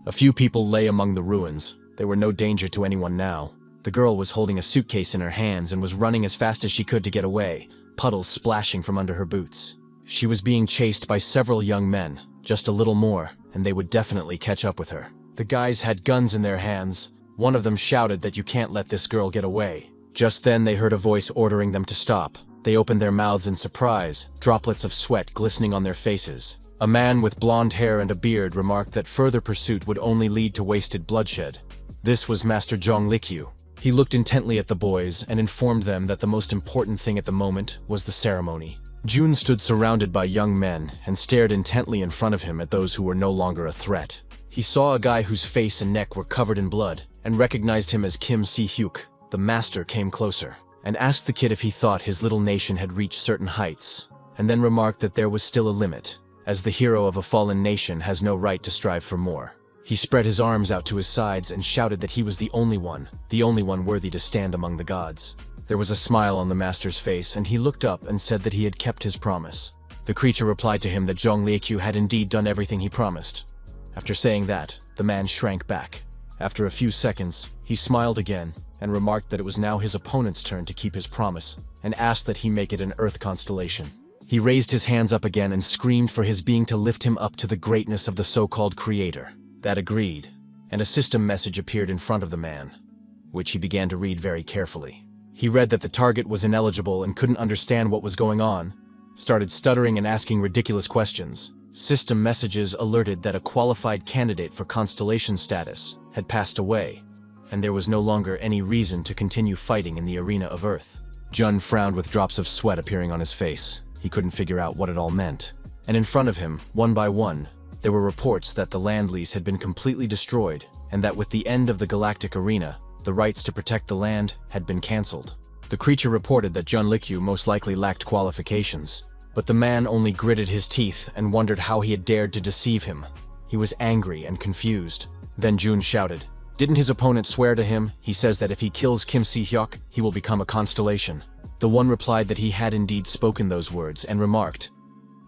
A few people lay among the ruins. They were no danger to anyone now. The girl was holding a suitcase in her hands and was running as fast as she could to get away, puddles splashing from under her boots. She was being chased by several young men, just a little more, and they would definitely catch up with her. The guys had guns in their hands. One of them shouted that you can't let this girl get away. Just then they heard a voice ordering them to stop. They opened their mouths in surprise, droplets of sweat glistening on their faces. A man with blonde hair and a beard remarked that further pursuit would only lead to wasted bloodshed. This was Master Zhong Likyu. He looked intently at the boys and informed them that the most important thing at the moment was the ceremony. Jun stood surrounded by young men and stared intently in front of him at those who were no longer a threat. He saw a guy whose face and neck were covered in blood and recognized him as Kim Si-hyuk. The master came closer and asked the kid if he thought his little nation had reached certain heights, and then remarked that there was still a limit, as the hero of a fallen nation has no right to strive for more. He spread his arms out to his sides and shouted that he was the only one worthy to stand among the gods. There was a smile on the master's face, and he looked up and said that he had kept his promise. The creature replied to him that Zhong Likyu had indeed done everything he promised. After saying that, the man shrank back. After a few seconds, he smiled again and remarked that it was now his opponent's turn to keep his promise, and asked that he make it an earth constellation. He raised his hands up again and screamed for his being to lift him up to the greatness of the so-called creator. That agreed, and a system message appeared in front of the man, which he began to read very carefully. He read that the target was ineligible and couldn't understand what was going on, started stuttering and asking ridiculous questions. System messages alerted that a qualified candidate for constellation status had passed away, and there was no longer any reason to continue fighting in the arena of Earth. Jun frowned with drops of sweat appearing on his face. He couldn't figure out what it all meant. And in front of him, one by one, there were reports that the land lease had been completely destroyed, and that with the end of the galactic arena, the rights to protect the land had been cancelled. The creature reported that Zhong Likyu most likely lacked qualifications, but the man only gritted his teeth and wondered how he had dared to deceive him. He was angry and confused. Then Jun shouted, "Didn't his opponent swear to him? He says that if he kills Kim Si-hyuk, he will become a constellation." The one replied that he had indeed spoken those words and remarked,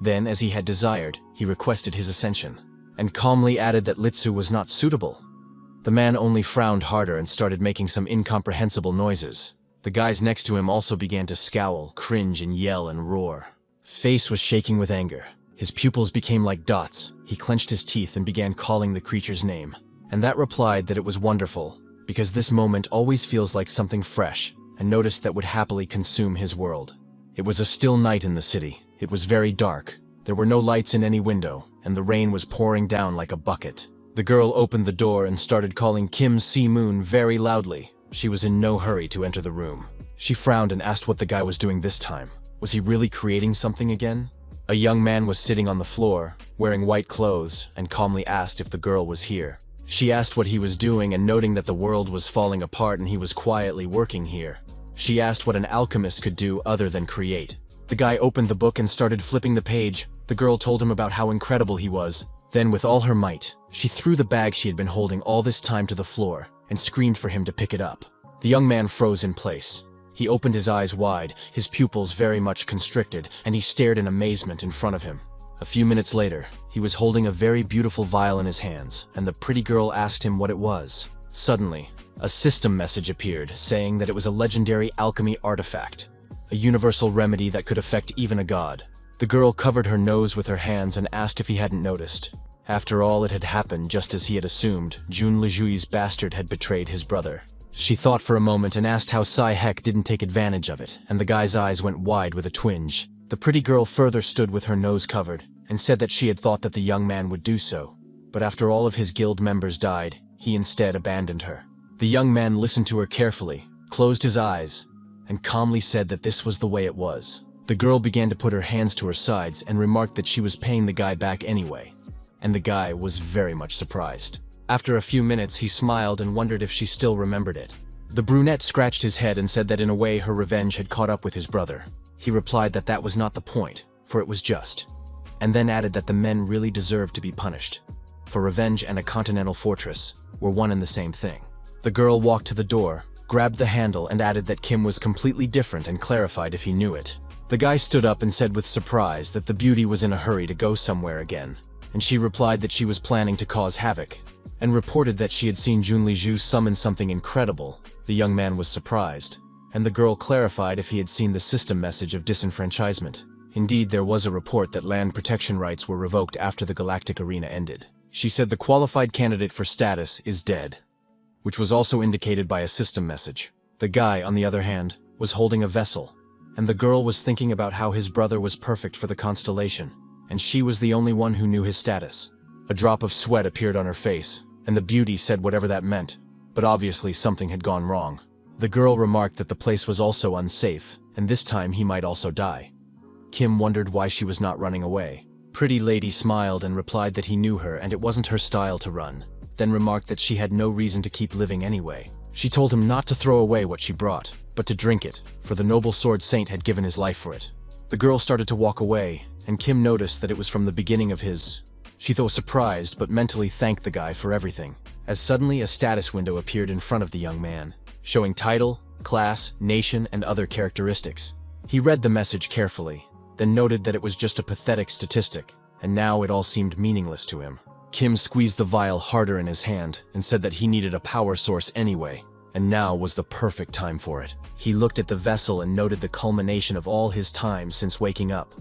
then, as he had desired, he requested his ascension, and calmly added that Litsu was not suitable. The man only frowned harder and started making some incomprehensible noises. The guys next to him also began to scowl, cringe, and yell and roar. Face was shaking with anger. His pupils became like dots. He clenched his teeth and began calling the creature's name. And that replied that it was wonderful, because this moment always feels like something fresh, and noticed that would happily consume his world. It was a still night in the city. It was very dark. There were no lights in any window, and the rain was pouring down like a bucket. The girl opened the door and started calling Kim Si-moon very loudly. She was in no hurry to enter the room. She frowned and asked what the guy was doing this time. Was he really creating something again? A young man was sitting on the floor, wearing white clothes, and calmly asked if the girl was here. She asked what he was doing, and noting that the world was falling apart and he was quietly working here, she asked what an alchemist could do other than create. The guy opened the book and started flipping the page. The girl told him about how incredible he was. Then, with all her might, she threw the bag she had been holding all this time to the floor and screamed for him to pick it up. The young man froze in place. He opened his eyes wide, his pupils very much constricted, and he stared in amazement in front of him. A few minutes later, he was holding a very beautiful vial in his hands, and the pretty girl asked him what it was. Suddenly, a system message appeared saying that it was a legendary alchemy artifact, a universal remedy that could affect even a god. The girl covered her nose with her hands and asked if he hadn't noticed. After all, it had happened just as he had assumed. Jun Lijui's bastard had betrayed his brother. She thought for a moment and asked how Sai-hek didn't take advantage of it, and the guy's eyes went wide with a twinge. The pretty girl further stood with her nose covered, and said that she had thought that the young man would do so. But after all of his guild members died, he instead abandoned her. The young man listened to her carefully, closed his eyes, and calmly said that this was the way it was. The girl began to put her hands to her sides and remarked that she was paying the guy back anyway, and the guy was very much surprised. After a few minutes, he smiled and wondered if she still remembered it. The brunette scratched his head and said that in a way her revenge had caught up with his brother. He replied that that was not the point, for it was just, and then added that the men really deserved to be punished, for revenge and a continental fortress were one and the same thing. The girl walked to the door, grabbed the handle, and added that Kim was completely different and clarified if he knew it. The guy stood up and said with surprise that the beauty was in a hurry to go somewhere again, and she replied that she was planning to cause havoc, and reported that she had seen Junliju summon something incredible. The young man was surprised, and the girl clarified if he had seen the system message of disenfranchisement. Indeed, there was a report that land protection rights were revoked after the Galactic Arena ended. She said the qualified candidate for status is dead, which was also indicated by a system message. The guy, on the other hand, was holding a vessel, and the girl was thinking about how his brother was perfect for the constellation, and she was the only one who knew his status. A drop of sweat appeared on her face, and the beauty said whatever that meant, but obviously something had gone wrong. The girl remarked that the place was also unsafe, and this time he might also die. Kim wondered why she was not running away. Pretty Lady smiled and replied that he knew her and it wasn't her style to run, then remarked that she had no reason to keep living anyway. She told him not to throw away what she brought, but to drink it, for the noble sword saint had given his life for it. The girl started to walk away, and Kim noticed that it was from the beginning of his... She thought surprised, but mentally thanked the guy for everything, as suddenly a status window appeared in front of the young man, showing title, class, nation, and other characteristics. He read the message carefully, then noted that it was just a pathetic statistic, and now it all seemed meaningless to him. Kim squeezed the vial harder in his hand and said that he needed a power source anyway, and now was the perfect time for it. He looked at the vessel and noted the culmination of all his time since waking up.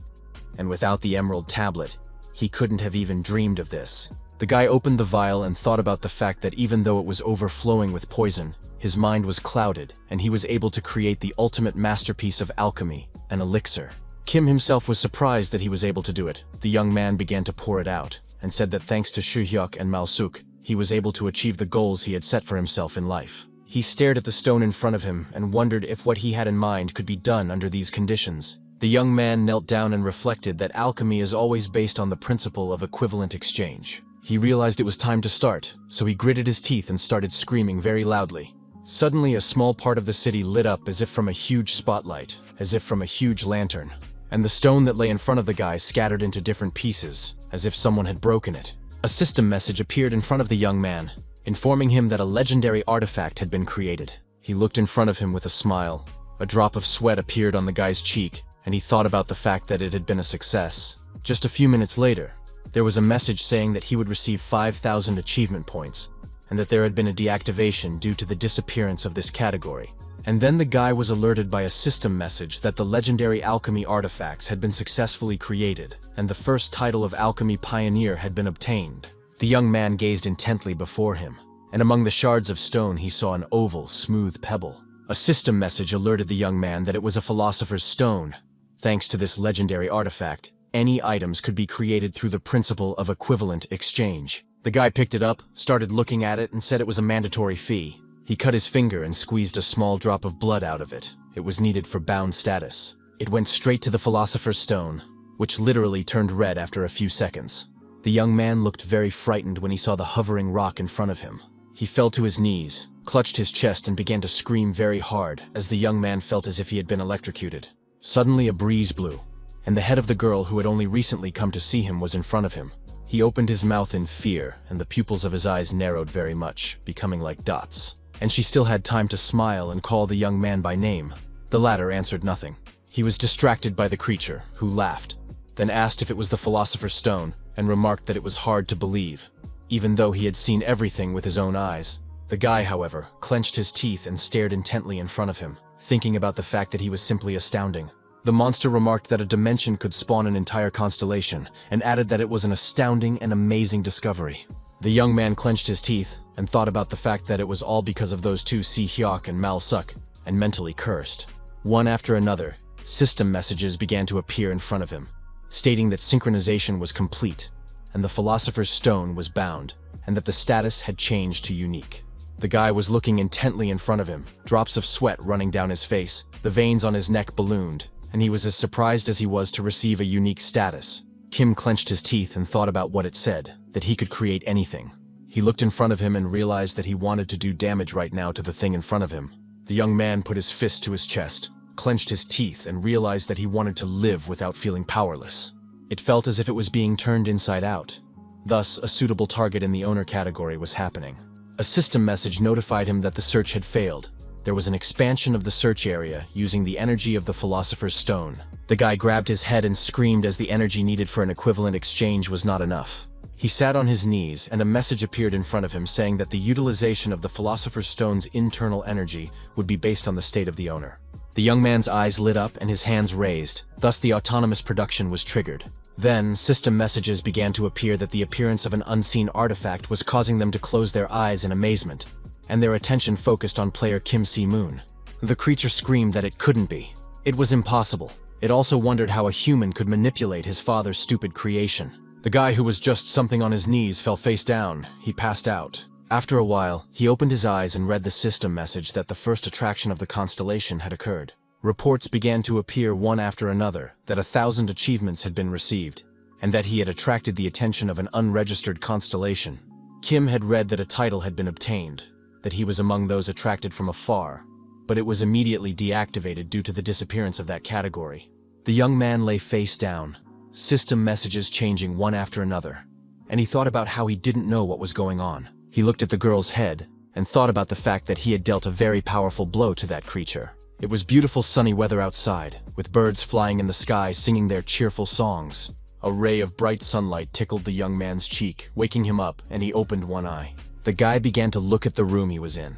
And without the emerald tablet, he couldn't have even dreamed of this. The guy opened the vial and thought about the fact that even though it was overflowing with poison, his mind was clouded, and he was able to create the ultimate masterpiece of alchemy, an elixir. Kim himself was surprised that he was able to do it. The young man began to pour it out, and said that thanks to Shuhyuk and Malsuk, he was able to achieve the goals he had set for himself in life. He stared at the stone in front of him and wondered if what he had in mind could be done under these conditions. The young man knelt down and reflected that alchemy is always based on the principle of equivalent exchange. He realized it was time to start, so he gritted his teeth and started screaming very loudly. Suddenly, a small part of the city lit up as if from a huge spotlight, as if from a huge lantern, and the stone that lay in front of the guy scattered into different pieces, as if someone had broken it. A system message appeared in front of the young man, informing him that a legendary artifact had been created. He looked in front of him with a smile. A drop of sweat appeared on the guy's cheek, and he thought about the fact that it had been a success. Just a few minutes later, there was a message saying that he would receive 5,000 achievement points, and that there had been a deactivation due to the disappearance of this category. And then the guy was alerted by a system message that the legendary alchemy artifacts had been successfully created, and the first title of Alchemy Pioneer had been obtained. The young man gazed intently before him, and among the shards of stone he saw an oval, smooth pebble. A system message alerted the young man that it was a philosopher's stone. Thanks to this legendary artifact, any items could be created through the principle of equivalent exchange. The guy picked it up, started looking at it, and said it was a mandatory fee. He cut his finger and squeezed a small drop of blood out of it. It was needed for bound status. It went straight to the philosopher's stone, which literally turned red after a few seconds. The young man looked very frightened when he saw the hovering rock in front of him. He fell to his knees, clutched his chest, and began to scream very hard as the young man felt as if he had been electrocuted. Suddenly a breeze blew, and the head of the girl who had only recently come to see him was in front of him. He opened his mouth in fear, and the pupils of his eyes narrowed very much, becoming like dots. And she still had time to smile and call the young man by name. The latter answered nothing. He was distracted by the creature, who laughed, then asked if it was the philosopher's stone, and remarked that it was hard to believe, even though he had seen everything with his own eyes. The guy, however, clenched his teeth and stared intently in front of him, thinking about the fact that he was simply astounding. The monster remarked that a dimension could spawn an entire constellation, and added that it was an astounding and amazing discovery. The young man clenched his teeth and thought about the fact that it was all because of those two Si Hyuk and Mal Suk, and mentally cursed. One after another, system messages began to appear in front of him, stating that synchronization was complete, and the philosopher's stone was bound, and that the status had changed to unique. The guy was looking intently in front of him, drops of sweat running down his face, the veins on his neck ballooned, and he was as surprised as he was to receive a unique status. Kim clenched his teeth and thought about what it said, that he could create anything. He looked in front of him and realized that he wanted to do damage right now to the thing in front of him. The young man put his fist to his chest, clenched his teeth, and realized that he wanted to live without feeling powerless. It felt as if it was being turned inside out. Thus, a suitable target in the owner category was happening. A system message notified him that the search had failed. There was an expansion of the search area using the energy of the philosopher's stone. The guy grabbed his head and screamed as the energy needed for an equivalent exchange was not enough. He sat on his knees, and a message appeared in front of him saying that the utilization of the Philosopher's Stone's internal energy would be based on the state of the owner. The young man's eyes lit up and his hands raised, thus the autonomous production was triggered. Then, system messages began to appear that the appearance of an unseen artifact was causing them to close their eyes in amazement, and their attention focused on player Kim Si-moon. The creature screamed that it couldn't be. It was impossible. It also wondered how a human could manipulate his father's stupid creation. The guy who was just something on his knees fell face down. He passed out. After a while, he opened his eyes and read the system message that the first attraction of the constellation had occurred. Reports began to appear one after another that 1,000 achievements had been received, and that he had attracted the attention of an unregistered constellation. Kim had read that a title had been obtained, that he was among those attracted from afar, but it was immediately deactivated due to the disappearance of that category. The young man lay face down, system messages changing one after another, and he thought about how he didn't know what was going on. He looked at the girl's head and thought about the fact that he had dealt a very powerful blow to that creature. It was beautiful sunny weather outside, with birds flying in the sky singing their cheerful songs. A ray of bright sunlight tickled the young man's cheek, waking him up, and he opened one eye. The guy began to look at the room he was in.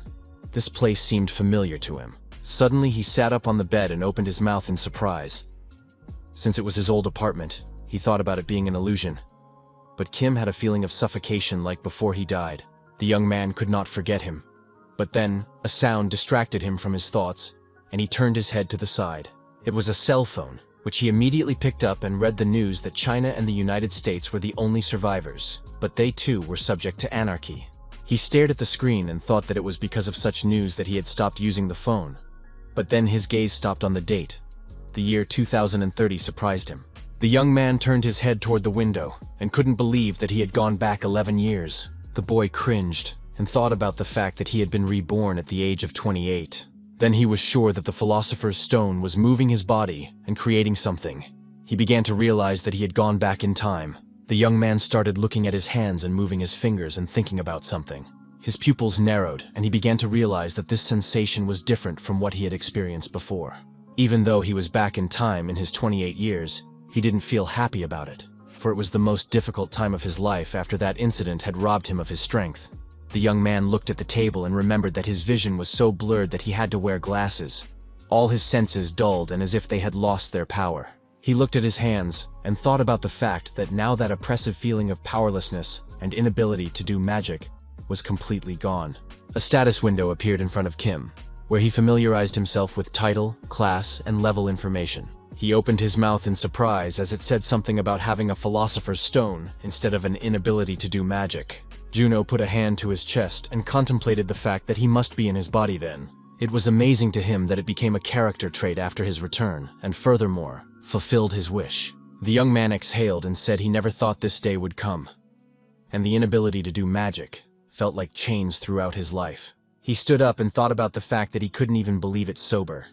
This place seemed familiar to him. Suddenly he sat up on the bed and opened his mouth in surprise. Since it was his old apartment, he thought about it being an illusion. But Kim had a feeling of suffocation like before he died. The young man could not forget him. But then, a sound distracted him from his thoughts, and he turned his head to the side. It was a cell phone, which he immediately picked up and read the news that China and the United States were the only survivors, but they too were subject to anarchy. He stared at the screen and thought that it was because of such news that he had stopped using the phone. But then his gaze stopped on the date. The year 2030 surprised him. The young man turned his head toward the window and couldn't believe that he had gone back 11 years. The boy cringed and thought about the fact that he had been reborn at the age of 28. Then he was sure that the Philosopher's Stone was moving his body and creating something. He began to realize that he had gone back in time. The young man started looking at his hands and moving his fingers and thinking about something. His pupils narrowed, and he began to realize that this sensation was different from what he had experienced before. Even though he was back in time in his 28 years, he didn't feel happy about it, for it was the most difficult time of his life after that incident had robbed him of his strength. The young man looked at the table and remembered that his vision was so blurred that he had to wear glasses. All his senses dulled and as if they had lost their power. He looked at his hands and thought about the fact that now that oppressive feeling of powerlessness and inability to do magic was completely gone. A status window appeared in front of Kim, where he familiarized himself with title, class, and level information. He opened his mouth in surprise as it said something about having a Philosopher's Stone instead of an inability to do magic. Juno put a hand to his chest and contemplated the fact that he must be in his body then. It was amazing to him that it became a character trait after his return, and furthermore, fulfilled his wish. The young man exhaled and said he never thought this day would come. And the inability to do magic felt like chains throughout his life. He stood up and thought about the fact that he couldn't even believe it sober.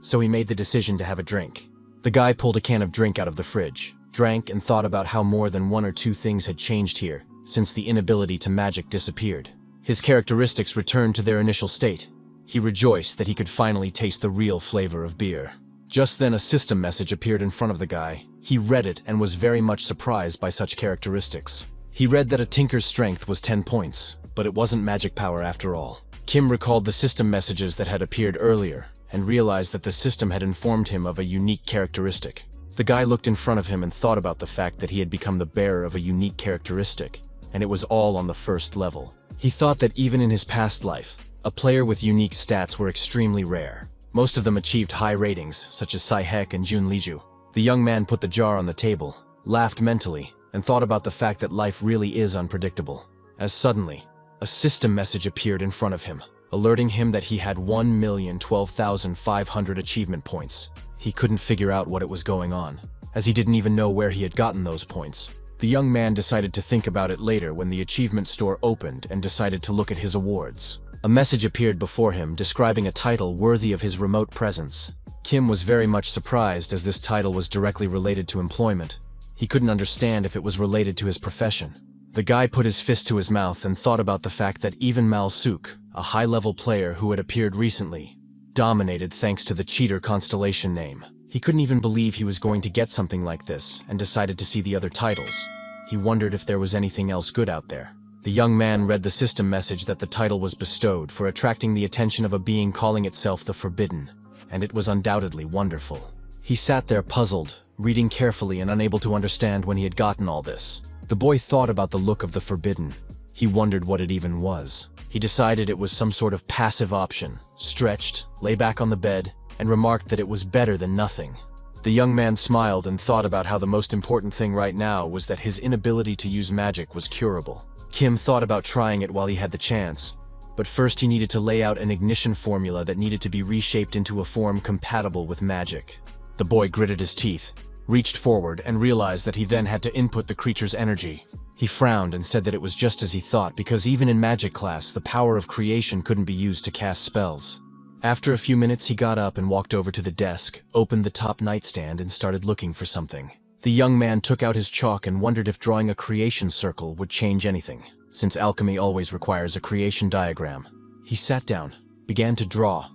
So he made the decision to have a drink. The guy pulled a can of drink out of the fridge, drank and thought about how more than one or two things had changed here since the inability to magic disappeared. His characteristics returned to their initial state. He rejoiced that he could finally taste the real flavor of beer. Just then a system message appeared in front of the guy. He read it and was very much surprised by such characteristics. He read that a tinker's strength was 10 points, but it wasn't magic power after all. Kim recalled the system messages that had appeared earlier and realized that the system had informed him of a unique characteristic. The guy looked in front of him and thought about the fact that he had become the bearer of a unique characteristic, and it was all on the first level. He thought that even in his past life, a player with unique stats were extremely rare. Most of them achieved high ratings, such as Sai-hek and Jun Liju. The young man put the jar on the table, laughed mentally, and thought about the fact that life really is unpredictable. As suddenly, a system message appeared in front of him, alerting him that he had 1,012,500 achievement points. He couldn't figure out what it was going on, as he didn't even know where he had gotten those points. The young man decided to think about it later when the achievement store opened and decided to look at his awards. A message appeared before him describing a title worthy of his remote presence. Kim was very much surprised as this title was directly related to employment. He couldn't understand if it was related to his profession. The guy put his fist to his mouth and thought about the fact that even Mal Suk, a high-level player who had appeared recently, dominated thanks to the cheater constellation name. He couldn't even believe he was going to get something like this and decided to see the other titles. He wondered if there was anything else good out there. The young man read the system message that the title was bestowed for attracting the attention of a being calling itself the Forbidden, and it was undoubtedly wonderful. He sat there puzzled, reading carefully and unable to understand when he had gotten all this. The boy thought about the look of the Forbidden. He wondered what it even was. He decided it was some sort of passive option, stretched, lay back on the bed, and remarked that it was better than nothing. The young man smiled and thought about how the most important thing right now was that his inability to use magic was curable. Kim thought about trying it while he had the chance, but first he needed to lay out an ignition formula that needed to be reshaped into a form compatible with magic. The boy gritted his teeth, reached forward, and realized that he then had to input the creature's energy. He frowned and said that it was just as he thought, because even in magic class, the power of creation couldn't be used to cast spells. After a few minutes, he got up and walked over to the desk, opened the top nightstand, and started looking for something. The young man took out his chalk and wondered if drawing a creation circle would change anything, since alchemy always requires a creation diagram. He sat down, began to draw,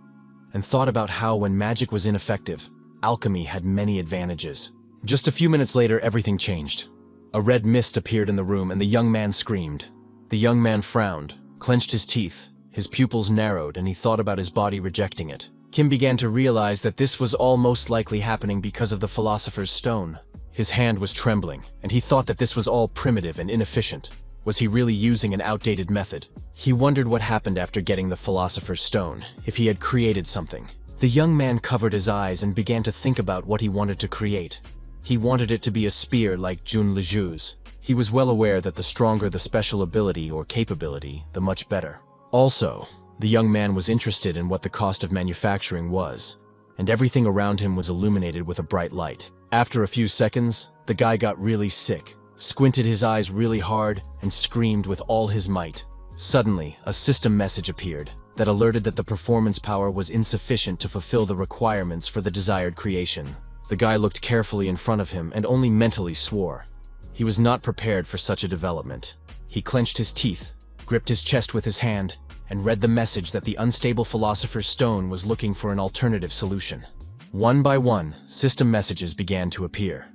and thought about how when magic was ineffective, alchemy had many advantages. Just a few minutes later, everything changed. A red mist appeared in the room and the young man screamed. The young man frowned, clenched his teeth, his pupils narrowed, and he thought about his body rejecting it. Kim began to realize that this was all most likely happening because of the Philosopher's Stone. His hand was trembling, and he thought that this was all primitive and inefficient. Was he really using an outdated method? He wondered what happened after getting the Philosopher's Stone, if he had created something. The young man covered his eyes and began to think about what he wanted to create. He wanted it to be a spear like Jun Liju's. He was well aware that the stronger the special ability or capability, the much better. Also, the young man was interested in what the cost of manufacturing was, and everything around him was illuminated with a bright light. After a few seconds, the guy got really sick, squinted his eyes really hard, and screamed with all his might. Suddenly, a system message appeared that alerted that the performance power was insufficient to fulfill the requirements for the desired creation. The guy looked carefully in front of him and only mentally swore. He was not prepared for such a development. He clenched his teeth, gripped his chest with his hand, and read the message that the unstable Philosopher's Stone was looking for an alternative solution. One by one, system messages began to appear.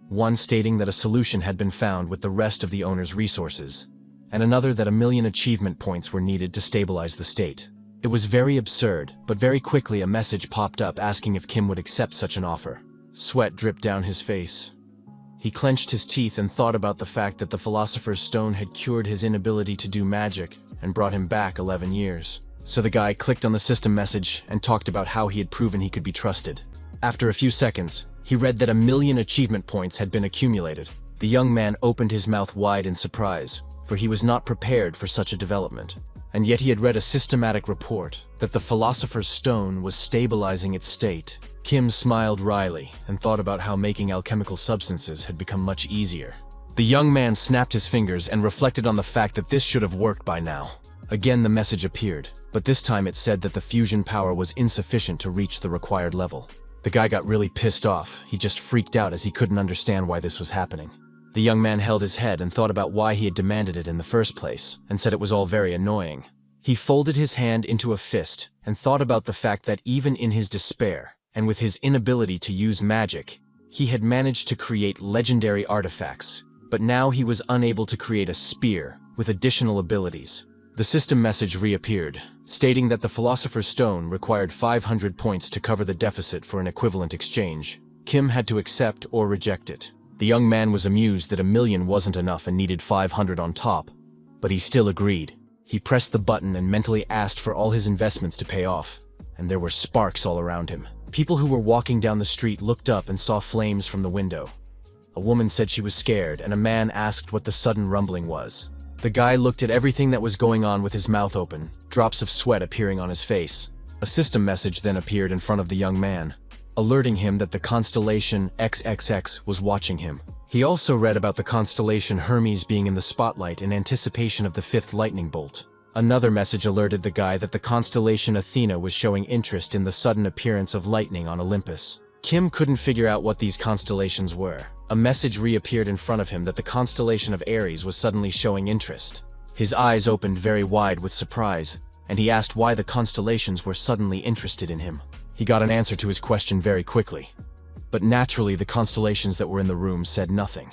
One stating that a solution had been found with the rest of the owner's resources, and another that 1,000,000 achievement points were needed to stabilize the state. It was very absurd, but very quickly a message popped up asking if Kim would accept such an offer. Sweat dripped down his face. He clenched his teeth and thought about the fact that the Philosopher's Stone had cured his inability to do magic and brought him back 11 years. So the guy clicked on the system message and talked about how he had proven he could be trusted. After a few seconds, he read that 1,000,000 achievement points had been accumulated. The young man opened his mouth wide in surprise, for he was not prepared for such a development. And yet he had read a systematic report that the Philosopher's Stone was stabilizing its state. Kim smiled wryly and thought about how making alchemical substances had become much easier. The young man snapped his fingers and reflected on the fact that this should have worked by now. Again the message appeared, but this time it said that the fusion power was insufficient to reach the required level. The guy got really pissed off. He just freaked out as he couldn't understand why this was happening. The young man held his head and thought about why he had demanded it in the first place, and said it was all very annoying. He folded his hand into a fist and thought about the fact that even in his despair, and with his inability to use magic, he had managed to create legendary artifacts, but now he was unable to create a spear with additional abilities. The system message reappeared, stating that the Philosopher's Stone required 500 points to cover the deficit for an equivalent exchange. Kim had to accept or reject it. The young man was amused that 1,000,000 wasn't enough and needed 500 on top, but he still agreed. He pressed the button and mentally asked for all his investments to pay off, and there were sparks all around him. People who were walking down the street looked up and saw flames from the window. A woman said she was scared, and a man asked what the sudden rumbling was. The guy looked at everything that was going on with his mouth open, drops of sweat appearing on his face. A system message then appeared in front of the young man, alerting him that the constellation XXX was watching him. He also read about the constellation Hermes being in the spotlight in anticipation of the 5th lightning bolt. Another message alerted the guy that the constellation Athena was showing interest in the sudden appearance of lightning on Olympus. Kim couldn't figure out what these constellations were. A message reappeared in front of him that the constellation of Aries was suddenly showing interest. His eyes opened very wide with surprise, and he asked why the constellations were suddenly interested in him. He got an answer to his question very quickly. But naturally, the constellations that were in the room said nothing.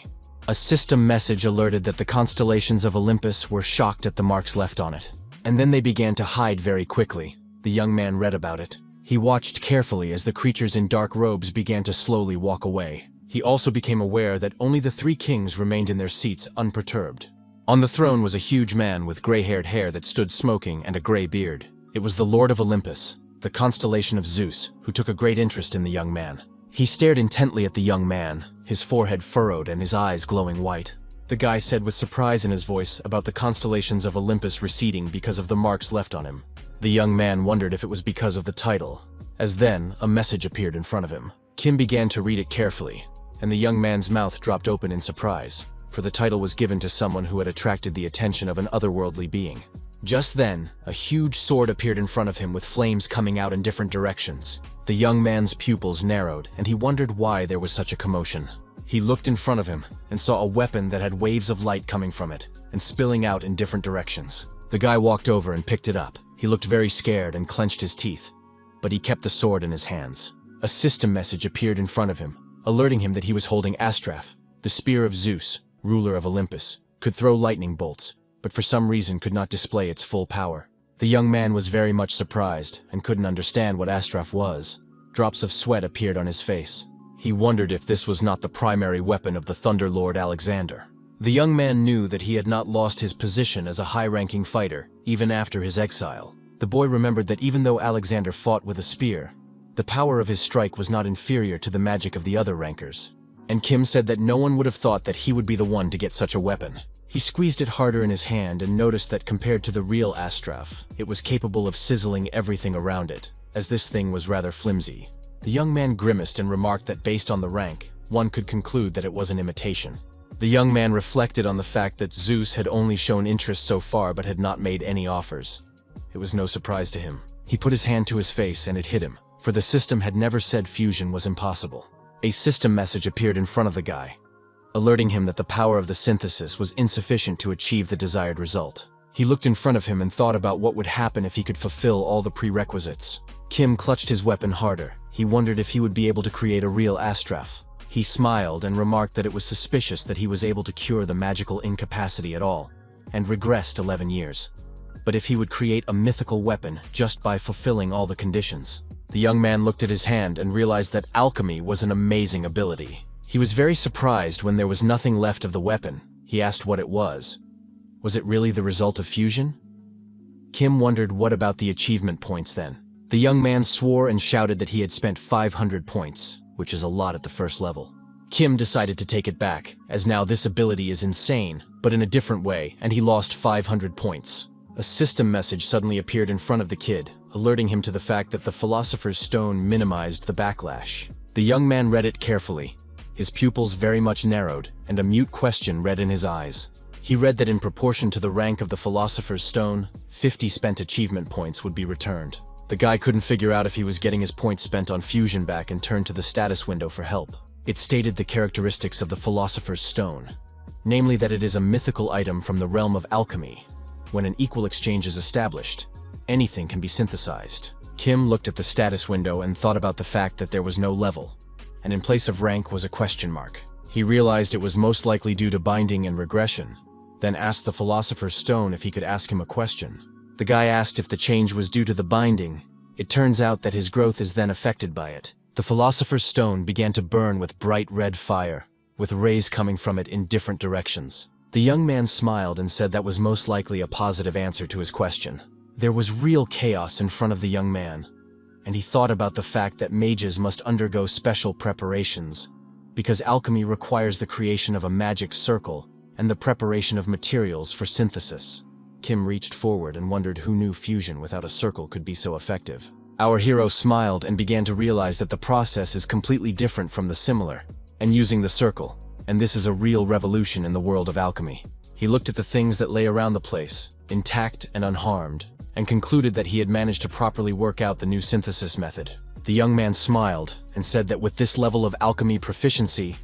A system message alerted that the constellations of Olympus were shocked at the marks left on it. And then they began to hide very quickly. The young man read about it. He watched carefully as the creatures in dark robes began to slowly walk away. He also became aware that only the three kings remained in their seats unperturbed. On the throne was a huge man with gray-haired hair that stood smoking and a gray beard. It was the Lord of Olympus, the constellation of Zeus, who took a great interest in the young man. He stared intently at the young man, his forehead furrowed and his eyes glowing white. The guy said with surprise in his voice about the constellations of Olympus receding because of the marks left on him. The young man wondered if it was because of the title. As then, a message appeared in front of him. Kim began to read it carefully, and the young man's mouth dropped open in surprise, for the title was given to someone who had attracted the attention of an otherworldly being. Just then, a huge sword appeared in front of him with flames coming out in different directions. The young man's pupils narrowed, and he wondered why there was such a commotion. He looked in front of him and saw a weapon that had waves of light coming from it and spilling out in different directions. The guy walked over and picked it up. He looked very scared and clenched his teeth, but he kept the sword in his hands. A system message appeared in front of him, alerting him that he was holding Astraph, the spear of Zeus, ruler of Olympus, could throw lightning bolts, but for some reason could not display its full power. The young man was very much surprised and couldn't understand what Astraph was. Drops of sweat appeared on his face. He wondered if this was not the primary weapon of the Thunder Lord Alexander. The young man knew that he had not lost his position as a high-ranking fighter, even after his exile. The boy remembered that even though Alexander fought with a spear, the power of his strike was not inferior to the magic of the other rankers. And Kim said that no one would have thought that he would be the one to get such a weapon. He squeezed it harder in his hand and noticed that compared to the real Astraph, it was capable of sizzling everything around it, as this thing was rather flimsy. The young man grimaced and remarked that based on the rank, one could conclude that it was an imitation. The young man reflected on the fact that Zeus had only shown interest so far but had not made any offers. It was no surprise to him. He put his hand to his face and it hit him, for the system had never said fusion was impossible. A system message appeared in front of the guy, alerting him that the power of the synthesis was insufficient to achieve the desired result. He looked in front of him and thought about what would happen if he could fulfill all the prerequisites. Kim clutched his weapon harder. He wondered if he would be able to create a real Astraph. He smiled and remarked that it was suspicious that he was able to cure the magical incapacity at all, and regressed 11 years. But if he would create a mythical weapon just by fulfilling all the conditions. The young man looked at his hand and realized that alchemy was an amazing ability. He was very surprised when there was nothing left of the weapon. He asked what it was. Was it really the result of fusion? Kim wondered what about the achievement points then. The young man swore and shouted that he had spent 500 points, which is a lot at the first level. Kim decided to take it back, as now this ability is insane, but in a different way, and he lost 500 points. A system message suddenly appeared in front of the kid, alerting him to the fact that the Philosopher's Stone minimized the backlash. The young man read it carefully. His pupils very much narrowed, and a mute question read in his eyes. He read that in proportion to the rank of the Philosopher's Stone, 50 spent achievement points would be returned. The guy couldn't figure out if he was getting his points spent on fusion back and turned to the status window for help. It stated the characteristics of the Philosopher's Stone, namely that it is a mythical item from the realm of alchemy. When an equal exchange is established, anything can be synthesized. Kim looked at the status window and thought about the fact that there was no level, and in place of rank was a question mark. He realized it was most likely due to binding and regression, then asked the Philosopher's Stone if he could ask him a question. The guy asked if the change was due to the binding. It turns out that his growth is then affected by it. The Philosopher's Stone began to burn with bright red fire, with rays coming from it in different directions. The young man smiled and said that was most likely a positive answer to his question. There was real chaos in front of the young man, and he thought about the fact that mages must undergo special preparations, because alchemy requires the creation of a magic circle and the preparation of materials for synthesis. Kim reached forward and wondered who knew fusion without a circle could be so effective. Our hero smiled and began to realize that the process is completely different from the similar, and using the circle, and this is a real revolution in the world of alchemy. He looked at the things that lay around the place, intact and unharmed, and concluded that he had managed to properly work out the new synthesis method. The young man smiled and said that with this level of alchemy proficiency,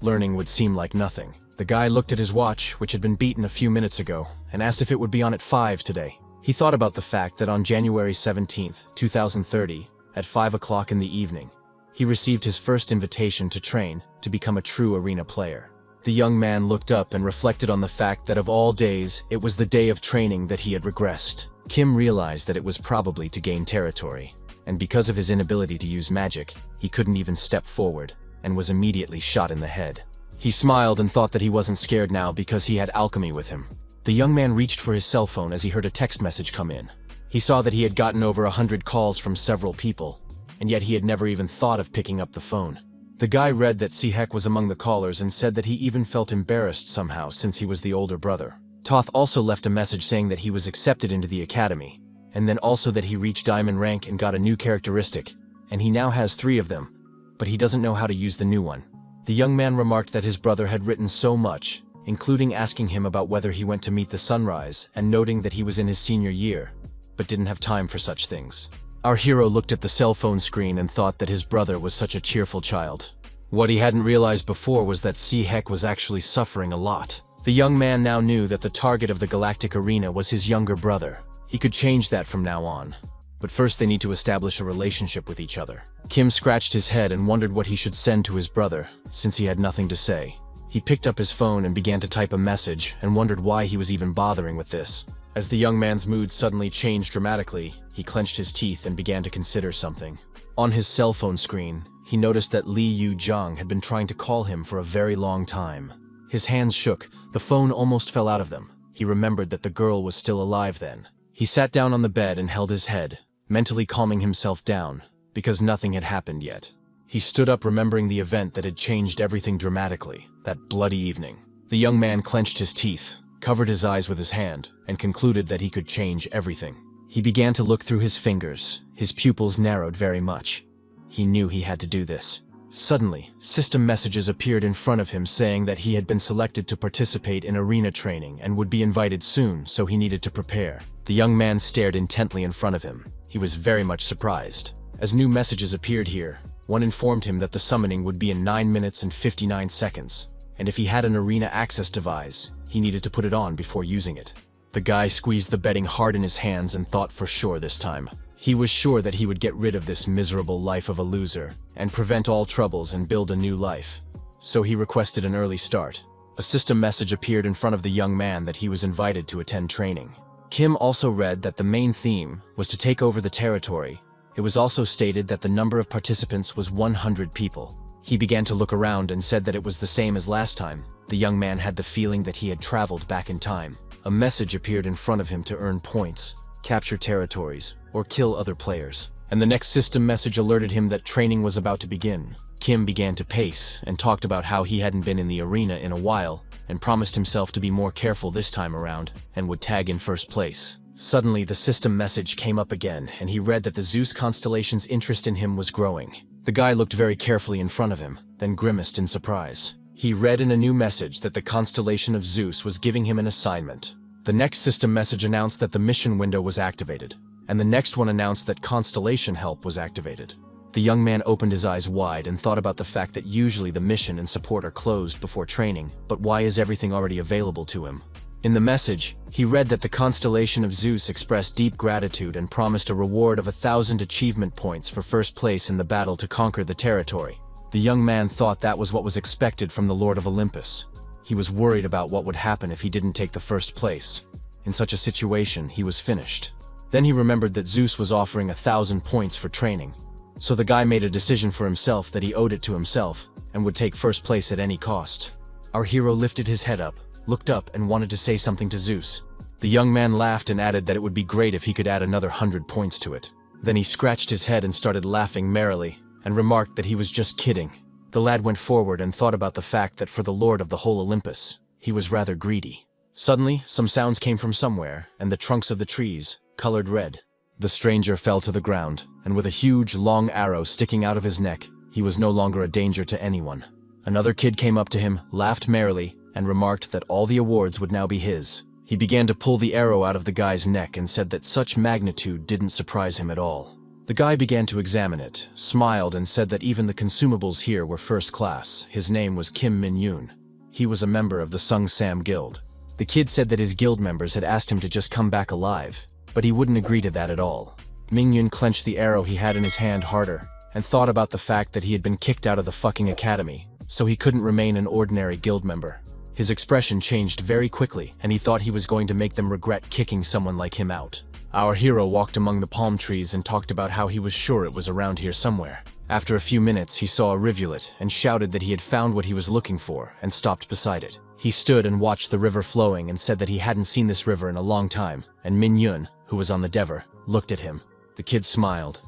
learning would seem like nothing. The guy looked at his watch, which had been beaten a few minutes ago, and asked if it would be on at 5 today. He thought about the fact that on January 17th, 2030, at 5 o'clock in the evening, he received his first invitation to train to become a true arena player. The young man looked up and reflected on the fact that of all days, it was the day of training that he had regressed. Kim realized that it was probably to gain territory, and because of his inability to use magic, he couldn't even step forward, and was immediately shot in the head. He smiled and thought that he wasn't scared now because he had alchemy with him. The young man reached for his cell phone as he heard a text message come in. He saw that he had gotten over 100 calls from several people, and yet he had never even thought of picking up the phone. The guy read that Sihek was among the callers and said that he even felt embarrassed somehow since he was the older brother. Toth also left a message saying that he was accepted into the academy, and then also that he reached diamond rank and got a new characteristic, and he now has 3 of them, but he doesn't know how to use the new one. The young man remarked that his brother had written so much, including asking him about whether he went to meet the sunrise and noting that he was in his senior year, but didn't have time for such things. Our hero looked at the cell phone screen and thought that his brother was such a cheerful child. What he hadn't realized before was that Sihek was actually suffering a lot. The young man now knew that the target of the Galactic Arena was his younger brother. He could change that from now on. But first they need to establish a relationship with each other. Kim scratched his head and wondered what he should send to his brother, since he had nothing to say. He picked up his phone and began to type a message and wondered why he was even bothering with this. As the young man's mood suddenly changed dramatically, he clenched his teeth and began to consider something. On his cell phone screen, he noticed that Li Yu-jung had been trying to call him for a very long time. His hands shook, the phone almost fell out of them. He remembered that the girl was still alive then. He sat down on the bed and held his head, mentally calming himself down, because nothing had happened yet. He stood up remembering the event that had changed everything dramatically, that bloody evening. The young man clenched his teeth, covered his eyes with his hand, and concluded that he could change everything. He began to look through his fingers, his pupils narrowed very much. He knew he had to do this. Suddenly, system messages appeared in front of him saying that he had been selected to participate in arena training and would be invited soon, so he needed to prepare. The young man stared intently in front of him. He was very much surprised. As new messages appeared here, one informed him that the summoning would be in 9 minutes and 59 seconds, and if he had an arena access device, he needed to put it on before using it. The guy squeezed the bedding hard in his hands and thought for sure this time. He was sure that he would get rid of this miserable life of a loser, and prevent all troubles and build a new life. So he requested an early start. A system message appeared in front of the young man that he was invited to attend training. Kim also read that the main theme was to take over the territory. It was also stated that the number of participants was 100 people. He began to look around and said that it was the same as last time. The young man had the feeling that he had traveled back in time. A message appeared in front of him to earn points, capture territories, or kill other players. And the next system message alerted him that training was about to begin. Kim began to pace and talked about how he hadn't been in the arena in a while and promised himself to be more careful this time around and would tag in first place. Suddenly, the system message came up again and he read that the Zeus constellation's interest in him was growing. The guy looked very carefully in front of him, then grimaced in surprise. He read in a new message that the constellation of Zeus was giving him an assignment. The next system message announced that the mission window was activated, and the next one announced that constellation help was activated. The young man opened his eyes wide and thought about the fact that usually the mission and support are closed before training, but why is everything already available to him? In the message, he read that the constellation of Zeus expressed deep gratitude and promised a reward of 1,000 achievement points for first place in the battle to conquer the territory. The young man thought that was what was expected from the Lord of Olympus. He was worried about what would happen if he didn't take the first place. In such a situation, he was finished. Then he remembered that Zeus was offering 1,000 points for training. So the guy made a decision for himself that he owed it to himself and would take first place at any cost. Our hero lifted his head up, looked up and wanted to say something to Zeus. The young man laughed and added that it would be great if he could add another 100 points to it. Then he scratched his head and started laughing merrily, and remarked that he was just kidding. The lad went forward and thought about the fact that for the lord of the whole Olympus, he was rather greedy. Suddenly, some sounds came from somewhere, and the trunks of the trees colored red. The stranger fell to the ground, and with a huge, long arrow sticking out of his neck, he was no longer a danger to anyone. Another kid came up to him, laughed merrily, and remarked that all the awards would now be his. He began to pull the arrow out of the guy's neck and said that such magnitude didn't surprise him at all. The guy began to examine it, smiled and said that even the consumables here were first class. His name was Kim Min-yoon. He was a member of the Sung Sam Guild. The kid said that his guild members had asked him to just come back alive, but he wouldn't agree to that at all. Min-yoon clenched the arrow he had in his hand harder, and thought about the fact that he had been kicked out of the fucking academy, so he couldn't remain an ordinary guild member. His expression changed very quickly, and he thought he was going to make them regret kicking someone like him out. Our hero walked among the palm trees and talked about how he was sure it was around here somewhere. After a few minutes, he saw a rivulet and shouted that he had found what he was looking for and stopped beside it. He stood and watched the river flowing and said that he hadn't seen this river in a long time, and Min Yun, who was on the dever, looked at him. The kid smiled.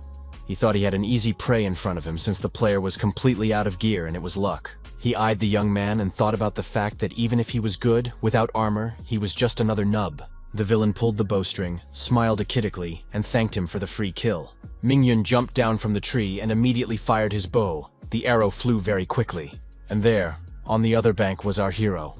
He thought he had an easy prey in front of him since the player was completely out of gear and it was luck. He eyed the young man and thought about the fact that even if he was good, without armor, he was just another nub. The villain pulled the bowstring, smiled achidically, and thanked him for the free kill. Mingyun jumped down from the tree and immediately fired his bow. The arrow flew very quickly. And there, on the other bank, was our hero,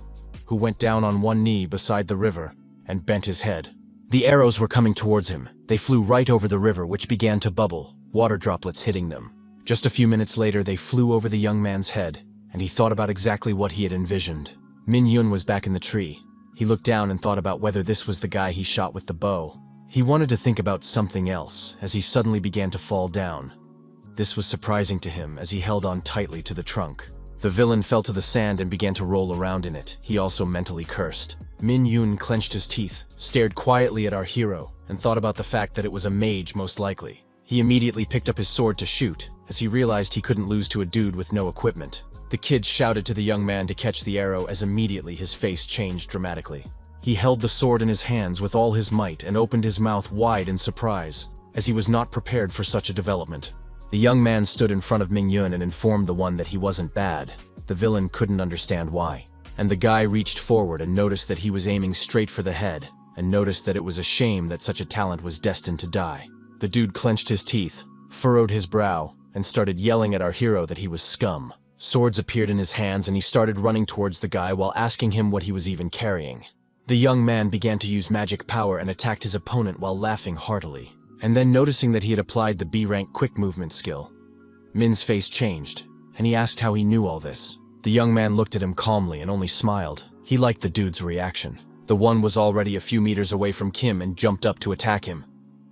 who went down on one knee beside the river and bent his head. The arrows were coming towards him. They flew right over the river, which began to bubble, water droplets hitting them. Just a few minutes later, they flew over the young man's head, and he thought about exactly what he had envisioned. Min Yun was back in the tree. He looked down and thought about whether this was the guy he shot with the bow. He wanted to think about something else as he suddenly began to fall down. This was surprising to him as he held on tightly to the trunk. The villain fell to the sand and began to roll around in it. He also mentally cursed. Min Yun clenched his teeth, stared quietly at our hero, and thought about the fact that it was a mage most likely. He immediately picked up his sword to shoot, as he realized he couldn't lose to a dude with no equipment. The kid shouted to the young man to catch the arrow as immediately his face changed dramatically. He held the sword in his hands with all his might and opened his mouth wide in surprise, as he was not prepared for such a development. The young man stood in front of Mingyun and informed the one that he wasn't bad. The villain couldn't understand why. And the guy reached forward and noticed that he was aiming straight for the head, and noticed that it was a shame that such a talent was destined to die. The dude clenched his teeth, furrowed his brow, and started yelling at our hero that he was scum. Swords appeared in his hands and he started running towards the guy while asking him what he was even carrying. The young man began to use magic power and attacked his opponent while laughing heartily. And then noticing that he had applied the B-rank quick movement skill, Min's face changed, and he asked how he knew all this. The young man looked at him calmly and only smiled. He liked the dude's reaction. The one was already a few meters away from Kim and jumped up to attack him.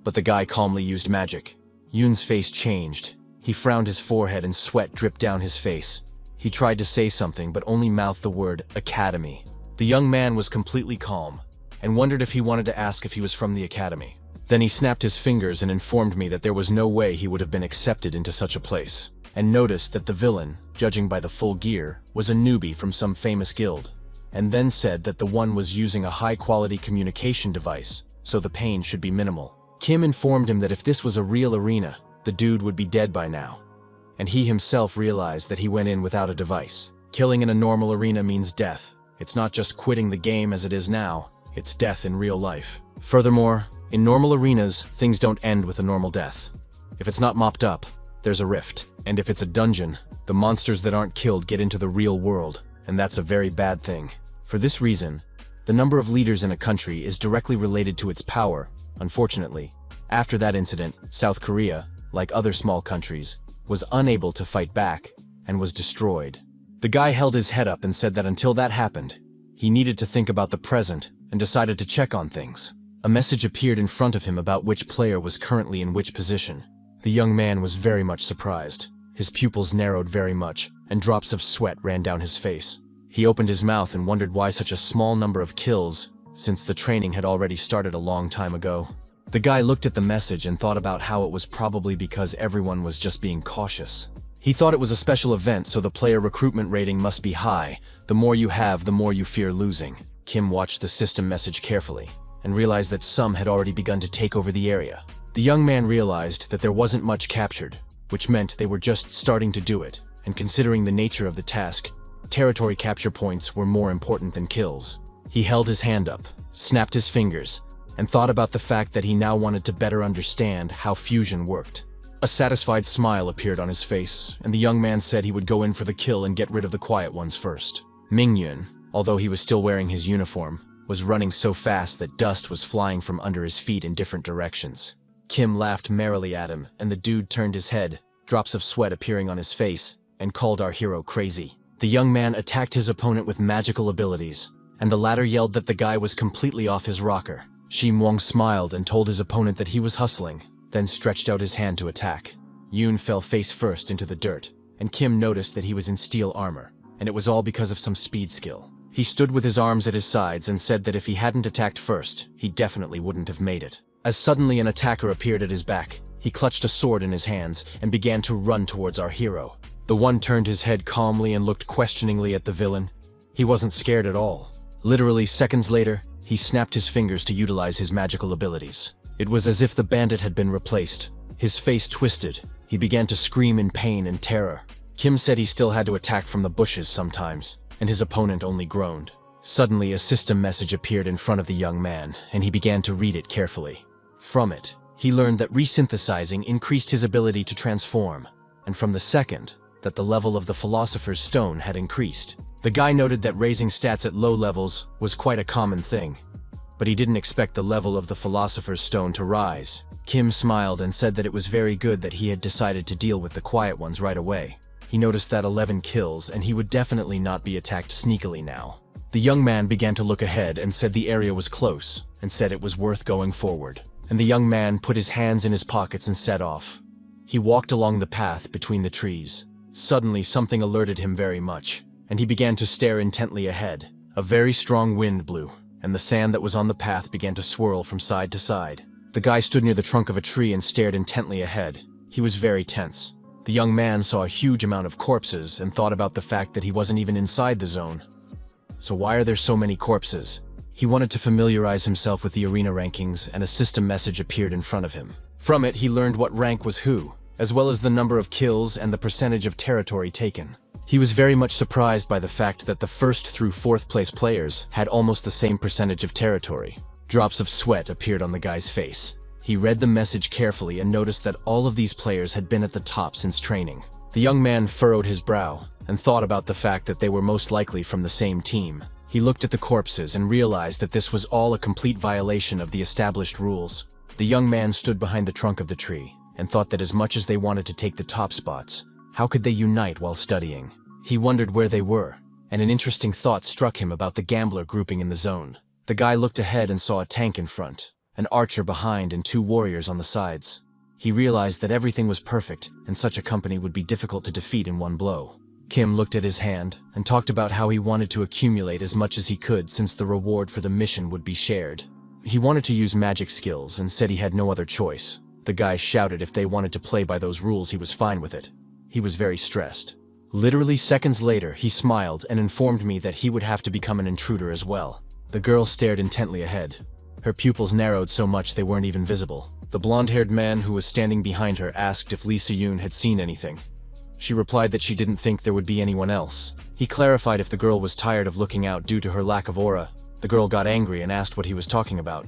But the guy calmly used magic. Yoon's face changed. He frowned his forehead and sweat dripped down his face. He tried to say something but only mouthed the word academy. The young man was completely calm and wondered if he wanted to ask if he was from the academy. Then he snapped his fingers and informed me that there was no way he would have been accepted into such a place, and noticed that the villain, judging by the full gear, was a newbie from some famous guild, and then said that the one was using a high-quality communication device, so the pain should be minimal. Kim informed him that if this was a real arena, the dude would be dead by now, and he himself realized that he went in without a device. Killing in a normal arena means death. It's not just quitting the game as it is now, it's death in real life. Furthermore, in normal arenas, things don't end with a normal death. If it's not mopped up, there's a rift. And if it's a dungeon, the monsters that aren't killed get into the real world, and that's a very bad thing. For this reason, the number of leaders in a country is directly related to its power. Unfortunately, after that incident, South Korea, like other small countries, was unable to fight back and was destroyed. The guy held his head up and said that until that happened, he needed to think about the present and decided to check on things. A message appeared in front of him about which player was currently in which position. The young man was very much surprised. His pupils narrowed very much, and drops of sweat ran down his face. He opened his mouth and wondered why such a small number of kills, since the training had already started a long time ago. The guy looked at the message and thought about how it was probably because everyone was just being cautious. He thought it was a special event, so the player recruitment rating must be high. The more you have, the more you fear losing. Kim watched the system message carefully, and realized that some had already begun to take over the area. The young man realized that there wasn't much captured, which meant they were just starting to do it, and considering the nature of the task, territory capture points were more important than kills. He held his hand up, snapped his fingers, and thought about the fact that he now wanted to better understand how fusion worked. A satisfied smile appeared on his face, and the young man said he would go in for the kill and get rid of the quiet ones first. Mingyun, although he was still wearing his uniform, was running so fast that dust was flying from under his feet in different directions. Kim laughed merrily at him, and the dude turned his head, drops of sweat appearing on his face, and called our hero crazy. The young man attacked his opponent with magical abilities, and the latter yelled that the guy was completely off his rocker. Shi Muong smiled and told his opponent that he was hustling, then stretched out his hand to attack. Yoon fell face first into the dirt, and Kim noticed that he was in steel armor. and it was all because of some speed skill. He stood with his arms at his sides and said that if he hadn't attacked first, he definitely wouldn't have made it. As suddenly an attacker appeared at his back, he clutched a sword in his hands and began to run towards our hero. The one turned his head calmly and looked questioningly at the villain. He wasn't scared at all. Literally seconds later, he snapped his fingers to utilize his magical abilities. It was as if the bandit had been replaced. His face twisted. He began to scream in pain and terror. Kim said he still had to attack from the bushes sometimes, and his opponent only groaned. Suddenly, a system message appeared in front of the young man, and he began to read it carefully. From it, he learned that resynthesizing increased his ability to transform, and from the second, that the level of the Philosopher's Stone had increased. The guy noted that raising stats at low levels was quite a common thing, but he didn't expect the level of the Philosopher's Stone to rise. Kim smiled and said that it was very good that he had decided to deal with the quiet ones right away. He noticed that 11 kills, and he would definitely not be attacked sneakily now. The young man began to look ahead and said the area was close, and said it was worth going forward. And the young man put his hands in his pockets and set off. He walked along the path between the trees. Suddenly, something alerted him very much, and he began to stare intently ahead. A very strong wind blew, and the sand that was on the path began to swirl from side to side. The guy stood near the trunk of a tree and stared intently ahead. He was very tense. The young man saw a huge amount of corpses and thought about the fact that he wasn't even inside the zone. So why are there so many corpses? He wanted to familiarize himself with the arena rankings, and a system message appeared in front of him. From it, he learned what rank was who, as well as the number of kills and the percentage of territory taken. He was very much surprised by the fact that the 1st through 4th place players had almost the same percentage of territory. Drops of sweat appeared on the guy's face. He read the message carefully and noticed that all of these players had been at the top since training. The young man furrowed his brow and thought about the fact that they were most likely from the same team. He looked at the corpses and realized that this was all a complete violation of the established rules. The young man stood behind the trunk of the tree and thought that as much as they wanted to take the top spots, how could they unite while studying? He wondered where they were, and an interesting thought struck him about the gambler grouping in the zone. The guy looked ahead and saw a tank in front, an archer behind, and 2 warriors on the sides. He realized that everything was perfect, and such a company would be difficult to defeat in one blow. Kim looked at his hand and talked about how he wanted to accumulate as much as he could since the reward for the mission would be shared. He wanted to use magic skills and said he had no other choice. The guy shouted if they wanted to play by those rules, he was fine with it. He was very stressed. Literally seconds later, he smiled and informed me that he would have to become an intruder as well. The girl stared intently ahead. Her pupils narrowed so much they weren't even visible. The blonde-haired man who was standing behind her asked if Lee Se-yoon had seen anything. She replied that she didn't think there would be anyone else. He clarified if the girl was tired of looking out due to her lack of aura. The girl got angry and asked what he was talking about,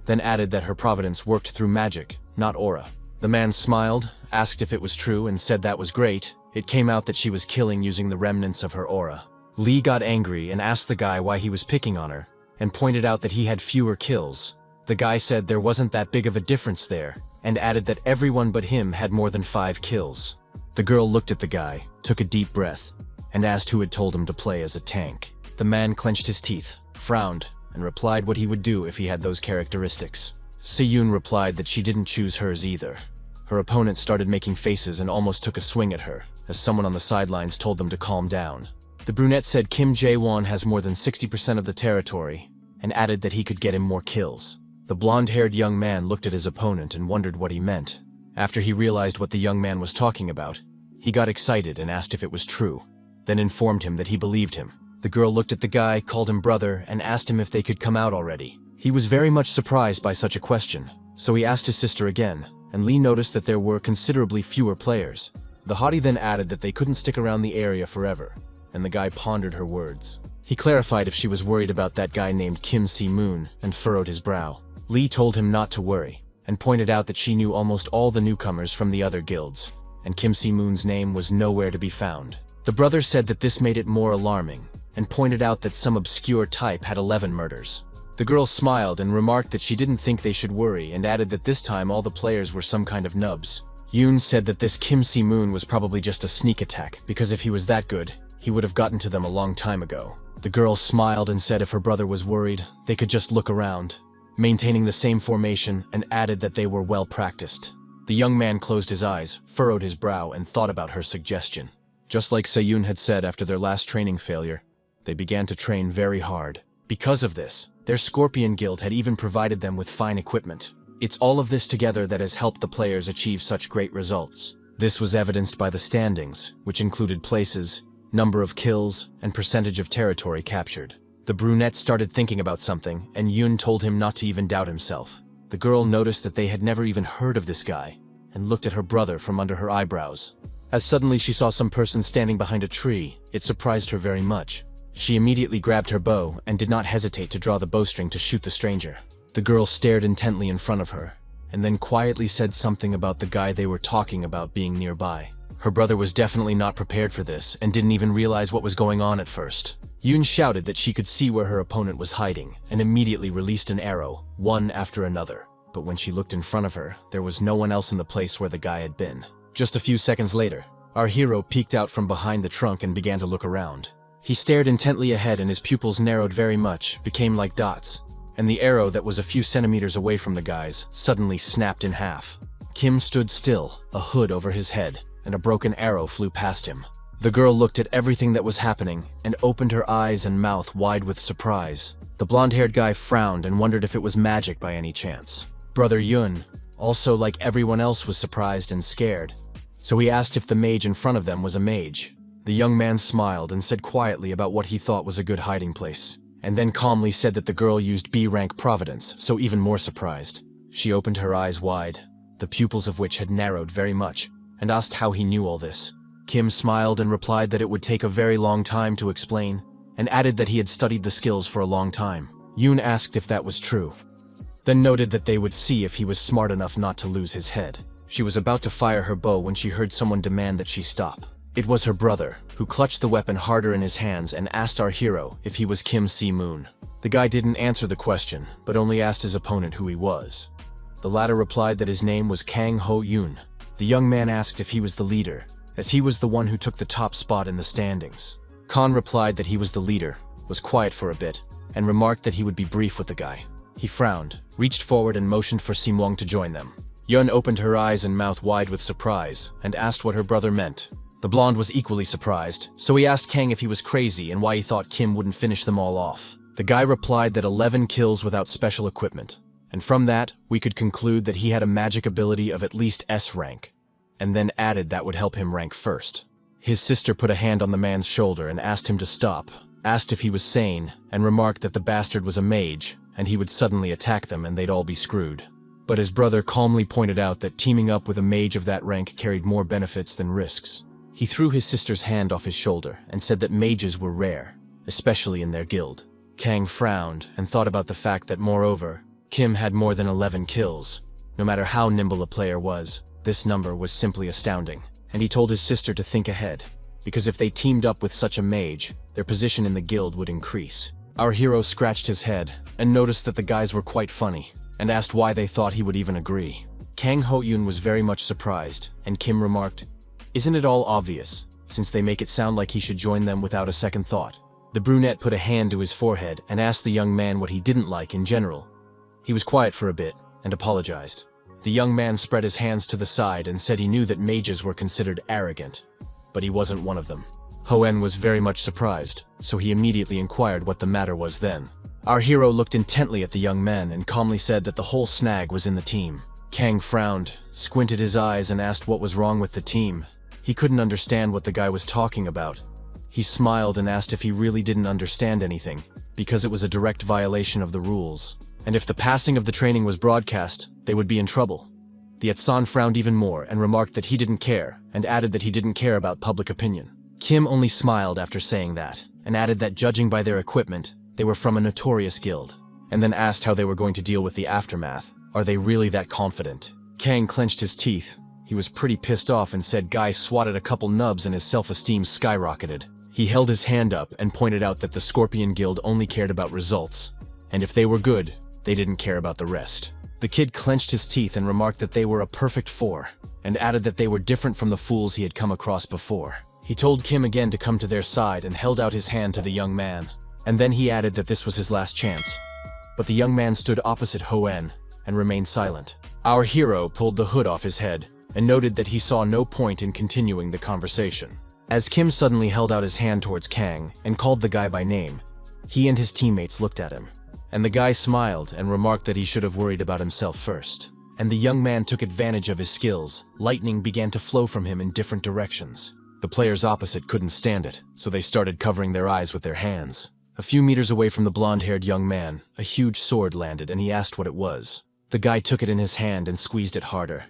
then added that her providence worked through magic, not aura. The man smiled, asked if it was true, and said that was great. It came out that she was killing using the remnants of her aura. Lee got angry and asked the guy why he was picking on her, and pointed out that he had fewer kills. The guy said there wasn't that big of a difference there, and added that everyone but him had more than 5 kills. The girl looked at the guy, took a deep breath, and asked who had told him to play as a tank. The man clenched his teeth, frowned, and replied what he would do if he had those characteristics. Se-yoon replied that she didn't choose hers either. Her opponent started making faces and almost took a swing at her, as someone on the sidelines told them to calm down. The brunette said Kim Jae-won has more than 60% of the territory, and added that he could get him more kills. The blonde-haired young man looked at his opponent and wondered what he meant. After he realized what the young man was talking about, he got excited and asked if it was true, then informed him that he believed him. The girl looked at the guy, called him brother, and asked him if they could come out already. He was very much surprised by such a question, so he asked his sister again, and Lee noticed that there were considerably fewer players. The hottie then added that they couldn't stick around the area forever, and the guy pondered her words. He clarified if she was worried about that guy named Kim Se-moon and furrowed his brow. Lee told him not to worry, and pointed out that she knew almost all the newcomers from the other guilds, and Kim Se-moon's name was nowhere to be found. The brother said that this made it more alarming, and pointed out that some obscure type had 11 murders. The girl smiled and remarked that she didn't think they should worry, and added that this time all the players were some kind of nubs. Yoon said that this Kim Se-moon was probably just a sneak attack, because if he was that good, he would have gotten to them a long time ago. The girl smiled and said if her brother was worried, they could just look around, maintaining the same formation, and added that they were well practiced. The young man closed his eyes, furrowed his brow, and thought about her suggestion. Just like Seyun had said after their last training failure, they began to train very hard. Because of this, their Scorpion Guild had even provided them with fine equipment. It's all of this together that has helped the players achieve such great results. This was evidenced by the standings, which included places, number of kills, and percentage of territory captured. The brunette started thinking about something, and Yun told him not to even doubt himself. The girl noticed that they had never even heard of this guy, and looked at her brother from under her eyebrows. As suddenly she saw some person standing behind a tree, it surprised her very much. She immediately grabbed her bow and did not hesitate to draw the bowstring to shoot the stranger. The girl stared intently in front of her, and then quietly said something about the guy they were talking about being nearby. Her brother was definitely not prepared for this and didn't even realize what was going on at first. Yun shouted that she could see where her opponent was hiding and immediately released an arrow, one after another. But when she looked in front of her, there was no one else in the place where the guy had been. Just a few seconds later, our hero peeked out from behind the trunk and began to look around. He stared intently ahead and his pupils narrowed very much, became like dots, and the arrow that was a few centimeters away from the guys suddenly snapped in half. Kim stood still, a hood over his head, and a broken arrow flew past him. The girl looked at everything that was happening and opened her eyes and mouth wide with surprise. The blonde-haired guy frowned and wondered if it was magic by any chance. Brother Yun, also like everyone else, was surprised and scared, so he asked if the mage in front of them was a mage. The young man smiled and said quietly about what he thought was a good hiding place, and then calmly said that the girl used B-rank Providence, so even more surprised. She opened her eyes wide, the pupils of which had narrowed very much, and asked how he knew all this. Kim smiled and replied that it would take a very long time to explain, and added that he had studied the skills for a long time. Yoon asked if that was true, then noted that they would see if he was smart enough not to lose his head. She was about to fire her bow when she heard someone demand that she stop. It was her brother, who clutched the weapon harder in his hands and asked our hero if he was Kim Si-moon. The guy didn't answer the question, but only asked his opponent who he was. The latter replied that his name was Kang Ho-yoon. The young man asked if he was the leader, as he was the one who took the top spot in the standings. Khan replied that he was the leader, was quiet for a bit, and remarked that he would be brief with the guy. He frowned, reached forward and motioned for Simwang to join them. Yun opened her eyes and mouth wide with surprise, and asked what her brother meant. The blonde was equally surprised, so he asked Kang if he was crazy and why he thought Kim wouldn't finish them all off. The guy replied that 11 kills without special equipment, and from that, we could conclude that he had a magic ability of at least S rank, and then added that would help him rank first. His sister put a hand on the man's shoulder and asked him to stop, asked if he was sane, and remarked that the bastard was a mage, and he would suddenly attack them and they'd all be screwed. But his brother calmly pointed out that teaming up with a mage of that rank carried more benefits than risks. He threw his sister's hand off his shoulder and said that mages were rare, especially in their guild. Kang frowned and thought about the fact that, moreover, Kim had more than 11 kills. No matter how nimble a player was, this number was simply astounding, and he told his sister to think ahead, because if they teamed up with such a mage, their position in the guild would increase. Our hero scratched his head and noticed that the guys were quite funny, and asked why they thought he would even agree. Kang Ho-yoon was very much surprised, and Kim remarked, "Isn't it all obvious, since they make it sound like he should join them without a second thought?" The brunette put a hand to his forehead and asked the young man what he didn't like in general. He was quiet for a bit and apologized. The young man spread his hands to the side and said he knew that mages were considered arrogant, but he wasn't one of them. Hoen was very much surprised, so he immediately inquired what the matter was then. Our hero looked intently at the young man and calmly said that the whole snag was in the team. Kang frowned, squinted his eyes and asked what was wrong with the team. He couldn't understand what the guy was talking about. He smiled and asked if he really didn't understand anything, because it was a direct violation of the rules, and if the passing of the training was broadcast, they would be in trouble. The Yatsan frowned even more and remarked that he didn't care, and added that he didn't care about public opinion. Kim only smiled after saying that, and added that judging by their equipment, they were from a notorious guild, and then asked how they were going to deal with the aftermath. Are they really that confident? Kang clenched his teeth. He was pretty pissed off and said Guy swatted a couple nubs and his self-esteem skyrocketed. He held his hand up and pointed out that the Scorpion Guild only cared about results, and if they were good, they didn't care about the rest. The kid clenched his teeth and remarked that they were a perfect four, and added that they were different from the fools he had come across before. He told Kim again to come to their side and held out his hand to the young man, and then he added that this was his last chance. But the young man stood opposite Hoen and remained silent. Our hero pulled the hood off his head and noted that he saw no point in continuing the conversation. As Kim suddenly held out his hand towards Kang and called the guy by name, he and his teammates looked at him. And the guy smiled and remarked that he should have worried about himself first. And the young man took advantage of his skills. Lightning began to flow from him in different directions. The players opposite couldn't stand it, so they started covering their eyes with their hands. A few meters away from the blonde-haired young man, a huge sword landed and he asked what it was. The guy took it in his hand and squeezed it harder,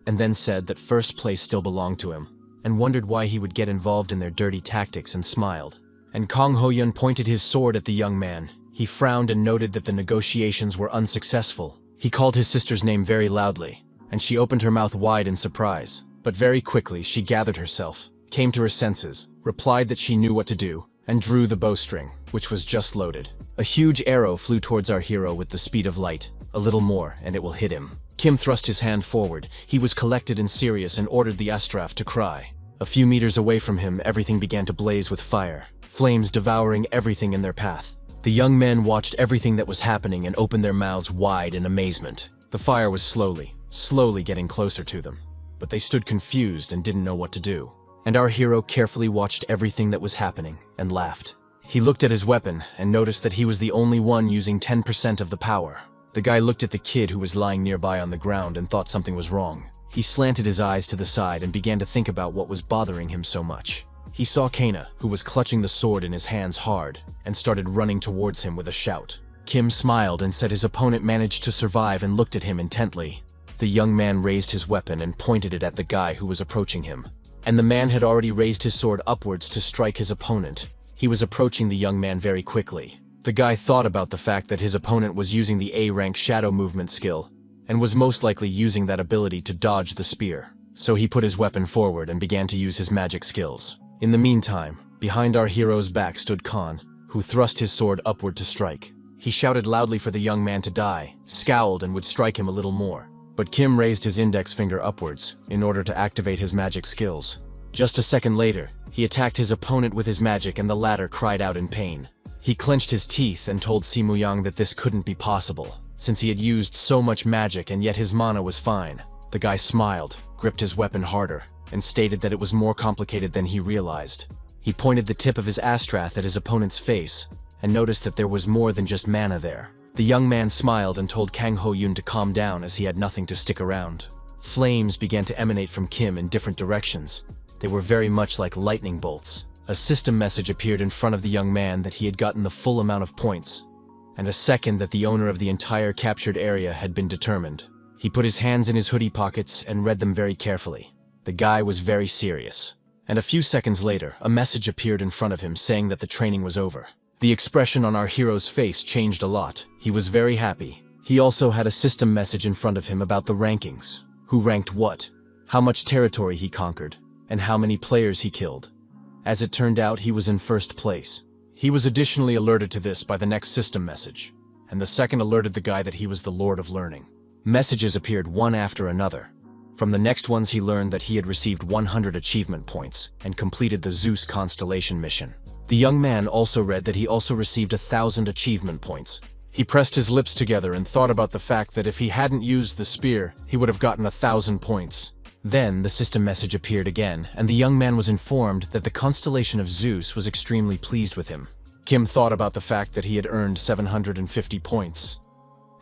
and then said that first place still belonged to him, and wondered why he would get involved in their dirty tactics and smiled. And Kang Ho-yun pointed his sword at the young man. He frowned and noted that the negotiations were unsuccessful. He called his sister's name very loudly, and she opened her mouth wide in surprise. But very quickly she gathered herself, came to her senses, replied that she knew what to do, and drew the bowstring, which was just loaded. A huge arrow flew towards our hero with the speed of light. A little more, and it will hit him. Kim thrust his hand forward. He was collected and serious and ordered the Astraf to cry. A few meters away from him, everything began to blaze with fire, flames devouring everything in their path. The young men watched everything that was happening and opened their mouths wide in amazement. The fire was slowly getting closer to them. But they stood confused and didn't know what to do. And our hero carefully watched everything that was happening and laughed. He looked at his weapon and noticed that he was the only one using 10% of the power. The guy looked at the kid who was lying nearby on the ground and thought something was wrong. He slanted his eyes to the side and began to think about what was bothering him so much. He saw Kana, who was clutching the sword in his hands hard, and started running towards him with a shout. Kim smiled and said his opponent managed to survive and looked at him intently. The young man raised his weapon and pointed it at the guy who was approaching him. And the man had already raised his sword upwards to strike his opponent. He was approaching the young man very quickly. The guy thought about the fact that his opponent was using the A-rank shadow movement skill, and was most likely using that ability to dodge the spear. So he put his weapon forward and began to use his magic skills. In the meantime, behind our hero's back stood Khan, who thrust his sword upward to strike. He shouted loudly for the young man to die, scowled and would strike him a little more. But Kim raised his index finger upwards in order to activate his magic skills. Just a second later, he attacked his opponent with his magic and the latter cried out in pain. He clenched his teeth and told Simuyang that this couldn't be possible, since he had used so much magic and yet his mana was fine. The guy smiled, gripped his weapon harder, and stated that it was more complicated than he realized. He pointed the tip of his Astrath at his opponent's face, and noticed that there was more than just mana there. The young man smiled and told Kang Ho-yun to calm down as he had nothing to stick around. Flames began to emanate from Kim in different directions. They were very much like lightning bolts. A system message appeared in front of the young man that he had gotten the full amount of points, and a second that the owner of the entire captured area had been determined. He put his hands in his hoodie pockets and read them very carefully. The guy was very serious. And a few seconds later, a message appeared in front of him saying that the training was over. The expression on our hero's face changed a lot. He was very happy. He also had a system message in front of him about the rankings. Who ranked what, how much territory he conquered, and how many players he killed. As it turned out, he was in first place. He was additionally alerted to this by the next system message, and the second alerted the guy that he was the Lord of Learning. Messages appeared one after another. From the next ones he learned that he had received 100 achievement points and completed the Zeus constellation mission. The young man also read that he also received 1,000 achievement points. He pressed his lips together and thought about the fact that if he hadn't used the spear, he would have gotten 1,000 points. Then the system message appeared again, and the young man was informed that the constellation of Zeus was extremely pleased with him. Kim thought about the fact that he had earned 750 points,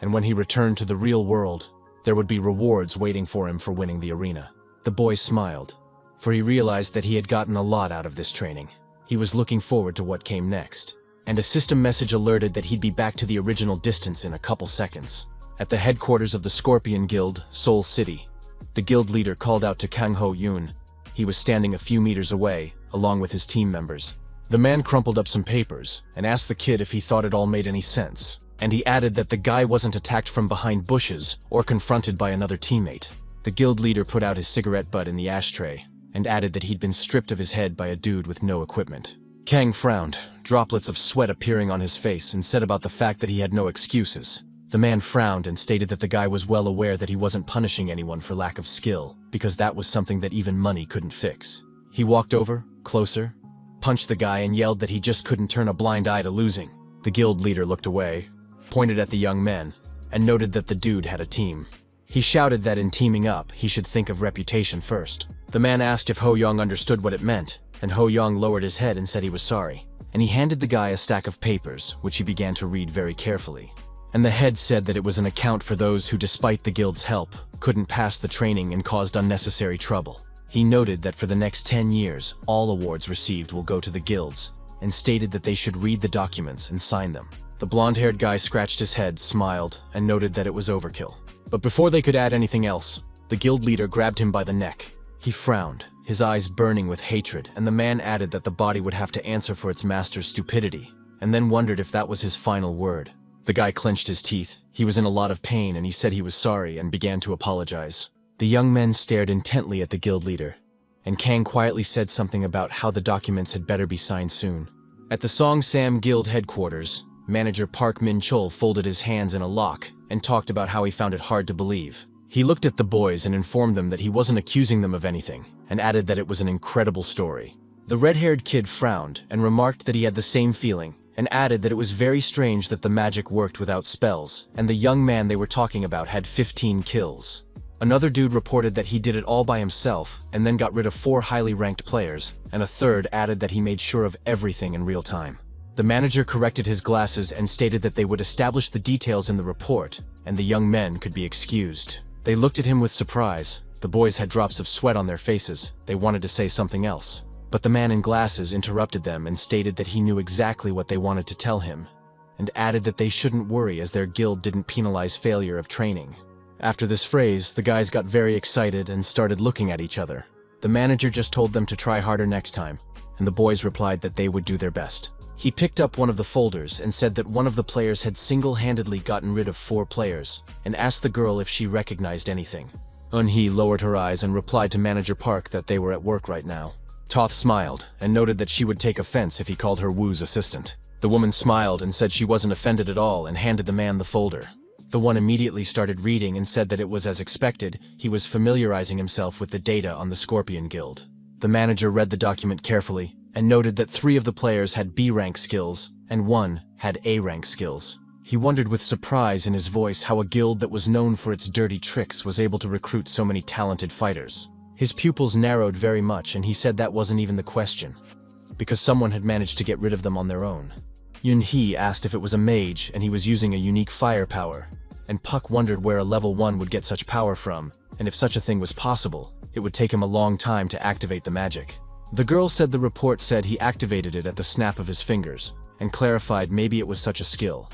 and when he returned to the real world, there would be rewards waiting for him for winning the arena. The boy smiled, for he realized that he had gotten a lot out of this training. He was looking forward to what came next, and a system message alerted that he'd be back to the original distance in a couple seconds. At the headquarters of the Scorpion Guild, Seoul City, the guild leader called out to Kang Ho-yun. He was standing a few meters away, along with his team members. The man crumpled up some papers and asked the kid if he thought it all made any sense. And he added that the guy wasn't attacked from behind bushes or confronted by another teammate. The guild leader put out his cigarette butt in the ashtray and added that he'd been stripped of his head by a dude with no equipment. Kang frowned, droplets of sweat appearing on his face, and said about the fact that he had no excuses. The man frowned and stated that the guy was well aware that he wasn't punishing anyone for lack of skill, because that was something that even money couldn't fix. He walked over, closer, punched the guy and yelled that he just couldn't turn a blind eye to losing. The guild leader looked away, pointed at the young men, and noted that the dude had a team. He shouted that in teaming up, he should think of reputation first. The man asked if Ho Young understood what it meant, and Ho Young lowered his head and said he was sorry. And he handed the guy a stack of papers, which he began to read very carefully. And the head said that it was an account for those who, despite the guild's help, couldn't pass the training and caused unnecessary trouble. He noted that for the next 10 years, all awards received will go to the guilds, and stated that they should read the documents and sign them. The blonde-haired guy scratched his head, smiled, and noted that it was overkill. But before they could add anything else, the guild leader grabbed him by the neck. He frowned, his eyes burning with hatred, and the man added that the body would have to answer for its master's stupidity, and then wondered if that was his final word. The guy clenched his teeth. He was in a lot of pain, and he said he was sorry and began to apologize. The young men stared intently at the guild leader, and Kang quietly said something about how the documents had better be signed soon. At the Song Sam Guild headquarters, manager Park Min-chul folded his hands in a lock and talked about how he found it hard to believe. He looked at the boys and informed them that he wasn't accusing them of anything, and added that it was an incredible story. The red-haired kid frowned and remarked that he had the same feeling, and added that it was very strange that the magic worked without spells, and the young man they were talking about had 15 kills. Another dude reported that he did it all by himself, and then got rid of 4 highly ranked players, and a third added that he made sure of everything in real time. The manager corrected his glasses and stated that they would establish the details in the report, and the young men could be excused. They looked at him with surprise. The boys had drops of sweat on their faces. They wanted to say something else. But the man in glasses interrupted them and stated that he knew exactly what they wanted to tell him, and added that they shouldn't worry as their guild didn't penalize failure of training. After this phrase, the guys got very excited and started looking at each other. The manager just told them to try harder next time, and the boys replied that they would do their best. He picked up one of the folders and said that one of the players had single-handedly gotten rid of 4 players, and asked the girl if she recognized anything. Eun-hee lowered her eyes and replied to Manager Park that they were at work right now. Toth smiled and noted that she would take offense if he called her Wu's assistant. The woman smiled and said she wasn't offended at all and handed the man the folder. The one immediately started reading and said that it was as expected. He was familiarizing himself with the data on the Scorpion Guild. The manager read the document carefully and noted that 3 of the players had B-rank skills and 1 had A-rank skills. He wondered with surprise in his voice how a guild that was known for its dirty tricks was able to recruit so many talented fighters. His pupils narrowed very much, and he said that wasn't even the question, because someone had managed to get rid of them on their own. Eun-hee asked if it was a mage and he was using a unique firepower, and Puck wondered where a level 1 would get such power from, and if such a thing was possible, it would take him a long time to activate the magic. The girl said the report said he activated it at the snap of his fingers, and clarified maybe it was such a skill.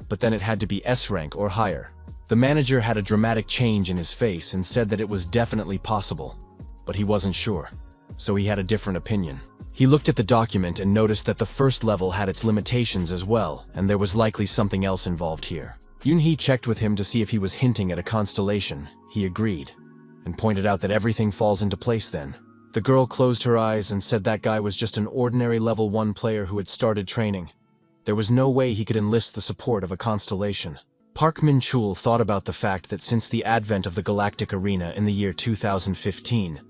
But then it had to be S rank or higher. The manager had a dramatic change in his face and said that it was definitely possible, but he wasn't sure, so he had a different opinion. He looked at the document and noticed that the first level had its limitations as well, and there was likely something else involved here. Eun-hee checked with him to see if he was hinting at a constellation. He agreed, and pointed out that everything falls into place then. The girl closed her eyes and said that guy was just an ordinary level 1 player who had started training. There was no way he could enlist the support of a constellation. Park Min-chul thought about the fact that since the advent of the Galactic Arena in the year 2015,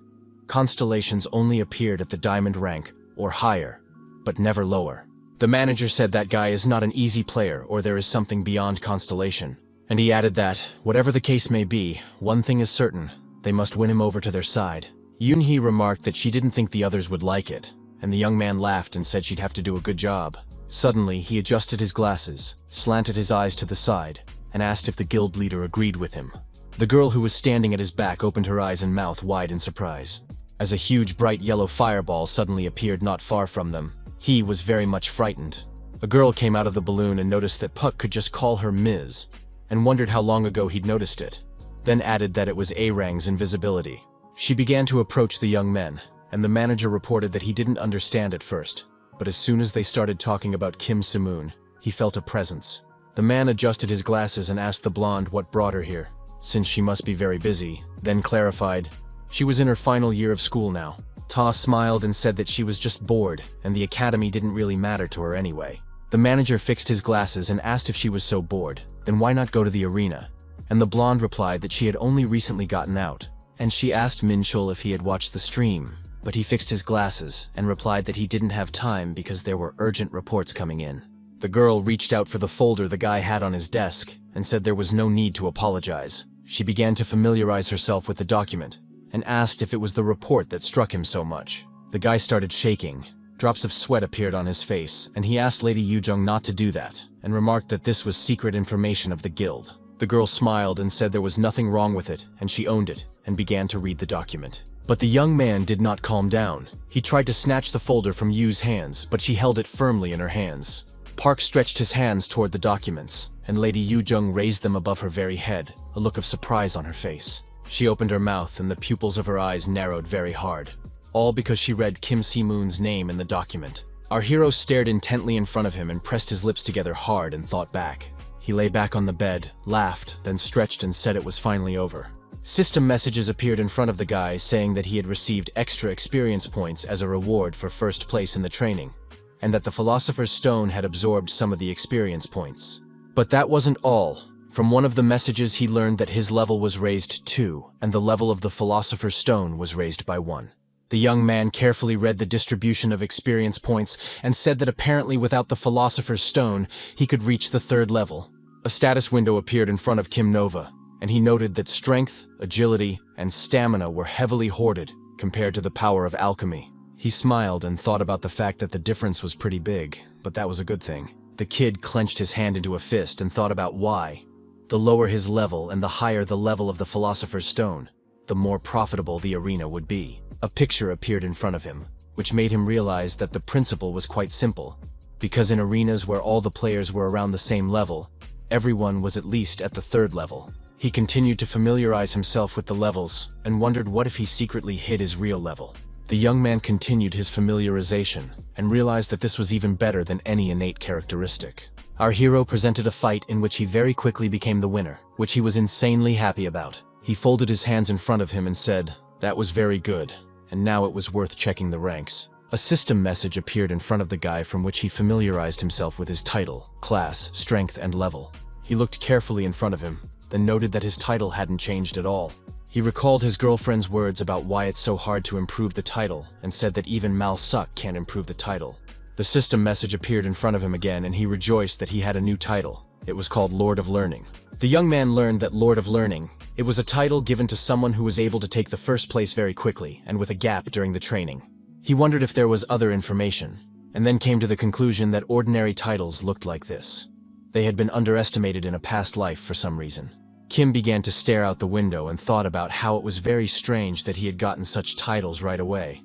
constellations only appeared at the diamond rank, or higher, but never lower. The manager said that guy is not an easy player or there is something beyond constellation. And he added that, whatever the case may be, one thing is certain, they must win him over to their side. Eun-hee remarked that she didn't think the others would like it, and the young man laughed and said she'd have to do a good job. Suddenly, he adjusted his glasses, slanted his eyes to the side, and asked if the guild leader agreed with him. The girl who was standing at his back opened her eyes and mouth wide in surprise, as a huge bright yellow fireball suddenly appeared not far from them. He was very much frightened. A girl came out of the balloon and noticed that Puck could just call her Ms., and wondered how long ago he'd noticed it, then added that it was A-Rang's invisibility. She began to approach the young men, and the manager reported that he didn't understand at first, but as soon as they started talking about Kim Si-moon, he felt a presence. The man adjusted his glasses and asked the blonde what brought her here, since she must be very busy, then clarified, she was in her final year of school now. Ta smiled and said that she was just bored, and the academy didn't really matter to her anyway. The manager fixed his glasses and asked if she was so bored, then why not go to the arena? And the blonde replied that she had only recently gotten out, and she asked Min-chul if he had watched the stream, but he fixed his glasses and replied that he didn't have time because there were urgent reports coming in. The girl reached out for the folder the guy had on his desk and said there was no need to apologize. She began to familiarize herself with the document and asked if it was the report that struck him so much. The guy started shaking. Drops of sweat appeared on his face, and he asked Lady Yujung not to do that, and remarked that this was secret information of the guild. The girl smiled and said there was nothing wrong with it, and she owned it, and began to read the document. But the young man did not calm down. He tried to snatch the folder from Yu's hands, but she held it firmly in her hands. Park stretched his hands toward the documents, and Lady Yujung raised them above her very head, a look of surprise on her face. She opened her mouth, and the pupils of her eyes narrowed very hard. All because she read Kim Si-moon's name in the document. Our hero stared intently in front of him and pressed his lips together hard and thought back. He lay back on the bed, laughed, then stretched and said it was finally over. System messages appeared in front of the guy saying that he had received extra experience points as a reward for first place in the training, and that the Philosopher's Stone had absorbed some of the experience points. But that wasn't all. From one of the messages he learned that his level was raised 2, and the level of the Philosopher's Stone was raised by 1. The young man carefully read the distribution of experience points and said that apparently without the Philosopher's Stone, he could reach the 3rd level. A status window appeared in front of Kim Nova, and he noted that strength, agility, and stamina were heavily hoarded compared to the power of alchemy. He smiled and thought about the fact that the difference was pretty big, but that was a good thing. The kid clenched his hand into a fist and thought about why. The lower his level and the higher the level of the Philosopher's Stone, the more profitable the arena would be. A picture appeared in front of him, which made him realize that the principle was quite simple. Because in arenas where all the players were around the same level, everyone was at least at the 3rd level. He continued to familiarize himself with the levels and wondered what if he secretly hid his real level. The young man continued his familiarization and realized that this was even better than any innate characteristic. Our hero presented a fight in which he very quickly became the winner, which he was insanely happy about. He folded his hands in front of him and said, "That was very good. And now it was worth checking the ranks." A system message appeared in front of the guy from which he familiarized himself with his title, class, strength, and level. He looked carefully in front of him, then noted that his title hadn't changed at all. He recalled his girlfriend's words about why it's so hard to improve the title, and said that even Mal Suk can't improve the title. The system message appeared in front of him again, and he rejoiced that he had a new title. It was called Lord of Learning. The young man learned that Lord of Learning, it was a title given to someone who was able to take the first place very quickly and with a gap during the training. He wondered if there was other information, and then came to the conclusion that ordinary titles looked like this. They had been underestimated in a past life for some reason. Kim began to stare out the window and thought about how it was very strange that he had gotten such titles right away.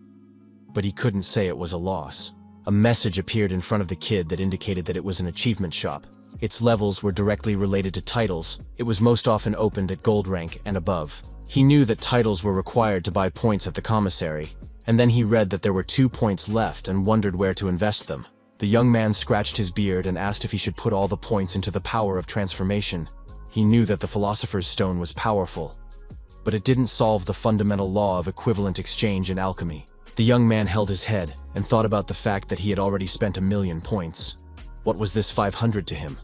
But he couldn't say it was a loss. A message appeared in front of the kid that indicated that it was an achievement shop. Its levels were directly related to titles. It was most often opened at gold rank and above. He knew that titles were required to buy points at the commissary, and then he read that there were 2 points left and wondered where to invest them. The young man scratched his beard and asked if he should put all the points into the power of transformation. He knew that the Philosopher's Stone was powerful, but it didn't solve the fundamental law of equivalent exchange in alchemy. The young man held his head and thought about the fact that he had already spent 1,000,000 points. What was this 500 to him?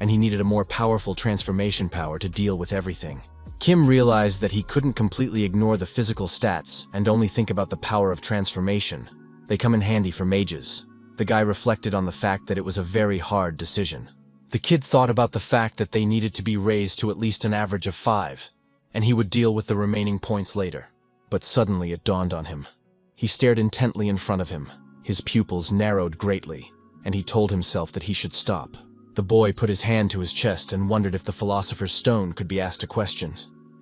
And he needed a more powerful transformation power to deal with everything. Kim realized that he couldn't completely ignore the physical stats and only think about the power of transformation. They come in handy for mages. The guy reflected on the fact that it was a very hard decision. The kid thought about the fact that they needed to be raised to at least an average of 5, and he would deal with the remaining points later. But suddenly it dawned on him. He stared intently in front of him. His pupils narrowed greatly, and he told himself that he should stop. The boy put his hand to his chest and wondered if the Philosopher's Stone could be asked a question.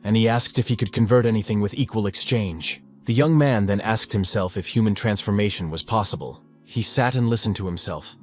And he asked if he could convert anything with equal exchange. The young man then asked himself if human transformation was possible. He sat and listened to himself,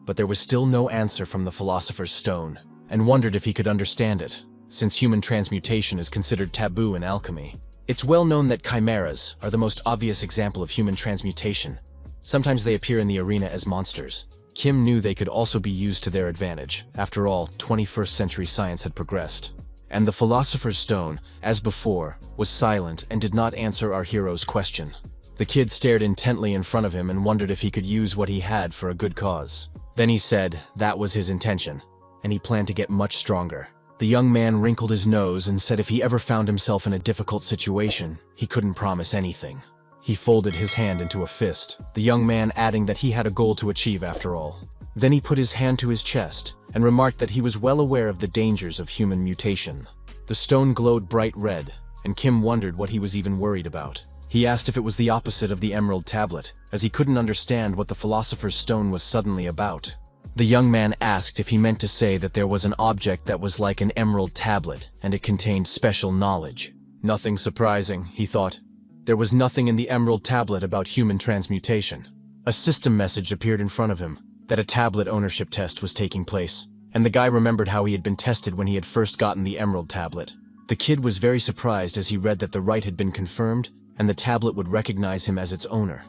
but there was still no answer from the Philosopher's Stone, and wondered if he could understand it, since human transmutation is considered taboo in alchemy. It's well known that chimeras are the most obvious example of human transmutation. Sometimes they appear in the arena as monsters. Kim knew they could also be used to their advantage. After all, 21st century science had progressed. And the Philosopher's Stone, as before, was silent and did not answer our hero's question. The kid stared intently in front of him and wondered if he could use what he had for a good cause. Then he said that was his intention, and he planned to get much stronger. The young man wrinkled his nose and said if he ever found himself in a difficult situation, he couldn't promise anything. He folded his hand into a fist, the young man adding that he had a goal to achieve after all. Then he put his hand to his chest and remarked that he was well aware of the dangers of human mutation. The stone glowed bright red, and Kim wondered what he was even worried about. He asked if it was the opposite of the emerald tablet, as he couldn't understand what the philosopher's stone was suddenly about. The young man asked if he meant to say that there was an object that was like an emerald tablet, and it contained special knowledge. Nothing surprising, he thought. There was nothing in the emerald tablet about human transmutation. A system message appeared in front of him, that a tablet ownership test was taking place, and the guy remembered how he had been tested when he had first gotten the emerald tablet. The kid was very surprised as he read that the right had been confirmed, and the tablet would recognize him as its owner.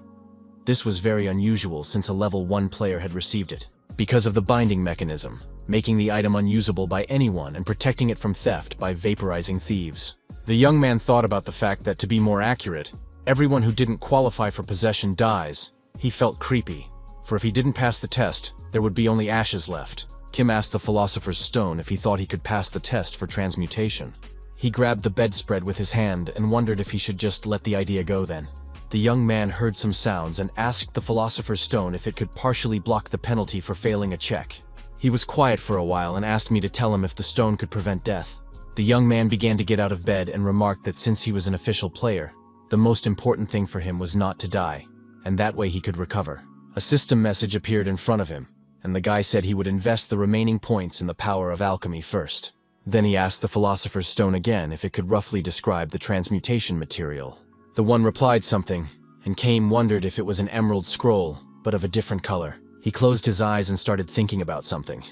This was very unusual since a level 1 player had received it, because of the binding mechanism, making the item unusable by anyone and protecting it from theft by vaporizing thieves. The young man thought about the fact that, to be more accurate, everyone who didn't qualify for possession dies. He felt creepy, for if he didn't pass the test, there would be only ashes left. Kim asked the philosopher's stone if he thought he could pass the test for transmutation. He grabbed the bedspread with his hand and wondered if he should just let the idea go then. The young man heard some sounds and asked the philosopher's stone if it could partially block the penalty for failing a check. He was quiet for a while and asked me to tell him if the stone could prevent death. The young man began to get out of bed and remarked that since he was an official player, the most important thing for him was not to die, and that way he could recover. A system message appeared in front of him, and the guy said he would invest the remaining points in the power of alchemy first. Then he asked the philosopher's stone again if it could roughly describe the transmutation material. The one replied something, and Kim wondered if it was an emerald scroll, but of a different color. He closed his eyes and started thinking about something.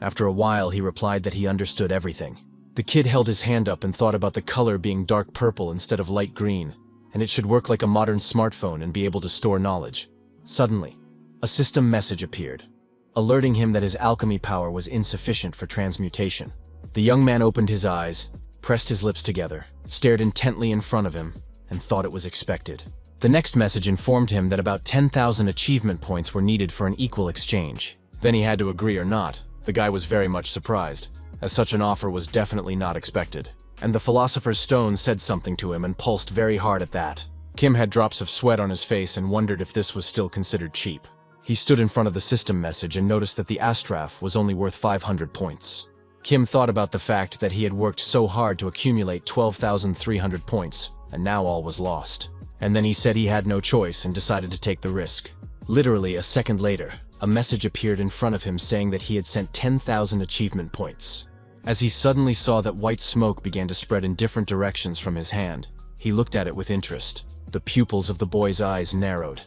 After a while, he replied that he understood everything. The kid held his hand up and thought about the color being dark purple instead of light green, and it should work like a modern smartphone and be able to store knowledge. Suddenly, a system message appeared, alerting him that his alchemy power was insufficient for transmutation. The young man opened his eyes, pressed his lips together, stared intently in front of him, and thought it was expected. The next message informed him that about 10,000 achievement points were needed for an equal exchange. Then he had to agree or not. The guy was very much surprised, as such an offer was definitely not expected. And the philosopher's stone said something to him and pulsed very hard at that. Kim had drops of sweat on his face and wondered if this was still considered cheap. He stood in front of the system message and noticed that the Astraf was only worth 500 points. Kim thought about the fact that he had worked so hard to accumulate 12,300 points, and now all was lost. And then he said he had no choice and decided to take the risk. Literally a second later, a message appeared in front of him saying that he had sent 10,000 achievement points. As he suddenly saw that white smoke began to spread in different directions from his hand, he looked at it with interest. The pupils of the boy's eyes narrowed.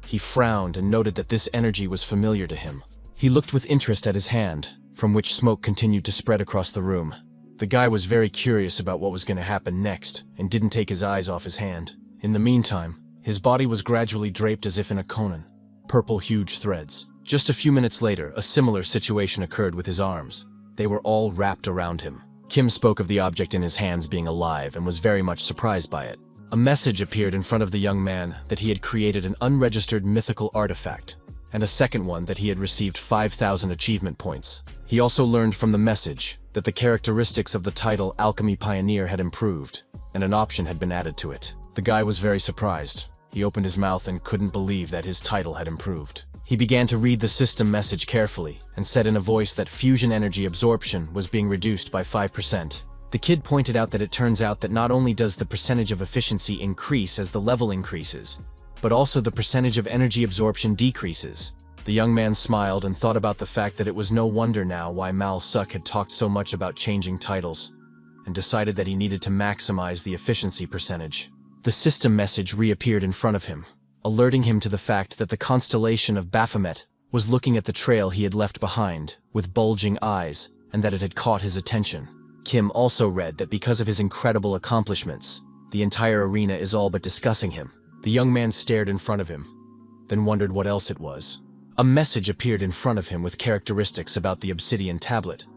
He frowned and noted that this energy was familiar to him. He looked with interest at his hand, from which smoke continued to spread across the room. The guy was very curious about what was going to happen next, and didn't take his eyes off his hand. In the meantime, his body was gradually draped as if in a konan. Purple huge threads. Just a few minutes later, a similar situation occurred with his arms. They were all wrapped around him. Kim spoke of the object in his hands being alive and was very much surprised by it. A message appeared in front of the young man that he had created an unregistered mythical artifact, and a second one that he had received 5,000 achievement points. He also learned from the message that the characteristics of the title Alchemy Pioneer had improved, and an option had been added to it. The guy was very surprised. He opened his mouth and couldn't believe that his title had improved. He began to read the system message carefully and said in a voice that fusion energy absorption was being reduced by 5%. The kid pointed out that it turns out that not only does the percentage of efficiency increase as the level increases, but also the percentage of energy absorption decreases. The young man smiled and thought about the fact that it was no wonder now why Mal Suk had talked so much about changing titles, and decided that he needed to maximize the efficiency percentage. The system message reappeared in front of him, alerting him to the fact that the constellation of Baphomet was looking at the trail he had left behind with bulging eyes, and that it had caught his attention. Kim also read that because of his incredible accomplishments, the entire arena is all but discussing him. The young man stared in front of him, then wondered what else it was. A message appeared in front of him with characteristics about the obsidian tablet.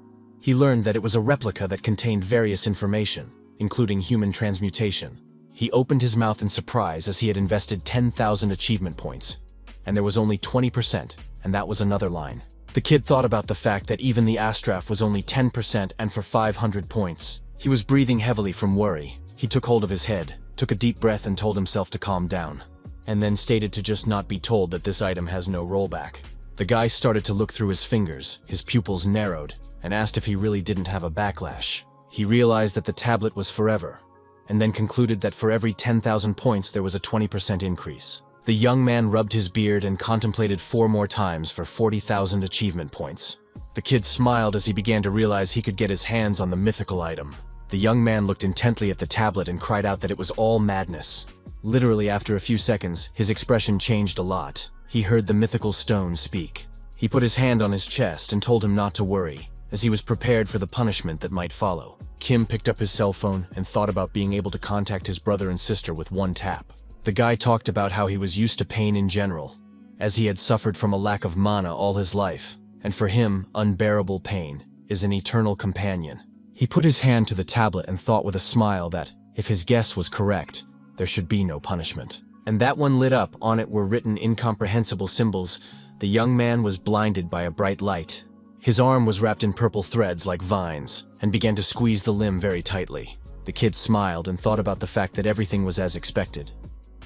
He learned that it was a replica that contained various information, including human transmutation. He opened his mouth in surprise as he had invested 10,000 achievement points, and there was only 20%, and that was another line. The kid thought about the fact that even the Astraf was only 10% and for 500 points. He was breathing heavily from worry. He took hold of his head, took a deep breath and told himself to calm down, and then stated to just not be told that this item has no rollback. The guy started to look through his fingers, his pupils narrowed, and asked if he really didn't have a backlash. He realized that the tablet was forever, and then concluded that for every 10,000 points there was a 20% increase. The young man rubbed his beard and contemplated 4 more times for 40,000 achievement points. The kid smiled as he began to realize he could get his hands on the mythical item. The young man looked intently at the tablet and cried out that it was all madness. Literally after a few seconds, his expression changed a lot. He heard the mythical stone speak. He put his hand on his chest and told him not to worry, as he was prepared for the punishment that might follow. Kim picked up his cell phone and thought about being able to contact his brother and sister with one tap. The guy talked about how he was used to pain in general, as he had suffered from a lack of mana all his life, and for him, unbearable pain is an eternal companion. He put his hand to the tablet and thought with a smile that, if his guess was correct, there should be no punishment. And that one lit up. On it were written incomprehensible symbols. The young man was blinded by a bright light. His arm was wrapped in purple threads like vines, and began to squeeze the limb very tightly. The kid smiled and thought about the fact that everything was as expected.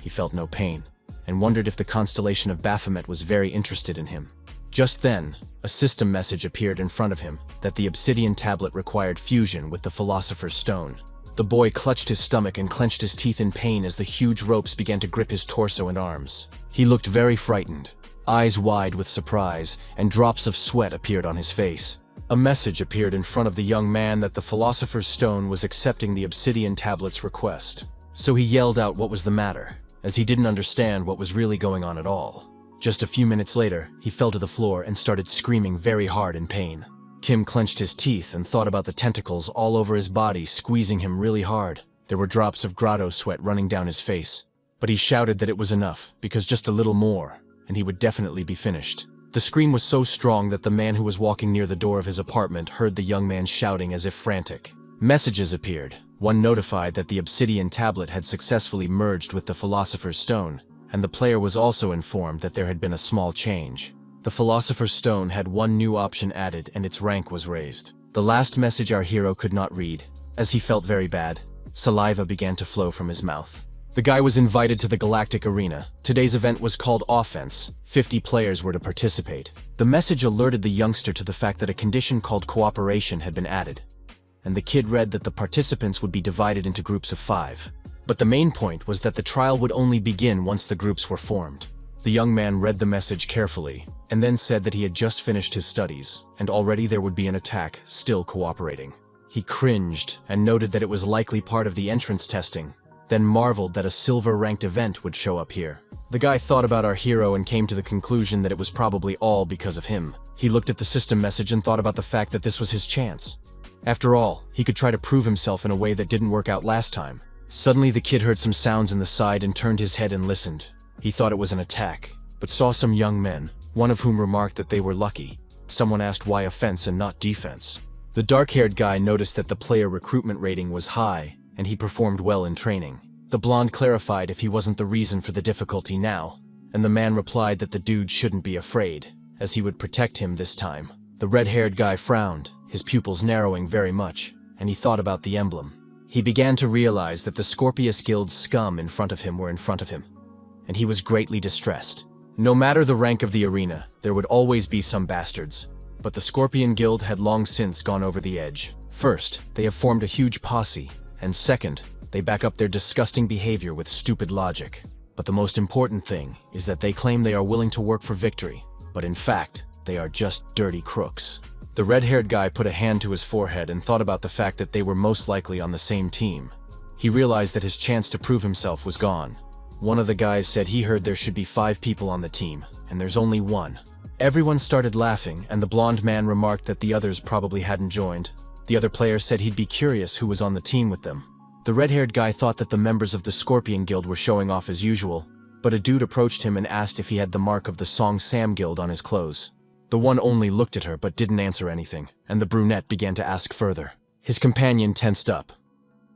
He felt no pain, and wondered if the constellation of Baphomet was very interested in him. Just then, a system message appeared in front of him that the obsidian tablet required fusion with the Philosopher's Stone. The boy clutched his stomach and clenched his teeth in pain as the huge ropes began to grip his torso and arms. He looked very frightened, eyes wide with surprise, and drops of sweat appeared on his face. A message appeared in front of the young man that the Philosopher's Stone was accepting the obsidian tablet's request. So he yelled out what was the matter, as he didn't understand what was really going on at all. Just a few minutes later, he fell to the floor and started screaming very hard in pain. Kim clenched his teeth and thought about the tentacles all over his body squeezing him really hard. There were drops of grotto sweat running down his face. But he shouted that it was enough, because just a little more, and he would definitely be finished. The scream was so strong that the man who was walking near the door of his apartment heard the young man shouting as if frantic. Messages appeared. One notified that the obsidian tablet had successfully merged with the Philosopher's Stone, and the player was also informed that there had been a small change. The Philosopher's Stone had one new option added and its rank was raised. The last message our hero could not read, as he felt very bad. Saliva began to flow from his mouth. The guy was invited to the Galactic Arena. Today's event was called Offense. 50 players were to participate. The message alerted the youngster to the fact that a condition called cooperation had been added, and the kid read that the participants would be divided into groups of 5. But the main point was that the trial would only begin once the groups were formed. The young man read the message carefully, and then said that he had just finished his studies, and already there would be an attack, still cooperating. He cringed and noted that it was likely part of the entrance testing, then marveled that a silver-ranked event would show up here. The guy thought about our hero and came to the conclusion that it was probably all because of him. He looked at the system message and thought about the fact that this was his chance. After all, he could try to prove himself in a way that didn't work out last time. Suddenly the kid heard some sounds in the side and turned his head and listened. He thought it was an attack, but saw some young men, one of whom remarked that they were lucky. Someone asked why offense and not defense. The dark-haired guy noticed that the player recruitment rating was high, and he performed well in training. The blonde clarified if he wasn't the reason for the difficulty now, and the man replied that the dude shouldn't be afraid, as he would protect him this time. The red-haired guy frowned, his pupils narrowing very much, and he thought about the emblem. He began to realize that the Scorpius Guild's scum in front of him were in front of him, and he was greatly distressed. No matter the rank of the arena, there would always be some bastards, but the Scorpion Guild had long since gone over the edge. First, they have formed a huge posse, and second, they back up their disgusting behavior with stupid logic. But the most important thing is that they claim they are willing to work for victory, but in fact, they are just dirty crooks. The red-haired guy put a hand to his forehead and thought about the fact that they were most likely on the same team. He realized that his chance to prove himself was gone. One of the guys said he heard there should be 5 people on the team, and there's only 1. Everyone started laughing, and the blonde man remarked that the others probably hadn't joined. The other player said he'd be curious who was on the team with them. The red-haired guy thought that the members of the Scorpion Guild were showing off as usual, but a dude approached him and asked if he had the mark of the Song Sam Guild on his clothes. The one only looked at her but didn't answer anything, and the brunette began to ask further. His companion tensed up.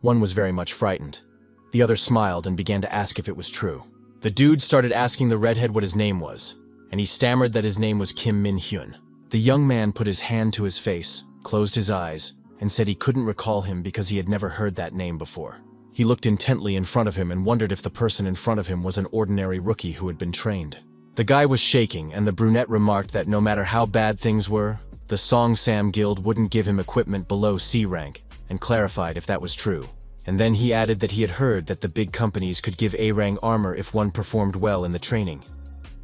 One was very much frightened. The other smiled and began to ask if it was true. The dude started asking the redhead what his name was, and he stammered that his name was Kim Min-hyun. The young man put his hand to his face, closed his eyes, and said he couldn't recall him because he had never heard that name before. He looked intently in front of him and wondered if the person in front of him was an ordinary rookie who had been trained. The guy was shaking, and the brunette remarked that no matter how bad things were, the Song Sam Guild wouldn't give him equipment below C rank, and clarified if that was true. And then he added that he had heard that the big companies could give A-rank armor if one performed well in the training.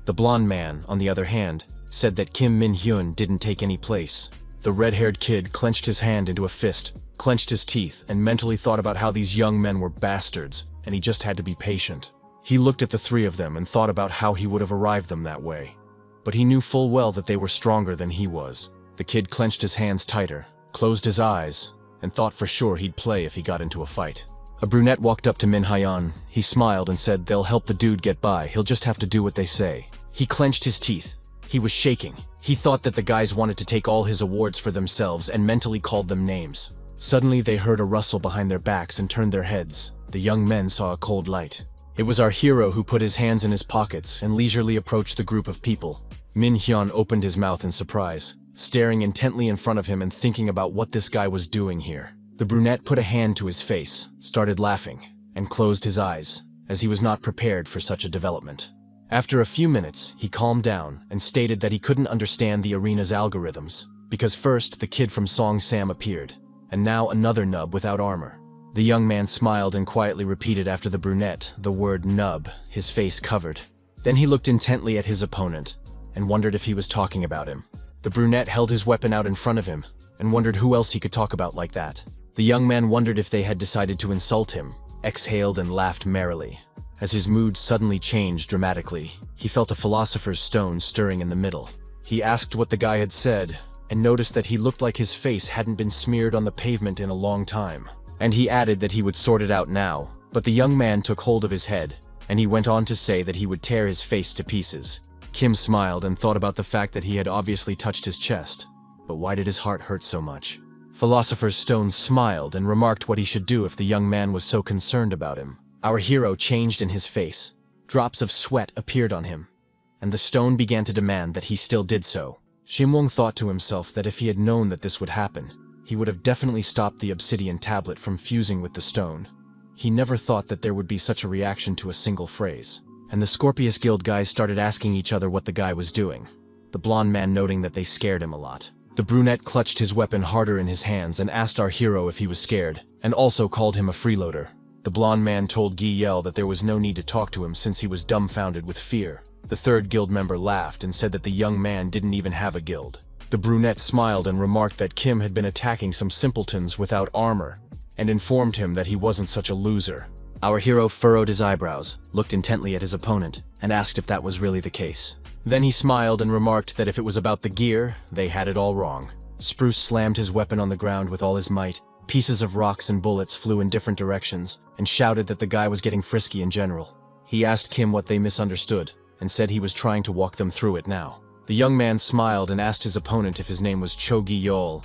The blonde man, on the other hand, said that Kim Min-hyun didn't take any place. The red-haired kid clenched his hand into a fist, clenched his teeth, and mentally thought about how these young men were bastards, and he just had to be patient. He looked at the three of them and thought about how he would have arrived them that way. But he knew full well that they were stronger than he was. The kid clenched his hands tighter, closed his eyes, and thought for sure he'd play if he got into a fight. A brunette walked up to Min Hyun. He smiled and said they'll help the dude get by, he'll just have to do what they say. He clenched his teeth. He was shaking. He thought that the guys wanted to take all his awards for themselves and mentally called them names. Suddenly they heard a rustle behind their backs and turned their heads. The young men saw a cold light. It was our hero who put his hands in his pockets and leisurely approached the group of people. Min Hyun opened his mouth in surprise, staring intently in front of him and thinking about what this guy was doing here. The brunette put a hand to his face, started laughing, and closed his eyes, as he was not prepared for such a development. After a few minutes, he calmed down and stated that he couldn't understand the arena's algorithms, because first the kid from Song Sam appeared, and now another nub without armor. The young man smiled and quietly repeated after the brunette the word nub, his face covered. Then he looked intently at his opponent, and wondered if he was talking about him. The brunette held his weapon out in front of him, and wondered who else he could talk about like that. The young man wondered if they had decided to insult him, exhaled and laughed merrily. As his mood suddenly changed dramatically, he felt a philosopher's stone stirring in the middle. He asked what the guy had said, and noticed that he looked like his face hadn't been smeared on the pavement in a long time. And he added that he would sort it out now, but the young man took hold of his head, and he went on to say that he would tear his face to pieces. Kim smiled and thought about the fact that he had obviously touched his chest. But why did his heart hurt so much? Philosopher's Stone smiled and remarked what he should do if the young man was so concerned about him. Our hero changed in his face. Drops of sweat appeared on him, and the stone began to demand that he still did so. Shimwong thought to himself that if he had known that this would happen, he would have definitely stopped the obsidian tablet from fusing with the stone. He never thought that there would be such a reaction to a single phrase. And the Scorpius Guild guys started asking each other what the guy was doing, the blonde man noting that they scared him a lot. The brunette clutched his weapon harder in his hands and asked our hero if he was scared, and also called him a freeloader. The blonde man told Gi Yel that there was no need to talk to him since he was dumbfounded with fear. The third guild member laughed and said that the young man didn't even have a guild. The brunette smiled and remarked that Kim had been attacking some simpletons without armor, and informed him that he wasn't such a loser. Our hero furrowed his eyebrows, looked intently at his opponent, and asked if that was really the case. Then he smiled and remarked that if it was about the gear, they had it all wrong. Spruce slammed his weapon on the ground with all his might. Pieces of rocks and bullets flew in different directions, and shouted that the guy was getting frisky in general. He asked Kim what they misunderstood, and said he was trying to walk them through it now. The young man smiled and asked his opponent if his name was Cho Gi-yol,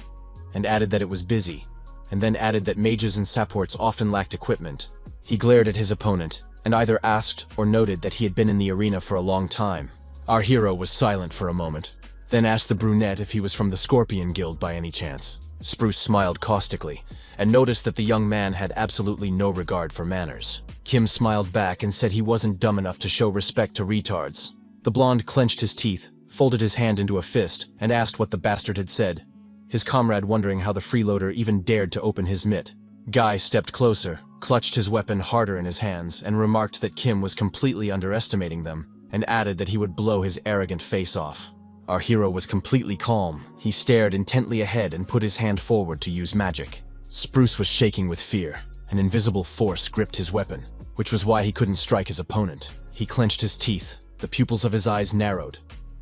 and added that it was busy, and then added that mages and supports often lacked equipment. He glared at his opponent, and either asked or noted that he had been in the arena for a long time. Our hero was silent for a moment, then asked the brunette if he was from the Scorpion Guild by any chance. Spruce smiled caustically, and noticed that the young man had absolutely no regard for manners. Kim smiled back and said he wasn't dumb enough to show respect to retards. The blonde clenched his teeth, folded his hand into a fist, and asked what the bastard had said, his comrade wondering how the freeloader even dared to open his mitt. Guy stepped closer, clutched his weapon harder in his hands, and remarked that Kim was completely underestimating them, and added that he would blow his arrogant face off. Our hero was completely calm. He stared intently ahead and put his hand forward to use magic. Spruce was shaking with fear. An invisible force gripped his weapon, which was why he couldn't strike his opponent. He clenched his teeth. The pupils of his eyes narrowed.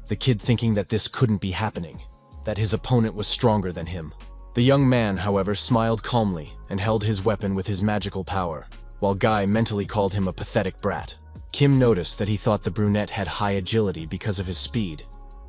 The kid thinking that this couldn't be happening, that his opponent was stronger than him. The young man, however, smiled calmly and held his weapon with his magical power, while Guy mentally called him a pathetic brat. Kim noticed that he thought the brunette had high agility because of his speed,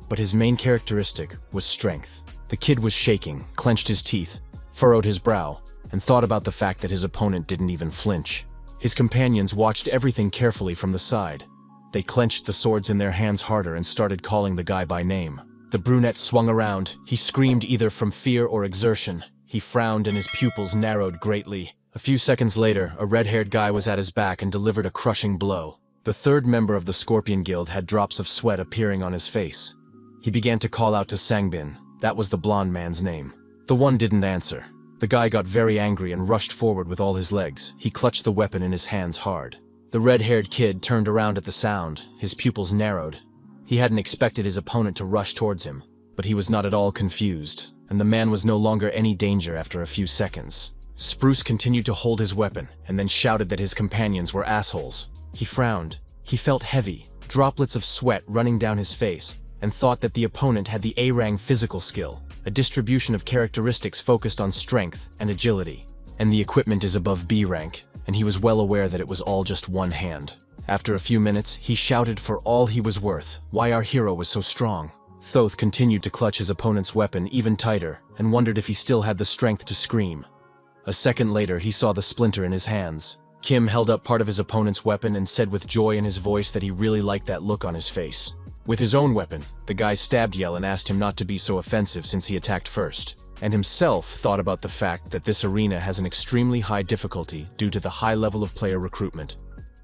but his main characteristic was strength. The kid was shaking, clenched his teeth, furrowed his brow, and thought about the fact that his opponent didn't even flinch. His companions watched everything carefully from the side. They clenched the swords in their hands harder and started calling the guy by name. The brunette swung around. He screamed either from fear or exertion. He frowned and his pupils narrowed greatly. A few seconds later, a red-haired guy was at his back and delivered a crushing blow. The third member of the Scorpion Guild had drops of sweat appearing on his face. He began to call out to Sangbin. That was the blonde man's name. The one didn't answer. The guy got very angry and rushed forward with all his legs. He clutched the weapon in his hands hard. The red-haired kid turned around at the sound, his pupils narrowed. He hadn't expected his opponent to rush towards him, but he was not at all confused, and the man was no longer any danger after a few seconds. Spruce continued to hold his weapon, and then shouted that his companions were assholes. He frowned. He felt heavy, droplets of sweat running down his face, and thought that the opponent had the A-rank physical skill, a distribution of characteristics focused on strength and agility. And the equipment is above B rank, and he was well aware that it was all just one hand. After a few minutes, he shouted for all he was worth why our hero was so strong. Thoth continued to clutch his opponent's weapon even tighter and wondered if he still had the strength to scream. A second later, he saw the splinter in his hands. Kim held up part of his opponent's weapon and said with joy in his voice that he really liked that look on his face. With his own weapon, the guy stabbed Yell and asked him not to be so offensive since he attacked first, and himself thought about the fact that this arena has an extremely high difficulty due to the high level of player recruitment,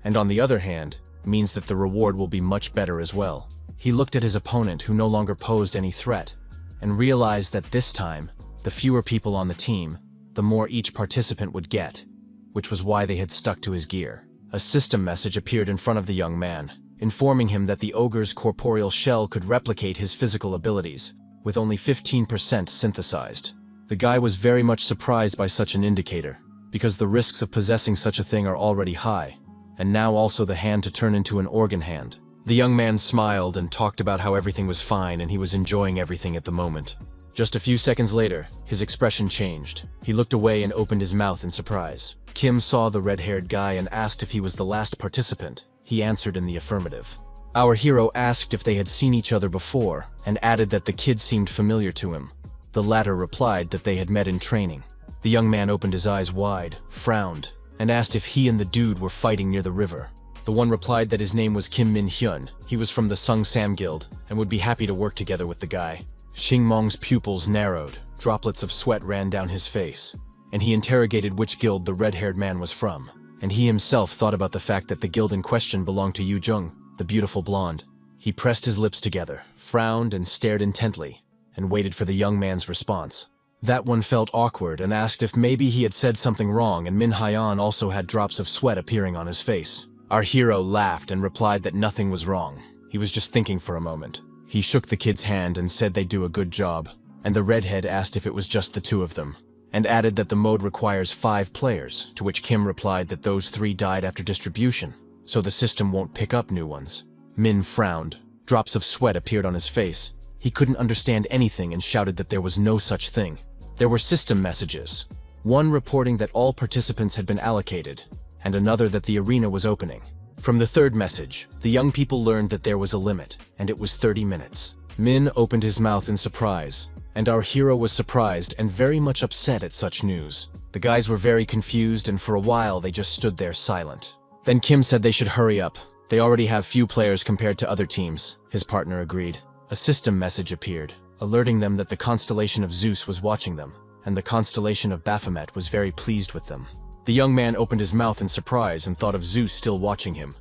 and on the other hand, means that the reward will be much better as well. He looked at his opponent, who no longer posed any threat, and realized that this time, the fewer people on the team, the more each participant would get, which was why they had stuck to his gear. A system message appeared in front of the young man, informing him that the ogre's corporeal shell could replicate his physical abilities, with only 15% synthesized. The guy was very much surprised by such an indicator, because the risks of possessing such a thing are already high, and now also the hand to turn into an organ hand. The young man smiled and talked about how everything was fine and he was enjoying everything at the moment. Just a few seconds later, his expression changed. He looked away and opened his mouth in surprise. Kim saw the red-haired guy and asked if he was the last participant. He answered in the affirmative. Our hero asked if they had seen each other before, and added that the kid seemed familiar to him. The latter replied that they had met in training. The young man opened his eyes wide, frowned, and asked if he and the dude were fighting near the river. The one replied that his name was Kim Min-hyun. He was from the Sung Sam Guild, and would be happy to work together with the guy. Xing Mong's pupils narrowed, droplets of sweat ran down his face, and he interrogated which guild the red-haired man was from. And he himself thought about the fact that the guild in question belonged to Yu Jung, the beautiful blonde. He pressed his lips together, frowned and stared intently, and waited for the young man's response. That one felt awkward and asked if maybe he had said something wrong, and Min Hyan also had drops of sweat appearing on his face. Our hero laughed and replied that nothing was wrong. He was just thinking for a moment. He shook the kid's hand and said they'd do a good job, and the redhead asked if it was just the two of them, and added that the mode requires 5 players, to which Kim replied that those 3 died after distribution, so the system won't pick up new ones. Min frowned. Drops of sweat appeared on his face. He couldn't understand anything and shouted that there was no such thing. There were system messages, one reporting that all participants had been allocated, and another that the arena was opening. From the third message, the young people learned that there was a limit, and it was 30 minutes. Min opened his mouth in surprise, and our hero was surprised and very much upset at such news. The guys were very confused, and for a while they just stood there silent. Then Kim said they should hurry up. They already have few players compared to other teams. His partner agreed. A system message appeared, alerting them that the constellation of Zeus was watching them, and the constellation of Baphomet was very pleased with them. The young man opened his mouth in surprise and thought of Zeus still watching him,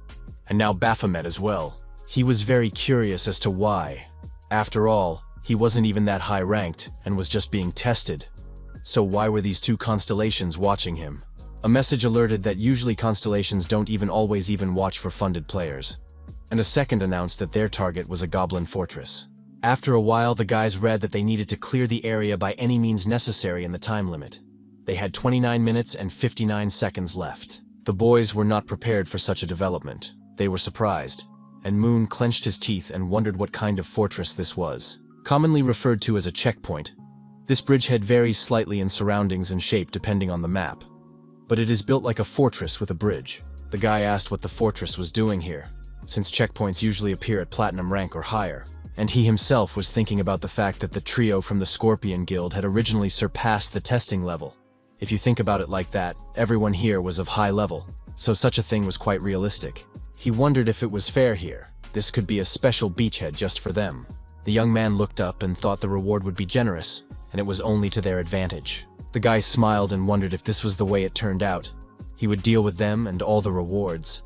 and now Baphomet as well. He was very curious as to why. After all, he wasn't even that high-ranked and was just being tested. So why were these 2 constellations watching him? A message alerted that usually constellations don't even always even watch for funded players, and a second announced that their target was a goblin fortress. After a while, the guys read that they needed to clear the area by any means necessary in the time limit. They had 29 minutes and 59 seconds left. The boys were not prepared for such a development. They were surprised, and Moon clenched his teeth and wondered what kind of fortress this was. Commonly referred to as a checkpoint, this bridgehead varies slightly in surroundings and shape depending on the map, but it is built like a fortress with a bridge. The guy asked what the fortress was doing here, since checkpoints usually appear at platinum rank or higher, and he himself was thinking about the fact that the trio from the Scorpion Guild had originally surpassed the testing level. If you think about it like that, everyone here was of high level, so such a thing was quite realistic. He wondered if it was fair here. This could be a special beachhead just for them. The young man looked up and thought the reward would be generous, and it was only to their advantage. The guy smiled and wondered if this was the way it turned out. He would deal with them and all the rewards.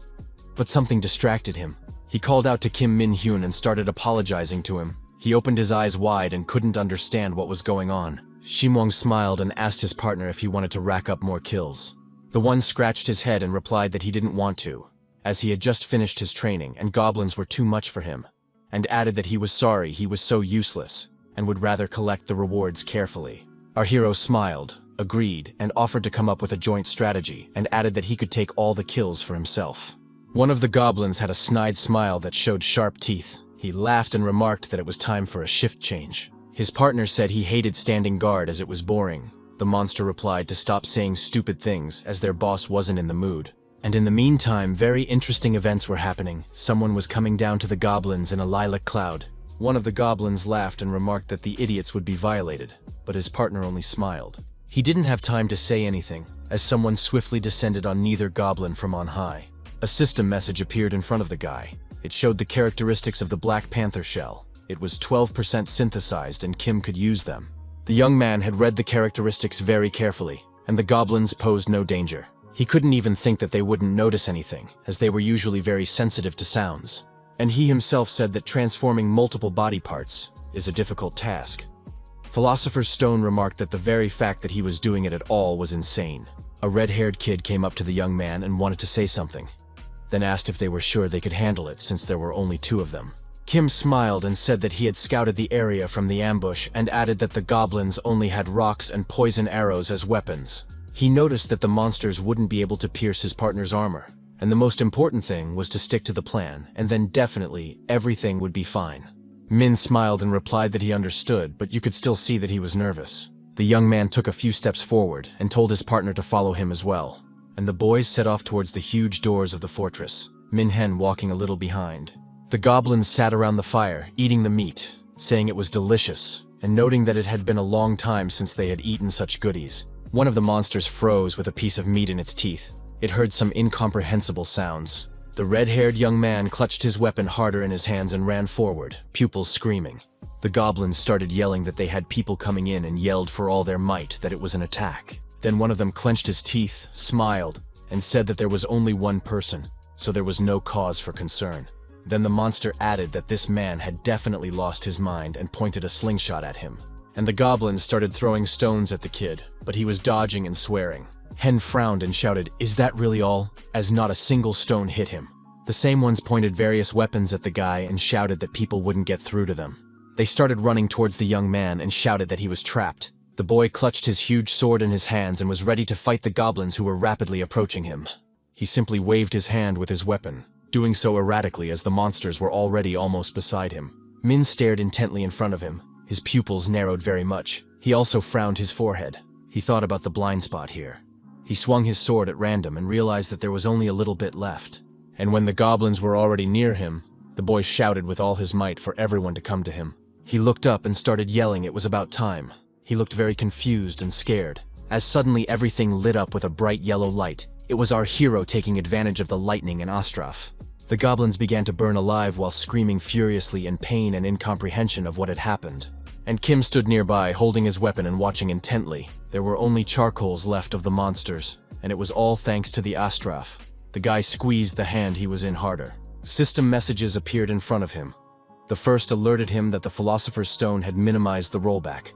But something distracted him. He called out to Kim Min-hyun and started apologizing to him. He opened his eyes wide and couldn't understand what was going on. Shimwang smiled and asked his partner if he wanted to rack up more kills. The one scratched his head and replied that he didn't want to, as he had just finished his training and goblins were too much for him, and added that he was sorry he was so useless and would rather collect the rewards carefully. Our hero smiled, agreed, and offered to come up with a joint strategy, and added that he could take all the kills for himself. One of the goblins had a snide smile that showed sharp teeth. He laughed and remarked that it was time for a shift change. His partner said he hated standing guard as it was boring. The monster replied to stop saying stupid things as their boss wasn't in the mood. And in the meantime, very interesting events were happening. Someone was coming down to the goblins in a lilac cloud. One of the goblins laughed and remarked that the idiots would be violated, but his partner only smiled. He didn't have time to say anything, as someone swiftly descended on neither goblin from on high. A system message appeared in front of the guy. It showed the characteristics of the Black Panther shell. It was 12% synthesized and Kim could use them. The young man had read the characteristics very carefully, and the goblins posed no danger. He couldn't even think that they wouldn't notice anything, as they were usually very sensitive to sounds. And he himself said that transforming multiple body parts is a difficult task. Philosopher's Stone remarked that the very fact that he was doing it at all was insane. A red-haired kid came up to the young man and wanted to say something, then asked if they were sure they could handle it since there were only two of them. Kim smiled and said that he had scouted the area from the ambush and added that the goblins only had rocks and poison arrows as weapons. He noticed that the monsters wouldn't be able to pierce his partner's armor, and the most important thing was to stick to the plan, and then definitely everything would be fine. Min smiled and replied that he understood, but you could still see that he was nervous. The young man took a few steps forward and told his partner to follow him as well, and the boys set off towards the huge doors of the fortress, Min-hen walking a little behind. The goblins sat around the fire, eating the meat, saying it was delicious, and noting that it had been a long time since they had eaten such goodies. One of the monsters froze with a piece of meat in its teeth. It heard some incomprehensible sounds. The red-haired young man clutched his weapon harder in his hands and ran forward, pupils screaming. The goblins started yelling that they had people coming in and yelled for all their might that it was an attack. Then one of them clenched his teeth, smiled, and said that there was only one person, so there was no cause for concern. Then the monster added that this man had definitely lost his mind and pointed a slingshot at him. And the goblins started throwing stones at the kid, but he was dodging and swearing. Hen frowned and shouted, "Is that really all?" as not a single stone hit him. The same ones pointed various weapons at the guy and shouted that people wouldn't get through to them. They started running towards the young man and shouted that he was trapped. The boy clutched his huge sword in his hands and was ready to fight the goblins who were rapidly approaching him. He simply waved his hand with his weapon, doing so erratically as the monsters were already almost beside him. Min stared intently in front of him. His pupils narrowed very much. He also frowned his forehead. He thought about the blind spot here. He swung his sword at random and realized that there was only a little bit left. And when the goblins were already near him, the boy shouted with all his might for everyone to come to him. He looked up and started yelling it was about time. He looked very confused and scared, as suddenly everything lit up with a bright yellow light. It was our hero taking advantage of the lightning and Astraf. The goblins began to burn alive while screaming furiously in pain and incomprehension of what had happened. And Kim stood nearby, holding his weapon and watching intently. There were only charcoals left of the monsters, and it was all thanks to the Astraf. The guy squeezed the hand he was in harder. System messages appeared in front of him. The first alerted him that the Philosopher's Stone had minimized the rollback,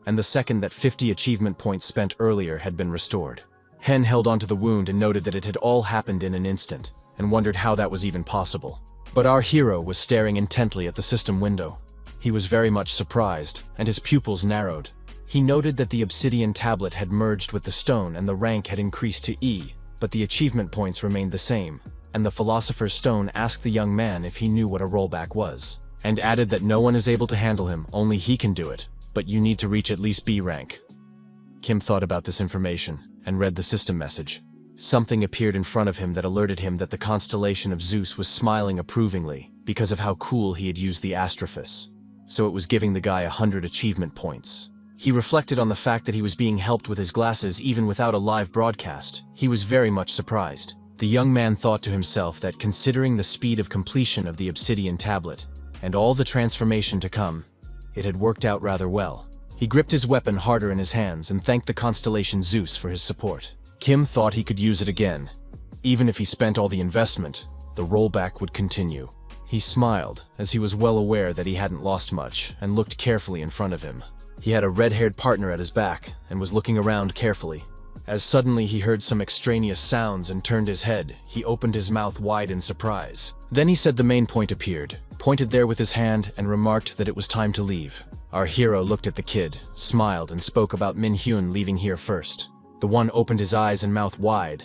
and the second that 50 achievement points spent earlier had been restored. Hen held onto the wound and noted that it had all happened in an instant, and wondered how that was even possible. But our hero was staring intently at the system window. He was very much surprised, and his pupils narrowed. He noted that the obsidian tablet had merged with the stone and the rank had increased to E, but the achievement points remained the same, and the Philosopher's Stone asked the young man if he knew what a rollback was, and added that no one is able to handle him, only he can do it, but you need to reach at least B rank. Kim thought about this information, and read the system message. Something appeared in front of him that alerted him that the constellation of Zeus was smiling approvingly because of how cool he had used the Astrophis. So it was giving the guy 100 achievement points. He reflected on the fact that he was being helped with his glasses even without a live broadcast. He was very much surprised. The young man thought to himself that considering the speed of completion of the obsidian tablet, and all the transformation to come, it had worked out rather well. He gripped his weapon harder in his hands and thanked the constellation Zeus for his support. Kim thought he could use it again. Even if he spent all the investment, the rollback would continue. He smiled, as he was well aware that he hadn't lost much, and looked carefully in front of him. He had a red-haired partner at his back and was looking around carefully. As suddenly he heard some extraneous sounds and turned his head, he opened his mouth wide in surprise. Then he said the main point appeared, pointed there with his hand, and remarked that it was time to leave. Our hero looked at the kid, smiled, and spoke about Min-hyun leaving here first. The one opened his eyes and mouth wide,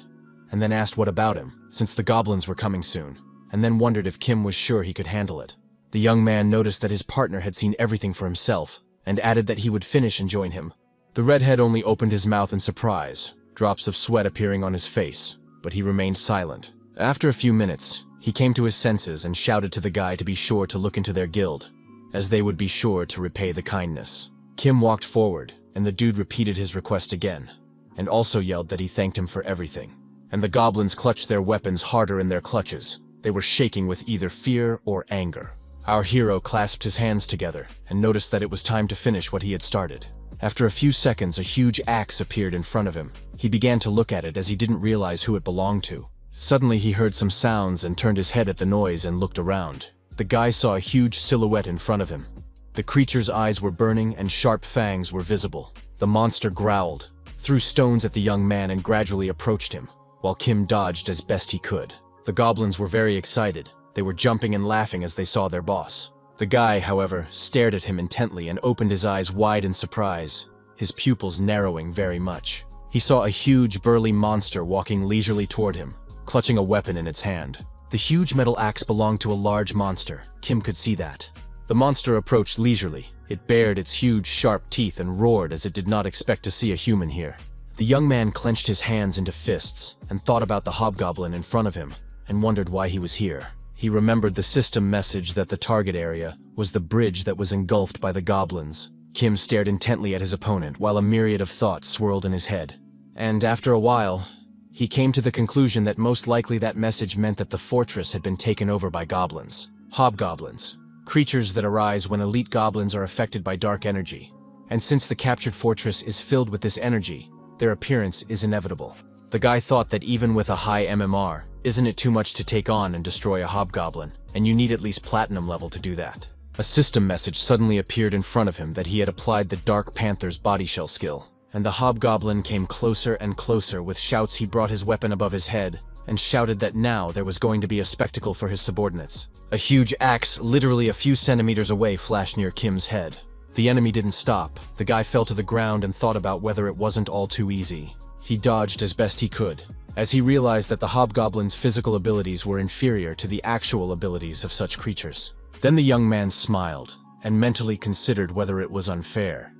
and then asked what about him, since the goblins were coming soon, and then wondered if Kim was sure he could handle it. The young man noticed that his partner had seen everything for himself, and added that he would finish and join him. The redhead only opened his mouth in surprise, drops of sweat appearing on his face, but he remained silent. After a few minutes, he came to his senses and shouted to the guy to be sure to look into their guild, as they would be sure to repay the kindness. Kim walked forward, and the dude repeated his request again, and also yelled that he thanked him for everything. And the goblins clutched their weapons harder in their clutches. They were shaking with either fear or anger. Our hero clasped his hands together and noticed that it was time to finish what he had started. After a few seconds, a huge axe appeared in front of him. He began to look at it as he didn't realize who it belonged to. Suddenly he heard some sounds and turned his head at the noise and looked around. The guy saw a huge silhouette in front of him. The creature's eyes were burning and sharp fangs were visible. The monster growled, threw stones at the young man, and gradually approached him, while Kim dodged as best he could. The goblins were very excited. They were jumping and laughing as they saw their boss. The guy, however, stared at him intently and opened his eyes wide in surprise, his pupils narrowing very much. He saw a huge, burly monster walking leisurely toward him, clutching a weapon in its hand. The huge metal axe belonged to a large monster. Kim could see that. The monster approached leisurely. It bared its huge, sharp teeth and roared as it did not expect to see a human here. The young man clenched his hands into fists and thought about the hobgoblin in front of him and wondered why he was here. He remembered the system message that the target area was the bridge that was engulfed by the goblins. Kim stared intently at his opponent while a myriad of thoughts swirled in his head. And after a while, he came to the conclusion that most likely that message meant that the fortress had been taken over by goblins. Hobgoblins, creatures that arise when elite goblins are affected by dark energy. And since the captured fortress is filled with this energy, their appearance is inevitable. The guy thought that even with a high MMR, isn't it too much to take on and destroy a hobgoblin? And you need at least platinum level to do that. A system message suddenly appeared in front of him that he had applied the Dark Panther's body shell skill. And the hobgoblin came closer and closer. With shouts, he brought his weapon above his head and shouted that now there was going to be a spectacle for his subordinates. A huge axe, literally a few centimeters away, flashed near Kim's head. The enemy didn't stop. The guy fell to the ground and thought about whether it wasn't all too easy. He dodged as best he could, as he realized that the hobgoblin's physical abilities were inferior to the actual abilities of such creatures. Then the young man smiled, and mentally considered whether it was unfair.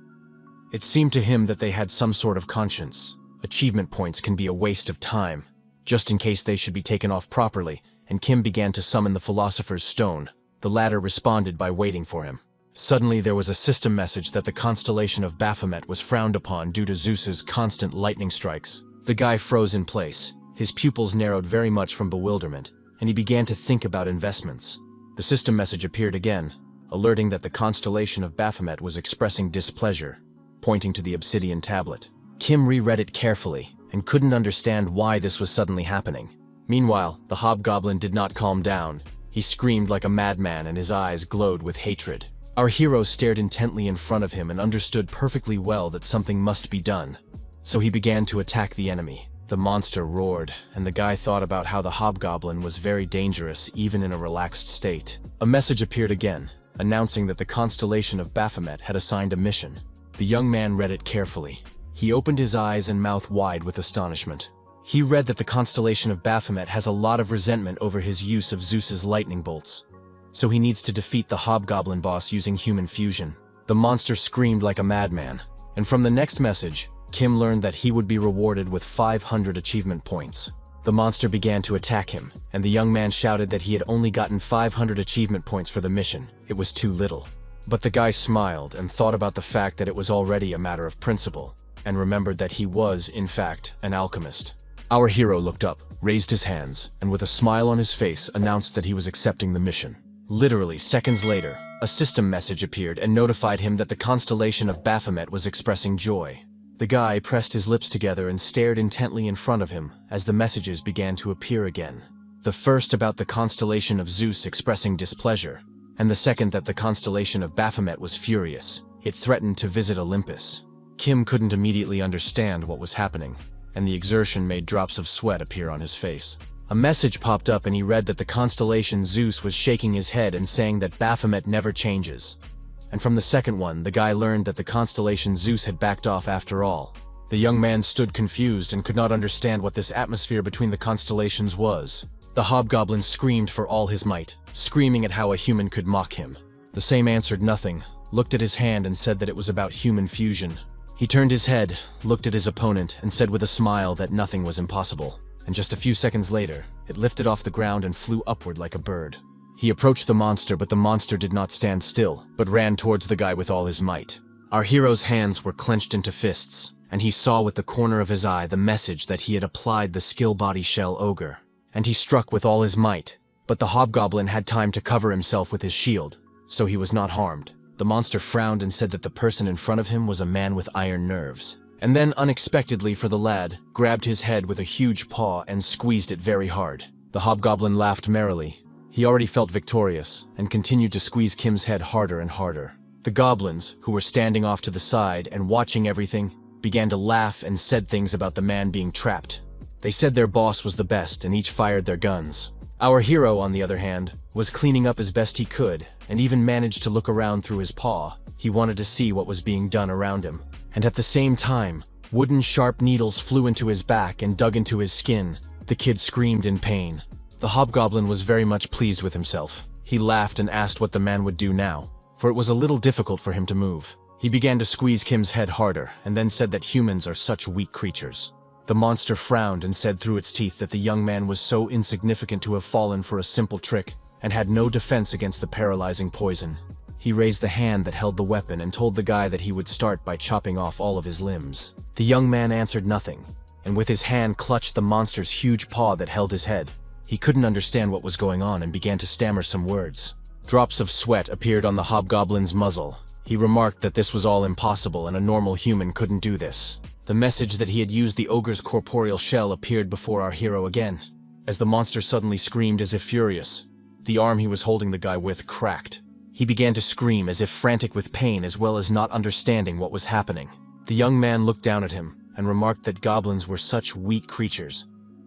It seemed to him that they had some sort of conscience. Achievement points can be a waste of time, just in case they should be taken off properly, and Kim began to summon the Philosopher's Stone. The latter responded by waiting for him. Suddenly there was a system message that the constellation of Baphomet was frowned upon due to Zeus's constant lightning strikes. The guy froze in place. His pupils narrowed very much from bewilderment, and he began to think about investments. The system message appeared again, alerting that the constellation of Baphomet was expressing displeasure, pointing to the obsidian tablet. Kim reread it carefully and couldn't understand why this was suddenly happening. Meanwhile, the hobgoblin did not calm down. He screamed like a madman and his eyes glowed with hatred. Our hero stared intently in front of him and understood perfectly well that something must be done. So he began to attack the enemy. The monster roared, and the guy thought about how the hobgoblin was very dangerous even in a relaxed state. A message appeared again, announcing that the constellation of Baphomet had assigned a mission. The young man read it carefully. He opened his eyes and mouth wide with astonishment. He read that the constellation of Baphomet has a lot of resentment over his use of Zeus's lightning bolts. So he needs to defeat the hobgoblin boss using human fusion. The monster screamed like a madman, and from the next message, Kim learned that he would be rewarded with 500 achievement points. The monster began to attack him, and the young man shouted that he had only gotten 500 achievement points for the mission. It was too little. But the guy smiled and thought about the fact that it was already a matter of principle, and remembered that he was, in fact, an alchemist. Our hero looked up, raised his hands, and with a smile on his face announced that he was accepting the mission. Literally seconds later, a system message appeared and notified him that the constellation of Baphomet was expressing joy. The guy pressed his lips together and stared intently in front of him as the messages began to appear again. The first about the constellation of Zeus expressing displeasure, and the second that the constellation of Baphomet was furious. It threatened to visit Olympus. Kim couldn't immediately understand what was happening, and the exertion made drops of sweat appear on his face. A message popped up and he read that the constellation Zeus was shaking his head and saying that Baphomet never changes. And from the second one, the guy learned that the constellation Zeus had backed off after all. The young man stood confused and could not understand what this atmosphere between the constellations was. The hobgoblin screamed for all his might, screaming at how a human could mock him. The same answered nothing, looked at his hand and said that it was about human fusion. He turned his head, looked at his opponent, and said with a smile that nothing was impossible. And just a few seconds later, it lifted off the ground and flew upward like a bird. He approached the monster, but the monster did not stand still, but ran towards the guy with all his might. Our hero's hands were clenched into fists, and he saw with the corner of his eye the message that he had applied the skill body shell ogre. And he struck with all his might, but the hobgoblin had time to cover himself with his shield, so he was not harmed. The monster frowned and said that the person in front of him was a man with iron nerves. And then, unexpectedly for the lad, grabbed his head with a huge paw and squeezed it very hard. The hobgoblin laughed merrily. He already felt victorious, and continued to squeeze Kim's head harder and harder. The goblins, who were standing off to the side and watching everything, began to laugh and said things about the man being trapped. They said their boss was the best and each fired their guns. Our hero, on the other hand, was cleaning up as best he could, and even managed to look around through his paw. He wanted to see what was being done around him. And at the same time, wooden sharp needles flew into his back and dug into his skin. The kid screamed in pain. The hobgoblin was very much pleased with himself. He laughed and asked what the man would do now, for it was a little difficult for him to move. He began to squeeze Kim's head harder, and then said that humans are such weak creatures. The monster frowned and said through its teeth that the young man was so insignificant to have fallen for a simple trick, and had no defense against the paralyzing poison. He raised the hand that held the weapon and told the guy that he would start by chopping off all of his limbs. The young man answered nothing, and with his hand clutched the monster's huge paw that held his head. He couldn't understand what was going on and began to stammer some words. Drops of sweat appeared on the hobgoblin's muzzle. He remarked that this was all impossible and a normal human couldn't do this. The message that he had used the ogre's corporeal shell appeared before our hero again. As the monster suddenly screamed as if furious, the arm he was holding the guy with cracked. He began to scream as if frantic with pain as well as not understanding what was happening. The young man looked down at him and remarked that goblins were such weak creatures,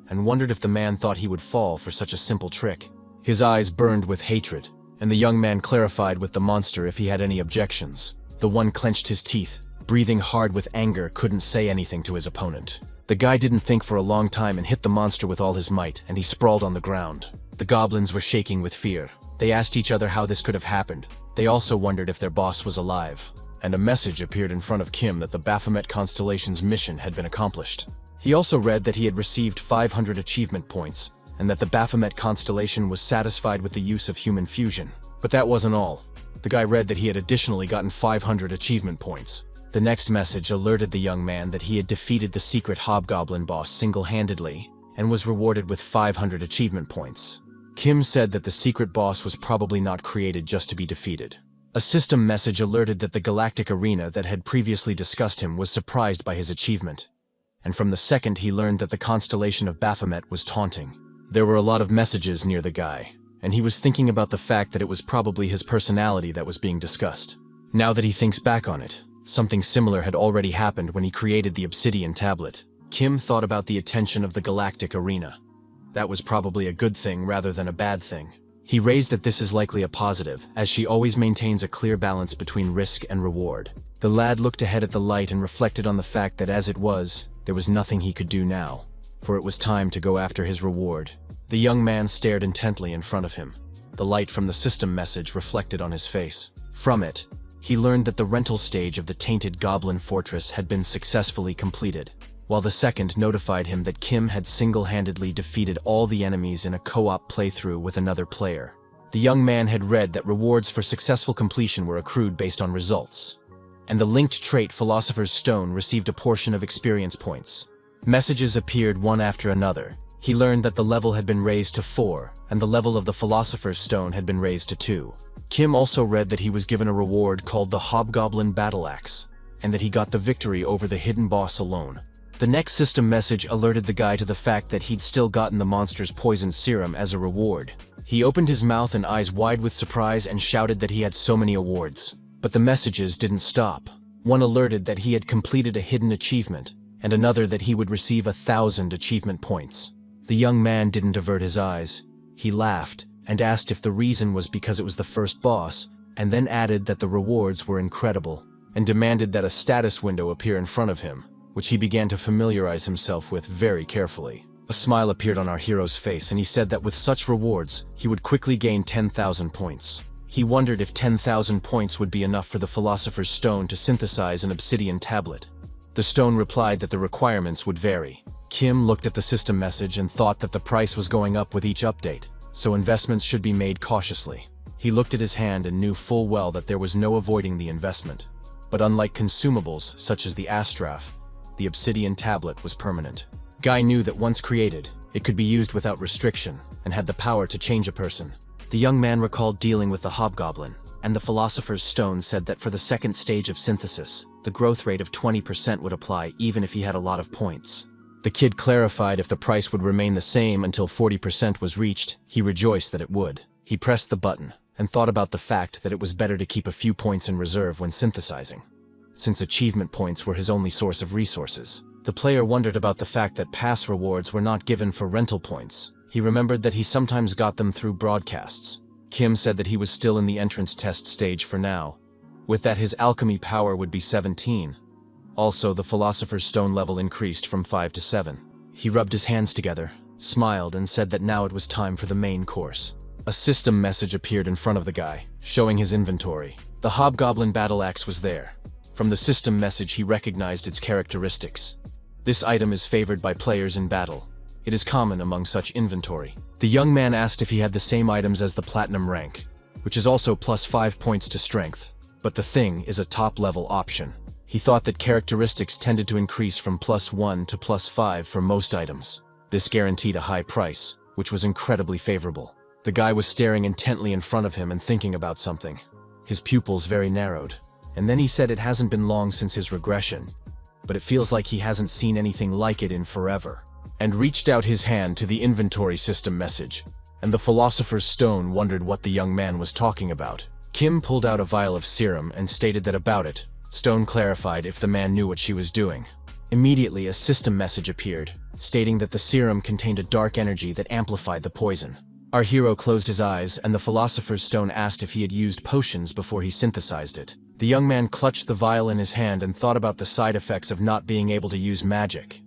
and wondered if the man thought he would fall for such a simple trick. His eyes burned with hatred, and the young man clarified with the monster if he had any objections. The one clenched his teeth, breathing hard with anger, couldn't say anything to his opponent. The guy didn't think for a long time and hit the monster with all his might, and he sprawled on the ground. The goblins were shaking with fear. They asked each other how this could have happened. They also wondered if their boss was alive. And a message appeared in front of Kim that the Baphomet constellation's mission had been accomplished. He also read that he had received 500 achievement points, and that the Baphomet constellation was satisfied with the use of human fusion. But that wasn't all. The guy read that he had additionally gotten 500 achievement points. The next message alerted the young man that he had defeated the secret hobgoblin boss single-handedly, and was rewarded with 500 achievement points. Kim said that the secret boss was probably not created just to be defeated. A system message alerted that the galactic arena that had previously discussed him was surprised by his achievement. And from the second he learned that the constellation of Baphomet was taunting. There were a lot of messages near the guy, and he was thinking about the fact that it was probably his personality that was being discussed. Now that he thinks back on it, something similar had already happened when he created the obsidian tablet. Kim thought about the attention of the galactic arena. That was probably a good thing rather than a bad thing. He raised that this is likely a positive, as she always maintains a clear balance between risk and reward. The lad looked ahead at the light and reflected on the fact that as it was, there was nothing he could do now, for it was time to go after his reward. The young man stared intently in front of him. The light from the system message reflected on his face. From it, he learned that the rental stage of the tainted goblin fortress had been successfully completed, while the second notified him that Kim had single-handedly defeated all the enemies in a co-op playthrough with another player. The young man had read that rewards for successful completion were accrued based on results, and the linked trait Philosopher's Stone received a portion of experience points. Messages appeared one after another. He learned that the level had been raised to 4, and the level of the Philosopher's Stone had been raised to 2. Kim also read that he was given a reward called the Hobgoblin Battle Axe, and that he got the victory over the hidden boss alone. The next system message alerted the guy to the fact that he'd still gotten the monster's poison serum as a reward. He opened his mouth and eyes wide with surprise and shouted that he had so many awards. But the messages didn't stop. One alerted that he had completed a hidden achievement, and another that he would receive 1,000 achievement points. The young man didn't avert his eyes. He laughed and asked if the reason was because it was the first boss, and then added that the rewards were incredible, and demanded that a status window appear in front of him, which he began to familiarize himself with very carefully. A smile appeared on our hero's face, and he said that with such rewards, he would quickly gain 10,000 points. He wondered if 10,000 points would be enough for the Philosopher's Stone to synthesize an obsidian tablet. The stone replied that the requirements would vary. Kim looked at the system message and thought that the price was going up with each update, so investments should be made cautiously. He looked at his hand and knew full well that there was no avoiding the investment. But unlike consumables such as the Astraph, the obsidian tablet was permanent. Guy knew that once created, it could be used without restriction and had the power to change a person. The young man recalled dealing with the hobgoblin, and the Philosopher's Stone said that for the second stage of synthesis, the growth rate of 20% would apply even if he had a lot of points. The kid clarified if the price would remain the same until 40% was reached. He rejoiced that it would. He pressed the button and thought about the fact that it was better to keep a few points in reserve when synthesizing, since achievement points were his only source of resources. The player wondered about the fact that pass rewards were not given for rental points. He remembered that he sometimes got them through broadcasts. Kim said that he was still in the entrance test stage for now. With that, his alchemy power would be 17. Also, the Philosopher's Stone level increased from 5 to 7. He rubbed his hands together, smiled, and said that now it was time for the main course. A system message appeared in front of the guy, showing his inventory. The Hobgoblin battle axe was there. From the system message, he recognized its characteristics. This item is favored by players in battle. It is common among such inventory. The young man asked if he had the same items as the Platinum rank, which is also plus 5 points to strength. But the thing is a top-level option. He thought that characteristics tended to increase from plus 1 to plus 5 for most items. This guaranteed a high price, which was incredibly favorable. The guy was staring intently in front of him and thinking about something. His pupils very narrowed. And then he said it hasn't been long since his regression, but it feels like he hasn't seen anything like it in forever. And reached out his hand to the inventory system message, and the Philosopher's Stone wondered what the young man was talking about. Kim pulled out a vial of serum and stated that about it, Stone clarified if the man knew what she was doing. Immediately, a system message appeared, stating that the serum contained a dark energy that amplified the poison. Our hero closed his eyes, and the Philosopher's Stone asked if he had used potions before he synthesized it. The young man clutched the vial in his hand and thought about the side effects of not being able to use magic.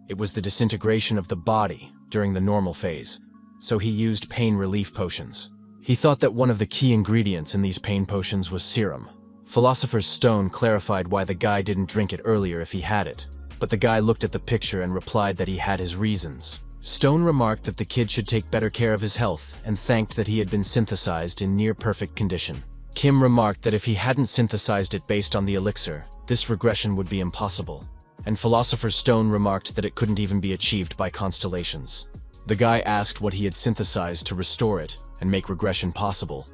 It was the disintegration of the body during the normal phase, so he used pain relief potions. He thought that one of the key ingredients in these pain potions was serum. Philosopher's Stone clarified why the guy didn't drink it earlier if he had it, but the guy looked at the picture and replied that he had his reasons. Stone remarked that the kid should take better care of his health and thanked that he had been synthesized in near-perfect condition. Kim remarked that if he hadn't synthesized it based on the elixir, this regression would be impossible. And Philosopher's Stone remarked that it couldn't even be achieved by constellations. The guy asked what he had synthesized to restore it and make regression possible,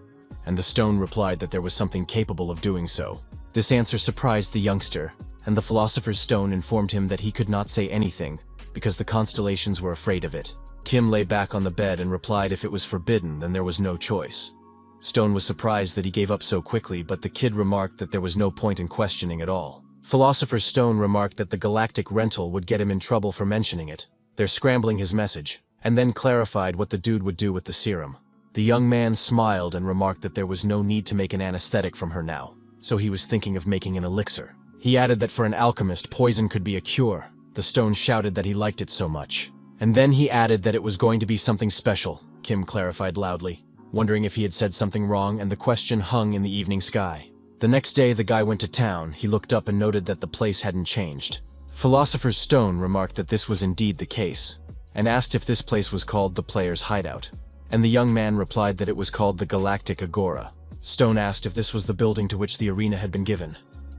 and the stone replied that there was something capable of doing so. This answer surprised the youngster, and the Philosopher's Stone informed him that he could not say anything because the constellations were afraid of it. Kim lay back on the bed and replied if it was forbidden, then there was no choice. Stone was surprised that he gave up so quickly, but the kid remarked that there was no point in questioning at all. Philosopher's Stone remarked that the galactic rental would get him in trouble for mentioning it. They're scrambling his message, and then clarified what the dude would do with the serum. The young man smiled and remarked that there was no need to make an anesthetic from her now, so he was thinking of making an elixir. He added that for an alchemist, poison could be a cure. The stone shouted that he liked it so much. And then he added that it was going to be something special, Kim clarified loudly, wondering if he had said something wrong, and the question hung in the evening sky. The next day, the guy went to town. He looked up and noted that the place hadn't changed. Philosopher's Stone remarked that this was indeed the case, and asked if this place was called the Player's Hideout. And the young man replied that it was called the Galactic Agora. Stone asked if this was the building to which the arena had been given,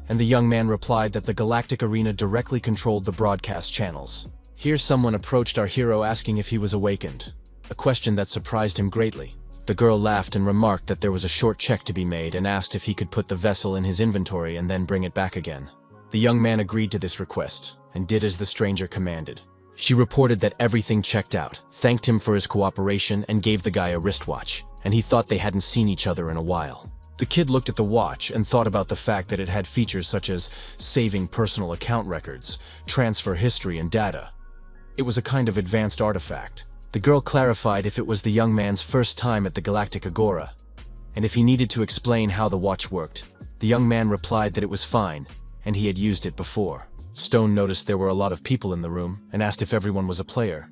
and the young man replied that the Galactic Arena directly controlled the broadcast channels. Here someone approached our hero asking if he was awakened, a question that surprised him greatly. The girl laughed and remarked that there was a short check to be made and asked if he could put the vessel in his inventory and then bring it back again. The young man agreed to this request and did as the stranger commanded. She reported that everything checked out, thanked him for his cooperation, and gave the guy a wristwatch, and he thought they hadn't seen each other in a while. The kid looked at the watch and thought about the fact that it had features such as saving personal account records, transfer history, and data. It was a kind of advanced artifact. The girl clarified if it was the young man's first time at the Galactic Agora, and if he needed to explain how the watch worked. The young man replied that it was fine, and he had used it before. Stone noticed there were a lot of people in the room and asked if everyone was a player.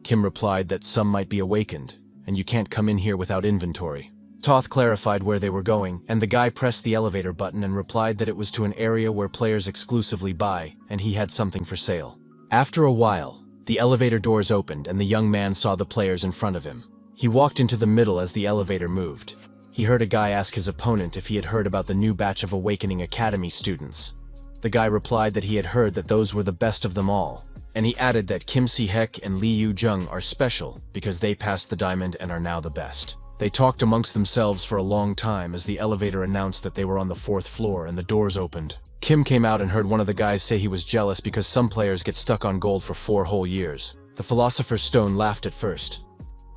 Kim replied that some might be awakened, and you can't come in here without inventory. Toth clarified where they were going, and the guy pressed the elevator button and replied that it was to an area where players exclusively buy, and he had something for sale. After a while, the elevator doors opened and the young man saw the players in front of him. He walked into the middle as the elevator moved. He heard a guy ask his opponent if he had heard about the new batch of Awakening Academy students. The guy replied that he had heard that those were the best of them all, and he added that Kim Si-hek and Lee Yu-jung are special because they passed the diamond and are now the best. They talked amongst themselves for a long time as the elevator announced that they were on the 4th floor and the doors opened. Kim came out and heard one of the guys say he was jealous because some players get stuck on gold for 4 whole years. The Philosopher's Stone laughed at first,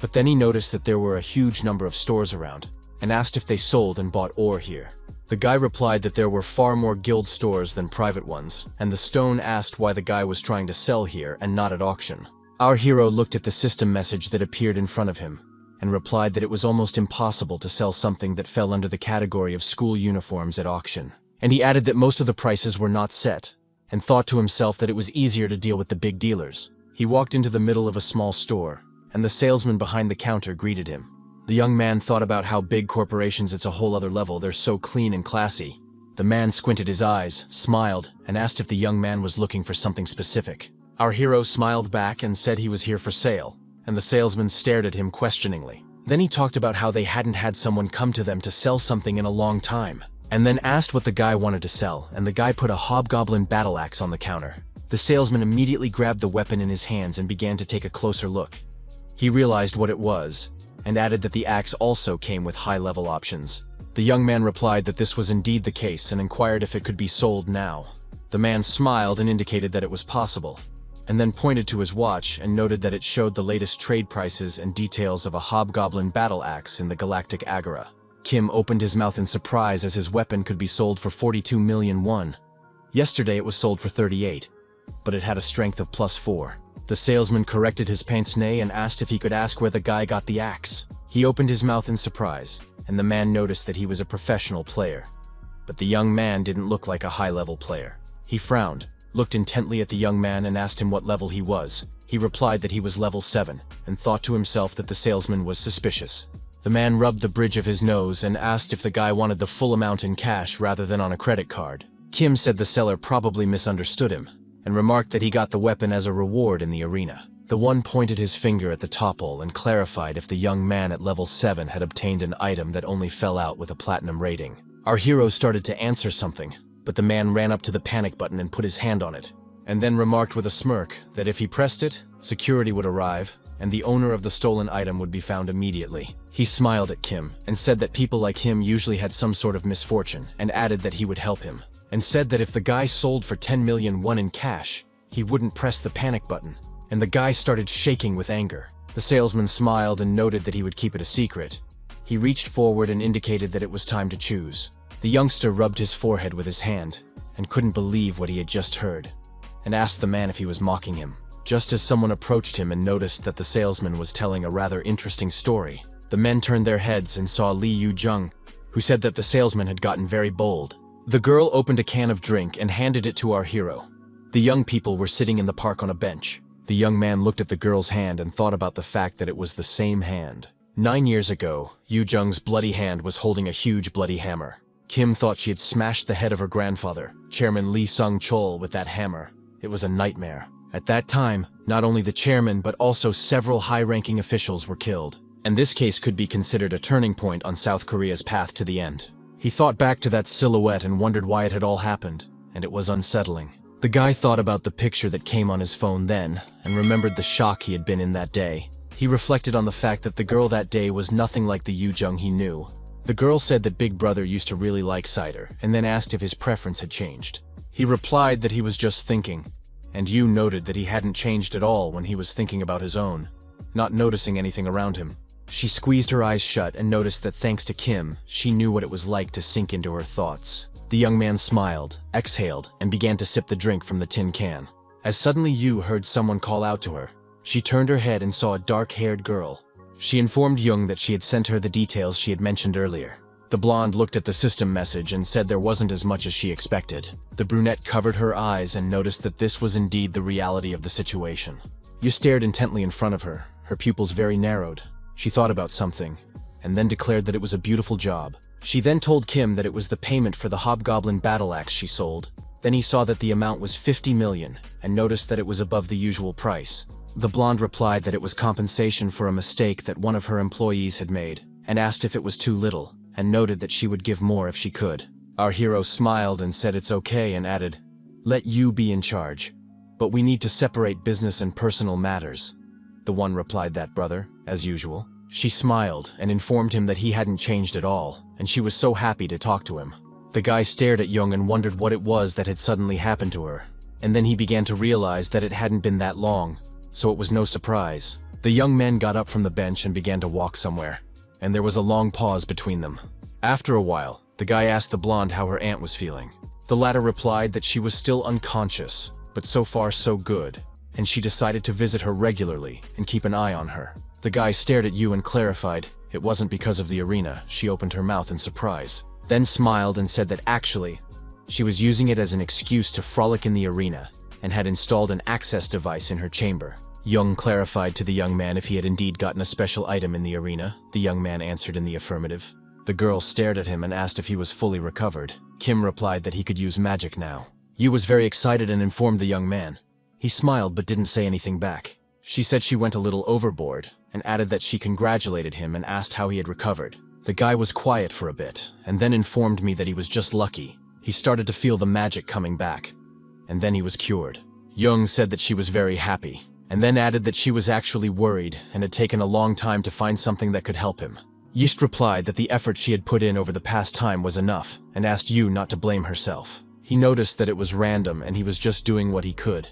but then he noticed that there were a huge number of stores around, and asked if they sold and bought ore here. The guy replied that there were far more guild stores than private ones, and the Stone asked why the guy was trying to sell here and not at auction. Our hero looked at the system message that appeared in front of him, and replied that it was almost impossible to sell something that fell under the category of school uniforms at auction. And he added that most of the prices were not set, and thought to himself that it was easier to deal with the big dealers. He walked into the middle of a small store, and the salesman behind the counter greeted him. The young man thought about how big corporations, it's a whole other level, they're so clean and classy. The man squinted his eyes, smiled, and asked if the young man was looking for something specific. Our hero smiled back and said he was here for sale, and the salesman stared at him questioningly. Then he talked about how they hadn't had someone come to them to sell something in a long time, and then asked what the guy wanted to sell, and the guy put a hobgoblin battle axe on the counter. The salesman immediately grabbed the weapon in his hands and began to take a closer look. He realized what it was, and added that the axe also came with high-level options. The young man replied that this was indeed the case and inquired if it could be sold now. The man smiled and indicated that it was possible, and then pointed to his watch and noted that it showed the latest trade prices and details of a hobgoblin battle axe in the Galactic Agora. Kim opened his mouth in surprise as his weapon could be sold for 42 million won. Yesterday it was sold for 38, but it had a strength of +4. The salesman corrected his pince-nez and asked if he could ask where the guy got the axe. He opened his mouth in surprise, and the man noticed that he was a professional player. But the young man didn't look like a high-level player. He frowned, looked intently at the young man and asked him what level he was. He replied that he was level 7, and thought to himself that the salesman was suspicious. The man rubbed the bridge of his nose and asked if the guy wanted the full amount in cash rather than on a credit card. Kim said the seller probably misunderstood him, and remarked that he got the weapon as a reward in the arena. The one pointed his finger at the topple and clarified if the young man at level 7 had obtained an item that only fell out with a platinum rating. Our hero started to answer something, but the man ran up to the panic button and put his hand on it, and then remarked with a smirk that if he pressed it, security would arrive, and the owner of the stolen item would be found immediately. He smiled at Kim and said that people like him usually had some sort of misfortune, and added that he would help him, and said that if the guy sold for 10 million won in cash, he wouldn't press the panic button, and the guy started shaking with anger. The salesman smiled and noted that he would keep it a secret. He reached forward and indicated that it was time to choose. The youngster rubbed his forehead with his hand, and couldn't believe what he had just heard, and asked the man if he was mocking him. Just as someone approached him and noticed that the salesman was telling a rather interesting story, the men turned their heads and saw Lee Yu-jung, who said that the salesman had gotten very bold. The girl opened a can of drink and handed it to our hero. The young people were sitting in the park on a bench. The young man looked at the girl's hand and thought about the fact that it was the same hand. 9 years ago, Yu-jung's bloody hand was holding a huge bloody hammer. Kim thought she had smashed the head of her grandfather, Chairman Lee Sung-chol, with that hammer. It was a nightmare. At that time, not only the chairman but also several high-ranking officials were killed, and this case could be considered a turning point on South Korea's path to the end. He thought back to that silhouette and wondered why it had all happened, and it was unsettling. The guy thought about the picture that came on his phone then, and remembered the shock he had been in that day. He reflected on the fact that the girl that day was nothing like the Yu-jung he knew. The girl said that Big Brother used to really like cider, and then asked if his preference had changed. He replied that he was just thinking, and Yu noted that he hadn't changed at all when he was thinking about his own, not noticing anything around him. She squeezed her eyes shut and noticed that thanks to Kim, she knew what it was like to sink into her thoughts. The young man smiled, exhaled, and began to sip the drink from the tin can. As suddenly Yu heard someone call out to her. She turned her head and saw a dark-haired girl. She informed Jung that she had sent her the details she had mentioned earlier. The blonde looked at the system message and said there wasn't as much as she expected. The brunette covered her eyes and noticed that this was indeed the reality of the situation. Yu stared intently in front of her, her pupils very narrowed. She thought about something, and then declared that it was a beautiful job. She then told Kim that it was the payment for the hobgoblin battle axe she sold. Then he saw that the amount was 50 million, and noticed that it was above the usual price. The blonde replied that it was compensation for a mistake that one of her employees had made, and asked if it was too little, and noted that she would give more if she could. Our hero smiled and said it's okay and added, "Let you be in charge. But we need to separate business and personal matters." The one replied that brother, as usual. She smiled and informed him that he hadn't changed at all, and she was so happy to talk to him. The guy stared at Jung and wondered what it was that had suddenly happened to her. And then he began to realize that it hadn't been that long, so it was no surprise. The young man got up from the bench and began to walk somewhere, and there was a long pause between them. After a while, the guy asked the blonde how her aunt was feeling. The latter replied that she was still unconscious, but so far so good, and she decided to visit her regularly and keep an eye on her. The guy stared at Yu and clarified it wasn't because of the arena. She opened her mouth in surprise, then smiled and said that actually, she was using it as an excuse to frolic in the arena and had installed an access device in her chamber. Jung clarified to the young man if he had indeed gotten a special item in the arena. The young man answered in the affirmative. The girl stared at him and asked if he was fully recovered. Kim replied that he could use magic now. Yu was very excited and informed the young man. He smiled but didn't say anything back. She said she went a little overboard, and added that she congratulated him and asked how he had recovered. The guy was quiet for a bit, and then informed me that he was just lucky. He started to feel the magic coming back, and then he was cured. Jung said that she was very happy, and then added that she was actually worried and had taken a long time to find something that could help him. Yist replied that the effort she had put in over the past time was enough, and asked Yu not to blame herself. He noticed that it was random and he was just doing what he could.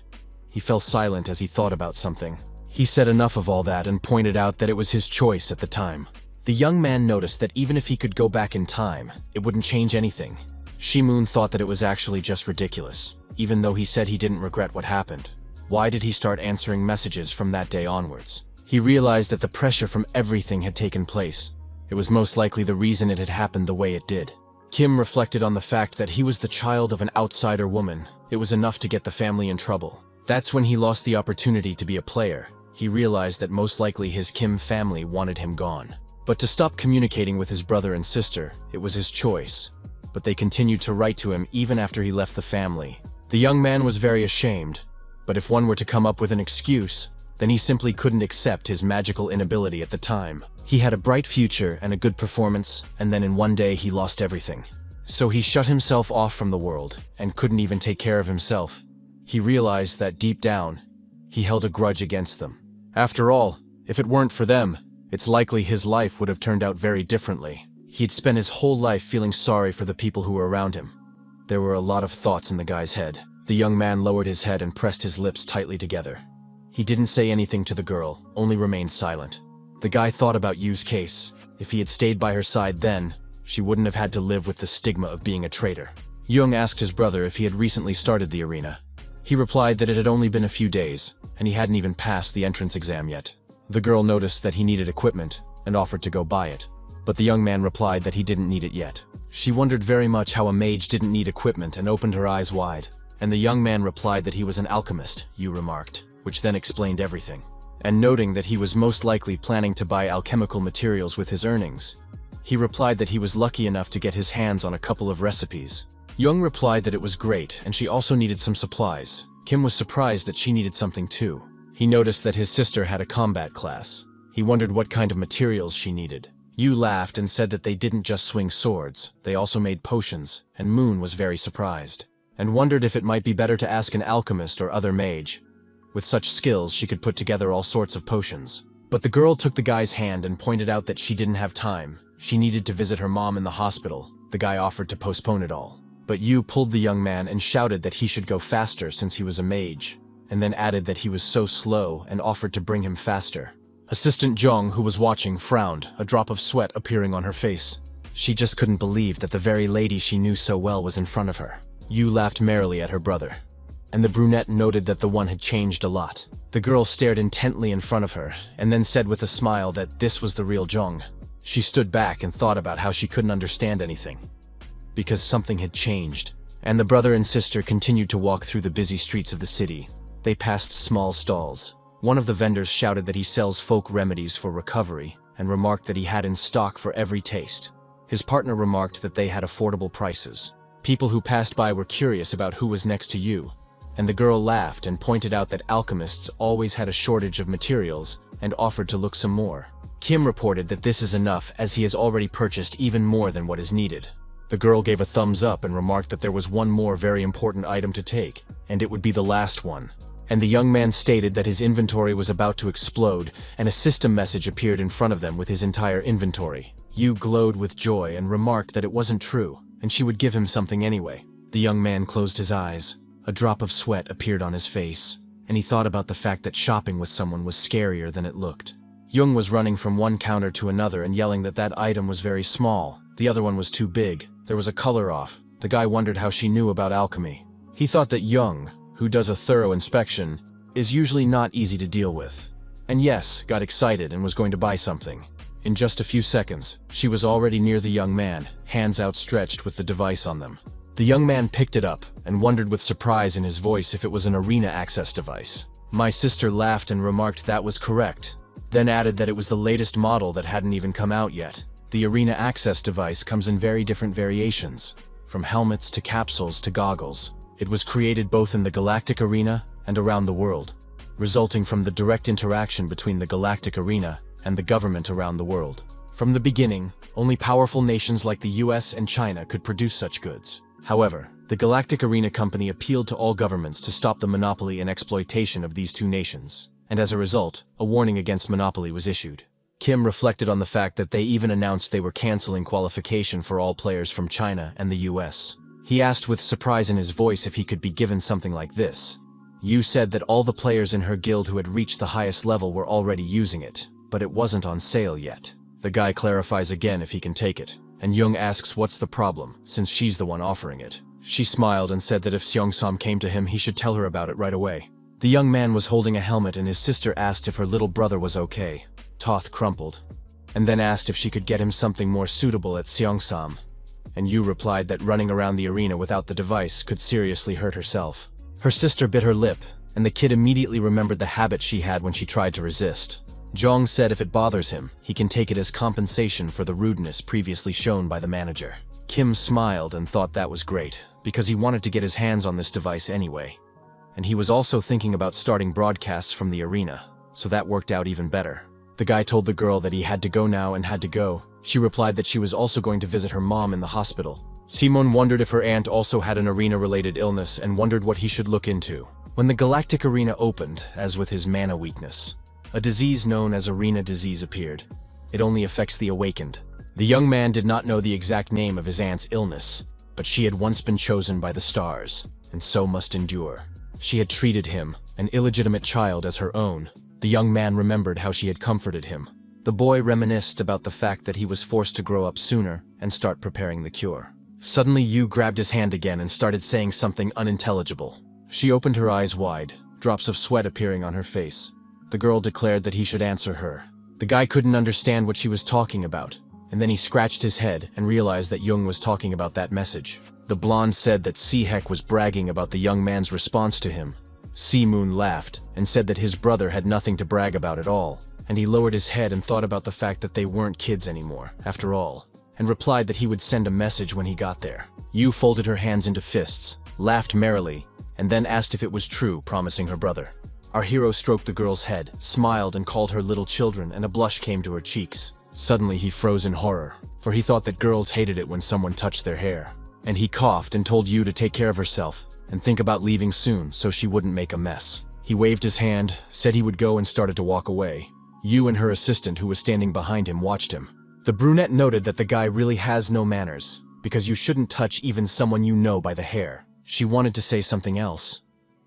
He fell silent as he thought about something. He said enough of all that and pointed out that it was his choice at the time. The young man noticed that even if he could go back in time, it wouldn't change anything. Shi-moon thought that it was actually just ridiculous, even though he said he didn't regret what happened. Why did he start answering messages from that day onwards? He realized that the pressure from everything had taken place. It was most likely the reason it had happened the way it did. Kim reflected on the fact that he was the child of an outsider woman. It was enough to get the family in trouble. That's when he lost the opportunity to be a player. He realized that most likely his Kim family wanted him gone. But to stop communicating with his brother and sister, it was his choice. But they continued to write to him even after he left the family. The young man was very ashamed, but if one were to come up with an excuse, then he simply couldn't accept his magical inability at the time. He had a bright future and a good performance, and then in one day he lost everything. So he shut himself off from the world and couldn't even take care of himself. He realized that deep down, he held a grudge against them. After all, if it weren't for them, it's likely his life would have turned out very differently. He'd spent his whole life feeling sorry for the people who were around him. There were a lot of thoughts in the guy's head. The young man lowered his head and pressed his lips tightly together. He didn't say anything to the girl, only remained silent. The guy thought about Yu's case. If he had stayed by her side then, she wouldn't have had to live with the stigma of being a traitor. Jung asked his brother if he had recently started the arena. He replied that it had only been a few days, and he hadn't even passed the entrance exam yet. The girl noticed that he needed equipment and offered to go buy it, but the young man replied that he didn't need it yet. She wondered very much how a mage didn't need equipment and opened her eyes wide, and the young man replied that he was an alchemist, Yu remarked, which then explained everything. And noting that he was most likely planning to buy alchemical materials with his earnings, he replied that he was lucky enough to get his hands on a couple of recipes. Jung replied that it was great and she also needed some supplies. Kim was surprised that she needed something too. He noticed that his sister had a combat class. He wondered what kind of materials she needed. Yu laughed and said that they didn't just swing swords, they also made potions, and Moon was very surprised, and wondered if it might be better to ask an alchemist or other mage. With such skills, she could put together all sorts of potions. But the girl took the guy's hand and pointed out that she didn't have time. She needed to visit her mom in the hospital. The guy offered to postpone it all. But Yu pulled the young man and shouted that he should go faster since he was a mage, and then added that he was so slow and offered to bring him faster. Assistant Jong, who was watching, frowned, a drop of sweat appearing on her face. She just couldn't believe that the very lady she knew so well was in front of her. Yu laughed merrily at her brother, and the brunette noted that the one had changed a lot. The girl stared intently in front of her, and then said with a smile that this was the real Jong. She stood back and thought about how she couldn't understand anything, because something had changed. And the brother and sister continued to walk through the busy streets of the city. They passed small stalls. One of the vendors shouted that he sells folk remedies for recovery, and remarked that he had in stock for every taste. His partner remarked that they had affordable prices. People who passed by were curious about who was next to Yu, and the girl laughed and pointed out that alchemists always had a shortage of materials and offered to look some more. Kim reported that this is enough as he has already purchased even more than what is needed. The girl gave a thumbs up and remarked that there was one more very important item to take, and it would be the last one. And the young man stated that his inventory was about to explode, and a system message appeared in front of them with his entire inventory. Yu glowed with joy and remarked that it wasn't true, and she would give him something anyway. The young man closed his eyes. A drop of sweat appeared on his face, and he thought about the fact that shopping with someone was scarier than it looked. Jung was running from one counter to another and yelling that that item was very small, the other one was too big, there was a color off. The guy wondered how she knew about alchemy. He thought that Jung, who does a thorough inspection, is usually not easy to deal with. And yes, got excited and was going to buy something. In just a few seconds, she was already near the young man, hands outstretched with the device on them. The young man picked it up and wondered with surprise in his voice if it was an arena access device. My sister laughed and remarked that was correct, then added that it was the latest model that hadn't even come out yet. The arena access device comes in very different variations, from helmets to capsules to goggles. It was created both in the galactic arena and around the world, resulting from the direct interaction between the galactic arena and the government around the world. From the beginning, only powerful nations like the US and China could produce such goods. However, the Galactic Arena Company appealed to all governments to stop the monopoly and exploitation of these two nations, and as a result, a warning against monopoly was issued. Kim reflected on the fact that they even announced they were canceling qualification for all players from China and the US. He asked with surprise in his voice if he could be given something like this. Yu said that all the players in her guild who had reached the highest level were already using it, but it wasn't on sale yet. The guy clarifies again if he can take it, and Jung asks what's the problem, since she's the one offering it. She smiled and said that if Seong-sam came to him, he should tell her about it right away. The young man was holding a helmet and his sister asked if her little brother was okay. Toth crumpled, and then asked if she could get him something more suitable at Seong-sam, and Yu replied that running around the arena without the device could seriously hurt herself. Her sister bit her lip, and the kid immediately remembered the habit she had when she tried to resist. Jong said if it bothers him, he can take it as compensation for the rudeness previously shown by the manager. Kim smiled and thought that was great, because he wanted to get his hands on this device anyway. And he was also thinking about starting broadcasts from the arena, so that worked out even better. The guy told the girl that he had to go now and had to go. She replied that she was also going to visit her mom in the hospital. Simon wondered if her aunt also had an arena-related illness and wondered what he should look into. When the Galactic Arena opened, as with his mana weakness, a disease known as arena disease appeared. It only affects the awakened. The young man did not know the exact name of his aunt's illness, but she had once been chosen by the stars, and so must endure. She had treated him, an illegitimate child, as her own. The young man remembered how she had comforted him. The boy reminisced about the fact that he was forced to grow up sooner and start preparing the cure. Suddenly Yu grabbed his hand again and started saying something unintelligible. She opened her eyes wide, drops of sweat appearing on her face. The girl declared that he should answer her. The guy couldn't understand what she was talking about, and then he scratched his head and realized that Jung was talking about that message. The blonde said that Si-hek was bragging about the young man's response to him. Si-moon laughed and said that his brother had nothing to brag about at all, and he lowered his head and thought about the fact that they weren't kids anymore, after all, and replied that he would send a message when he got there. Yu folded her hands into fists, laughed merrily, and then asked if it was true, promising her brother. Our hero stroked the girl's head, smiled and called her little children, and a blush came to her cheeks. Suddenly he froze in horror, for he thought that girls hated it when someone touched their hair. And he coughed and told Yu to take care of herself, and think about leaving soon so she wouldn't make a mess. He waved his hand, said he would go and started to walk away. Yu and her assistant, who was standing behind him, watched him. The brunette noted that the guy really has no manners, because you shouldn't touch even someone you know by the hair. She wanted to say something else,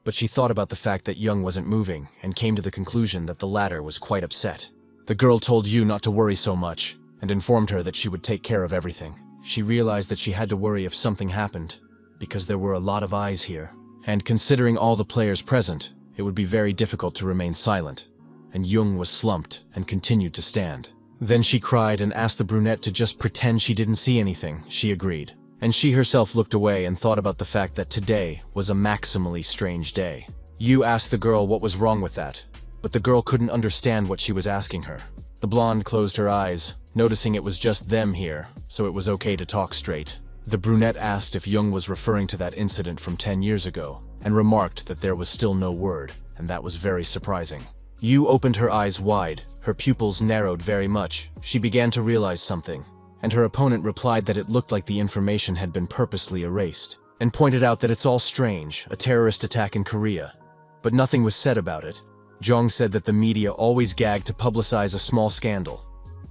but she thought about the fact that Jung wasn't moving and came to the conclusion that the latter was quite upset. The girl told Yu not to worry so much, and informed her that she would take care of everything. She realized that she had to worry if something happened, because there were a lot of eyes here. And considering all the players present, it would be very difficult to remain silent. And Jung was slumped and continued to stand. Then she cried and asked the brunette to just pretend she didn't see anything. She agreed. And she herself looked away and thought about the fact that today was a maximally strange day. Yu asked the girl what was wrong with that, but the girl couldn't understand what she was asking her. The blonde closed her eyes, noticing it was just them here, so it was okay to talk straight. The brunette asked if Jung was referring to that incident from 10 years ago, and remarked that there was still no word, and that was very surprising. Yu opened her eyes wide, her pupils narrowed very much. She began to realize something, and her opponent replied that it looked like the information had been purposely erased, and pointed out that it's all strange, a terrorist attack in Korea. But nothing was said about it. Jong said that the media always gagged to publicize a small scandal,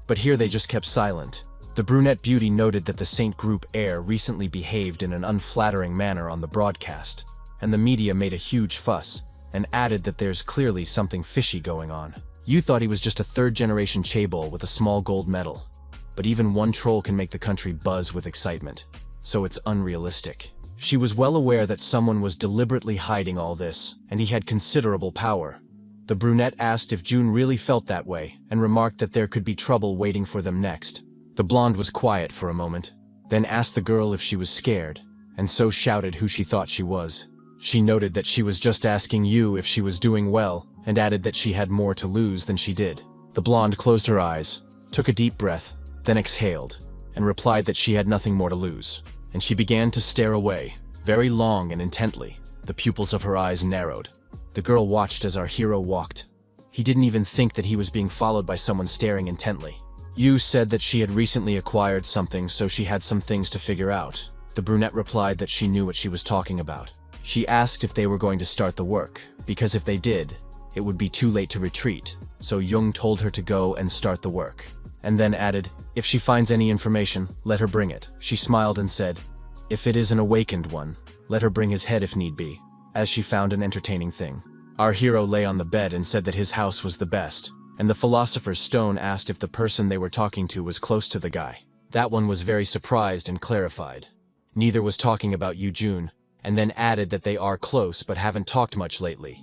but here they just kept silent. The brunette beauty noted that the Saint Group heir recently behaved in an unflattering manner on the broadcast, and the media made a huge fuss, and added that there's clearly something fishy going on. Yu thought he was just a third-generation chaebol with a small gold medal, but even one troll can make the country buzz with excitement, so it's unrealistic. She was well aware that someone was deliberately hiding all this, and he had considerable power. The brunette asked if June really felt that way, and remarked that there could be trouble waiting for them next. The blonde was quiet for a moment, then asked the girl if she was scared, and so shouted who she thought she was. She noted that she was just asking Yu if she was doing well, and added that she had more to lose than she did. The blonde closed her eyes, took a deep breath, then exhaled, and replied that she had nothing more to lose. And she began to stare away, very long and intently. The pupils of her eyes narrowed. The girl watched as our hero walked. He didn't even think that he was being followed by someone staring intently. Yu said that she had recently acquired something, so she had some things to figure out. The brunette replied that she knew what she was talking about. She asked if they were going to start the work, because if they did, it would be too late to retreat, so Jung told her to go and start the work, and then added, if she finds any information, let her bring it. She smiled and said, if it is an awakened one, let her bring his head if need be, as she found an entertaining thing. Our hero lay on the bed and said that his house was the best, and the philosopher's stone asked if the person they were talking to was close to the guy. That one was very surprised and clarified. Neither was talking about Yu Jun, and then added that they are close but haven't talked much lately,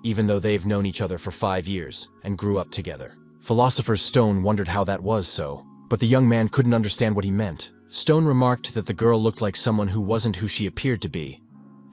even though they've known each other for 5 years and grew up together. Philosopher's Stone wondered how that was so, but the young man couldn't understand what he meant. Stone remarked that the girl looked like someone who wasn't who she appeared to be,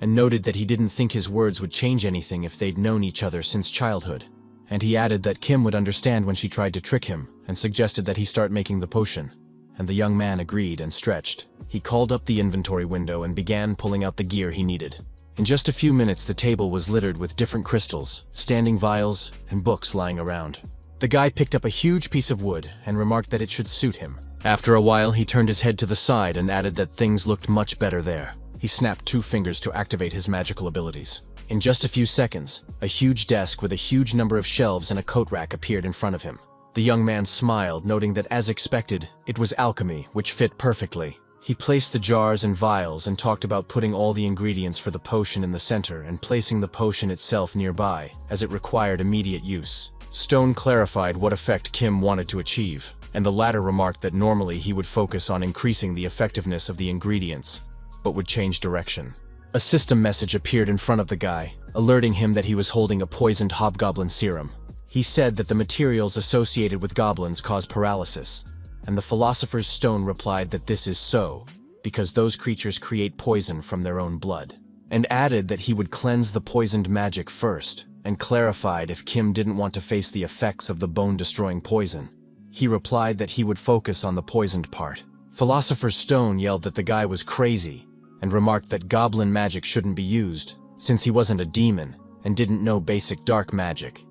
and noted that he didn't think his words would change anything if they'd known each other since childhood. And he added that Kim would understand when she tried to trick him, and suggested that he start making the potion. And the young man agreed and stretched. He called up the inventory window and began pulling out the gear he needed. In just a few minutes, the table was littered with different crystals, standing vials, and books lying around. The guy picked up a huge piece of wood and remarked that it should suit him. After a while, he turned his head to the side and added that things looked much better there. He snapped 2 fingers to activate his magical abilities. In just a few seconds, a huge desk with a huge number of shelves and a coat rack appeared in front of him. The young man smiled, noting that as expected, it was alchemy, which fit perfectly. He placed the jars and vials and talked about putting all the ingredients for the potion in the center and placing the potion itself nearby, as it required immediate use. Stone clarified what effect Kim wanted to achieve, and the latter remarked that normally he would focus on increasing the effectiveness of the ingredients, but would change direction. A system message appeared in front of the guy, alerting him that he was holding a poisoned hobgoblin serum. He said that the materials associated with goblins cause paralysis, and the philosopher's stone replied that this is so, because those creatures create poison from their own blood, and added that he would cleanse the poisoned magic first, and clarified if Kim didn't want to face the effects of the bone-destroying poison. He replied that he would focus on the poisoned part. Philosopher's Stone yelled that the guy was crazy, and remarked that goblin magic shouldn't be used, since he wasn't a demon and didn't know basic dark magic,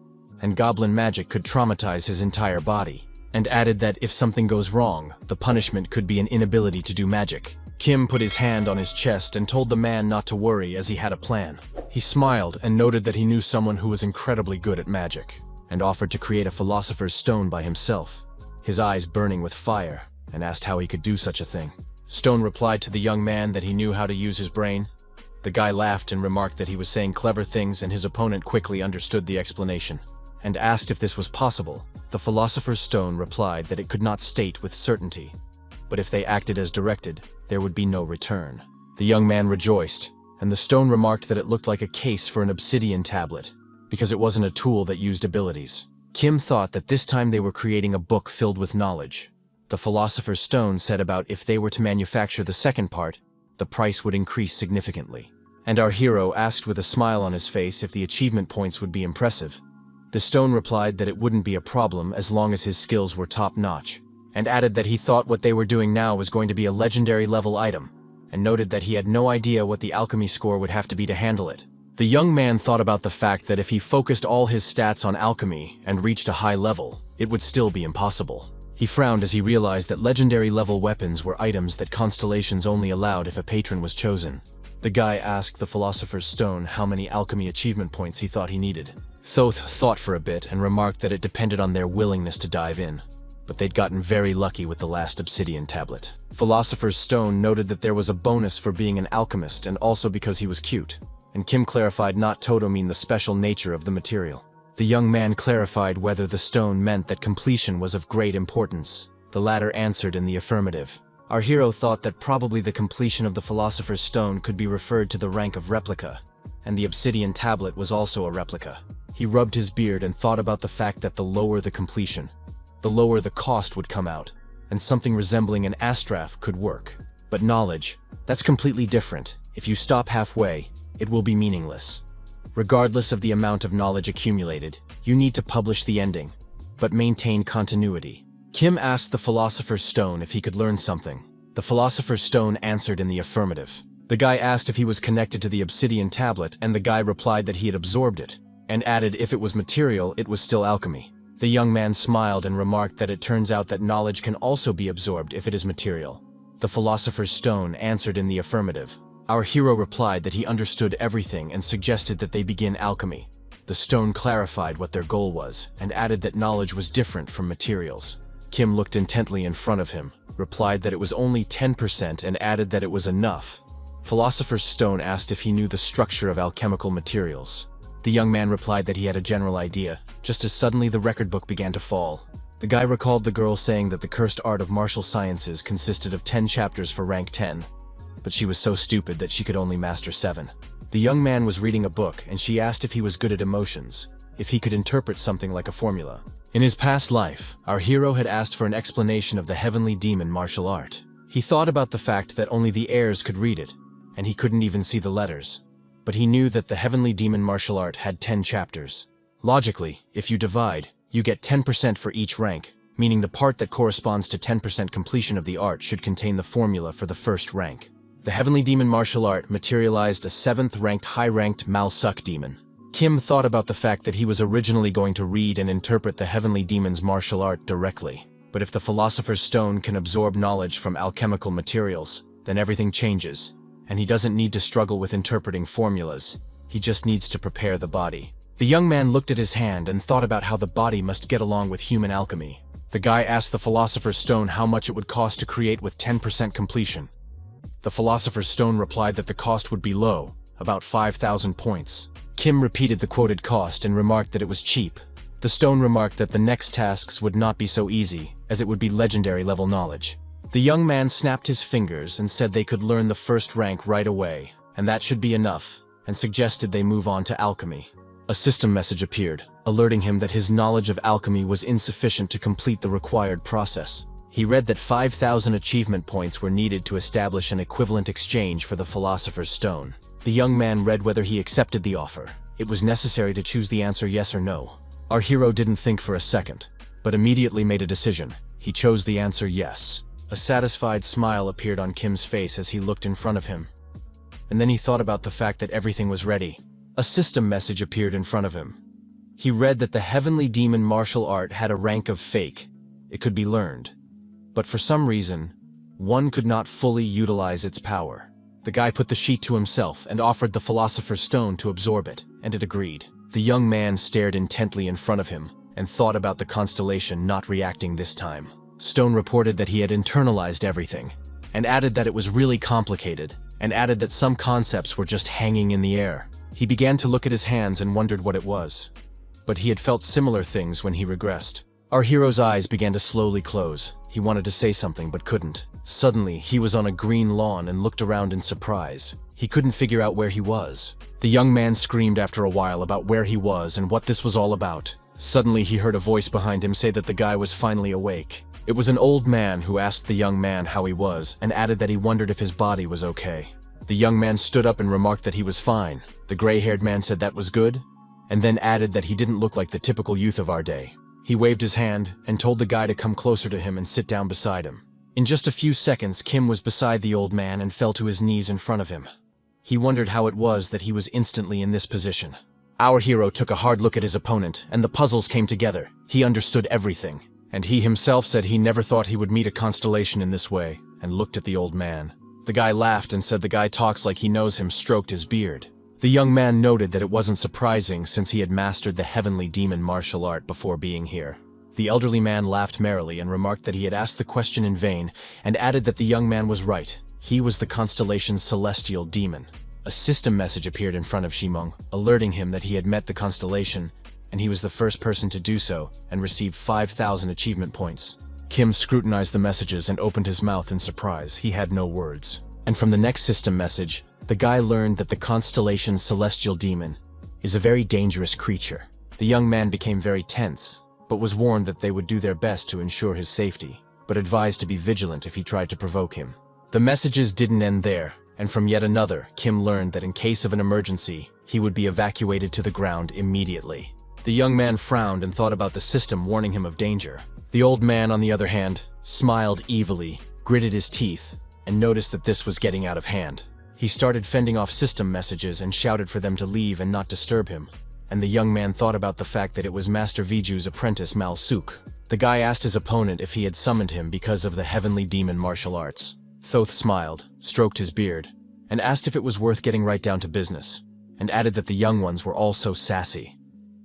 and goblin magic could traumatize his entire body, and added that if something goes wrong, the punishment could be an inability to do magic. Kim put his hand on his chest and told the man not to worry as he had a plan. He smiled and noted that he knew someone who was incredibly good at magic, and offered to create a philosopher's stone by himself, his eyes burning with fire, and asked how he could do such a thing. Stone replied to the young man that he knew how to use his brain. The guy laughed and remarked that he was saying clever things, and his opponent quickly understood the explanation. and asked if this was possible. The Philosopher's Stone replied that it could not state with certainty, but if they acted as directed, there would be no return. The young man rejoiced, and the stone remarked that it looked like a case for an obsidian tablet, because it wasn't a tool that used abilities. Kim thought that this time they were creating a book filled with knowledge. The Philosopher's Stone said about if they were to manufacture the second part, the price would increase significantly. And our hero asked with a smile on his face if the achievement points would be impressive. The stone replied that it wouldn't be a problem as long as his skills were top-notch, and added that he thought what they were doing now was going to be a legendary level item, and noted that he had no idea what the alchemy score would have to be to handle it. The young man thought about the fact that if he focused all his stats on alchemy and reached a high level, it would still be impossible. He frowned as he realized that legendary level weapons were items that constellations only allowed if a patron was chosen. The guy asked the Philosopher's Stone how many alchemy achievement points he thought he needed. Thoth thought for a bit and remarked that it depended on their willingness to dive in, but they'd gotten very lucky with the last obsidian tablet. Philosopher's Stone noted that there was a bonus for being an alchemist and also because he was cute, and Kim clarified not Toto mean the special nature of the material. The young man clarified whether the stone meant that completion was of great importance. The latter answered in the affirmative. Our hero thought that probably the completion of the Philosopher's Stone could be referred to the rank of replica, and the obsidian tablet was also a replica. He rubbed his beard and thought about the fact that the lower the completion, the lower the cost would come out, and something resembling an astraph could work. But knowledge, that's completely different. If you stop halfway, it will be meaningless. Regardless of the amount of knowledge accumulated, you need to publish the ending, but maintain continuity. Kim asked the Philosopher's Stone if he could learn something. The Philosopher's Stone answered in the affirmative. The guy asked if he was connected to the obsidian tablet, and the guy replied that he had absorbed it, and added if it was material, it was still alchemy. The young man smiled and remarked that it turns out that knowledge can also be absorbed if it is material. The Philosopher's Stone answered in the affirmative. Our hero replied that he understood everything and suggested that they begin alchemy. The stone clarified what their goal was, and added that knowledge was different from materials. Kim looked intently in front of him, replied that it was only 10% and added that it was enough. Philosopher's Stone asked if he knew the structure of alchemical materials. The young man replied that he had a general idea, just as suddenly the record book began to fall. The guy recalled the girl saying that the cursed art of martial sciences consisted of 10 chapters for rank 10, but she was so stupid that she could only master 7. The young man was reading a book, and she asked if he was good at emotions, if he could interpret something like a formula. In his past life, our hero had asked for an explanation of the heavenly demon martial art. He thought about the fact that only the heirs could read it, and he couldn't even see the letters. But he knew that the heavenly demon martial art had 10 chapters. Logically, if you divide, you get 10% for each rank, meaning the part that corresponds to 10% completion of the art should contain the formula for the first rank. The heavenly demon martial art materialized a 7th-ranked high-ranked Malsuk demon. Kim thought about the fact that he was originally going to read and interpret the heavenly demon's martial art directly. But if the Philosopher's Stone can absorb knowledge from alchemical materials, then everything changes, and he doesn't need to struggle with interpreting formulas. He just needs to prepare the body. The young man looked at his hand and thought about how the body must get along with human alchemy. The guy asked the Philosopher's Stone how much it would cost to create with 10% completion. The Philosopher's Stone replied that the cost would be low, about 5,000 points. Kim repeated the quoted cost and remarked that it was cheap. The stone remarked that the next tasks would not be so easy, as it would be legendary level knowledge. The young man snapped his fingers and said they could learn the first rank right away, and that should be enough, and suggested they move on to alchemy. A system message appeared, alerting him that his knowledge of alchemy was insufficient to complete the required process. He read that 5,000 achievement points were needed to establish an equivalent exchange for the Philosopher's Stone. The young man read whether he accepted the offer. It was necessary to choose the answer yes or no. Our hero didn't think for a second, but immediately made a decision. He chose the answer yes. A satisfied smile appeared on Kim's face as he looked in front of him. And then he thought about the fact that everything was ready. A system message appeared in front of him. He read that the heavenly demon martial art had a rank of fake. It could be learned. But for some reason, one could not fully utilize its power. The guy put the sheet to himself and offered the Philosopher's Stone to absorb it, and it agreed. The young man stared intently in front of him and thought about the constellation not reacting this time. Stone reported that he had internalized everything, and added that it was really complicated, and added that some concepts were just hanging in the air. He began to look at his hands and wondered what it was. but he had felt similar things when he regressed. Our hero's eyes began to slowly close. He wanted to say something but couldn't. Suddenly, he was on a green lawn and looked around in surprise. He couldn't figure out where he was. The young man screamed after a while about where he was and what this was all about. Suddenly, he heard a voice behind him say that the guy was finally awake. It was an old man who asked the young man how he was and added that he wondered if his body was okay. The young man stood up and remarked that he was fine. The gray-haired man said that was good, and then added that he didn't look like the typical youth of our day. He waved his hand and told the guy to come closer to him and sit down beside him. In just a few seconds, Kim was beside the old man and fell to his knees in front of him. He wondered how it was that he was instantly in this position. Our hero took a hard look at his opponent, and the puzzles came together. He understood everything, and he himself said he never thought he would meet a constellation in this way, and looked at the old man. The guy laughed and said the guy talks like he knows him, stroked his beard. The young man noted that it wasn't surprising since he had mastered the heavenly demon martial art before being here. The elderly man laughed merrily and remarked that he had asked the question in vain, and added that the young man was right. He was the constellation's celestial demon. A system message appeared in front of Shimong, alerting him that he had met the constellation, and he was the first person to do so, and received 5,000 achievement points. Kim scrutinized the messages and opened his mouth in surprise. He had no words. And from the next system message, the guy learned that the constellation's celestial demon is a very dangerous creature. The young man became very tense, but was warned that they would do their best to ensure his safety, but advised to be vigilant if he tried to provoke him. The messages didn't end there, and from yet another, Kim learned that in case of an emergency, he would be evacuated to the ground immediately. The young man frowned and thought about the system warning him of danger. The old man, on the other hand, smiled evilly, gritted his teeth, and noticed that this was getting out of hand. He started fending off system messages and shouted for them to leave and not disturb him. And the young man thought about the fact that it was Master Viju's apprentice Mal Suk. The guy asked his opponent if he had summoned him because of the heavenly demon martial arts. Thoth smiled, stroked his beard, and asked if it was worth getting right down to business, and added that the young ones were all so sassy.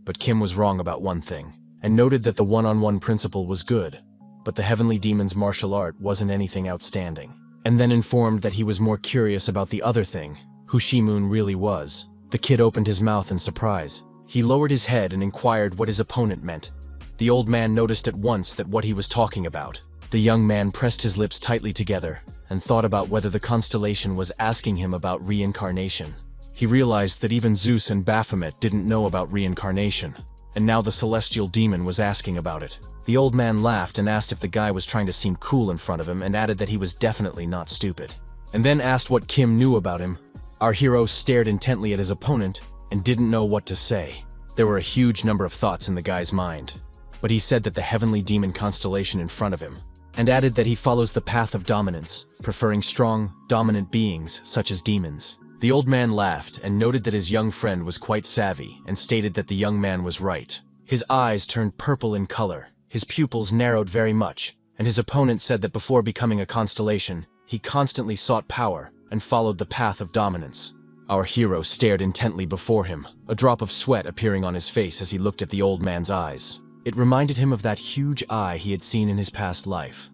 But Kim was wrong about one thing, and noted that the one-on-one principle was good, but the heavenly demon's martial art wasn't anything outstanding. And then informed that he was more curious about the other thing, who Shimun really was. The kid opened his mouth in surprise. He lowered his head and inquired what his opponent meant. The old man noticed at once that what he was talking about. The young man pressed his lips tightly together and thought about whether the constellation was asking him about reincarnation. He realized that even Zeus and Baphomet didn't know about reincarnation, and now the celestial demon was asking about it. The old man laughed and asked if the guy was trying to seem cool in front of him, and added that he was definitely not stupid. And then asked what Kim knew about him. Our hero stared intently at his opponent and didn't know what to say. There were a huge number of thoughts in the guy's mind, but he said that the heavenly demon constellation in front of him, and added that he follows the path of dominance, preferring strong, dominant beings such as demons. The old man laughed and noted that his young friend was quite savvy, and stated that the young man was right. His eyes turned purple in color. His pupils narrowed very much, and his opponent said that before becoming a constellation, he constantly sought power and followed the path of dominance. Our hero stared intently before him, a drop of sweat appearing on his face as he looked at the old man's eyes. It reminded him of that huge eye he had seen in his past life.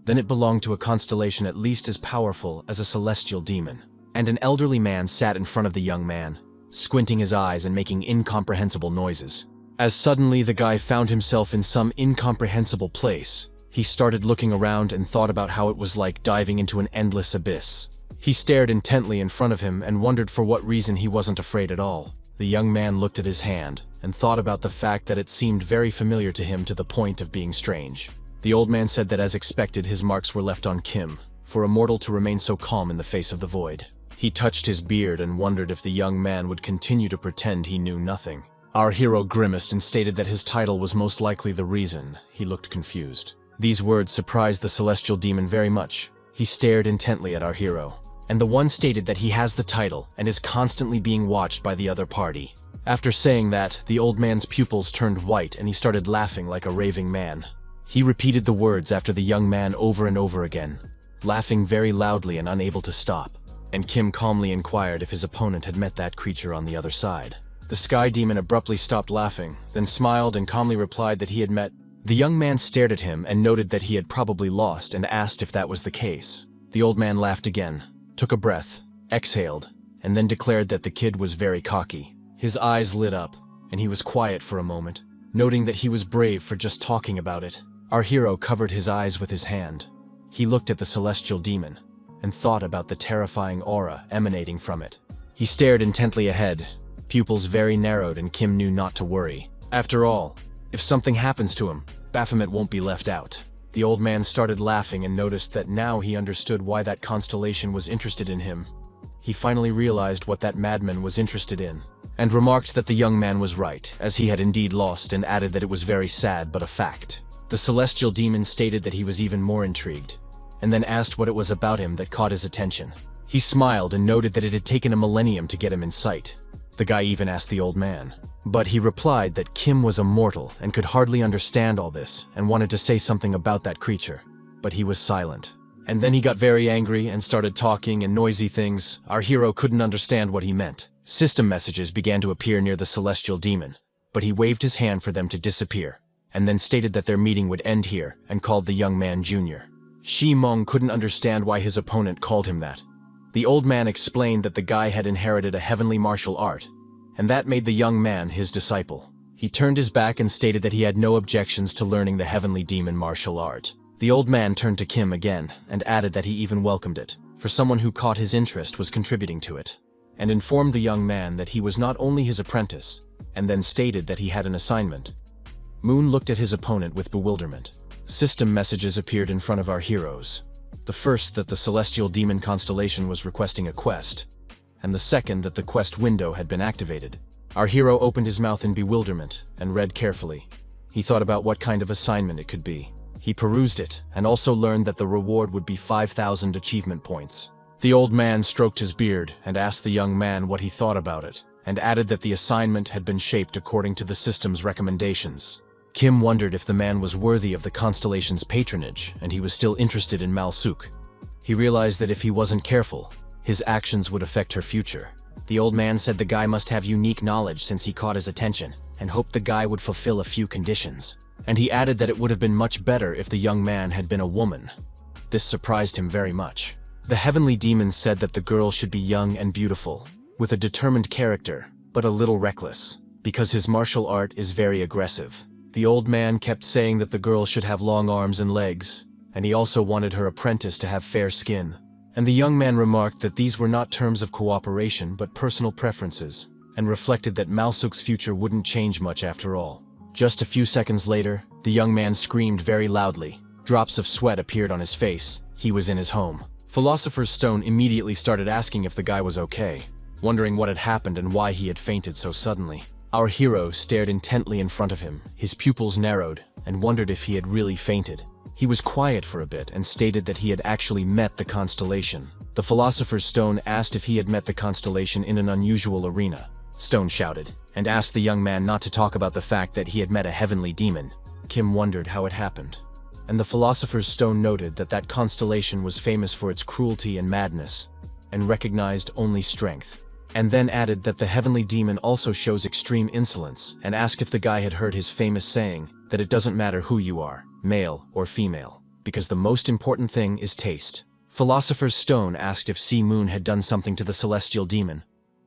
Then it belonged to a constellation at least as powerful as a celestial demon. And an elderly man sat in front of the young man, squinting his eyes and making incomprehensible noises. As suddenly the guy found himself in some incomprehensible place, he started looking around and thought about how it was like diving into an endless abyss. He stared intently in front of him and wondered for what reason he wasn't afraid at all. The young man looked at his hand and thought about the fact that it seemed very familiar to him to the point of being strange. The old man said that as expected his marks were left on Kim, for a mortal to remain so calm in the face of the void. He touched his beard and wondered if the young man would continue to pretend he knew nothing. Our hero grimaced and stated that his title was most likely the reason. He looked confused. These words surprised the celestial demon very much. He stared intently at our hero, and the one stated that he has the title and is constantly being watched by the other party. After saying that, the old man's pupils turned white and he started laughing like a raving man. He repeated the words after the young man over and over again, laughing very loudly and unable to stop. And Kim calmly inquired if his opponent had met that creature on the other side. The sky demon abruptly stopped laughing, then smiled and calmly replied that he had met. The young man stared at him and noted that he had probably lost and asked if that was the case. The old man laughed again, took a breath, exhaled, and then declared that the kid was very cocky. His eyes lit up, and he was quiet for a moment, noting that he was brave for just talking about it. Our hero covered his eyes with his hand. He looked at the celestial demon, and thought about the terrifying aura emanating from it. He stared intently ahead, pupils very narrowed, and Kim knew not to worry. After all, if something happens to him, Baphomet won't be left out. The old man started laughing and noticed that now he understood why that constellation was interested in him. He finally realized what that madman was interested in, and remarked that the young man was right, as he had indeed lost, and added that it was very sad but a fact. The celestial demon stated that he was even more intrigued, and then asked what it was about him that caught his attention. He smiled and noted that it had taken a millennium to get him in sight. The guy even asked the old man, but he replied that Kim was a mortal and could hardly understand all this and wanted to say something about that creature, but he was silent. And then he got very angry and started talking and noisy things. Our hero couldn't understand what he meant. System messages began to appear near the celestial demon, but he waved his hand for them to disappear, and then stated that their meeting would end here and called the young man Junior. Shi Meng couldn't understand why his opponent called him that. The old man explained that the guy had inherited a heavenly martial art, and that made the young man his disciple. He turned his back and stated that he had no objections to learning the heavenly demon martial art. The old man turned to Kim again and added that he even welcomed it, for someone who caught his interest was contributing to it, and informed the young man that he was not only his apprentice, and then stated that he had an assignment. Moon looked at his opponent with bewilderment. System messages appeared in front of our heroes. The first that the celestial demon constellation was requesting a quest, and the second that the quest window had been activated. Our hero opened his mouth in bewilderment and read carefully. He thought about what kind of assignment it could be. He perused it and also learned that the reward would be 5,000 achievement points. The old man stroked his beard and asked the young man what he thought about it, and added that the assignment had been shaped according to the system's recommendations. Kim wondered if the man was worthy of the constellation's patronage, and he was still interested in Malsuk. He realized that if he wasn't careful, his actions would affect her future. The old man said the guy must have unique knowledge since he caught his attention, and hoped the guy would fulfill a few conditions. And he added that it would have been much better if the young man had been a woman. This surprised him very much. The heavenly demon said that the girl should be young and beautiful, with a determined character, but a little reckless, because his martial art is very aggressive. The old man kept saying that the girl should have long arms and legs, and he also wanted her apprentice to have fair skin. And the young man remarked that these were not terms of cooperation but personal preferences, and reflected that Malsuk's future wouldn't change much after all. Just a few seconds later, the young man screamed very loudly. Drops of sweat appeared on his face. He was in his home. Philosopher's Stone immediately started asking if the guy was okay, wondering what had happened and why he had fainted so suddenly. Our hero stared intently in front of him, his pupils narrowed, and wondered if he had really fainted. He was quiet for a bit and stated that he had actually met the constellation. The Philosopher's Stone asked if he had met the constellation in an unusual arena. Stone shouted, and asked the young man not to talk about the fact that he had met a heavenly demon. Kim wondered how it happened, and the Philosopher's Stone noted that that constellation was famous for its cruelty and madness, and recognized only strength, and then added that the heavenly demon also shows extreme insolence, and asked if the guy had heard his famous saying that it doesn't matter who you are, male or female, because the most important thing is taste. Philosopher's Stone asked if Si Moon had done something to the celestial demon.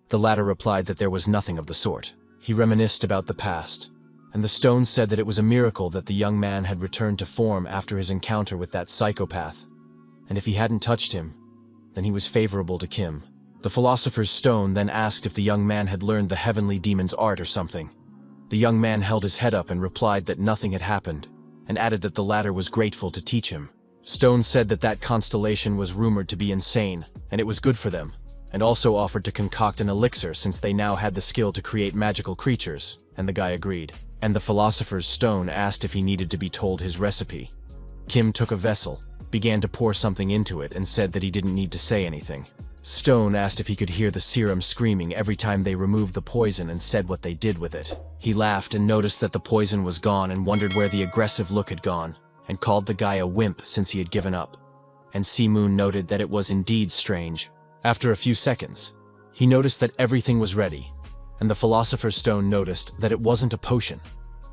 The latter replied that there was nothing of the sort. He reminisced about the past, and the stone said that it was a miracle that the young man had returned to form after his encounter with that psychopath, and if he hadn't touched him, then he was favorable to Kim. The Philosopher's Stone then asked if the young man had learned the heavenly demon's art or something. The young man held his head up and replied that nothing had happened, and added that the latter was grateful to teach him. Stone said that that constellation was rumored to be insane, and it was good for them, and also offered to concoct an elixir since they now had the skill to create magical creatures, and the guy agreed. And the Philosopher's Stone asked if he needed to be told his recipe. Kim took a vessel, began to pour something into it, and said that he didn't need to say anything. Stone asked if he could hear the serum screaming every time they removed the poison and said what they did with it. He laughed and noticed that the poison was gone and wondered where the aggressive look had gone, and called the guy a wimp since he had given up. And Si Moon noted that it was indeed strange. After a few seconds, he noticed that everything was ready, and the Philosopher's Stone noticed that it wasn't a potion,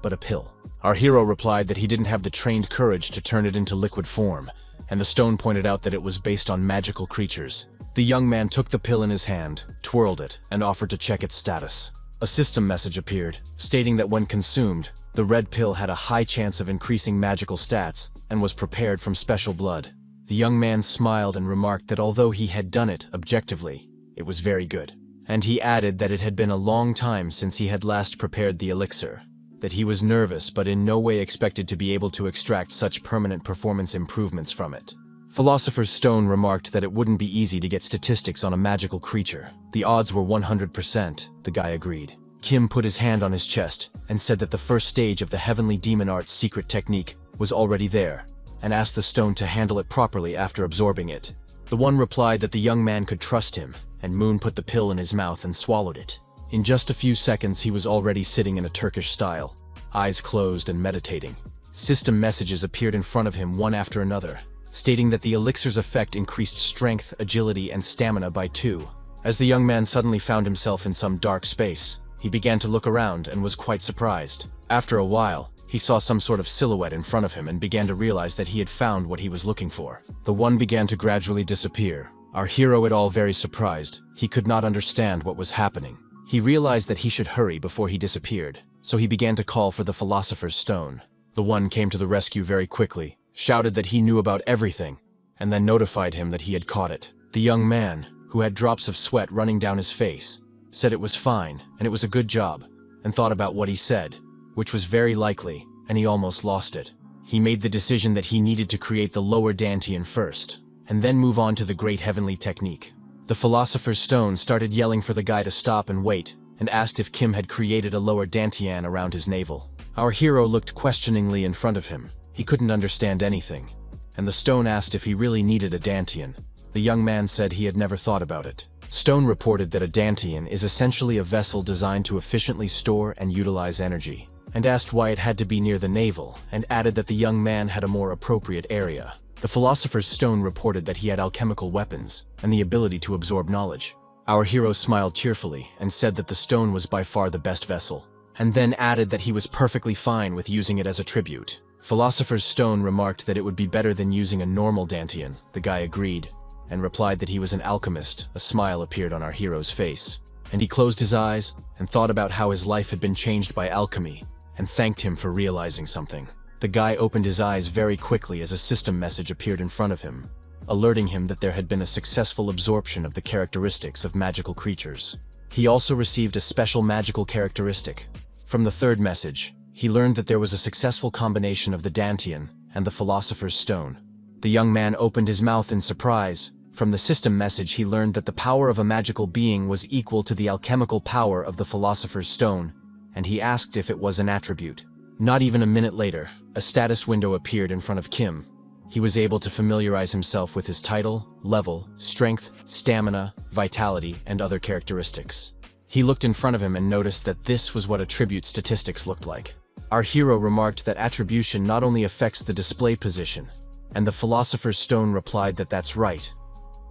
but a pill. Our hero replied that he didn't have the trained courage to turn it into liquid form, and the stone pointed out that it was based on magical creatures. The young man took the pill in his hand, twirled it, and offered to check its status. A system message appeared, stating that when consumed, the red pill had a high chance of increasing magical stats and was prepared from special blood. The young man smiled and remarked that although he had done it objectively, it was very good. And he added that it had been a long time since he had last prepared the elixir, that he was nervous but in no way expected to be able to extract such permanent performance improvements from it. Philosopher's Stone remarked that it wouldn't be easy to get statistics on a magical creature. The odds were 100%, the guy agreed. Kim put his hand on his chest and said that the first stage of the Heavenly Demon Art's secret technique was already there, and asked the stone to handle it properly after absorbing it. The one replied that the young man could trust him, and Moon put the pill in his mouth and swallowed it. In just a few seconds he was already sitting in a Turkish style, eyes closed and meditating. System messages appeared in front of him one after another, stating that the elixir's effect increased strength, agility, and stamina by 2. As the young man suddenly found himself in some dark space, he began to look around and was quite surprised. After a while, he saw some sort of silhouette in front of him and began to realize that he had found what he was looking for. The one began to gradually disappear. Our hero, at all very surprised, he could not understand what was happening. He realized that he should hurry before he disappeared, so he began to call for the Philosopher's Stone. The one came to the rescue very quickly, shouted that he knew about everything, and then notified him that he had caught it. The young man, who had drops of sweat running down his face, said it was fine, and it was a good job, and thought about what he said, which was very likely, and he almost lost it. He made the decision that he needed to create the lower Dantian first, and then move on to the Great Heavenly Technique. The Philosopher's Stone started yelling for the guy to stop and wait, and asked if Kim had created a lower Dantian around his navel. Our hero looked questioningly in front of him. He couldn't understand anything, and the stone asked if he really needed a Dantian. The young man said he had never thought about it. Stone reported that a Dantian is essentially a vessel designed to efficiently store and utilize energy, and asked why it had to be near the navel, and added that the young man had a more appropriate area. The Philosopher's Stone reported that he had alchemical weapons and the ability to absorb knowledge. Our hero smiled cheerfully and said that the stone was by far the best vessel, and then added that he was perfectly fine with using it as a tribute. Philosopher's Stone remarked that it would be better than using a normal Dantian. The guy agreed, and replied that he was an alchemist. A smile appeared on our hero's face, and he closed his eyes and thought about how his life had been changed by alchemy, and thanked him for realizing something. The guy opened his eyes very quickly as a system message appeared in front of him, alerting him that there had been a successful absorption of the characteristics of magical creatures. He also received a special magical characteristic. From the third message, he learned that there was a successful combination of the Dantian and the Philosopher's Stone. The young man opened his mouth in surprise. From the system message he learned that the power of a magical being was equal to the alchemical power of the Philosopher's Stone, and he asked if it was an attribute. Not even a minute later, a status window appeared in front of Kim. He was able to familiarize himself with his title, level, strength, stamina, vitality, and other characteristics. He looked in front of him and noticed that this was what attribute statistics looked like. Our hero remarked that attribution not only affects the display position, and the Philosopher's Stone replied that that's right,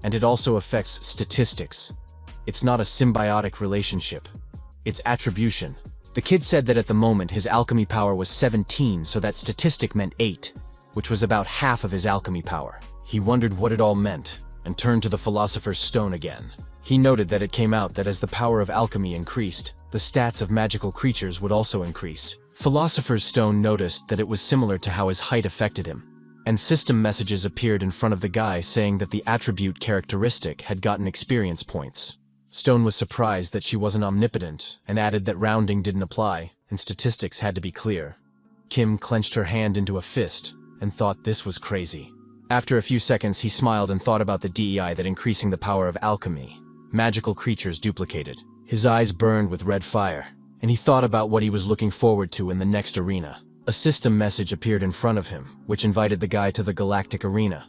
and it also affects statistics. It's not a symbiotic relationship. It's attribution. The kid said that at the moment his alchemy power was 17, so that statistic meant 8, which was about half of his alchemy power. He wondered what it all meant, and turned to the Philosopher's Stone again. He noted that it came out that as the power of alchemy increased, the stats of magical creatures would also increase. Philosopher's Stone noticed that it was similar to how his height affected him, and system messages appeared in front of the guy saying that the attribute characteristic had gotten experience points. Stone was surprised that she wasn't omnipotent, and added that rounding didn't apply, and statistics had to be clear. Kim clenched her hand into a fist, and thought this was crazy. After a few seconds he smiled and thought about the DEI that increasing the power of alchemy. Magical creatures duplicated. His eyes burned with red fire, and he thought about what he was looking forward to in the next arena. A system message appeared in front of him, which invited the guy to the Galactic Arena,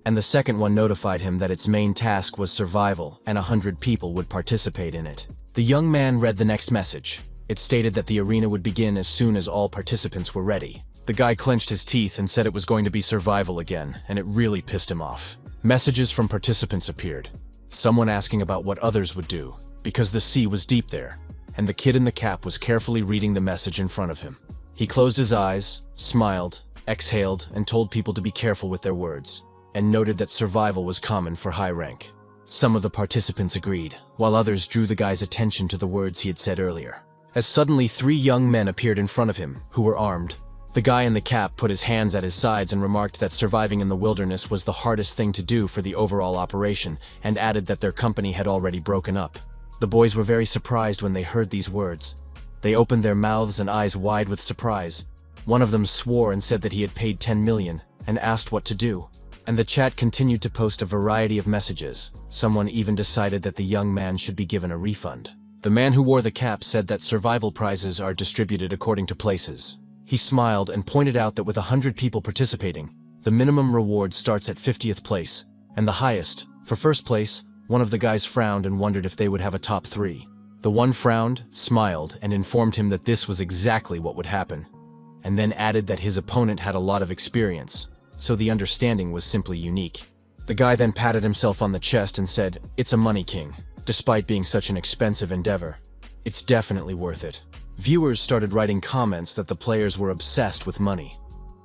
and the second one notified him that its main task was survival, and 100 people would participate in it. The young man read the next message. It stated that the arena would begin as soon as all participants were ready. The guy clenched his teeth and said it was going to be survival again, and it really pissed him off. Messages from participants appeared. Someone asking about what others would do, because the sea was deep there, and the kid in the cap was carefully reading the message in front of him. He closed his eyes, smiled, exhaled, and told people to be careful with their words, and noted that survival was common for high rank. Some of the participants agreed, while others drew the guy's attention to the words he had said earlier. As suddenly 3 young men appeared in front of him, who were armed. The guy in the cap put his hands at his sides and remarked that surviving in the wilderness was the hardest thing to do for the overall operation, and added that their company had already broken up. The boys were very surprised when they heard these words. They opened their mouths and eyes wide with surprise. One of them swore and said that he had paid 10 million, and asked what to do. And the chat continued to post a variety of messages. Someone even decided that the young man should be given a refund. The man who wore the cap said that survival prizes are distributed according to places. He smiled and pointed out that with 100 people participating, the minimum reward starts at 50th place, and the highest, for first place. One of the guys frowned and wondered if they would have a top 3. The one frowned, smiled, and informed him that this was exactly what would happen, and then added that his opponent had a lot of experience, so the understanding was simply unique. The guy then patted himself on the chest and said, "It's a money king. Despite being such an expensive endeavor, it's definitely worth it." Viewers started writing comments that the players were obsessed with money.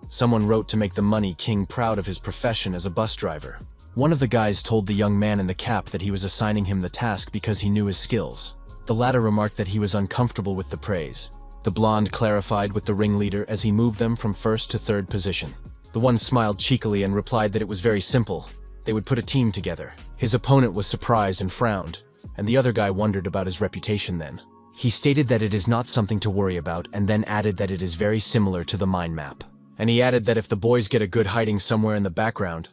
Someone wrote to make the money king proud of his profession as a bus driver. One of the guys told the young man in the cap that he was assigning him the task because he knew his skills. The latter remarked that he was uncomfortable with the praise. The blonde clarified with the ringleader as he moved them from 1st to 3rd position. The one smiled cheekily and replied that it was very simple. They would put a team together. His opponent was surprised and frowned, and the other guy wondered about his reputation then. He stated that it is not something to worry about, and then added that it is very similar to the mind map. And he added that if the boys get a good hiding somewhere in the background,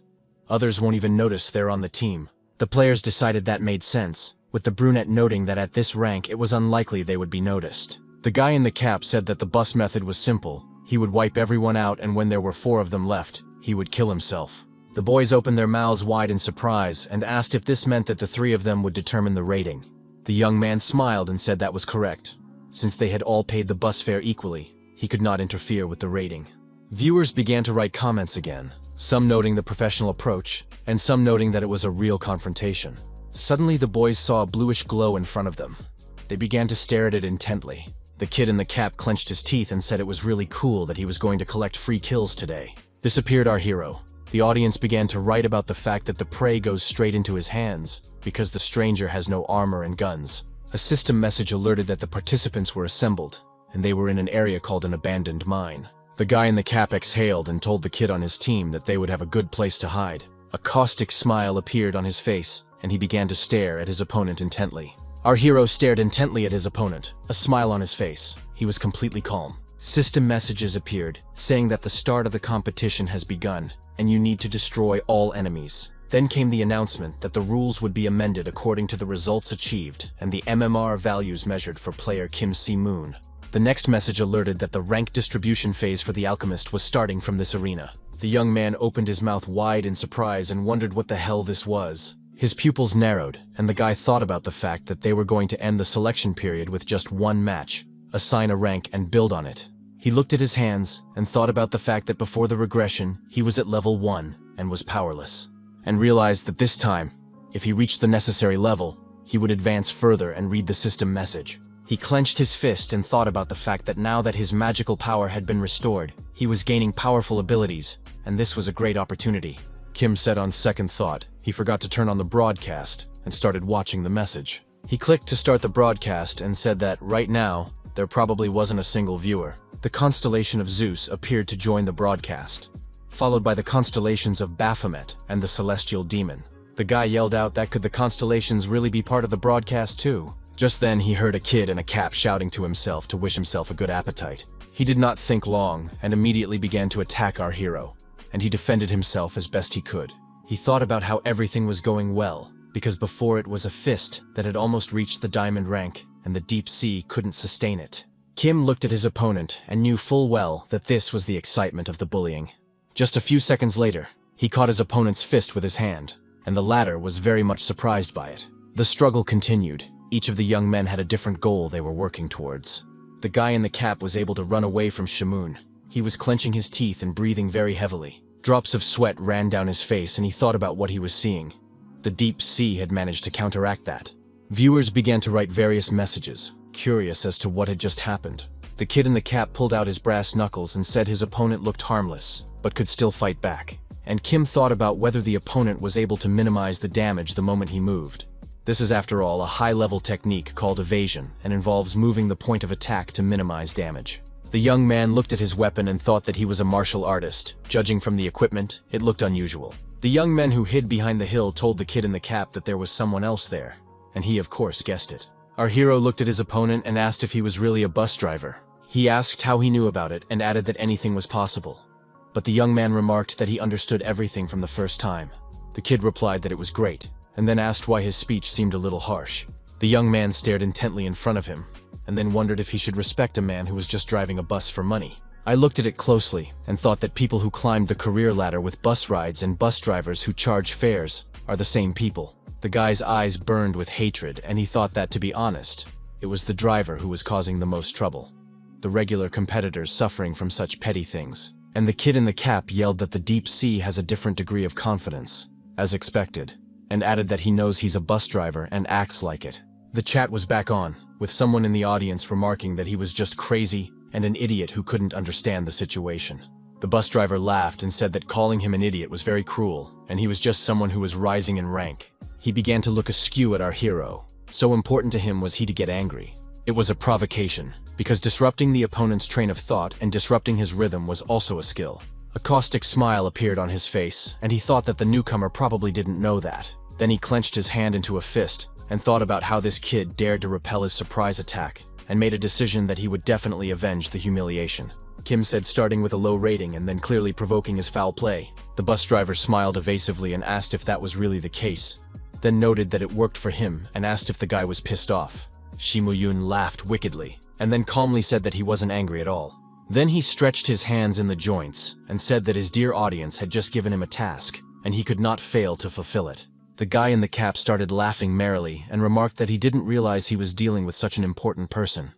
others won't even notice they're on the team. The players decided that made sense, with the brunette noting that at this rank it was unlikely they would be noticed. The guy in the cap said that the bus method was simple. He would wipe everyone out, and when there were 4 of them left, he would kill himself. The boys opened their mouths wide in surprise and asked if this meant that the 3 of them would determine the rating. The young man smiled and said that was correct. Since they had all paid the bus fare equally, he could not interfere with the rating. Viewers began to write comments again, some noting the professional approach, and some noting that it was a real confrontation. Suddenly the boys saw a bluish glow in front of them. They began to stare at it intently. The kid in the cap clenched his teeth and said it was really cool that he was going to collect free kills today. This appeared our hero. The audience began to write about the fact that the prey goes straight into his hands, because the stranger has no armor and guns. A system message alerted that the participants were assembled, and they were in an area called an abandoned mine. The guy in the cap exhaled and told the kid on his team that they would have a good place to hide. A caustic smile appeared on his face, and he began to stare at his opponent intently. Our hero stared intently at his opponent, a smile on his face. He was completely calm. System messages appeared, saying that the start of the competition has begun, and you need to destroy all enemies. Then came the announcement that the rules would be amended according to the results achieved and the MMR values measured for player Kim Si-moon. The next message alerted that the rank distribution phase for the alchemist was starting from this arena. The young man opened his mouth wide in surprise and wondered what the hell this was. His pupils narrowed, and the guy thought about the fact that they were going to end the selection period with just one match, assign a rank and build on it. He looked at his hands and thought about the fact that before the regression, he was at level 1 and was powerless, and realized that this time, if he reached the necessary level, he would advance further and read the system message. He clenched his fist and thought about the fact that now that his magical power had been restored, he was gaining powerful abilities, and this was a great opportunity. Kim said on second thought, he forgot to turn on the broadcast and started watching the message. He clicked to start the broadcast and said that, right now, there probably wasn't a single viewer. The constellation of Zeus appeared to join the broadcast, followed by the constellations of Baphomet and the celestial demon. The guy yelled out that could the constellations really be part of the broadcast too? Just then he heard a kid in a cap shouting to himself to wish himself a good appetite. He did not think long and immediately began to attack our hero, and he defended himself as best he could. He thought about how everything was going well, because before it was a fist that had almost reached the diamond rank, and the deep sea couldn't sustain it. Kim looked at his opponent and knew full well that this was the excitement of the bullying. Just a few seconds later, he caught his opponent's fist with his hand, and the latter was very much surprised by it. The struggle continued. Each of the young men had a different goal they were working towards. The guy in the cap was able to run away from Si-moon. He was clenching his teeth and breathing very heavily. Drops of sweat ran down his face and he thought about what he was seeing. The deep sea had managed to counteract that. Viewers began to write various messages, curious as to what had just happened. The kid in the cap pulled out his brass knuckles and said his opponent looked harmless, but could still fight back. and Kim thought about whether the opponent was able to minimize the damage the moment he moved. This is, after all, a high-level technique called evasion and involves moving the point of attack to minimize damage. The young man looked at his weapon and thought that he was a martial artist. Judging from the equipment, it looked unusual. The young men who hid behind the hill told the kid in the cap that there was someone else there, and he of course guessed it. Our hero looked at his opponent and asked if he was really a bus driver. He asked how he knew about it and added that anything was possible. But the young man remarked that he understood everything from the first time. The kid replied that it was great, and then asked why his speech seemed a little harsh. The young man stared intently in front of him, and then wondered if he should respect a man who was just driving a bus for money. I looked at it closely and thought that people who climbed the career ladder with bus rides and bus drivers who charge fares are the same people. The guy's eyes burned with hatred, and he thought that, to be honest, it was the driver who was causing the most trouble. The regular competitors suffering from such petty things. And the kid in the cap yelled that the deep sea has a different degree of confidence, as expected, and added that he knows he's a bus driver and acts like it. The chat was back on, with someone in the audience remarking that he was just crazy and an idiot who couldn't understand the situation. The bus driver laughed and said that calling him an idiot was very cruel, and he was just someone who was rising in rank. He began to look askew at our hero. So important to him was he to get angry. It was a provocation, because disrupting the opponent's train of thought and disrupting his rhythm was also a skill. A caustic smile appeared on his face, and he thought that the newcomer probably didn't know that. Then he clenched his hand into a fist and thought about how this kid dared to repel his surprise attack, and made a decision that he would definitely avenge the humiliation. Kim said, starting with a low rating and then clearly provoking his foul play. The bus driver smiled evasively and asked if that was really the case, then noted that it worked for him and asked if the guy was pissed off. Shimuyun laughed wickedly, and then calmly said that he wasn't angry at all. Then he stretched his hands in the joints and said that his dear audience had just given him a task, and he could not fail to fulfill it. The guy in the cap started laughing merrily and remarked that he didn't realize he was dealing with such an important person,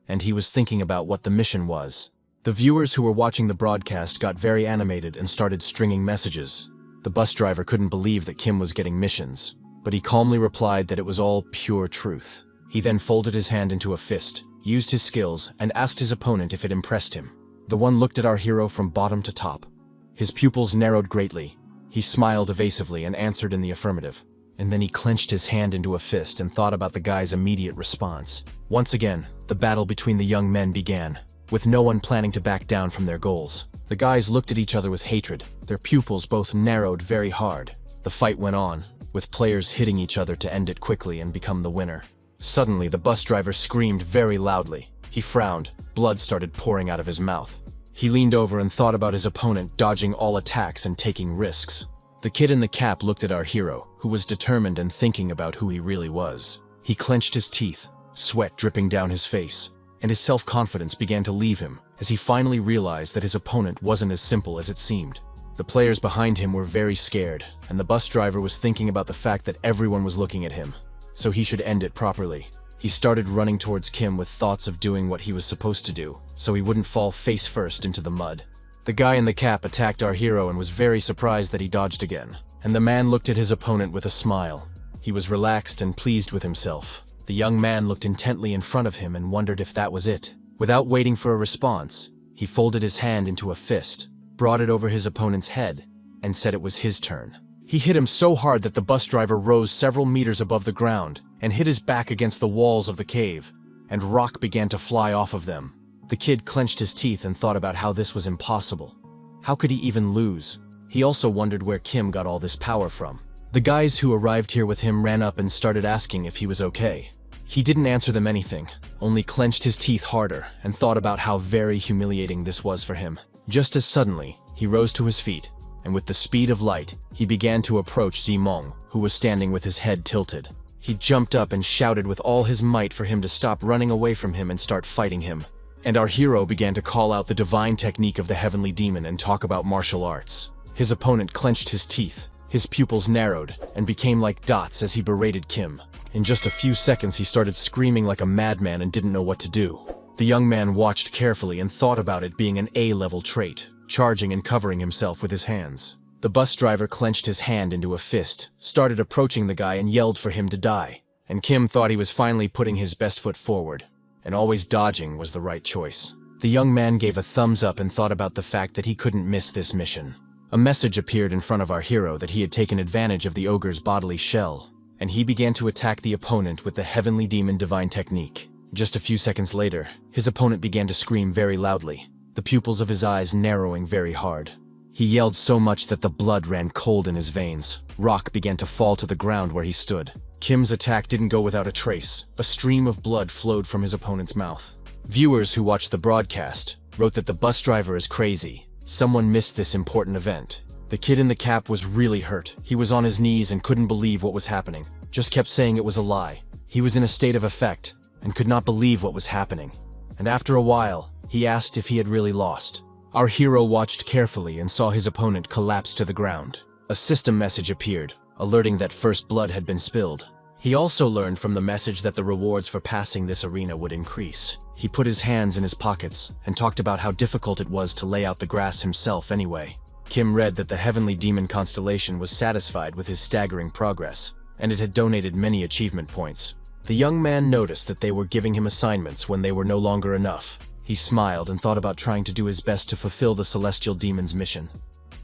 and he was thinking about what the mission was. The viewers who were watching the broadcast got very animated and started stringing messages. The bus driver couldn't believe that Kim was getting missions, but he calmly replied that it was all pure truth. He then folded his hand into a fist, used his skills, and asked his opponent if it impressed him. The one looked at our hero from bottom to top. His pupils narrowed greatly. He smiled evasively and answered in the affirmative. And then he clenched his hand into a fist and thought about the guy's immediate response. Once again, the battle between the young men began, with no one planning to back down from their goals. The guys looked at each other with hatred. Their pupils both narrowed very hard. The fight went on, with players hitting each other to end it quickly and become the winner. Suddenly, the bus driver screamed very loudly. He frowned. Blood started pouring out of his mouth. He leaned over and thought about his opponent dodging all attacks and taking risks. The kid in the cap looked at our hero, who was determined and thinking about who he really was. He clenched his teeth, sweat dripping down his face, and his self-confidence began to leave him as he finally realized that his opponent wasn't as simple as it seemed. The players behind him were very scared, and the bus driver was thinking about the fact that everyone was looking at him, so he should end it properly. He started running towards Kim with thoughts of doing what he was supposed to do, so he wouldn't fall face first into the mud. The guy in the cap attacked our hero and was very surprised that he dodged again, and the man looked at his opponent with a smile. He was relaxed and pleased with himself. The young man looked intently in front of him and wondered if that was it. Without waiting for a response, he folded his hand into a fist, brought it over his opponent's head, and said it was his turn. He hit him so hard that the bus driver rose several meters above the ground and hit his back against the walls of the cave, and rock began to fly off of them. The kid clenched his teeth and thought about how this was impossible. How could he even lose? He also wondered where Kim got all this power from. The guys who arrived here with him ran up and started asking if he was okay. He didn't answer them anything, only clenched his teeth harder and thought about how very humiliating this was for him. Just as suddenly, he rose to his feet, and with the speed of light, he began to approach Zimong, who was standing with his head tilted. He jumped up and shouted with all his might for him to stop running away from him and start fighting him. And our hero began to call out the divine technique of the heavenly demon and talk about martial arts. His opponent clenched his teeth, his pupils narrowed, and became like dots as he berated Kim. In just a few seconds, he started screaming like a madman and didn't know what to do. The young man watched carefully and thought about it being an A-level trait, charging and covering himself with his hands. The bus driver clenched his hand into a fist, started approaching the guy and yelled for him to die. And Kim thought he was finally putting his best foot forward, and always dodging was the right choice. The young man gave a thumbs up and thought about the fact that he couldn't miss this mission. A message appeared in front of our hero that he had taken advantage of the ogre's bodily shell, and he began to attack the opponent with the Heavenly Demon Divine Technique. Just a few seconds later, his opponent began to scream very loudly, the pupils of his eyes narrowing very hard. He yelled so much that the blood ran cold in his veins. Rock began to fall to the ground where he stood. Kim's attack didn't go without a trace. A stream of blood flowed from his opponent's mouth. Viewers who watched the broadcast wrote that the bus driver is crazy. Someone missed this important event. The kid in the cap was really hurt. He was on his knees and couldn't believe what was happening. Just kept saying it was a lie. He was in a state of affect and could not believe what was happening. And after a while, he asked if he had really lost. Our hero watched carefully and saw his opponent collapse to the ground. A system message appeared, alerting that first blood had been spilled. He also learned from the message that the rewards for passing this arena would increase. He put his hands in his pockets and talked about how difficult it was to lay out the grass himself anyway. Kim read that the Heavenly Demon Constellation was satisfied with his staggering progress, and it had donated many achievement points. The young man noticed that they were giving him assignments when they were no longer enough. He smiled and thought about trying to do his best to fulfill the Celestial Demon's mission.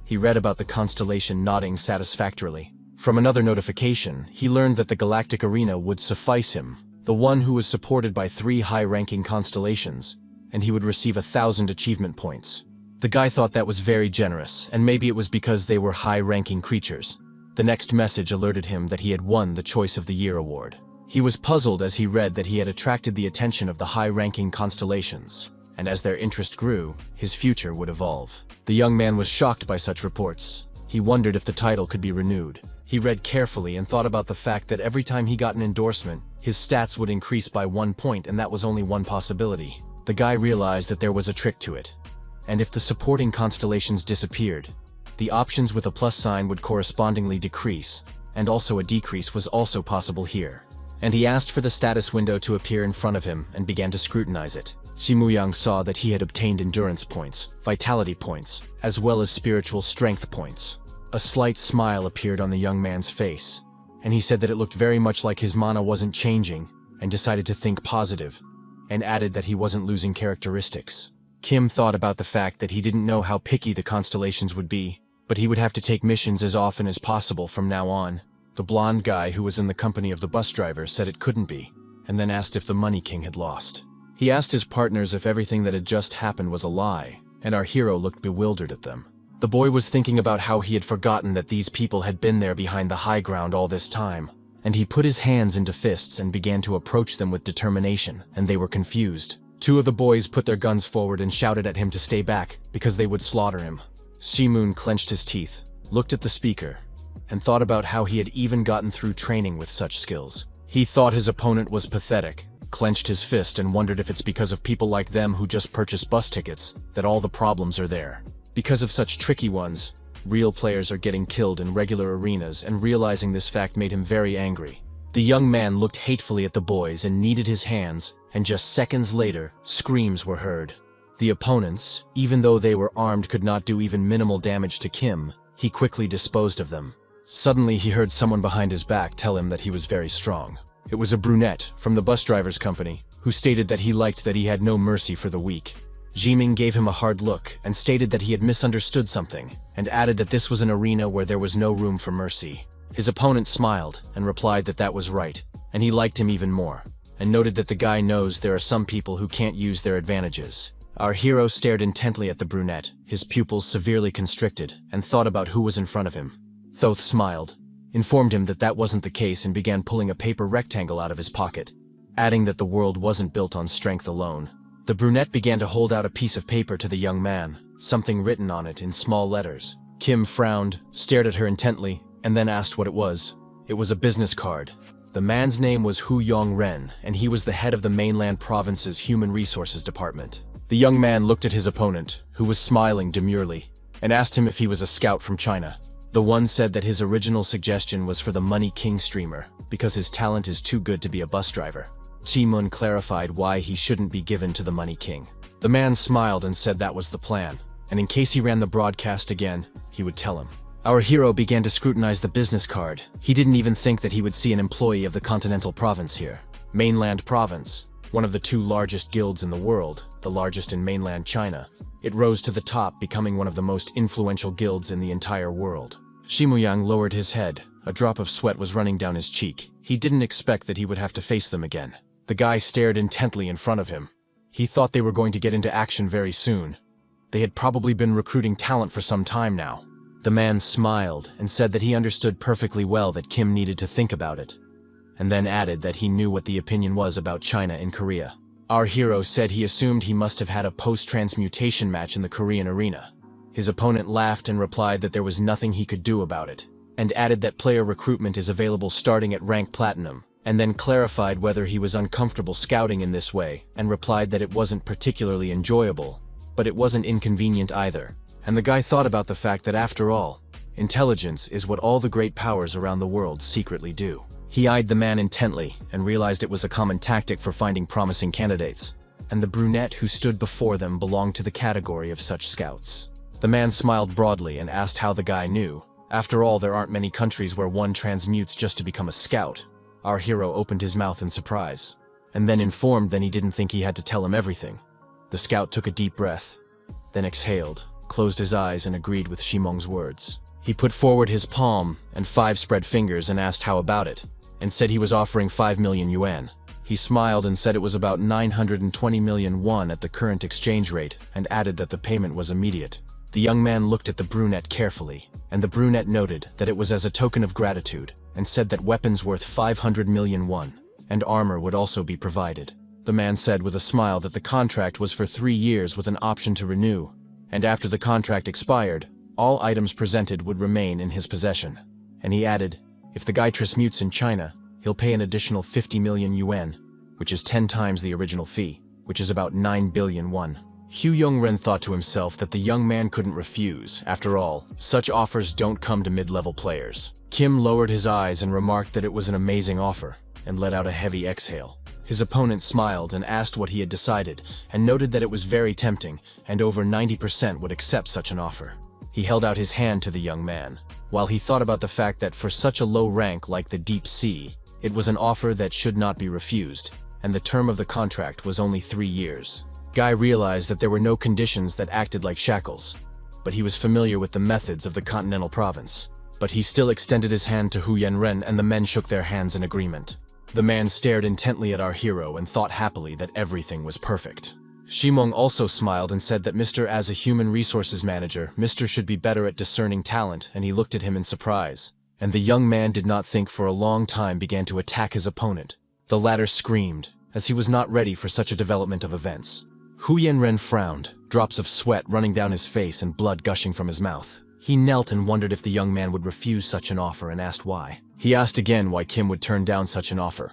He read about the constellation nodding satisfactorily. From another notification, he learned that the Galactic Arena would suffice him, the one who was supported by 3 high-ranking constellations, and he would receive 1,000 achievement points. The guy thought that was very generous, and maybe it was because they were high-ranking creatures. The next message alerted him that he had won the Choice of the Year award. He was puzzled as he read that he had attracted the attention of the high-ranking constellations, and as their interest grew, his future would evolve. The young man was shocked by such reports. He wondered if the title could be renewed. He read carefully and thought about the fact that every time he got an endorsement, his stats would increase by 1 point, and that was only one possibility. The guy realized that there was a trick to it. And if the supporting constellations disappeared, the options with a plus sign would correspondingly decrease, and also a decrease was also possible here. And he asked for the status window to appear in front of him and began to scrutinize it. Shimuyang saw that he had obtained endurance points, vitality points, as well as spiritual strength points. A slight smile appeared on the young man's face, and he said that it looked very much like his mana wasn't changing, and decided to think positive, and added that he wasn't losing characteristics. Kim thought about the fact that he didn't know how picky the constellations would be, but he would have to take missions as often as possible from now on. The blonde guy who was in the company of the bus driver said it couldn't be, and then asked if the Money King had lost. He asked his partners if everything that had just happened was a lie, and our hero looked bewildered at them. The boy was thinking about how he had forgotten that these people had been there behind the high ground all this time, and he put his hands into fists and began to approach them with determination, and they were confused. 2 of the boys put their guns forward and shouted at him to stay back, because they would slaughter him. Shimun clenched his teeth, looked at the speaker, and thought about how he had even gotten through training with such skills. He thought his opponent was pathetic, clenched his fist, and wondered if it's because of people like them who just purchase bus tickets that all the problems are there. Because of such tricky ones, real players are getting killed in regular arenas, and realizing this fact made him very angry. The young man looked hatefully at the boys and kneaded his hands, and just seconds later, screams were heard. The opponents, even though they were armed, could not do even minimal damage to Kim. He quickly disposed of them. Suddenly he heard someone behind his back tell him that he was very strong. It was a brunette from the bus driver's company, who stated that he liked that he had no mercy for the weak. Jiming gave him a hard look and stated that he had misunderstood something, and added that this was an arena where there was no room for mercy. His opponent smiled and replied that that was right, and he liked him even more, and noted that the guy knows there are some people who can't use their advantages. Our hero stared intently at the brunette, his pupils severely constricted, and thought about who was in front of him. Thoth smiled, informed him that that wasn't the case, and began pulling a paper rectangle out of his pocket, adding that the world wasn't built on strength alone. The brunette began to hold out a piece of paper to the young man, something written on it in small letters. Kim frowned, stared at her intently, and then asked what it was. It was a business card. The man's name was Hu Yong-ren, and he was the head of the mainland province's Human Resources Department. The young man looked at his opponent, who was smiling demurely, and asked him if he was a scout from China. The one said that his original suggestion was for the Money King streamer, because his talent is too good to be a bus driver. Chi-mun clarified why he shouldn't be given to the Money King. The man smiled and said that was the plan, and in case he ran the broadcast again, he would tell him. Our hero began to scrutinize the business card. He didn't even think that he would see an employee of the continental province here. Mainland province. one of the two largest guilds in the world, the largest in mainland China. It rose to the top, becoming one of the most influential guilds in the entire world. Shimuyang lowered his head. A drop of sweat was running down his cheek. He didn't expect that he would have to face them again. The guy stared intently in front of him. He thought they were going to get into action very soon. They had probably been recruiting talent for some time now. The man smiled and said that he understood perfectly well that Kim needed to think about it, and then added that he knew what the opinion was about China in Korea. Our hero said he assumed he must have had a post-transmutation match in the Korean arena. His opponent laughed and replied that there was nothing he could do about it, and added that player recruitment is available starting at rank platinum, and then clarified whether he was uncomfortable scouting in this way, and replied that it wasn't particularly enjoyable, but it wasn't inconvenient either. And the guy thought about the fact that after all, intelligence is what all the great powers around the world secretly do. He eyed the man intently and realized it was a common tactic for finding promising candidates, and the brunette who stood before them belonged to the category of such scouts. The man smiled broadly and asked how the guy knew. After all, there aren't many countries where one transmutes just to become a scout. Our hero opened his mouth in surprise, and then informed that he didn't think he had to tell him everything. The scout took a deep breath, then exhaled, closed his eyes and agreed with Shimong's words. He put forward his palm and 5 spread fingers and asked how about it, and said he was offering 5 million yuan. He smiled and said it was about 920 million won at the current exchange rate, and added that the payment was immediate. The young man looked at the brunette carefully, and the brunette noted that it was as a token of gratitude, and said that weapons worth 500 million won, and armor would also be provided. The man said with a smile that the contract was for 3 years with an option to renew, and after the contract expired, all items presented would remain in his possession. And he added, if the guy transmutes in China, he'll pay an additional 50 million yuan, which is 10 times the original fee, which is about 9 billion won. Hu Yongren thought to himself that the young man couldn't refuse. After all, such offers don't come to mid-level players. Kim lowered his eyes and remarked that it was an amazing offer, and let out a heavy exhale. His opponent smiled and asked what he had decided, and noted that it was very tempting, and over 90% would accept such an offer. He held out his hand to the young man, while he thought about the fact that for such a low rank like the Deep Sea, it was an offer that should not be refused, and the term of the contract was only 3 years. Guy realized that there were no conditions that acted like shackles, but he was familiar with the methods of the continental province. But he still extended his hand to Hu Yanren, and the men shook their hands in agreement. The man stared intently at our hero and thought happily that everything was perfect. Shimong also smiled and said that Mr. as a human resources manager, Mr. should be better at discerning talent, and he looked at him in surprise. And the young man did not think for a long time, began to attack his opponent. The latter screamed, as he was not ready for such a development of events. Hu Yanren frowned, drops of sweat running down his face and blood gushing from his mouth. He knelt and wondered if the young man would refuse such an offer, and asked why. He asked again why Kim would turn down such an offer,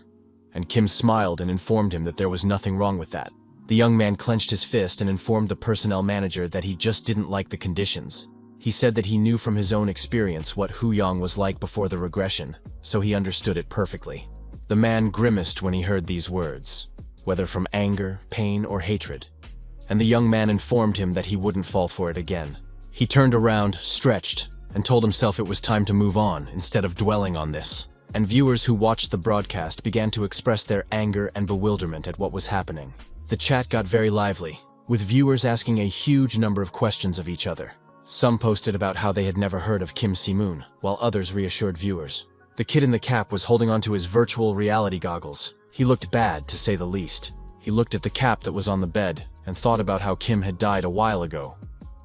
and Kim smiled and informed him that there was nothing wrong with that. The young man clenched his fist and informed the personnel manager that he just didn't like the conditions. He said that he knew from his own experience what Hu Yang was like before the regression, so he understood it perfectly. The man grimaced when he heard these words, whether from anger, pain, or hatred, and the young man informed him that he wouldn't fall for it again. He turned around, stretched, and told himself it was time to move on instead of dwelling on this. And viewers who watched the broadcast began to express their anger and bewilderment at what was happening. The chat got very lively, with viewers asking a huge number of questions of each other. Some posted about how they had never heard of Kim Si-moon, while others reassured viewers. The kid in the cap was holding onto his virtual reality goggles. He looked bad, to say the least. He looked at the cap that was on the bed and thought about how Kim had died a while ago.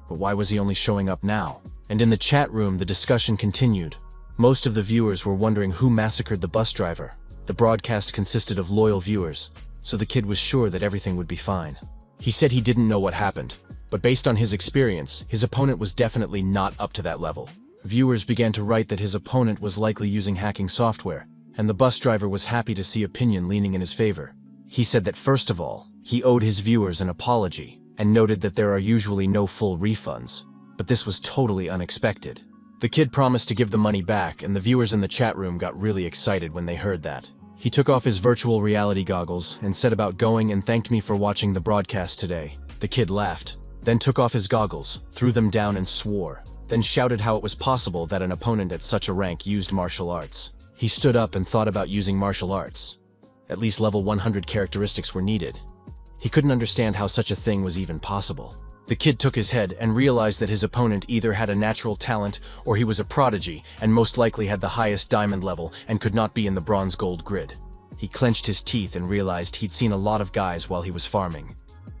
But why was he only showing up now? And in the chat room, the discussion continued. Most of the viewers were wondering who massacred the bus driver. The broadcast consisted of loyal viewers, so the kid was sure that everything would be fine. He said he didn't know what happened, but based on his experience, his opponent was definitely not up to that level. Viewers began to write that his opponent was likely using hacking software, and the bus driver was happy to see opinion leaning in his favor. He said that first of all, he owed his viewers an apology, and noted that there are usually no full refunds, but this was totally unexpected. The kid promised to give the money back, and the viewers in the chat room got really excited when they heard that. He took off his virtual reality goggles and set about going and thanked me for watching the broadcast today. The kid laughed, then took off his goggles, threw them down and swore, then shouted how it was possible that an opponent at such a rank used martial arts. He stood up and thought about using martial arts, At least level 100 characteristics were needed. He couldn't understand how such a thing was even possible. The kid took his head and realized that his opponent either had a natural talent or he was a prodigy and most likely had the highest diamond level and could not be in the bronze-gold grid. He clenched his teeth and realized he'd seen a lot of guys while he was farming.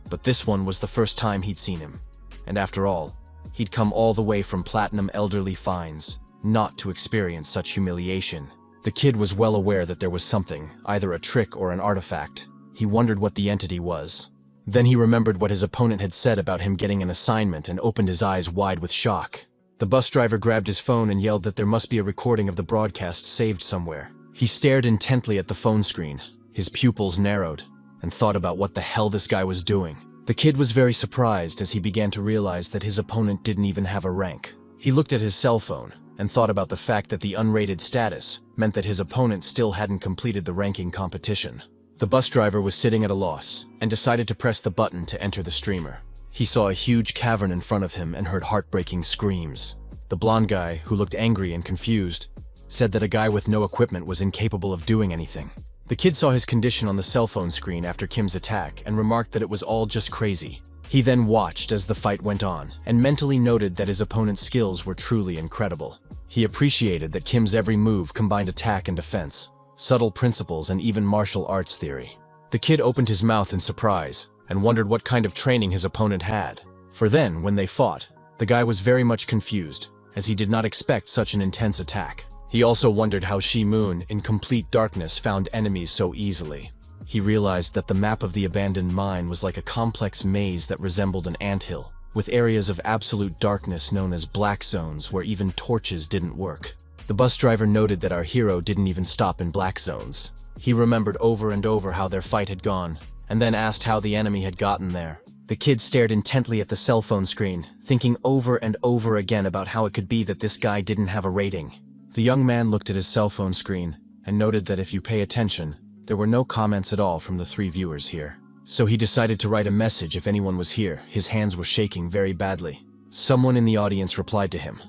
But this one was the first time he'd seen him. And after all, he'd come all the way from Platinum Elderly Finds, not to experience such humiliation. The kid was well aware that there was something, either a trick or an artifact. He wondered what the entity was. Then he remembered what his opponent had said about him getting an assignment and opened his eyes wide with shock. The bus driver grabbed his phone and yelled that there must be a recording of the broadcast saved somewhere. He stared intently at the phone screen. His pupils narrowed, and thought about what the hell this guy was doing. The kid was very surprised as he began to realize that his opponent didn't even have a rank. He looked at his cell phone and thought about the fact that the unrated status meant that his opponent still hadn't completed the ranking competition. The bus driver was sitting at a loss and decided to press the button to enter the streamer. He saw a huge cavern in front of him and heard heartbreaking screams. The blonde guy, who looked angry and confused, said that a guy with no equipment was incapable of doing anything. The kid saw his condition on the cell phone screen after Kim's attack and remarked that it was all just crazy. He then watched as the fight went on and mentally noted that his opponent's skills were truly incredible. He appreciated that Kim's every move combined attack and defense, subtle principles, and even martial arts theory. The kid opened his mouth in surprise and wondered what kind of training his opponent had. For then, when they fought, the guy was very much confused, as he did not expect such an intense attack. He also wondered how Shi-Moon, in complete darkness, found enemies so easily. He realized that the map of the abandoned mine was like a complex maze that resembled an anthill, with areas of absolute darkness known as black zones where even torches didn't work. The bus driver noted that our hero didn't even stop in black zones. He remembered over and over how their fight had gone, and then asked how the enemy had gotten there. The kid stared intently at the cell phone screen, thinking over and over again about how it could be that this guy didn't have a rating. The young man looked at his cell phone screen and noted that if you pay attention, there were no comments at all from the 3 viewers here. So he decided to write a message if anyone was here. His hands were shaking very badly. Someone in the audience replied to him.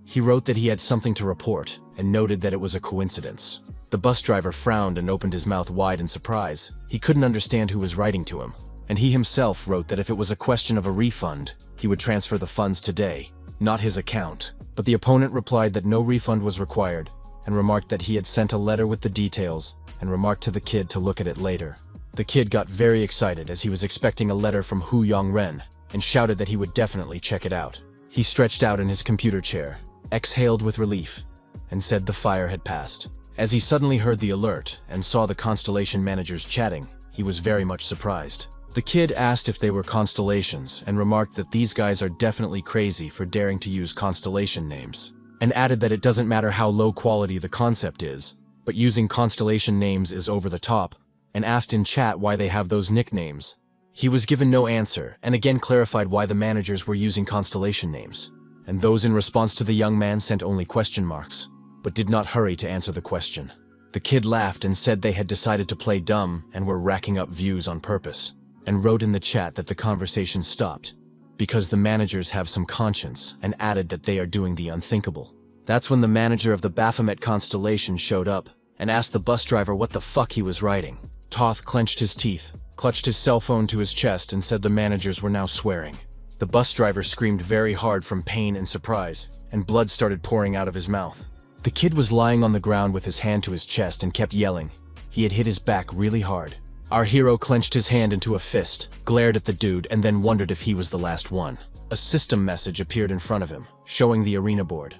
He wrote that he had something to report and noted that it was a coincidence. The bus driver frowned and opened his mouth wide in surprise. He couldn't understand who was writing to him, and he himself wrote that if it was a question of a refund, he would transfer the funds today, not his account. But the opponent replied that no refund was required, and remarked that he had sent a letter with the details, and remarked to the kid to look at it later. The kid got very excited as he was expecting a letter from Hu Yongren, and shouted that he would definitely check it out. He stretched out in his computer chair, exhaled with relief, and said the fire had passed. As he suddenly heard the alert and saw the constellation managers chatting, he was very much surprised. The kid asked if they were constellations and remarked that these guys are definitely crazy for daring to use constellation names, and added that it doesn't matter how low quality the concept is, but using constellation names is over the top, and asked in chat why they have those nicknames. He was given no answer and again clarified why the managers were using constellation names, and those in response to the young man sent only question marks, but did not hurry to answer the question. The kid laughed and said they had decided to play dumb and were racking up views on purpose, and wrote in the chat that the conversation stopped because the managers have some conscience, and added that they are doing the unthinkable. That's when the manager of the Baphomet constellation showed up and asked the bus driver what the fuck he was writing. Toth clenched his teeth, clutched his cell phone to his chest, and said the managers were now swearing. The bus driver screamed very hard from pain and surprise, and blood started pouring out of his mouth. The kid was lying on the ground with his hand to his chest and kept yelling. He had hit his back really hard. Our hero clenched his hand into a fist, glared at the dude, and then wondered if he was the last one. A system message appeared in front of him, showing the arena board.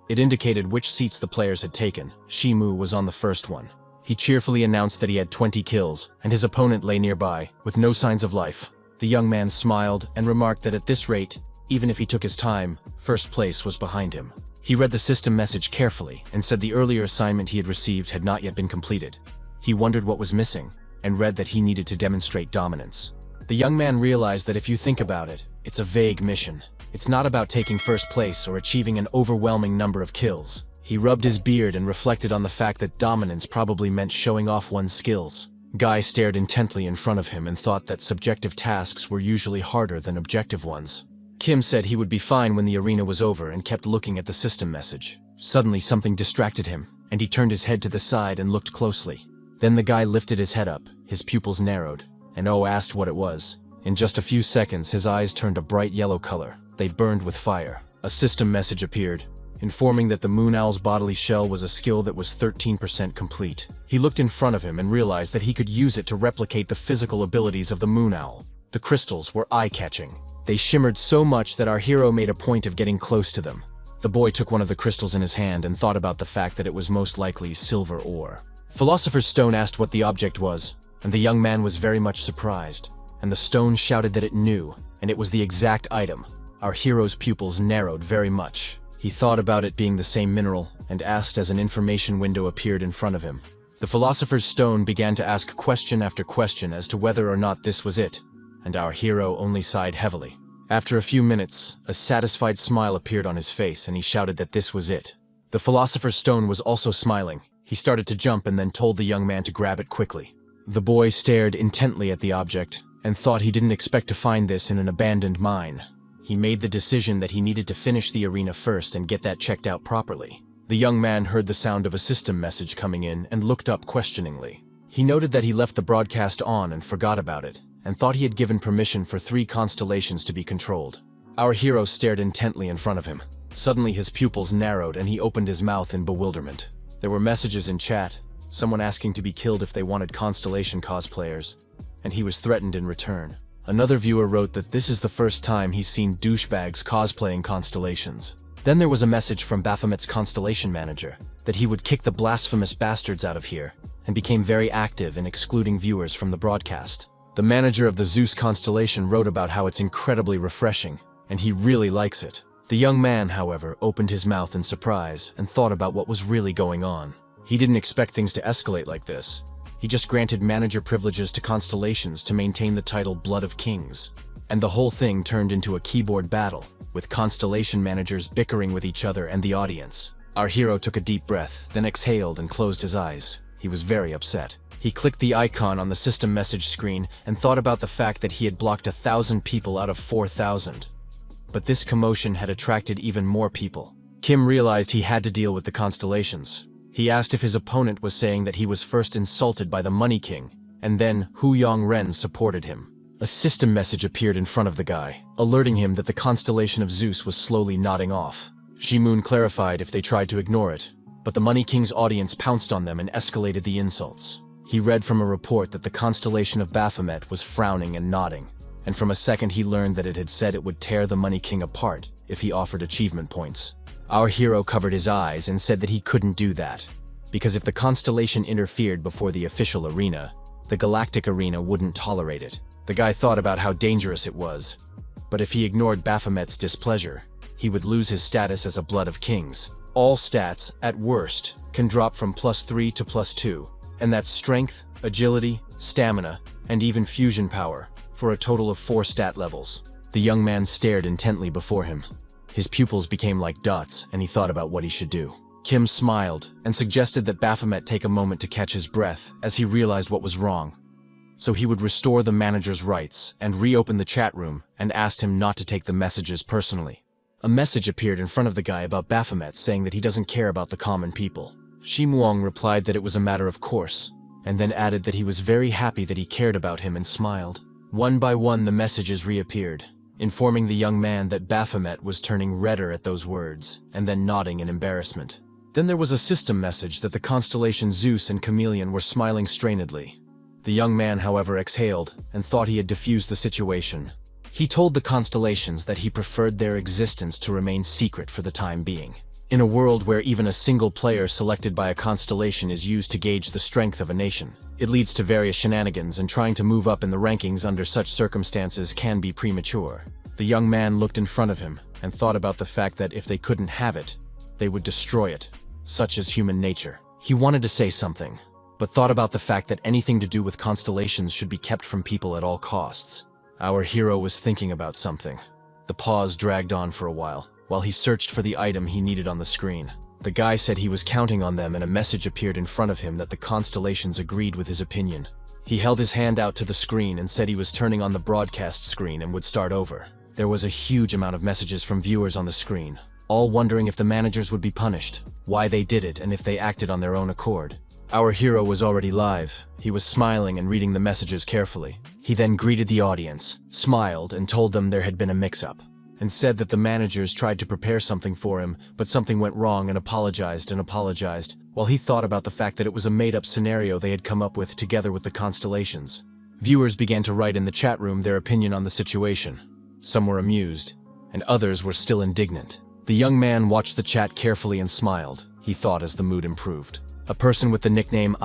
It indicated which seats the players had taken. Shimu was on the first one. He cheerfully announced that he had 20 kills, and his opponent lay nearby, with no signs of life. The young man smiled and remarked that at this rate, even if he took his time, first place was behind him. He read the system message carefully and said the earlier assignment he had received had not yet been completed. He wondered what was missing, and read that he needed to demonstrate dominance. The young man realized that if you think about it, it's a vague mission. It's not about taking first place or achieving an overwhelming number of kills. He rubbed his beard and reflected on the fact that dominance probably meant showing off one's skills. Guy stared intently in front of him and thought that subjective tasks were usually harder than objective ones. Kim said he would be fine when the arena was over and kept looking at the system message. Suddenly something distracted him, and he turned his head to the side and looked closely. Then the guy lifted his head up, his pupils narrowed, and O asked what it was. In just a few seconds, his eyes turned a bright yellow color. They burned with fire. A system message appeared, informing that the Moon Owl's bodily shell was a skill that was 13% complete. He looked in front of him and realized that he could use it to replicate the physical abilities of the Moon Owl. The crystals were eye-catching. They shimmered so much that our hero made a point of getting close to them. The boy took one of the crystals in his hand and thought about the fact that it was most likely silver ore. Philosopher's Stone asked what the object was, and the young man was very much surprised. And the stone shouted that it knew, and it was the exact item. Our hero's pupils narrowed very much. He thought about it being the same mineral, and asked as an information window appeared in front of him. The Philosopher's Stone began to ask question after question as to whether or not this was it, and our hero only sighed heavily. After a few minutes, a satisfied smile appeared on his face, and he shouted that this was it. The Philosopher's Stone was also smiling. He started to jump and then told the young man to grab it quickly. The boy stared intently at the object, and thought he didn't expect to find this in an abandoned mine. He made the decision that he needed to finish the arena first and get that checked out properly. The young man heard the sound of a system message coming in and looked up questioningly. He noted that he left the broadcast on and forgot about it, and thought he had given permission for 3 constellations to be controlled. Our hero stared intently in front of him. Suddenly his pupils narrowed and he opened his mouth in bewilderment. There were messages in chat, someone asking to be killed if they wanted constellation cosplayers, and he was threatened in return. Another viewer wrote that this is the first time he's seen douchebags cosplaying constellations. Then there was a message from Baphomet's constellation manager, that he would kick the blasphemous bastards out of here, and became very active in excluding viewers from the broadcast. The manager of the Zeus constellation wrote about how it's incredibly refreshing, and he really likes it. The young man, however, opened his mouth in surprise and thought about what was really going on. He didn't expect things to escalate like this. He just granted manager privileges to constellations to maintain the title Blood of Kings. And the whole thing turned into a keyboard battle, with constellation managers bickering with each other and the audience. Our hero took a deep breath, then exhaled and closed his eyes. He was very upset. He clicked the icon on the system message screen and thought about the fact that he had blocked 1,000 people out of 4,000. But this commotion had attracted even more people. Kim realized he had to deal with the constellations. He asked if his opponent was saying that he was first insulted by the Money King, and then Hu Yong-ren supported him. A system message appeared in front of the guy, alerting him that the constellation of Zeus was slowly nodding off. Shi-moon clarified if they tried to ignore it, but the Money King's audience pounced on them and escalated the insults. He read from a report that the constellation of Baphomet was frowning and nodding, and from a second he learned that it had said it would tear the Money King apart if he offered achievement points. Our hero covered his eyes and said that he couldn't do that, because if the constellation interfered before the official arena, the galactic arena wouldn't tolerate it. The guy thought about how dangerous it was, but if he ignored Baphomet's displeasure, he would lose his status as a Blood of Kings. All stats, at worst, can drop from +3 to +2, and that's strength, agility, stamina, and even fusion power, for a total of 4 stat levels. The young man stared intently before him. His pupils became like dots, and he thought about what he should do. Kim smiled and suggested that Baphomet take a moment to catch his breath as he realized what was wrong. So he would restore the manager's rights and reopen the chat room and asked him not to take the messages personally. A message appeared in front of the guy about Baphomet saying that he doesn't care about the common people. Shi Muong replied that it was a matter of course, and then added that he was very happy that he cared about him and smiled. One by one the messages reappeared, informing the young man that Baphomet was turning redder at those words, and then nodding in embarrassment. Then there was a system message that the constellation Zeus and Chameleon were smiling strainedly. The young man, however, exhaled and thought he had diffused the situation. He told the constellations that he preferred their existence to remain secret for the time being. In a world where even a single player selected by a constellation is used to gauge the strength of a nation, it leads to various shenanigans, and trying to move up in the rankings under such circumstances can be premature. The young man looked in front of him and thought about the fact that if they couldn't have it, they would destroy it, such as human nature. He wanted to say something, but thought about the fact that anything to do with constellations should be kept from people at all costs. Our hero was thinking about something. The pause dragged on for a while he searched for the item he needed on the screen. The guy said he was counting on them, and a message appeared in front of him that the constellations agreed with his opinion. He held his hand out to the screen and said he was turning on the broadcast screen and would start over. There was a huge amount of messages from viewers on the screen, all wondering if the managers would be punished, why they did it, and if they acted on their own accord. Our hero was already live. He was smiling and reading the messages carefully. He then greeted the audience, smiled, and told them there had been a mix-up, and said that the managers tried to prepare something for him, but something went wrong, and apologized, while he thought about the fact that it was a made-up scenario they had come up with together with the constellations. Viewers began to write in the chat room their opinion on the situation. Some were amused, and others were still indignant. The young man watched the chat carefully and smiled, he thought, as the mood improved. A person with the nickname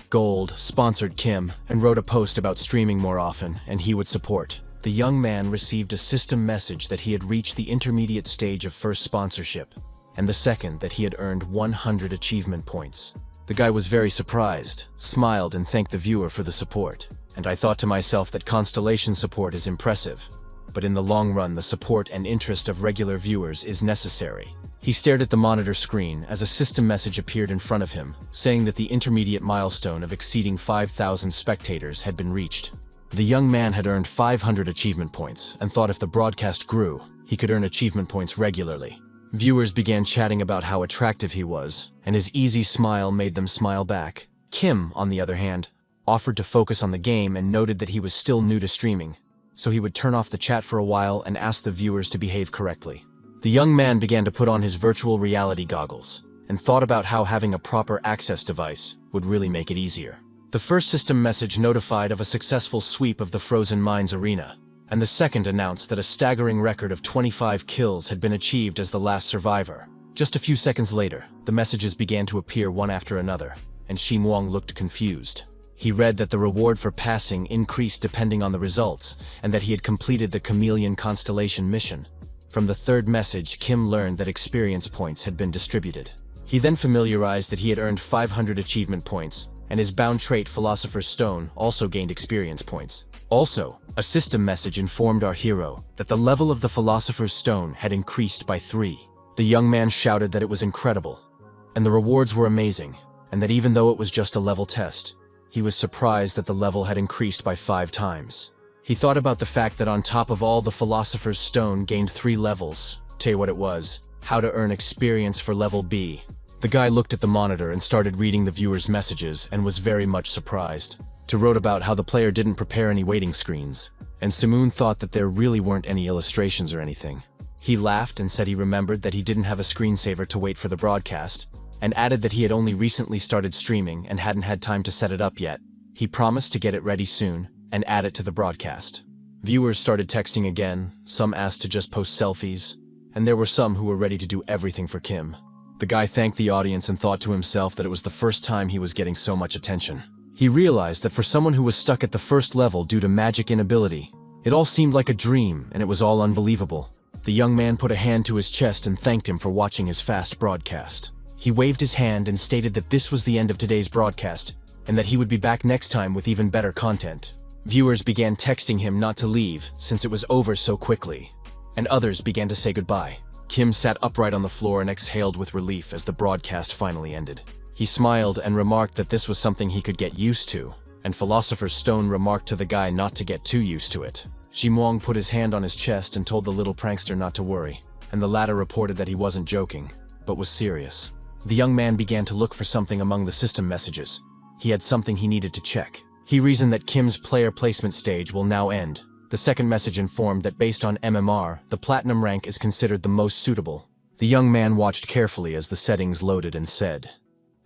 Gold sponsored Kim and wrote a post about streaming more often, and he would support. The young man received a system message that he had reached the intermediate stage of first sponsorship, and the second that he had earned 100 achievement points. The guy was very surprised, smiled, and thanked the viewer for the support. And I thought to myself that constellation support is impressive, but in the long run the support and interest of regular viewers is necessary. He stared at the monitor screen as a system message appeared in front of him, saying that the intermediate milestone of exceeding 5,000 spectators had been reached. The young man had earned 500 achievement points and thought if the broadcast grew, he could earn achievement points regularly. Viewers began chatting about how attractive he was, and his easy smile made them smile back. Kim, on the other hand, offered to focus on the game and noted that he was still new to streaming, so he would turn off the chat for a while and ask the viewers to behave correctly. The young man began to put on his virtual reality goggles and thought about how having a proper access device would really make it easier. The first system message notified of a successful sweep of the Frozen Mines arena, and the second announced that a staggering record of 25 kills had been achieved as the last survivor. Just a few seconds later, the messages began to appear one after another, and Shimwang looked confused. He read that the reward for passing increased depending on the results, and that he had completed the Chameleon Constellation mission. From the third message, Kim learned that experience points had been distributed. He then familiarized that he had earned 500 achievement points, and his bound trait Philosopher's Stone also gained experience points. Also, a system message informed our hero that the level of the Philosopher's Stone had increased by 3. The young man shouted that it was incredible, and the rewards were amazing, and that even though it was just a level test, he was surprised that the level had increased by 5 times. He thought about the fact that on top of all, the Philosopher's Stone gained 3 levels. Tell you what it was: how to earn experience for level B. The guy looked at the monitor and started reading the viewer's messages and was very much surprised. To wrote about how the player didn't prepare any waiting screens, and Simoon thought that there really weren't any illustrations or anything. He laughed and said he remembered that he didn't have a screensaver to wait for the broadcast, and added that he had only recently started streaming and hadn't had time to set it up yet. He promised to get it ready soon and add it to the broadcast. Viewers started texting again, some asked to just post selfies, and there were some who were ready to do everything for Kim. The guy thanked the audience and thought to himself that it was the first time he was getting so much attention. He realized that for someone who was stuck at the first level due to magic inability, it all seemed like a dream and it was all unbelievable. The young man put a hand to his chest and thanked him for watching his fast broadcast. He waved his hand and stated that this was the end of today's broadcast, and that he would be back next time with even better content. Viewers began texting him not to leave since it was over so quickly, and others began to say goodbye. Kim sat upright on the floor and exhaled with relief as the broadcast finally ended. He smiled and remarked that this was something he could get used to, and Philosopher's Stone remarked to the guy not to get too used to it. Shimwang put his hand on his chest and told the little prankster not to worry, and the latter reported that he wasn't joking, but was serious. The young man began to look for something among the system messages. He had something he needed to check. He reasoned that Kim's player placement stage will now end. The second message informed that based on MMR, the platinum rank is considered the most suitable. The young man watched carefully as the settings loaded and said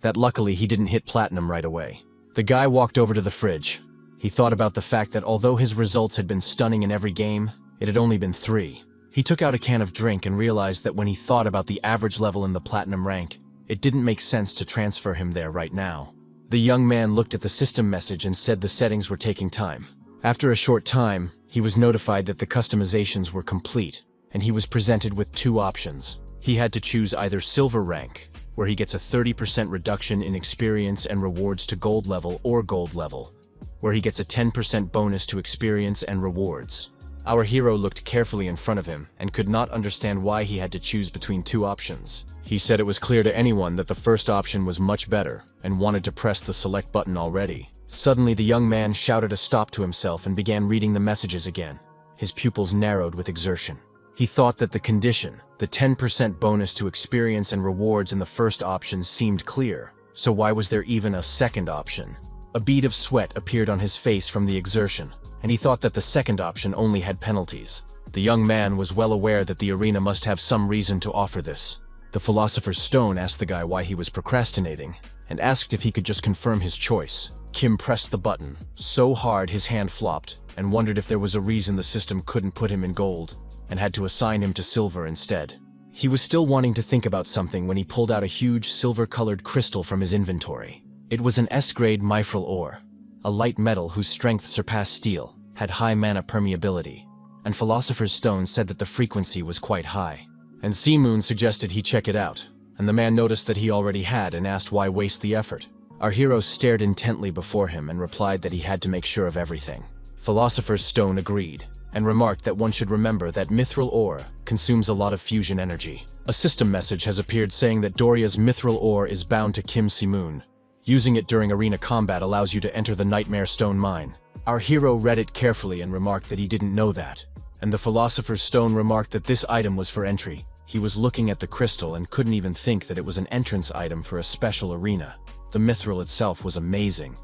that luckily he didn't hit platinum right away. The guy walked over to the fridge. He thought about the fact that although his results had been stunning in every game, it had only been 3. He took out a can of drink and realized that when he thought about the average level in the platinum rank, it didn't make sense to transfer him there right now. The young man looked at the system message and said the settings were taking time. After a short time, he was notified that the customizations were complete, and he was presented with 2 options. He had to choose either silver rank, where he gets a 30% reduction in experience and rewards to gold level, or gold level, where he gets a 10% bonus to experience and rewards. Our hero looked carefully in front of him and could not understand why he had to choose between 2 options. He said it was clear to anyone that the first option was much better and wanted to press the select button already. Suddenly, the young man shouted a stop to himself and began reading the messages again. His pupils narrowed with exertion. He thought that the condition, the 10% bonus to experience and rewards in the first option, seemed clear. So why was there even a second option? A bead of sweat appeared on his face from the exertion, and he thought that the second option only had penalties. The young man was well aware that the arena must have some reason to offer this. The Philosopher's Stone asked the guy why he was procrastinating, and asked if he could just confirm his choice. Kim pressed the button so hard his hand flopped, and wondered if there was a reason the system couldn't put him in gold, and had to assign him to silver instead. He was still wanting to think about something when he pulled out a huge silver-colored crystal from his inventory. It was an S-grade mithril ore, a light metal whose strength surpassed steel, had high mana permeability, and Philosopher's Stone said that the frequency was quite high. And Sea-Moon suggested he check it out, and the man noticed that he already had and asked why waste the effort. Our hero stared intently before him and replied that he had to make sure of everything. Philosopher's Stone agreed, and remarked that one should remember that mithril ore consumes a lot of fusion energy. A system message has appeared saying that Doria's mithril ore is bound to Kim Si-moon. Using it during arena combat allows you to enter the Nightmare Stone mine. Our hero read it carefully and remarked that he didn't know that. And the Philosopher's Stone remarked that this item was for entry. He was looking at the crystal and couldn't even think that it was an entrance item for a special arena. The mithril itself was amazing.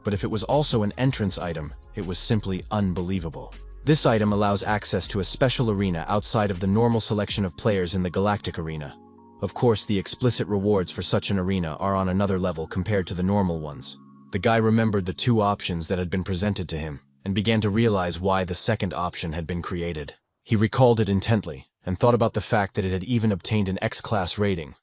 But if it was also an entrance item, it was simply unbelievable. This item allows access to a special arena outside of the normal selection of players in the Galactic Arena. Of course, the explicit rewards for such an arena are on another level compared to the normal ones. The guy remembered the two options that had been presented to him, and began to realize why the second option had been created. He recalled it intently, and thought about the fact that it had even obtained an X-class rating.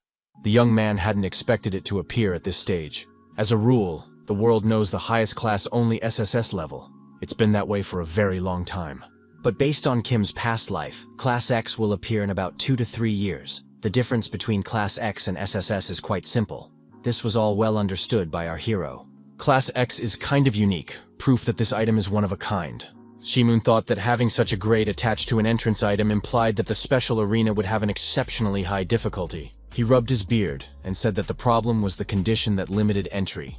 The young man hadn't expected it to appear at this stage. As a rule, the world knows the highest class only SSS level. It's been that way for a very long time. But based on Kim's past life, Class X will appear in about 2 to 3 years. The difference between Class X and SSS is quite simple. This was all well understood by our hero. Class X is kind of unique, proof that this item is one of a kind. Shi-moon thought that having such a grade attached to an entrance item implied that the special arena would have an exceptionally high difficulty. He rubbed his beard and said that the problem was the condition that limited entry,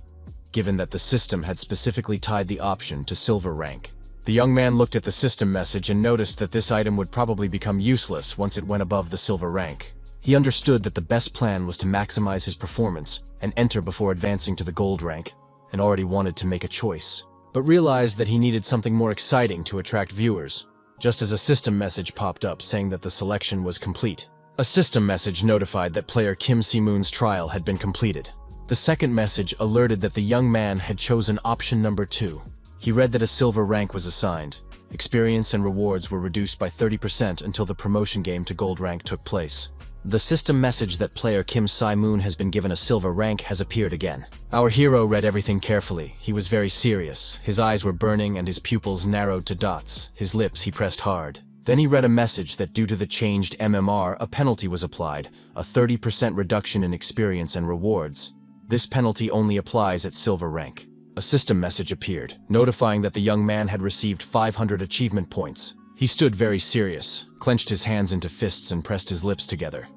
given that the system had specifically tied the option to silver rank. The young man looked at the system message and noticed that this item would probably become useless once it went above the silver rank. He understood that the best plan was to maximize his performance and enter before advancing to the gold rank, and already wanted to make a choice, but realized that he needed something more exciting to attract viewers, just as a system message popped up saying that the selection was complete. A system message notified that player Kim Si-moon's trial had been completed. The second message alerted that the young man had chosen option number 2. He read that a silver rank was assigned. Experience and rewards were reduced by 30% until the promotion game to gold rank took place. The system message that player Kim Si-moon has been given a silver rank has appeared again. Our hero read everything carefully. He was very serious. His eyes were burning and his pupils narrowed to dots. His lips he pressed hard. Then he read a message that due to the changed MMR, a penalty was applied, a 30% reduction in experience and rewards. This penalty only applies at silver rank. A system message appeared, notifying that the young man had received 500 achievement points. He stood very serious, clenched his hands into fists and pressed his lips together.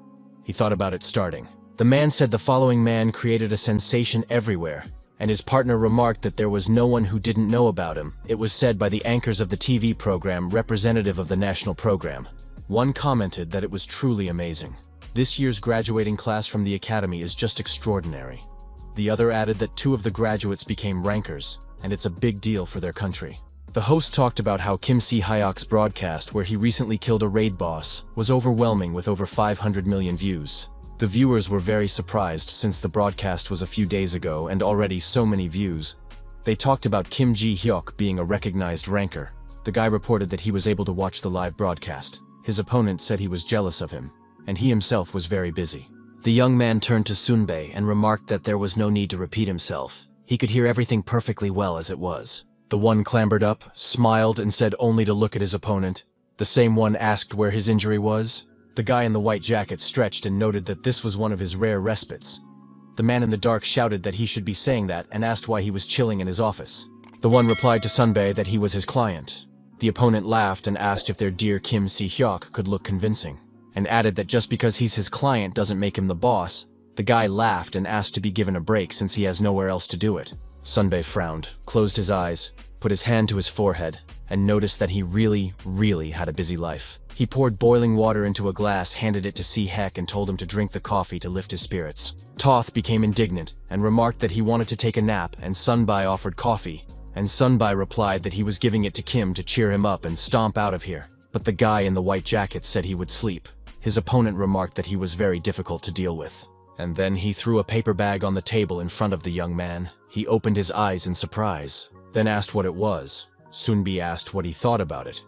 He thought about it starting. The man said the following man created a sensation everywhere, and his partner remarked that there was no one who didn't know about him. It was said by the anchors of the TV program, representative of the national program. One commented that it was truly amazing. This year's graduating class from the academy is just extraordinary. The other added that 2 of the graduates became rankers, and it's a big deal for their country. The host talked about how Kim Si-hyuk's broadcast, where he recently killed a raid boss, was overwhelming with over 500 million views. The viewers were very surprised since the broadcast was a few days ago and already so many views. They talked about Kim Ji-hyuk being a recognized ranker. The guy reported that he was able to watch the live broadcast. His opponent said he was jealous of him, and he himself was very busy. The young man turned to Sunbae and remarked that there was no need to repeat himself. He could hear everything perfectly well as it was. The one clambered up, smiled, and said only to look at his opponent. The same one asked where his injury was. The guy in the white jacket stretched and noted that this was one of his rare respites. The man in the dark shouted that he should be saying that and asked why he was chilling in his office. The one replied to Sunbae that he was his client. The opponent laughed and asked if their dear Kim Si-hyuk could look convincing, and added that just because he's his client doesn't make him the boss. The guy laughed and asked to be given a break since he has nowhere else to do it. Sunbae frowned, closed his eyes, put his hand to his forehead, and noticed that he really had a busy life. He poured boiling water into a glass, handed it to Si-hek, and told him to drink the coffee to lift his spirits. Toth became indignant and remarked that he wanted to take a nap, and Sunbai offered coffee, and Sunbai replied that he was giving it to Kim to cheer him up and stomp out of here. But the guy in the white jacket said he would sleep. His opponent remarked that he was very difficult to deal with. And then he threw a paper bag on the table in front of the young man. He opened his eyes in surprise, then asked what it was. Sunbi asked what he thought about it,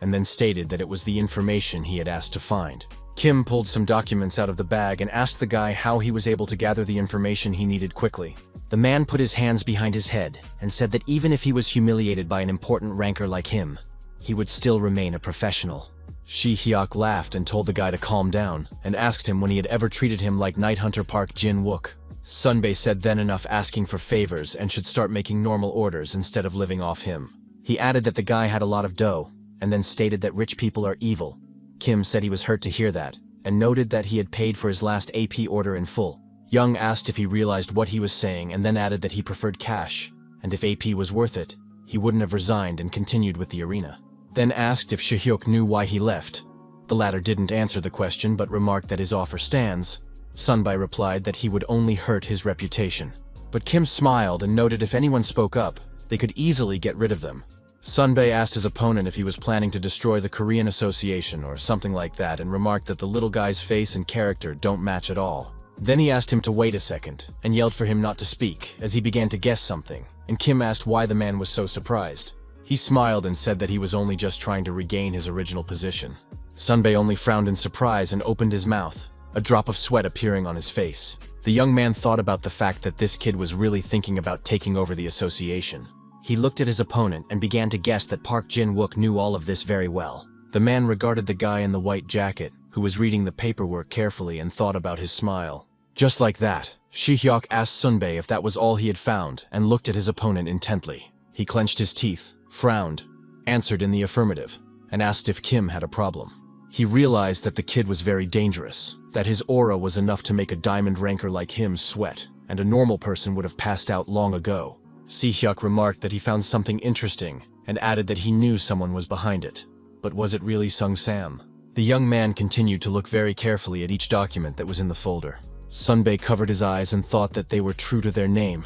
and then stated that it was the information he had asked to find. Kim pulled some documents out of the bag and asked the guy how he was able to gather the information he needed quickly. The man put his hands behind his head and said that even if he was humiliated by an important ranker like him, he would still remain a professional. Shi-hyuk laughed and told the guy to calm down, and asked him when he had ever treated him like Night Hunter Park Jin-wook. Sunbae said then enough asking for favors and should start making normal orders instead of living off him. He added that the guy had a lot of dough, and then stated that rich people are evil. Kim said he was hurt to hear that, and noted that he had paid for his last AP order in full. Young asked if he realized what he was saying, and then added that he preferred cash, and if AP was worth it, he wouldn't have resigned and continued with the arena. Then asked if Shi-hyuk knew why he left. The latter didn't answer the question but remarked that his offer stands. Sunbai replied that he would only hurt his reputation. But Kim smiled and noted if anyone spoke up, they could easily get rid of them. Sunbae asked his opponent if he was planning to destroy the Korean Association or something like that, and remarked that the little guy's face and character don't match at all. Then he asked him to wait a second, and yelled for him not to speak, as he began to guess something, and Kim asked why the man was so surprised. He smiled and said that he was only just trying to regain his original position. Sunbae only frowned in surprise and opened his mouth, a drop of sweat appearing on his face. The young man thought about the fact that this kid was really thinking about taking over the association. He looked at his opponent and began to guess that Park Jin-wook knew all of this very well. The man regarded the guy in the white jacket, who was reading the paperwork carefully, and thought about his smile. Just like that, Shi-hyuk asked Sunbae if that was all he had found, and looked at his opponent intently. He clenched his teeth, frowned, answered in the affirmative, and asked if Kim had a problem. He realized that the kid was very dangerous, that his aura was enough to make a diamond ranker like him sweat, and a normal person would have passed out long ago. Si-hyuk remarked that he found something interesting, and added that he knew someone was behind it. But was it really Sung Sam? The young man continued to look very carefully at each document that was in the folder. Sunbae covered his eyes and thought that they were true to their name.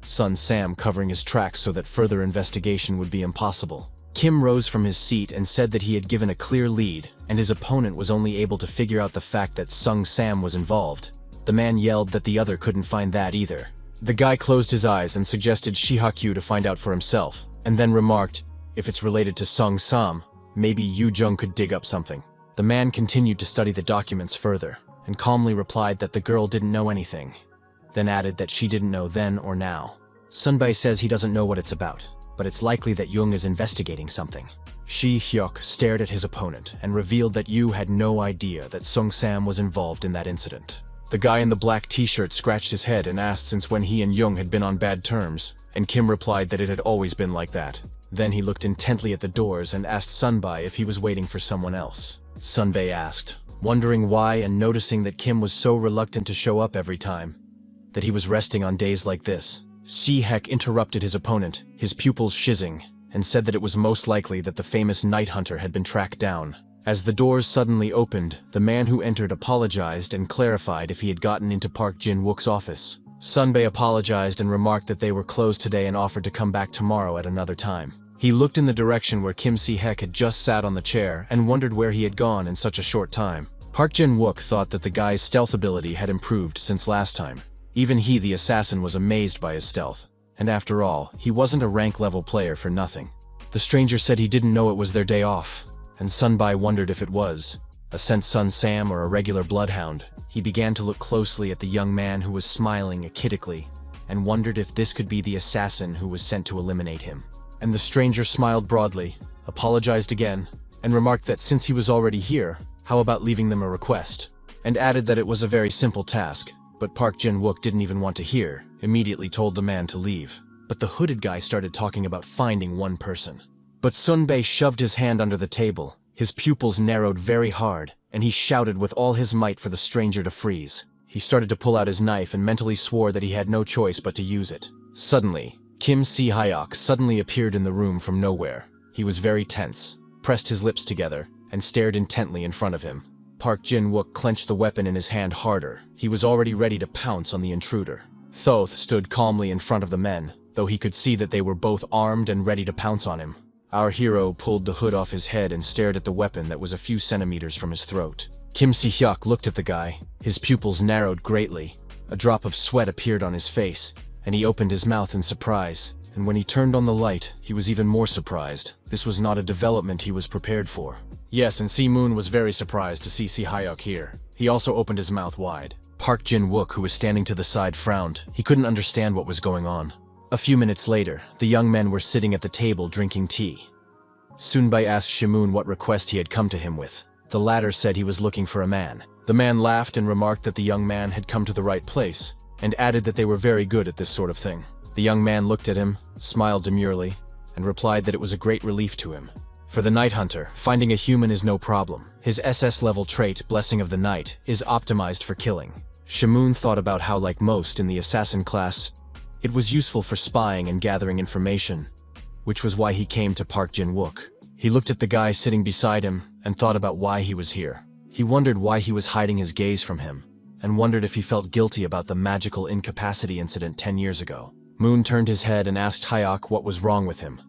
Sun Sam covering his tracks so that further investigation would be impossible. Kim rose from his seat and said that he had given a clear lead, and his opponent was only able to figure out the fact that Sung Sam was involved. The man yelled that the other couldn't find that either. The guy closed his eyes and suggested Shi-hyuk to find out for himself, and then remarked, if it's related to Sung Sam, maybe Yu Jung could dig up something. The man continued to study the documents further, and calmly replied that the girl didn't know anything, then added that she didn't know then or now. Sunbae says he doesn't know what it's about, but it's likely that Jung is investigating something. Shi-hyuk stared at his opponent and revealed that Yu had no idea that Sung Sam was involved in that incident. The guy in the black t-shirt scratched his head and asked since when he and Jung had been on bad terms, and Kim replied that it had always been like that. Then he looked intently at the doors and asked Sunbae if he was waiting for someone else. Sunbae asked, wondering why and noticing that Kim was so reluctant to show up every time, that he was resting on days like this. Si-hek interrupted his opponent, his pupils shizzing, and said that it was most likely that the famous night hunter had been tracked down. As the doors suddenly opened, the man who entered apologized and clarified if he had gotten into Park Jin-wook's office. Sunbae apologized and remarked that they were closed today and offered to come back tomorrow at another time. He looked in the direction where Kim Si-hek had just sat on the chair and wondered where he had gone in such a short time. Park Jin-wook thought that the guy's stealth ability had improved since last time. Even he, the assassin, was amazed by his stealth. And after all, he wasn't a rank-level player for nothing. The stranger said he didn't know it was their day off, and Sunbae wondered if it was a sent Sun Sam or a regular bloodhound. He began to look closely at the young man who was smiling achidically, and wondered if this could be the assassin who was sent to eliminate him. And the stranger smiled broadly, apologized again, and remarked that since he was already here, how about leaving them a request, and added that it was a very simple task. But Park Jin-wook didn't even want to hear, immediately told the man to leave. But the hooded guy started talking about finding one person. But Sunbae shoved his hand under the table, his pupils narrowed very hard, and he shouted with all his might for the stranger to freeze. He started to pull out his knife and mentally swore that he had no choice but to use it. Suddenly, Kim Si-hyuk suddenly appeared in the room from nowhere. He was very tense, pressed his lips together, and stared intently in front of him. Park Jin-wook clenched the weapon in his hand harder. He was already ready to pounce on the intruder. Thoth stood calmly in front of the men, though he could see that they were both armed and ready to pounce on him. Our hero pulled the hood off his head and stared at the weapon that was a few centimeters from his throat. Kim Si-hyuk looked at the guy. His pupils narrowed greatly. A drop of sweat appeared on his face, and he opened his mouth in surprise. And when he turned on the light, he was even more surprised. This was not a development he was prepared for. Yes, and Si-moon was very surprised to see Si-hyuk here. He also opened his mouth wide. Park Jin-wook, who was standing to the side, frowned. He couldn't understand what was going on. A few minutes later, the young men were sitting at the table drinking tea. Sunbae asked Si-moon what request he had come to him with. The latter said he was looking for a man. The man laughed and remarked that the young man had come to the right place, and added that they were very good at this sort of thing. The young man looked at him, smiled demurely, and replied that it was a great relief to him. For the Night Hunter, finding a human is no problem. His SS-level trait, Blessing of the Night, is optimized for killing. Si-moon thought about how, like most in the assassin class, it was useful for spying and gathering information, which was why he came to Park Jin-wook. He looked at the guy sitting beside him and thought about why he was here. He wondered why he was hiding his gaze from him, and wondered if he felt guilty about the magical incapacity incident 10 years ago. Moon turned his head and asked Hyuk what was wrong with him,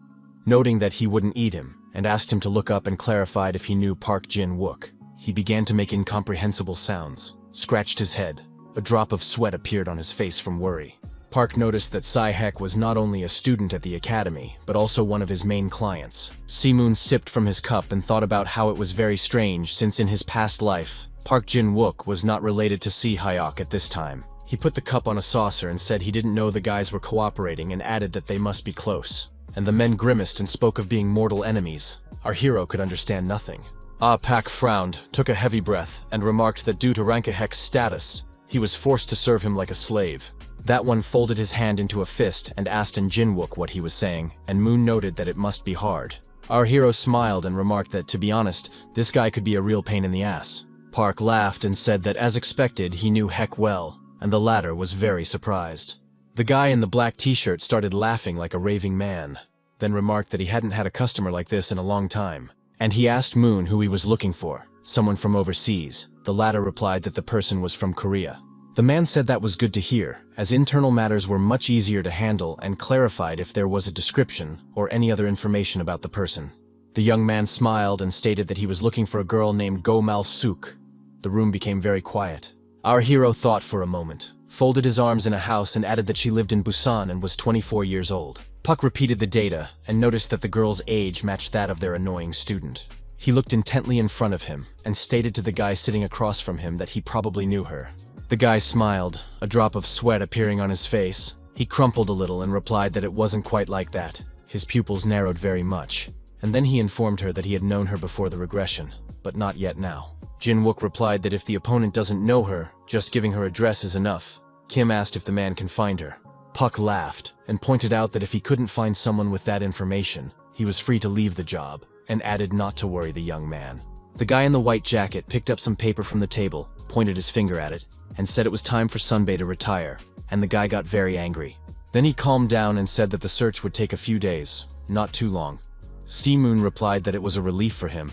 noting that he wouldn't eat him, and asked him to look up and clarified if he knew Park Jin-wook. He began to make incomprehensible sounds, scratched his head. A drop of sweat appeared on his face from worry. Park noticed that Si-hyuk was not only a student at the academy, but also one of his main clients. Si-moon sipped from his cup and thought about how it was very strange since in his past life, Park Jin-wook was not related to Si-hyuk at this time. He put the cup on a saucer and said he didn't know the guys were cooperating and added that they must be close. And the men grimaced and spoke of being mortal enemies. Our hero could understand nothing. Ah Pak frowned, took a heavy breath, and remarked that due to Rankahek's status, he was forced to serve him like a slave. That one folded his hand into a fist and asked Jin-wook what he was saying, and Moon noted that it must be hard. Our hero smiled and remarked that, to be honest, this guy could be a real pain in the ass. Park laughed and said that, as expected, he knew Hek well, and the latter was very surprised. The guy in the black t-shirt started laughing like a raving man, then remarked that he hadn't had a customer like this in a long time, and he asked Moon who he was looking for. Someone from overseas. The latter replied that the person was from Korea. The man said that was good to hear, as internal matters were much easier to handle, and clarified if there was a description or any other information about the person. The young man smiled and stated that he was looking for a girl named Go Mal-suk. The room became very quiet. Our hero thought for a moment, folded his arms in a house and added that she lived in Busan and was 24 years old. Puck repeated the data and noticed that the girl's age matched that of their annoying student. He looked intently in front of him and stated to the guy sitting across from him that he probably knew her. The guy smiled, a drop of sweat appearing on his face. He crumpled a little and replied that it wasn't quite like that. His pupils narrowed very much, and then he informed her that he had known her before the regression, but not yet now. Jin-wook replied that if the opponent doesn't know her, just giving her address is enough. Kim asked if the man can find her. Puck laughed and pointed out that if he couldn't find someone with that information, he was free to leave the job, and added not to worry the young man. The guy in the white jacket picked up some paper from the table, pointed his finger at it, and said it was time for Sunbae to retire, and the guy got very angry. Then he calmed down and said that the search would take a few days, not too long. Si-moon replied that it was a relief for him,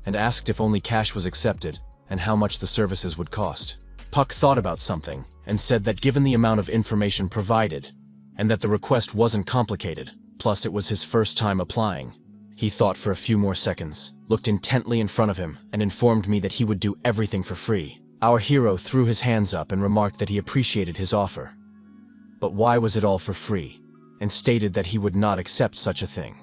and asked if only cash was accepted, and how much the services would cost. Puck thought about something, and said that given the amount of information provided, and that the request wasn't complicated, plus it was his first time applying. He thought for a few more seconds, looked intently in front of him, and informed me that he would do everything for free. Our hero threw his hands up and remarked that he appreciated his offer. But why was it all for free? And stated that he would not accept such a thing.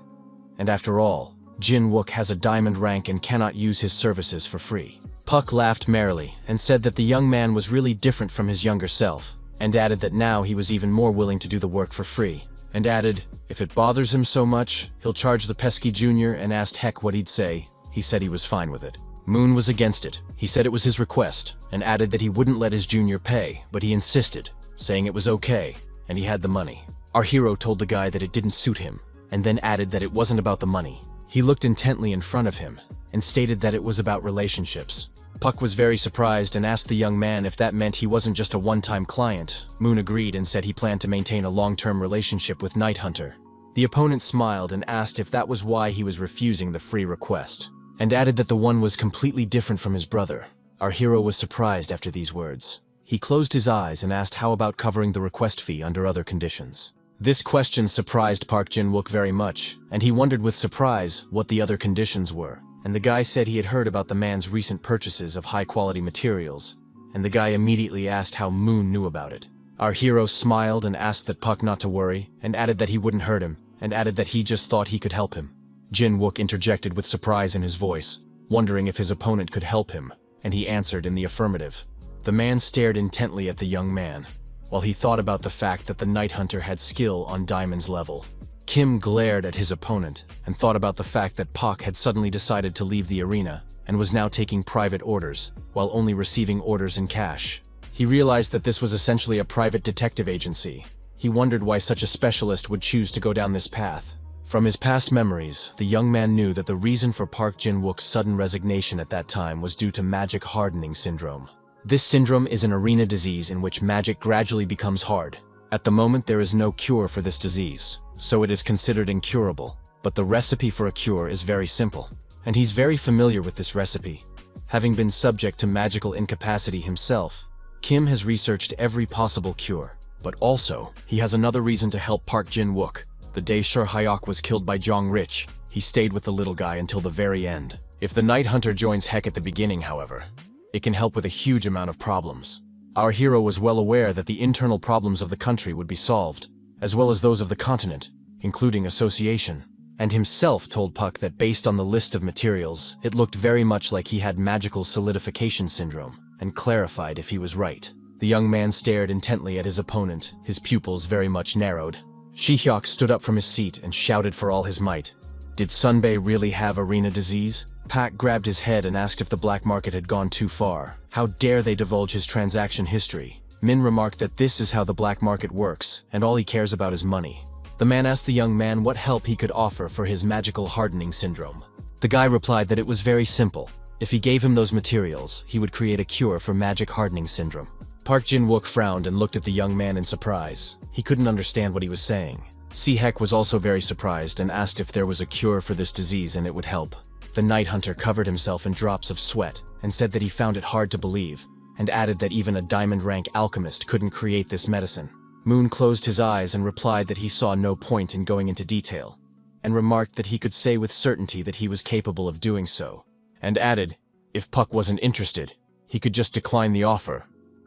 And after all, Jin-wook has a diamond rank and cannot use his services for free. Puck laughed merrily and said that the young man was really different from his younger self, and added that now he was even more willing to do the work for free. And added, if it bothers him so much, he'll charge the pesky junior, and asked Hek what he'd say. He said he was fine with it. Moon was against it. He said it was his request, and added that he wouldn't let his junior pay, but he insisted, saying it was okay, and he had the money. Our hero told the guy that it didn't suit him, and then added that it wasn't about the money. He looked intently in front of him, and stated that it was about relationships. Puck was very surprised and asked the young man if that meant he wasn't just a one-time client. Moon agreed and said he planned to maintain a long-term relationship with Night Hunter. The opponent smiled and asked if that was why he was refusing the free request, and added that the one was completely different from his brother. Our hero was surprised after these words. He closed his eyes and asked how about covering the request fee under other conditions. This question surprised Park Jin-wook very much, and he wondered with surprise what the other conditions were. And the guy said he had heard about the man's recent purchases of high-quality materials, and the guy immediately asked how Moon knew about it. Our hero smiled and asked that Puck not to worry, and added that he wouldn't hurt him, and added that he just thought he could help him. Jin-wook interjected with surprise in his voice, wondering if his opponent could help him, and he answered in the affirmative. The man stared intently at the young man, while he thought about the fact that the Night Hunter had skill on Diamond's level. Kim glared at his opponent and thought about the fact that Pak had suddenly decided to leave the arena and was now taking private orders, while only receiving orders in cash. He realized that this was essentially a private detective agency. He wondered why such a specialist would choose to go down this path. From his past memories, the young man knew that the reason for Park Jin-wook's sudden resignation at that time was due to magic hardening syndrome. This syndrome is an arena disease in which magic gradually becomes hard. At the moment, there is no cure for this disease, so it is considered incurable. But the recipe for a cure is very simple, and he's very familiar with this recipe. Having been subject to magical incapacity himself, Kim has researched every possible cure. But also, he has another reason to help Park Jin-wook. The day Shur Hyok was killed by Jong Rich, he stayed with the little guy until the very end. If the Night Hunter joins Heck at the beginning, however, it can help with a huge amount of problems. Our hero was well aware that the internal problems of the country would be solved, as well as those of the continent, including association, and himself told Puck that based on the list of materials, it looked very much like he had magical solidification syndrome, and clarified if he was right. The young man stared intently at his opponent, his pupils very much narrowed. Shi-hyuk stood up from his seat and shouted for all his might. Did Sunbae really have arena disease? Pak grabbed his head and asked if the black market had gone too far. How dare they divulge his transaction history? Min remarked that this is how the black market works, and all he cares about is money. The man asked the young man what help he could offer for his magical hardening syndrome. The guy replied that it was very simple. If he gave him those materials, he would create a cure for magic hardening syndrome. Park Jin-wook frowned and looked at the young man in surprise. He couldn't understand what he was saying. Si-hek was also very surprised and asked if there was a cure for this disease and it would help. The Night Hunter covered himself in drops of sweat and said that he found it hard to believe, and added that even a diamond-rank alchemist couldn't create this medicine. Moon closed his eyes and replied that he saw no point in going into detail, and remarked that he could say with certainty that he was capable of doing so, and added, if Puck wasn't interested, he could just decline the offer,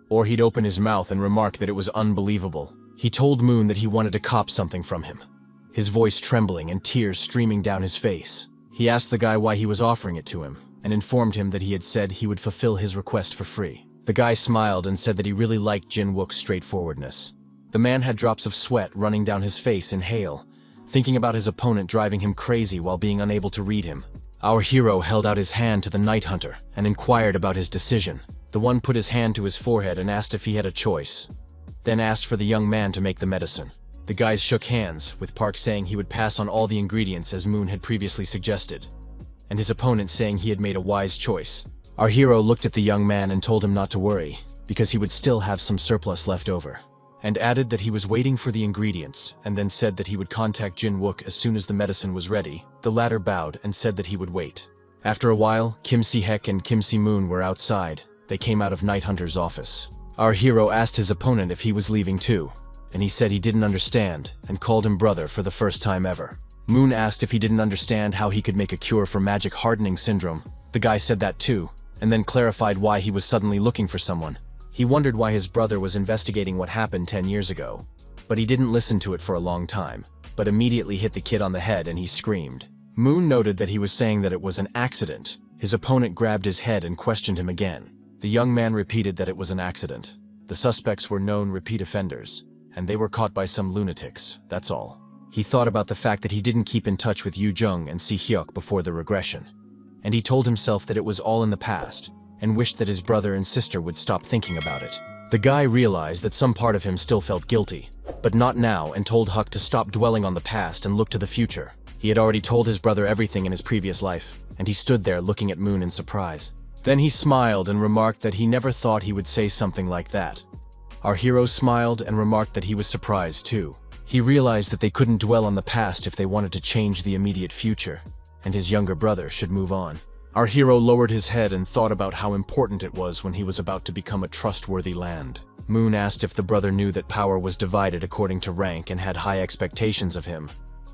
or he'd open his mouth and remark that it was unbelievable. He told Moon that he wanted to cop something from him, his voice trembling and tears streaming down his face. He asked the guy why he was offering it to him, and informed him that he had said he would fulfill his request for free. The guy smiled and said that he really liked Jin-wook's straightforwardness. The man had drops of sweat running down his face in hail, thinking about his opponent driving him crazy while being unable to read him. Our hero held out his hand to the Night Hunter and inquired about his decision. The one put his hand to his forehead and asked if he had a choice, then asked for the young man to make the medicine. The guys shook hands, with Park saying he would pass on all the ingredients as Moon had previously suggested, and his opponent saying he had made a wise choice. Our hero looked at the young man and told him not to worry, because he would still have some surplus left over, and added that he was waiting for the ingredients, and then said that he would contact Jin-wook as soon as the medicine was ready. The latter bowed and said that he would wait. After a while, Kim Si-hek and Kim Si-moon were outside. They came out of Night Hunter's office. Our hero asked his opponent if he was leaving too, and he said he didn't understand, and called him brother for the first time ever. Moon asked if he didn't understand how he could make a cure for magic hardening syndrome. The guy said that too, and then clarified why he was suddenly looking for someone. He wondered why his brother was investigating what happened 10 years ago, but he didn't listen to it for a long time, but immediately hit the kid on the head and he screamed. Moon noted that he was saying that it was an accident. His opponent grabbed his head and questioned him again. The young man repeated that it was an accident. The suspects were known repeat offenders, and they were caught by some lunatics, that's all. He thought about the fact that he didn't keep in touch with Yu Jung and Si-hyuk before the regression, and he told himself that it was all in the past, and wished that his brother and sister would stop thinking about it. The guy realized that some part of him still felt guilty, but not now, and told Huck to stop dwelling on the past and look to the future. He had already told his brother everything in his previous life, and he stood there looking at Moon in surprise. Then he smiled and remarked that he never thought he would say something like that. Our hero smiled and remarked that he was surprised too. He realized that they couldn't dwell on the past if they wanted to change the immediate future, and his younger brother should move on. Our hero lowered his head and thought about how important it was when he was about to become a trustworthy land. Moon asked if the brother knew that power was divided according to rank and had high expectations of him.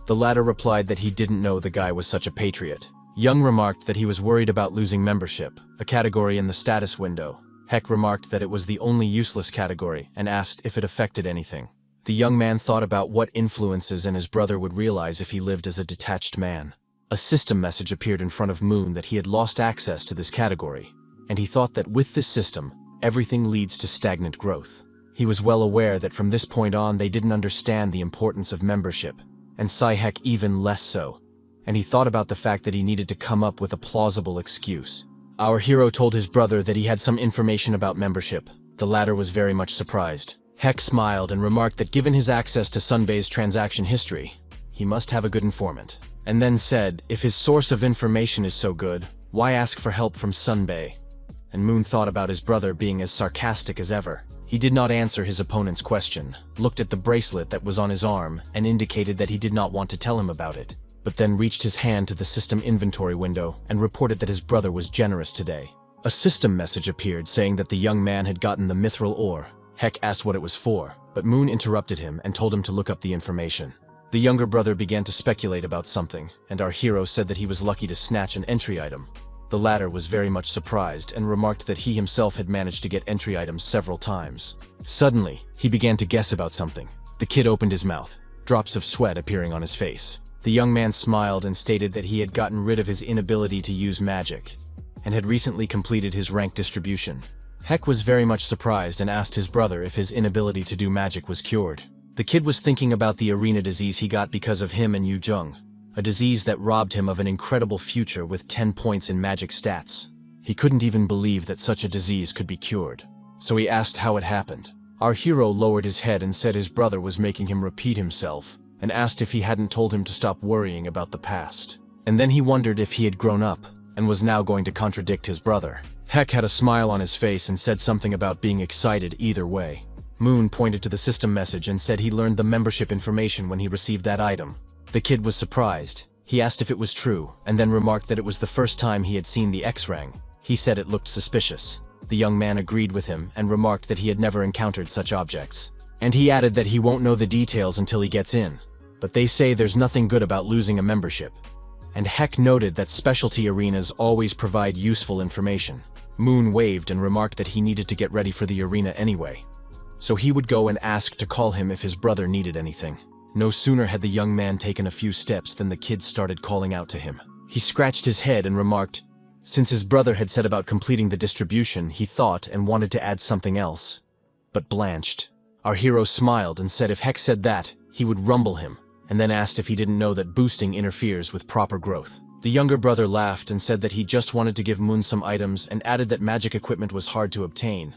The latter replied that he didn't know the guy was such a patriot. Young remarked that he was worried about losing membership, a category in the status window. Heck remarked that it was the only useless category and asked if it affected anything. The young man thought about what influences and his brother would realize if he lived as a detached man. A system message appeared in front of Moon that he had lost access to this category, and he thought that with this system, everything leads to stagnant growth. He was well aware that from this point on they didn't understand the importance of membership, and Psy-Heck even less so, and he thought about the fact that he needed to come up with a plausible excuse. Our hero told his brother that he had some information about membership. The latter was very much surprised. Heck smiled and remarked that given his access to Sunbei's transaction history, he must have a good informant, and then said, if his source of information is so good, why ask for help from Sunbei? And Moon thought about his brother being as sarcastic as ever. He did not answer his opponent's question, looked at the bracelet that was on his arm, and indicated that he did not want to tell him about it, but then reached his hand to the system inventory window and reported that his brother was generous today. A system message appeared saying that the young man had gotten the mithril ore. Heck asked what it was for, but Moon interrupted him and told him to look up the information. The younger brother began to speculate about something, and our hero said that he was lucky to snatch an entry item. The latter was very much surprised and remarked that he himself had managed to get entry items several times. Suddenly, he began to guess about something. The kid opened his mouth, drops of sweat appearing on his face. The young man smiled and stated that he had gotten rid of his inability to use magic, and had recently completed his rank distribution. Heck was very much surprised and asked his brother if his inability to do magic was cured. The kid was thinking about the arena disease he got because of him and Yu Jung, a disease that robbed him of an incredible future with 10 points in magic stats. He couldn't even believe that such a disease could be cured, so he asked how it happened. Our hero lowered his head and said his brother was making him repeat himself, and asked if he hadn't told him to stop worrying about the past. And then he wondered if he had grown up, and was now going to contradict his brother. Heck had a smile on his face and said something about being excited either way. Moon pointed to the system message and said he learned the membership information when he received that item. The kid was surprised. He asked if it was true, and then remarked that it was the first time he had seen the X-Rang. He said it looked suspicious. The young man agreed with him and remarked that he had never encountered such objects. And he added that he won't know the details until he gets in. But they say there's nothing good about losing a membership. And Heck noted that specialty arenas always provide useful information. Moon waved and remarked that he needed to get ready for the arena anyway, so he would go and ask to call him if his brother needed anything. No sooner had the young man taken a few steps than the kid started calling out to him. He scratched his head and remarked, since his brother had said about completing the distribution, he thought and wanted to add something else, but blanched. Our hero smiled and said if Heck said that, he would rumble him, and then asked if he didn't know that boosting interferes with proper growth. The younger brother laughed and said that he just wanted to give Moon some items and added that magic equipment was hard to obtain.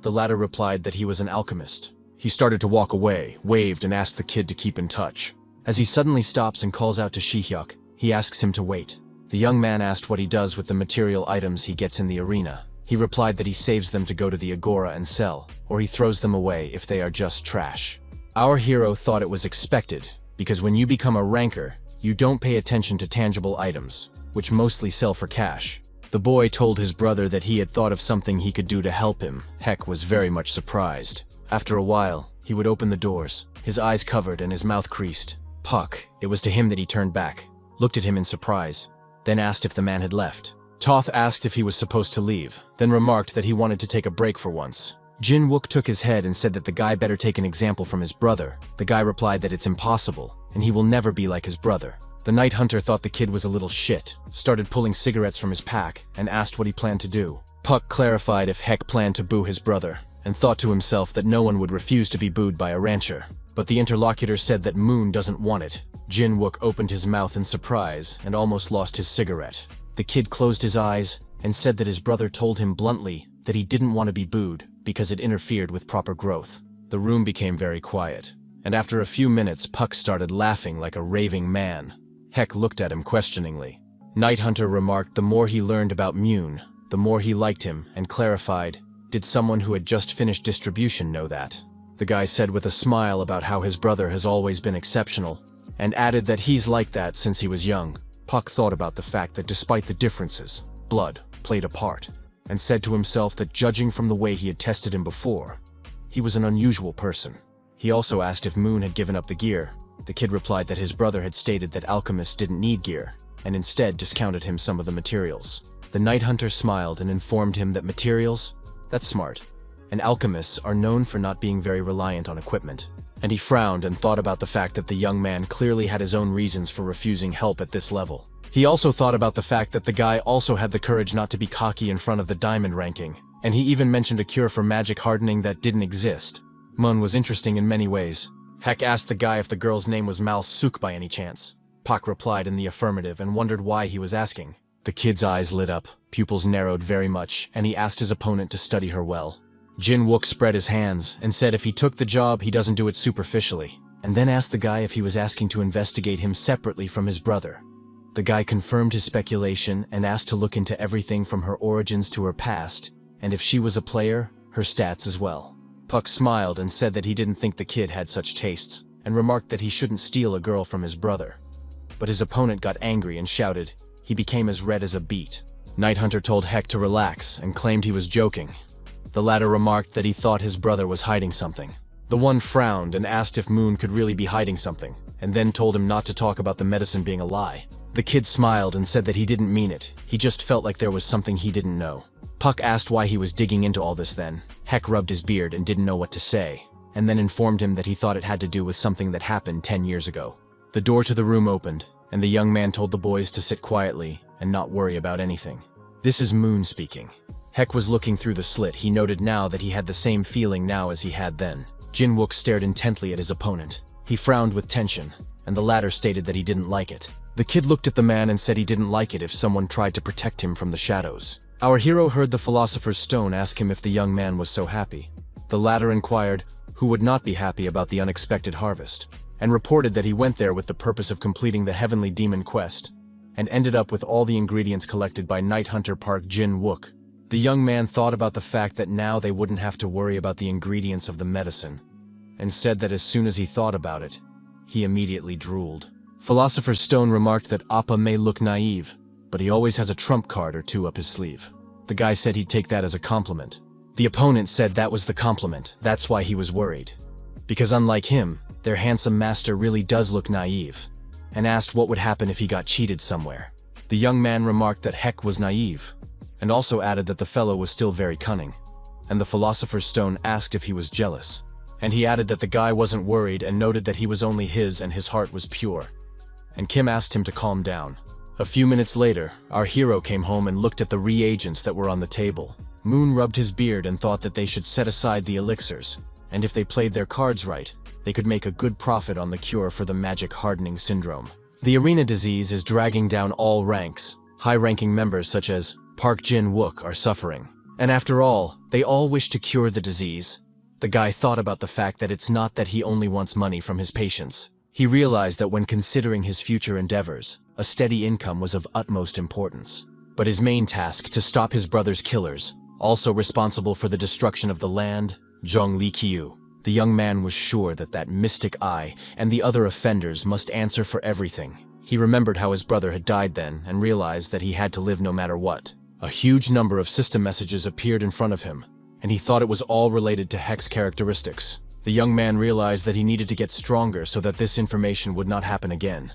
The latter replied that he was an alchemist. He started to walk away, waved, and asked the kid to keep in touch. As he suddenly stops and calls out to Shihyuk, he asks him to wait. The young man asked what he does with the material items he gets in the arena. He replied that he saves them to go to the agora and sell, or he throws them away if they are just trash. Our hero thought it was expected, because when you become a ranker, you don't pay attention to tangible items, which mostly sell for cash. The boy told his brother that he had thought of something he could do to help him. Heck was very much surprised. After a while, he would open the doors, his eyes covered and his mouth creased. Puck, it was to him that he turned back, looked at him in surprise, then asked if the man had left. Toth asked if he was supposed to leave, then remarked that he wanted to take a break for once. Jin Wook took his head and said that the guy better take an example from his brother. The guy replied that it's impossible, and he will never be like his brother. The night hunter thought the kid was a little shit, started pulling cigarettes from his pack, and asked what he planned to do. Puck clarified if Heck planned to boo his brother, and thought to himself that no one would refuse to be booed by a rancher. But the interlocutor said that Moon doesn't want it. Jin Wook opened his mouth in surprise and almost lost his cigarette. The kid closed his eyes and said that his brother told him bluntly that he didn't want to be booed because it interfered with proper growth. The room became very quiet, and after a few minutes Puck started laughing like a raving man. Heck looked at him questioningly. Night Hunter remarked the more he learned about Moon, the more he liked him, and clarified, did someone who had just finished distribution know that? the guy said with a smile about how his brother has always been exceptional, and added that he's like that since he was young. Puck thought about the fact that despite the differences, blood played a part, and said to himself that judging from the way he had tested him before, he was an unusual person. He also asked if Moon had given up the gear. The kid replied that his brother had stated that alchemists didn't need gear, and instead discounted him some of the materials. The Night Hunter smiled and informed him that materials? That's smart. And alchemists are known for not being very reliant on equipment. And he frowned and thought about the fact that the young man clearly had his own reasons for refusing help at this level. He also thought about the fact that the guy also had the courage not to be cocky in front of the diamond ranking, and he even mentioned a cure for magic hardening that didn't exist. Mun was interesting in many ways. Heck asked the guy if the girl's name was Mal Suk by any chance. Pak replied in the affirmative and wondered why he was asking. The kid's eyes lit up, pupils narrowed very much, and he asked his opponent to study her well. Jin Wook spread his hands and said if he took the job, he doesn't do it superficially, and then asked the guy if he was asking to investigate him separately from his brother. The guy confirmed his speculation and asked to look into everything from her origins to her past, and if she was a player, her stats as well. Puck smiled and said that he didn't think the kid had such tastes, and remarked that he shouldn't steal a girl from his brother. But his opponent got angry and shouted. He became as red as a beet. Night Hunter told Heck to relax and claimed he was joking. The latter remarked that he thought his brother was hiding something. The one frowned and asked if Moon could really be hiding something, and then told him not to talk about the medicine being a lie. The kid smiled and said that he didn't mean it, he just felt like there was something he didn't know. Puck asked why he was digging into all this then. Heck rubbed his beard and didn't know what to say, and then informed him that he thought it had to do with something that happened 10 years ago. The door to the room opened, and the young man told the boys to sit quietly and not worry about anything. This is Moon speaking. Heck was looking through the slit. He noted now that he had the same feeling now as he had then. Jin Wook stared intently at his opponent. He frowned with tension, and the latter stated that he didn't like it. The kid looked at the man and said he didn't like it if someone tried to protect him from the shadows. Our hero heard the Philosopher's Stone ask him if the young man was so happy. The latter inquired who would not be happy about the unexpected harvest, and reported that he went there with the purpose of completing the Heavenly Demon quest, and ended up with all the ingredients collected by Night Hunter Park Jin Wook. The young man thought about the fact that now they wouldn't have to worry about the ingredients of the medicine, and said that as soon as he thought about it, he immediately drooled. Philosopher's Stone remarked that Appa may look naive, but he always has a trump card or two up his sleeve. The guy said he'd take that as a compliment. The opponent said that was the compliment, that's why he was worried. Because unlike him, their handsome master really does look naive, and asked what would happen if he got cheated somewhere. The young man remarked that Heck was naive, and also added that the fellow was still very cunning. And the Philosopher's Stone asked if he was jealous, and he added that the guy wasn't worried and noted that he was only his and his heart was pure. And Kim asked him to calm down. A few minutes later, our hero came home and looked at the reagents that were on the table. Moon rubbed his beard and thought that they should set aside the elixirs, and if they played their cards right, they could make a good profit on the cure for the magic hardening syndrome. The arena disease is dragging down all ranks. High-ranking members such as Park Jin Wook are suffering. And after all, they all wish to cure the disease. The guy thought about the fact that it's not that he only wants money from his patients. He realized that when considering his future endeavors, a steady income was of utmost importance. But his main task, to stop his brother's killers, also responsible for the destruction of the land, Zhongli Qiu. The young man was sure that that mystic eye and the other offenders must answer for everything. He remembered how his brother had died then and realized that he had to live no matter what. A huge number of system messages appeared in front of him, and he thought it was all related to Heck's characteristics. The young man realized that he needed to get stronger so that this information would not happen again.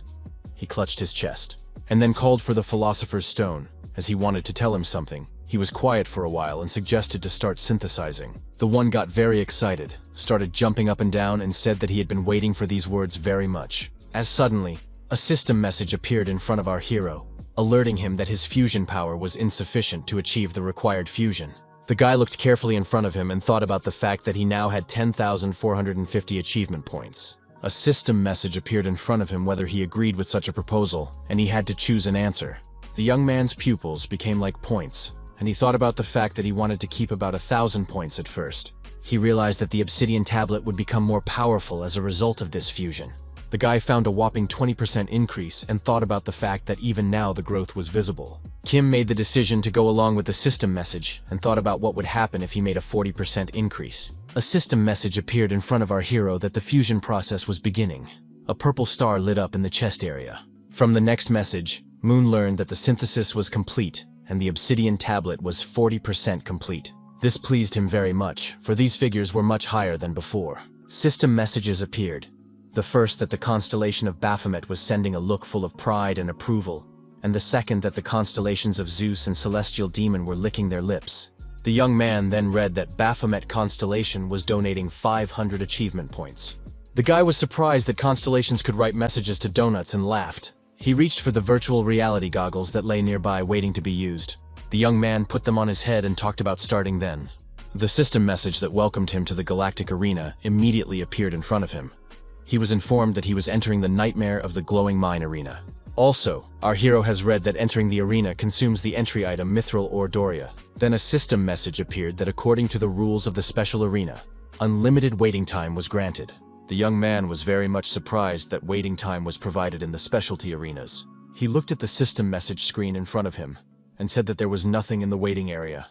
He clutched his chest, and then called for the Philosopher's Stone, as he wanted to tell him something. He was quiet for a while and suggested to start synthesizing. The one got very excited, started jumping up and down, and said that he had been waiting for these words very much. As suddenly, a system message appeared in front of our hero, alerting him that his fusion power was insufficient to achieve the required fusion. The guy looked carefully in front of him and thought about the fact that he now had 10,450 achievement points. A system message appeared in front of him whether he agreed with such a proposal, and he had to choose an answer. The young man's pupils became like points, and he thought about the fact that he wanted to keep about 1,000 points at first. He realized that the obsidian tablet would become more powerful as a result of this fusion. The guy found a whopping 20% increase and thought about the fact that even now the growth was visible. Kim made the decision to go along with the system message and thought about what would happen if he made a 40% increase. A system message appeared in front of our hero that the fusion process was beginning. A purple star lit up in the chest area. From the next message, Moon learned that the synthesis was complete and the obsidian tablet was 40% complete. This pleased him very much, for these figures were much higher than before. System messages appeared. The first that the constellation of Baphomet was sending a look full of pride and approval, and the second that the constellations of Zeus and Celestial Demon were licking their lips. The young man then read that Baphomet constellation was donating 500 achievement points. The guy was surprised that constellations could write messages to donuts and laughed. He reached for the virtual reality goggles that lay nearby waiting to be used. The young man put them on his head and talked about starting then. The system message that welcomed him to the Galactic Arena immediately appeared in front of him. He was informed that he was entering the nightmare of the glowing mine arena. Also, our hero has read that entering the arena consumes the entry item Mithril or Doria. Then a system message appeared that according to the rules of the special arena, unlimited waiting time was granted. The young man was very much surprised that waiting time was provided in the specialty arenas. He looked at the system message screen in front of him and said that there was nothing in the waiting area.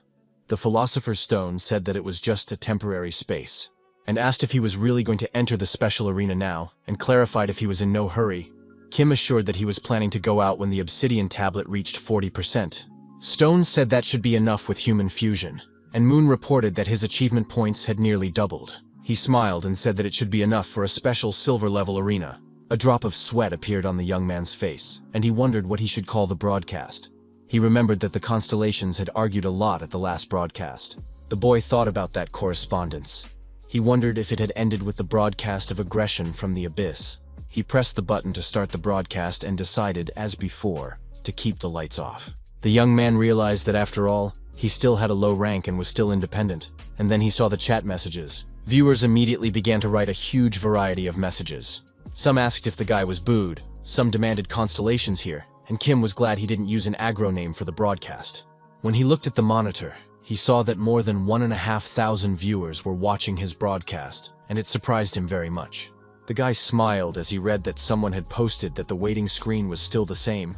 The Philosopher's Stone said that it was just a temporary space, and asked if he was really going to enter the special arena now, and clarified if he was in no hurry. Kim assured that he was planning to go out when the obsidian tablet reached 40%. Stone said that should be enough with human fusion, and Moon reported that his achievement points had nearly doubled. He smiled and said that it should be enough for a special silver-level arena. A drop of sweat appeared on the young man's face, and he wondered what he should call the broadcast. He remembered that the constellations had argued a lot at the last broadcast. The boy thought about that correspondence. He wondered if it had ended with the broadcast of aggression from the abyss. He pressed the button to start the broadcast and decided, as before, to keep the lights off. The young man realized that after all, he still had a low rank and was still independent, and then he saw the chat messages. Viewers immediately began to write a huge variety of messages. Some asked if the guy was booed, some demanded constellations here, and Kim was glad he didn't use an aggro name for the broadcast. When he looked at the monitor, he saw that more than 1,500 viewers were watching his broadcast, and it surprised him very much. The guy smiled as he read that someone had posted that the waiting screen was still the same.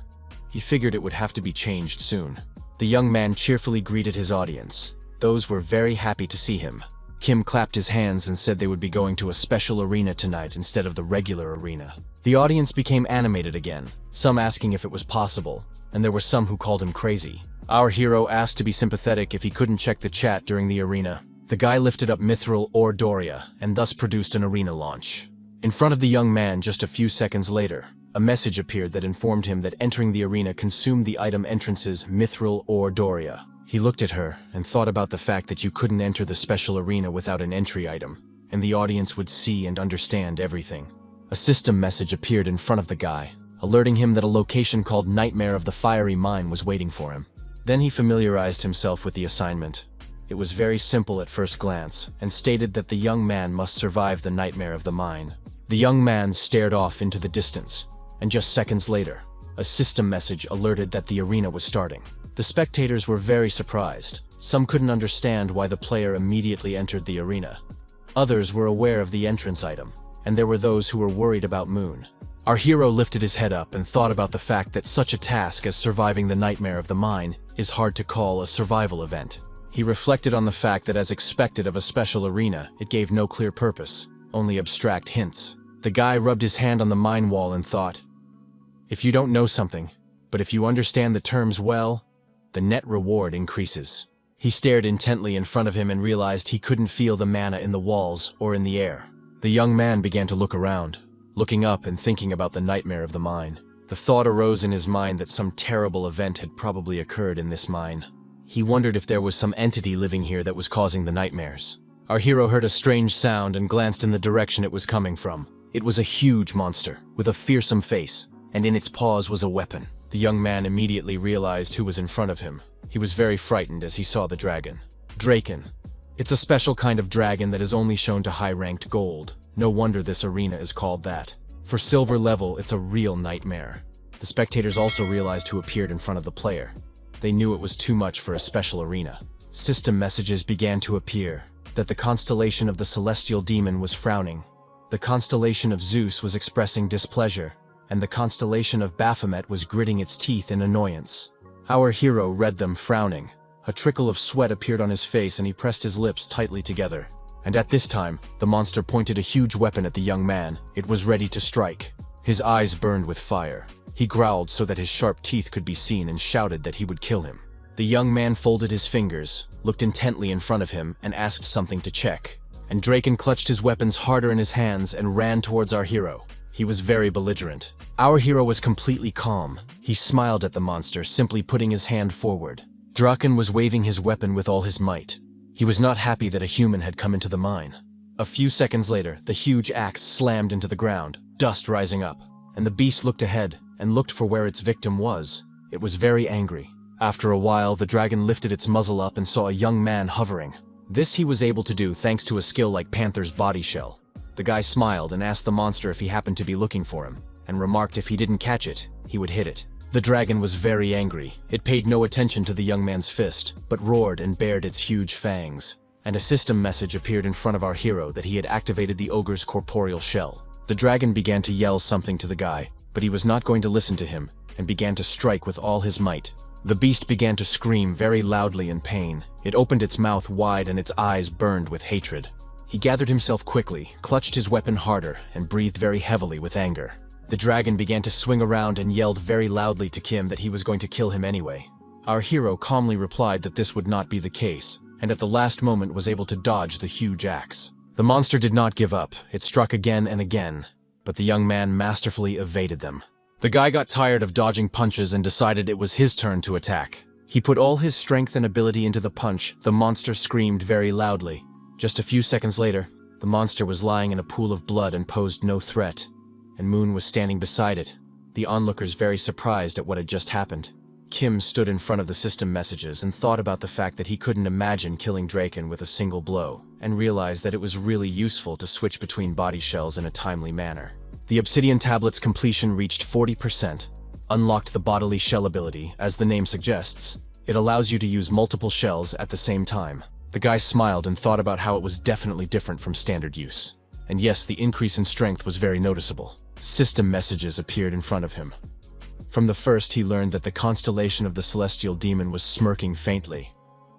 He figured it would have to be changed soon. The young man cheerfully greeted his audience. Those were very happy to see him. Kim clapped his hands and said they would be going to a special arena tonight instead of the regular arena. The audience became animated again, some asking if it was possible, and there were some who called him crazy. Our hero asked to be sympathetic if he couldn't check the chat during the arena. The guy lifted up Mithril or Doria and thus produced an arena launch. In front of the young man just a few seconds later, a message appeared that informed him that entering the arena consumed the item entrances Mithril or Doria. He looked at her and thought about the fact that you couldn't enter the special arena without an entry item, and the audience would see and understand everything. A system message appeared in front of the guy, alerting him that a location called Nightmare of the Fiery Mine was waiting for him. Then he familiarized himself with the assignment. It was very simple at first glance, and stated that the young man must survive the nightmare of the mine. The young man stared off into the distance, and just seconds later, a system message alerted that the arena was starting. The spectators were very surprised. Some couldn't understand why the player immediately entered the arena. Others were aware of the entrance item, and there were those who were worried about Moon. Our hero lifted his head up and thought about the fact that such a task as surviving the nightmare of the mine is hard to call a survival event. He reflected on the fact that as expected of a special arena, it gave no clear purpose, only abstract hints. The guy rubbed his hand on the mine wall and thought, if you don't know something, but if you understand the terms well, the net reward increases. He stared intently in front of him and realized he couldn't feel the mana in the walls or in the air. The young man began to look around, looking up and thinking about the nightmare of the mine. The thought arose in his mind that some terrible event had probably occurred in this mine. He wondered if there was some entity living here that was causing the nightmares. Our hero heard a strange sound and glanced in the direction it was coming from. It was a huge monster, with a fearsome face, and in its paws was a weapon. The young man immediately realized who was in front of him. He was very frightened as he saw the dragon. Draken. It's a special kind of dragon that is only shown to high-ranked gold. No wonder this arena is called that. For silver level, it's a real nightmare. The spectators also realized who appeared in front of the player. They knew it was too much for a special arena. System messages began to appear, that the constellation of the Celestial Demon was frowning. The constellation of Zeus was expressing displeasure, and the constellation of Baphomet was gritting its teeth in annoyance. Our hero read them, frowning. A trickle of sweat appeared on his face and he pressed his lips tightly together. And at this time, the monster pointed a huge weapon at the young man. It was ready to strike. His eyes burned with fire. He growled so that his sharp teeth could be seen and shouted that he would kill him. The young man folded his fingers, looked intently in front of him, and asked something to check. And Draken clutched his weapons harder in his hands and ran towards our hero. He was very belligerent. Our hero was completely calm. He smiled at the monster, simply putting his hand forward. Draken was waving his weapon with all his might. He was not happy that a human had come into the mine. A few seconds later, the huge axe slammed into the ground, dust rising up. And the beast looked ahead and looked for where its victim was. It was very angry. After a while, the dragon lifted its muzzle up and saw a young man hovering. This he was able to do thanks to a skill like Panther's body shell. The guy smiled and asked the monster if he happened to be looking for him, and remarked if he didn't catch it, he would hit it. The dragon was very angry. It paid no attention to the young man's fist, but roared and bared its huge fangs. And a system message appeared in front of our hero that he had activated the ogre's corporeal shell. The dragon began to yell something to the guy, but he was not going to listen to him, and began to strike with all his might. The beast began to scream very loudly in pain. It opened its mouth wide and its eyes burned with hatred. He gathered himself quickly, clutched his weapon harder, and breathed very heavily with anger. The dragon began to swing around and yelled very loudly to Kim that he was going to kill him anyway. Our hero calmly replied that this would not be the case, and at the last moment was able to dodge the huge axe. The monster did not give up. It struck again and again, but the young man masterfully evaded them. The guy got tired of dodging punches and decided it was his turn to attack. He put all his strength and ability into the punch. The monster screamed very loudly. Just a few seconds later, the monster was lying in a pool of blood and posed no threat, and Moon was standing beside it, the onlookers very surprised at what had just happened. Kim stood in front of the system messages and thought about the fact that he couldn't imagine killing Draken with a single blow, and realized that it was really useful to switch between body shells in a timely manner. The obsidian tablet's completion reached 40%, unlocked the bodily shell ability. As the name suggests, it allows you to use multiple shells at the same time. The guy smiled and thought about how it was definitely different from standard use. And yes, the increase in strength was very noticeable. System messages appeared in front of him. From the first, he learned that the constellation of the celestial demon was smirking faintly,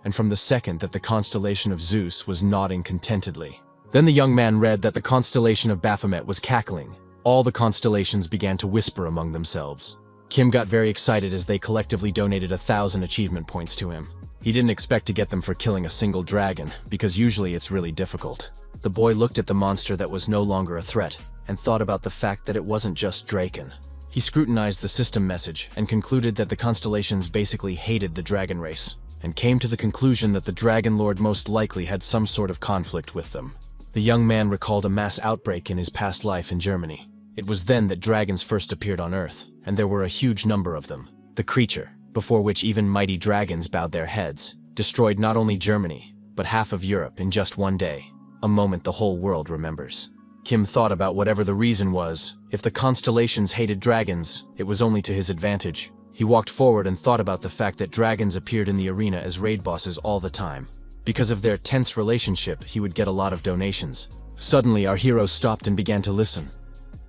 and from the second that the constellation of Zeus was nodding contentedly. Then the young man read that the constellation of Baphomet was cackling. All the constellations began to whisper among themselves. Kim got very excited as they collectively donated 1,000 achievement points to him. He didn't expect to get them for killing a single dragon, because usually it's really difficult. The boy looked at the monster that was no longer a threat, and thought about the fact that it wasn't just Draken. He scrutinized the system message and concluded that the constellations basically hated the dragon race, and came to the conclusion that the Dragon Lord most likely had some sort of conflict with them. The young man recalled a mass outbreak in his past life in Germany. It was then that dragons first appeared on Earth, and there were a huge number of them. The creature, before which even mighty dragons bowed their heads, destroyed not only Germany, but half of Europe in just one day, a moment the whole world remembers. Kim thought about whatever the reason was. If the constellations hated dragons, it was only to his advantage. He walked forward and thought about the fact that dragons appeared in the arena as raid bosses all the time. Because of their tense relationship, he would get a lot of donations. Suddenly, our hero stopped and began to listen.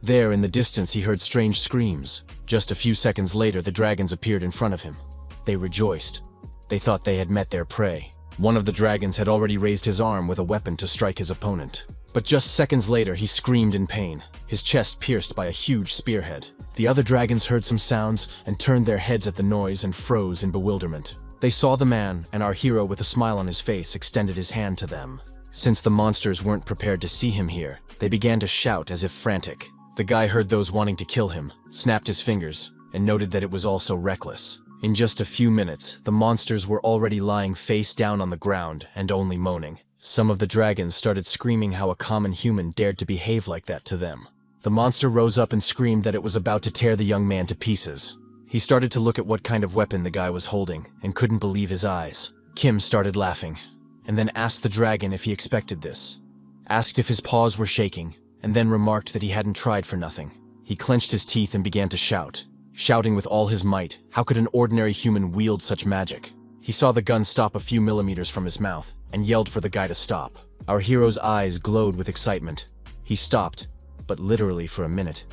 There, in the distance, he heard strange screams. Just a few seconds later, the dragons appeared in front of him. They rejoiced. They thought they had met their prey. One of the dragons had already raised his arm with a weapon to strike his opponent. But just seconds later, he screamed in pain, his chest pierced by a huge spearhead. The other dragons heard some sounds and turned their heads at the noise and froze in bewilderment. They saw the man, and our hero, with a smile on his face, extended his hand to them. Since the monsters weren't prepared to see him here, they began to shout as if frantic. The guy heard those wanting to kill him, snapped his fingers, and noted that it was also reckless. In just a few minutes, the monsters were already lying face down on the ground and only moaning. Some of the dragons started screaming how a common human dared to behave like that to them. The monster rose up and screamed that it was about to tear the young man to pieces. He started to look at what kind of weapon the guy was holding and couldn't believe his eyes. Kim started laughing, and then asked the dragon if he expected this. Asked if his paws were shaking, and then remarked that he hadn't tried for nothing. He clenched his teeth and began to shout, shouting with all his might. How could an ordinary human wield such magic? He saw the gun stop a few millimeters from his mouth and yelled for the guy to stop. Our hero's eyes glowed with excitement. He stopped, but literally for a minute,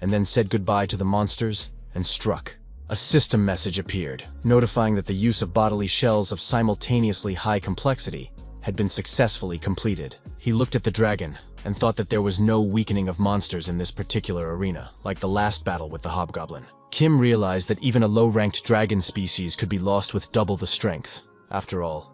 and then said goodbye to the monsters and struck. A system message appeared, notifying that the use of bodily shells of simultaneously high complexity had been successfully completed. He looked at the dragon and thought that there was no weakening of monsters in this particular arena, like the last battle with the hobgoblin. Kim realized that even a low-ranked dragon species could be lost with double the strength. After all,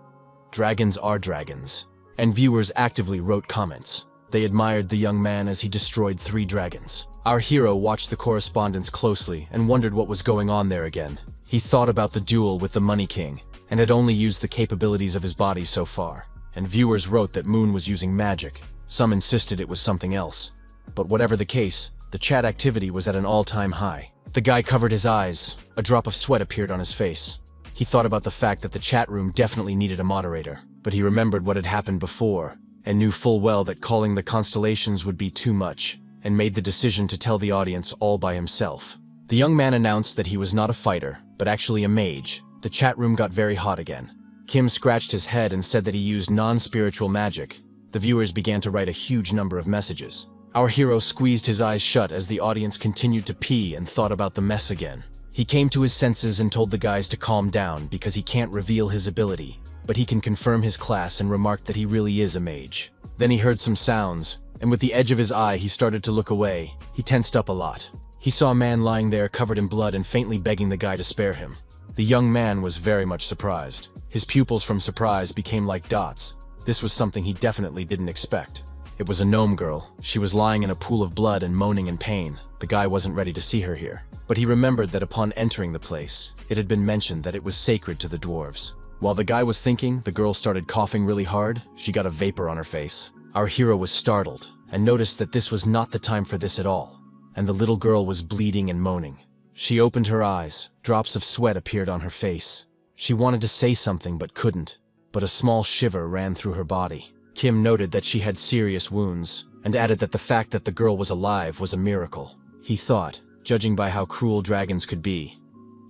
dragons are dragons. And viewers actively wrote comments. They admired the young man as he destroyed 3 dragons. Our hero watched the correspondence closely and wondered what was going on there again. He thought about the duel with the Money King and had only used the capabilities of his body so far. And viewers wrote that Moon was using magic. Some insisted it was something else. But whatever the case, the chat activity was at an all-time high. The guy covered his eyes. A drop of sweat appeared on his face. He thought about the fact that the chat room definitely needed a moderator. But he remembered what had happened before and knew full well that calling the constellations would be too much, and made the decision to tell the audience all by himself. The young man announced that he was not a fighter, but actually a mage. The chat room got very hot again. Kim scratched his head and said that he used non-spiritual magic. The viewers began to write a huge number of messages. Our hero squeezed his eyes shut as the audience continued to pee and thought about the mess again. He came to his senses and told the guys to calm down because he can't reveal his ability, but he can confirm his class and remarked that he really is a mage. Then he heard some sounds, and with the edge of his eye he started to look away. He tensed up a lot. He saw a man lying there covered in blood and faintly begging the guy to spare him. The young man was very much surprised. His pupils from surprise became like dots. This was something he definitely didn't expect. It was a gnome girl. She was lying in a pool of blood and moaning in pain. The guy wasn't ready to see her here. But he remembered that upon entering the place, it had been mentioned that it was sacred to the dwarves. While the guy was thinking, the girl started coughing really hard. She got a vapor on her face. Our hero was startled and noticed that this was not the time for this at all. And the little girl was bleeding and moaning. She opened her eyes. Drops of sweat appeared on her face. She wanted to say something but couldn't. But a small shiver ran through her body. Kim noted that she had serious wounds and added that the fact that the girl was alive was a miracle. He thought, judging by how cruel dragons could be,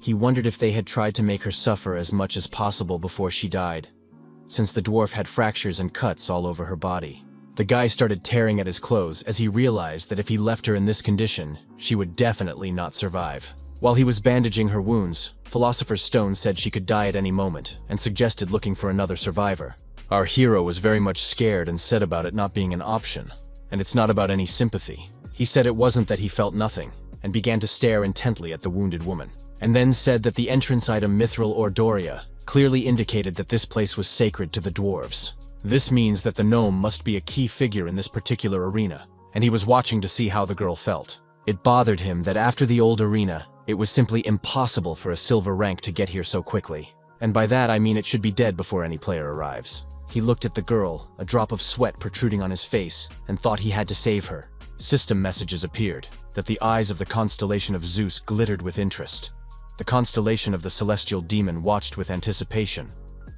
he wondered if they had tried to make her suffer as much as possible before she died, since the dwarf had fractures and cuts all over her body. The guy started tearing at his clothes as he realized that if he left her in this condition, she would definitely not survive. While he was bandaging her wounds, Philosopher's Stone said she could die at any moment and suggested looking for another survivor. Our hero was very much scared and said about it not being an option, and it's not about any sympathy. He said it wasn't that he felt nothing, and began to stare intently at the wounded woman, and then said that the entrance item Mithril or Doria clearly indicated that this place was sacred to the dwarves. This means that the gnome must be a key figure in this particular arena, and he was watching to see how the girl felt. It bothered him that after the old arena, it was simply impossible for a silver rank to get here so quickly. And by that I mean it should be dead before any player arrives. He looked at the girl, a drop of sweat protruding on his face, and thought he had to save her. System messages appeared, that the eyes of the constellation of Zeus glittered with interest. The constellation of the celestial demon watched with anticipation,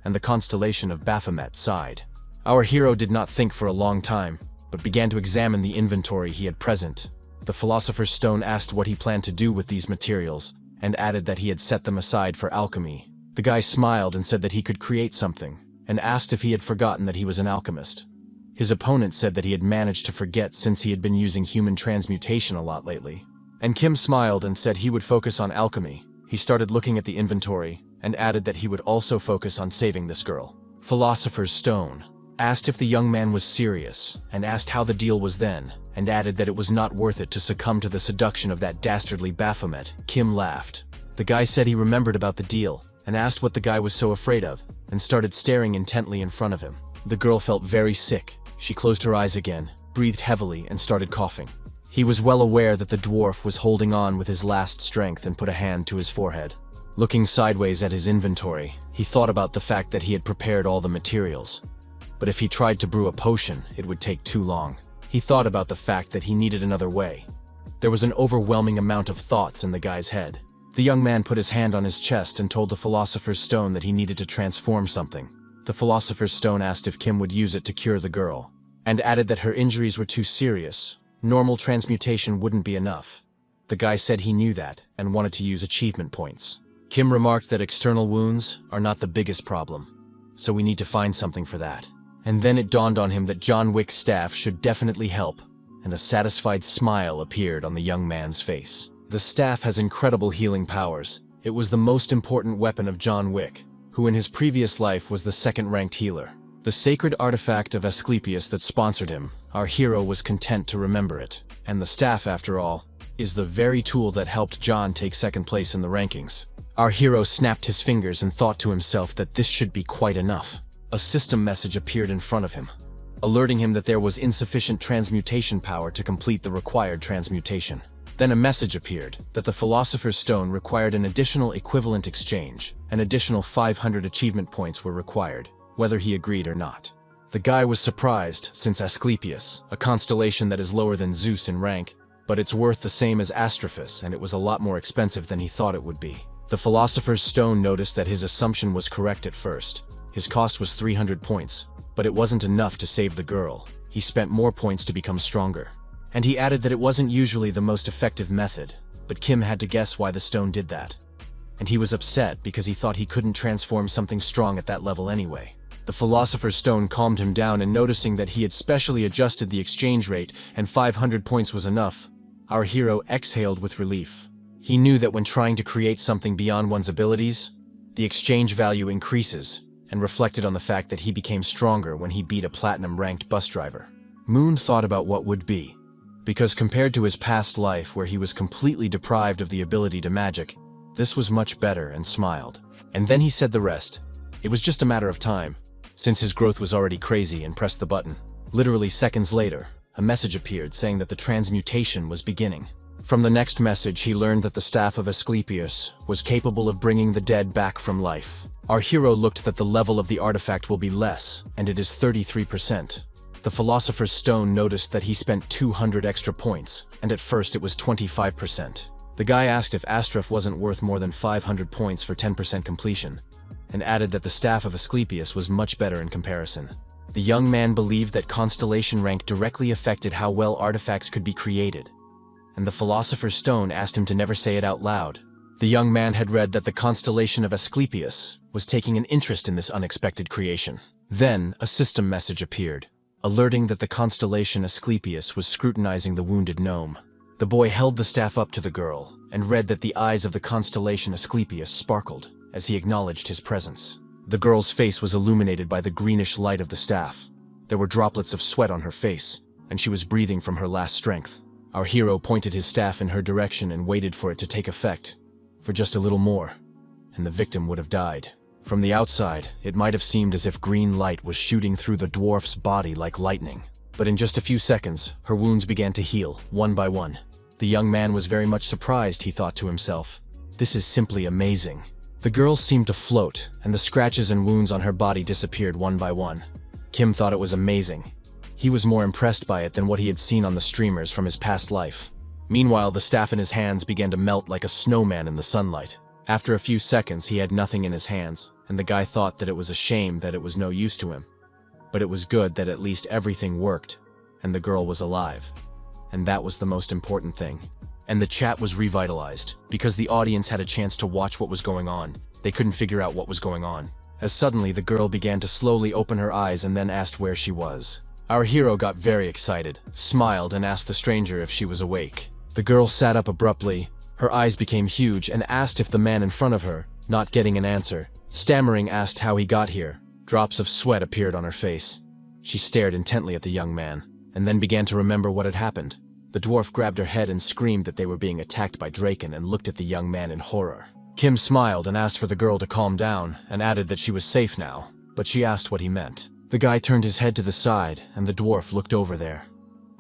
and the constellation of Baphomet sighed. Our hero did not think for a long time, but began to examine the inventory he had present. The Philosopher's Stone asked what he planned to do with these materials, and added that he had set them aside for alchemy. The guy smiled and said that he could create something, and asked if he had forgotten that he was an alchemist. His opponent said that he had managed to forget since he had been using human transmutation a lot lately. And Kim smiled and said he would focus on alchemy. He started looking at the inventory, and added that he would also focus on saving this girl. Philosopher's Stone asked if the young man was serious, and asked how the deal was then, and added that it was not worth it to succumb to the seduction of that dastardly Baphomet. Kim laughed. The guy said he remembered about the deal, and asked what the guy was so afraid of, and started staring intently in front of him. The girl felt very sick. She closed her eyes again, breathed heavily, and started coughing. He was well aware that the dwarf was holding on with his last strength and put a hand to his forehead. Looking sideways at his inventory, he thought about the fact that he had prepared all the materials. But if he tried to brew a potion, it would take too long. He thought about the fact that he needed another way. There was an overwhelming amount of thoughts in the guy's head. The young man put his hand on his chest and told the Philosopher's Stone that he needed to transform something. The Philosopher's Stone asked if Kim would use it to cure the girl, and added that her injuries were too serious. Normal transmutation wouldn't be enough. The guy said he knew that, and wanted to use achievement points. Kim remarked that external wounds are not the biggest problem, so we need to find something for that. And then it dawned on him that John Wick's staff should definitely help, and a satisfied smile appeared on the young man's face. The staff has incredible healing powers, It was the most important weapon of John Wick, who in his previous life was the second-ranked healer. The sacred artifact of Asclepius that sponsored him, our hero was content to remember it. And the staff, after all, is the very tool that helped John take second place in the rankings. Our hero snapped his fingers and thought to himself that this should be quite enough. A system message appeared in front of him, alerting him that there was insufficient transmutation power to complete the required transmutation. Then a message appeared that the Philosopher's Stone required an additional equivalent exchange. An additional 500 achievement points were required, whether he agreed or not. The guy was surprised, since Asclepius, a constellation that is lower than Zeus in rank, but it's worth the same as Astrophus, and it was a lot more expensive than he thought it would be. The Philosopher's Stone noticed that his assumption was correct at first. His cost was 300 points, but it wasn't enough to save the girl. He spent more points to become stronger. And he added that it wasn't usually the most effective method, but Kim had to guess why the stone did that. And he was upset because he thought he couldn't transform something strong at that level anyway. The Philosopher's Stone calmed him down, and noticing that he had specially adjusted the exchange rate and 500 points was enough, our hero exhaled with relief. He knew that when trying to create something beyond one's abilities, the exchange value increases, and reflected on the fact that he became stronger when he beat a platinum-ranked bus driver. Moon thought about what would be, because compared to his past life where he was completely deprived of the ability to magic, this was much better, and smiled. And then he said the rest. It was just a matter of time, since his growth was already crazy, and pressed the button. Literally seconds later, a message appeared saying that the transmutation was beginning. From the next message, he learned that the staff of Asclepius was capable of bringing the dead back from life. Our hero looked that the level of the artifact will be less, and it is 33%. The Philosopher's Stone noticed that he spent 200 extra points, and at first it was 25%. The guy asked if Astroph wasn't worth more than 500 points for 10% completion, and added that the staff of Asclepius was much better in comparison. The young man believed that constellation rank directly affected how well artifacts could be created, and the Philosopher's Stone asked him to never say it out loud. The young man had read that the constellation of Asclepius was taking an interest in this unexpected creation. Then, a system message appeared, alerting that the constellation Asclepius was scrutinizing the wounded gnome. The boy held the staff up to the girl, and read that the eyes of the constellation Asclepius sparkled as he acknowledged his presence. The girl's face was illuminated by the greenish light of the staff. There were droplets of sweat on her face, and she was breathing from her last strength. Our hero pointed his staff in her direction and waited for it to take effect, for just a little more, and the victim would have died. From the outside, it might have seemed as if green light was shooting through the dwarf's body like lightning. But in just a few seconds, her wounds began to heal, one by one. The young man was very much surprised, he thought to himself. This is simply amazing. The girl seemed to float, and the scratches and wounds on her body disappeared one by one. Kim thought it was amazing. He was more impressed by it than what he had seen on the streamers from his past life. Meanwhile, the staff in his hands began to melt like a snowman in the sunlight. After a few seconds, he had nothing in his hands, and the guy thought that it was a shame that it was no use to him. But it was good that at least everything worked, and the girl was alive. And that was the most important thing. And the chat was revitalized, because the audience had a chance to watch what was going on. They couldn't figure out what was going on. As suddenly the girl began to slowly open her eyes and then asked where she was. Our hero got very excited, smiled, and asked the stranger if she was awake. The girl sat up abruptly, her eyes became huge, and asked if the man in front of her, not getting an answer. Stammering, asked how he got here. Drops of sweat appeared on her face. She stared intently at the young man, and then began to remember what had happened. The dwarf grabbed her head and screamed that they were being attacked by Draken, and looked at the young man in horror. Kim smiled and asked for the girl to calm down, and added that she was safe now, but she asked what he meant. The guy turned his head to the side, and the dwarf looked over there.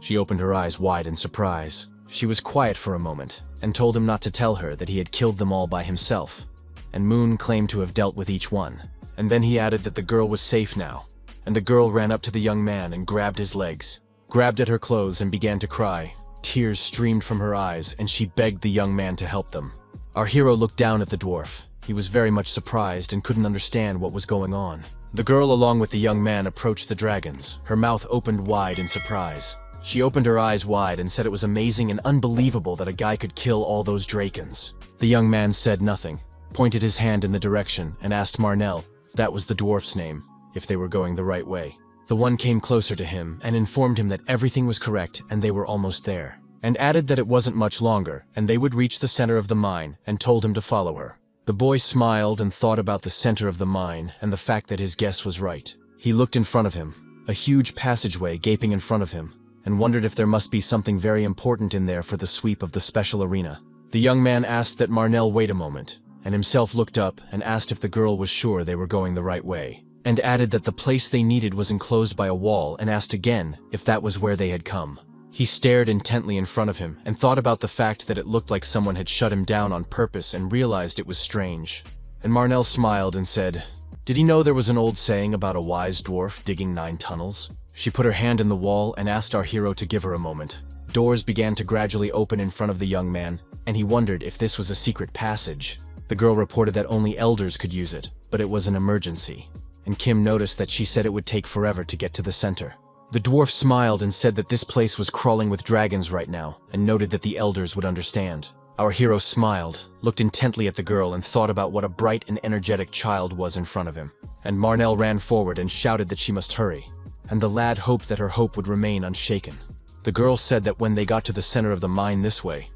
She opened her eyes wide in surprise. She was quiet for a moment, and told him not to tell her that he had killed them all by himself, and Moon claimed to have dealt with each one. And then he added that the girl was safe now, and the girl ran up to the young man and grabbed his legs, grabbed at her clothes and began to cry. Tears streamed from her eyes, and she begged the young man to help them. Our hero looked down at the dwarf. He was very much surprised and couldn't understand what was going on. The girl, along with the young man, approached the dragons, her mouth opened wide in surprise. She opened her eyes wide and said it was amazing and unbelievable that a guy could kill all those drakens. The young man said nothing, pointed his hand in the direction, and asked Marnell, that was the dwarf's name, if they were going the right way. The one came closer to him and informed him that everything was correct and they were almost there, and added that it wasn't much longer and they would reach the center of the mine, and told him to follow her. The boy smiled and thought about the center of the mine and the fact that his guess was right. He looked in front of him, a huge passageway gaping in front of him, and wondered if there must be something very important in there for the sweep of the special arena. The young man asked that Marnell wait a moment, and himself looked up and asked if the girl was sure they were going the right way, and added that the place they needed was enclosed by a wall and asked again if that was where they had come. He stared intently in front of him and thought about the fact that it looked like someone had shut him down on purpose and realized it was strange. And Marnell smiled and said, "Did he know there was an old saying about a wise dwarf digging 9 tunnels?" She put her hand in the wall and asked our hero to give her a moment. Doors began to gradually open in front of the young man, and he wondered if this was a secret passage. The girl reported that only elders could use it, but it was an emergency. And Kim noticed that she said it would take forever to get to the center. The dwarf smiled and said that this place was crawling with dragons right now, and noted that the elders would understand. Our hero smiled, looked intently at the girl, and thought about what a bright and energetic child was in front of him. And Marnell ran forward and shouted that she must hurry, and the lad hoped that her hope would remain unshaken. The girl said that when they got to the center of the mine this way,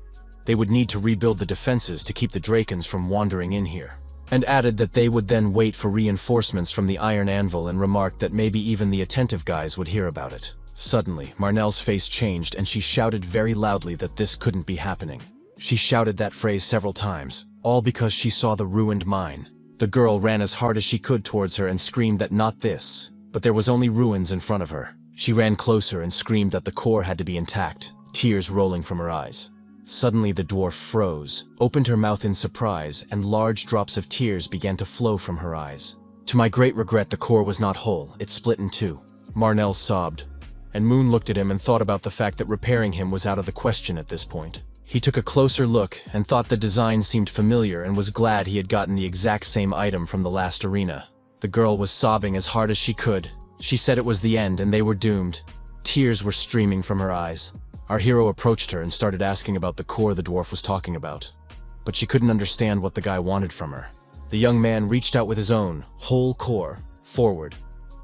they would need to rebuild the defenses to keep the Drakens from wandering in here, and added that they would then wait for reinforcements from the Iron Anvil, and remarked that maybe even the attentive guys would hear about it. Suddenly, Marnell's face changed and she shouted very loudly that this couldn't be happening. She shouted that phrase several times, all because she saw the ruined mine. The girl ran as hard as she could towards her and screamed that not this, but there was only ruins in front of her. She ran closer and screamed that the core had to be intact, tears rolling from her eyes. Suddenly the dwarf froze, opened her mouth in surprise, and large drops of tears began to flow from her eyes. "To my great regret, the core was not whole, it split in two," Marnell sobbed, and Moon looked at him and thought about the fact that repairing him was out of the question at this point. He took a closer look and thought the design seemed familiar and was glad he had gotten the exact same item from the last arena. The girl was sobbing as hard as she could. She said it was the end and they were doomed. Tears were streaming from her eyes. Our hero approached her and started asking about the core the dwarf was talking about, but she couldn't understand what the guy wanted from her. The young man reached out with his own, whole core, forward.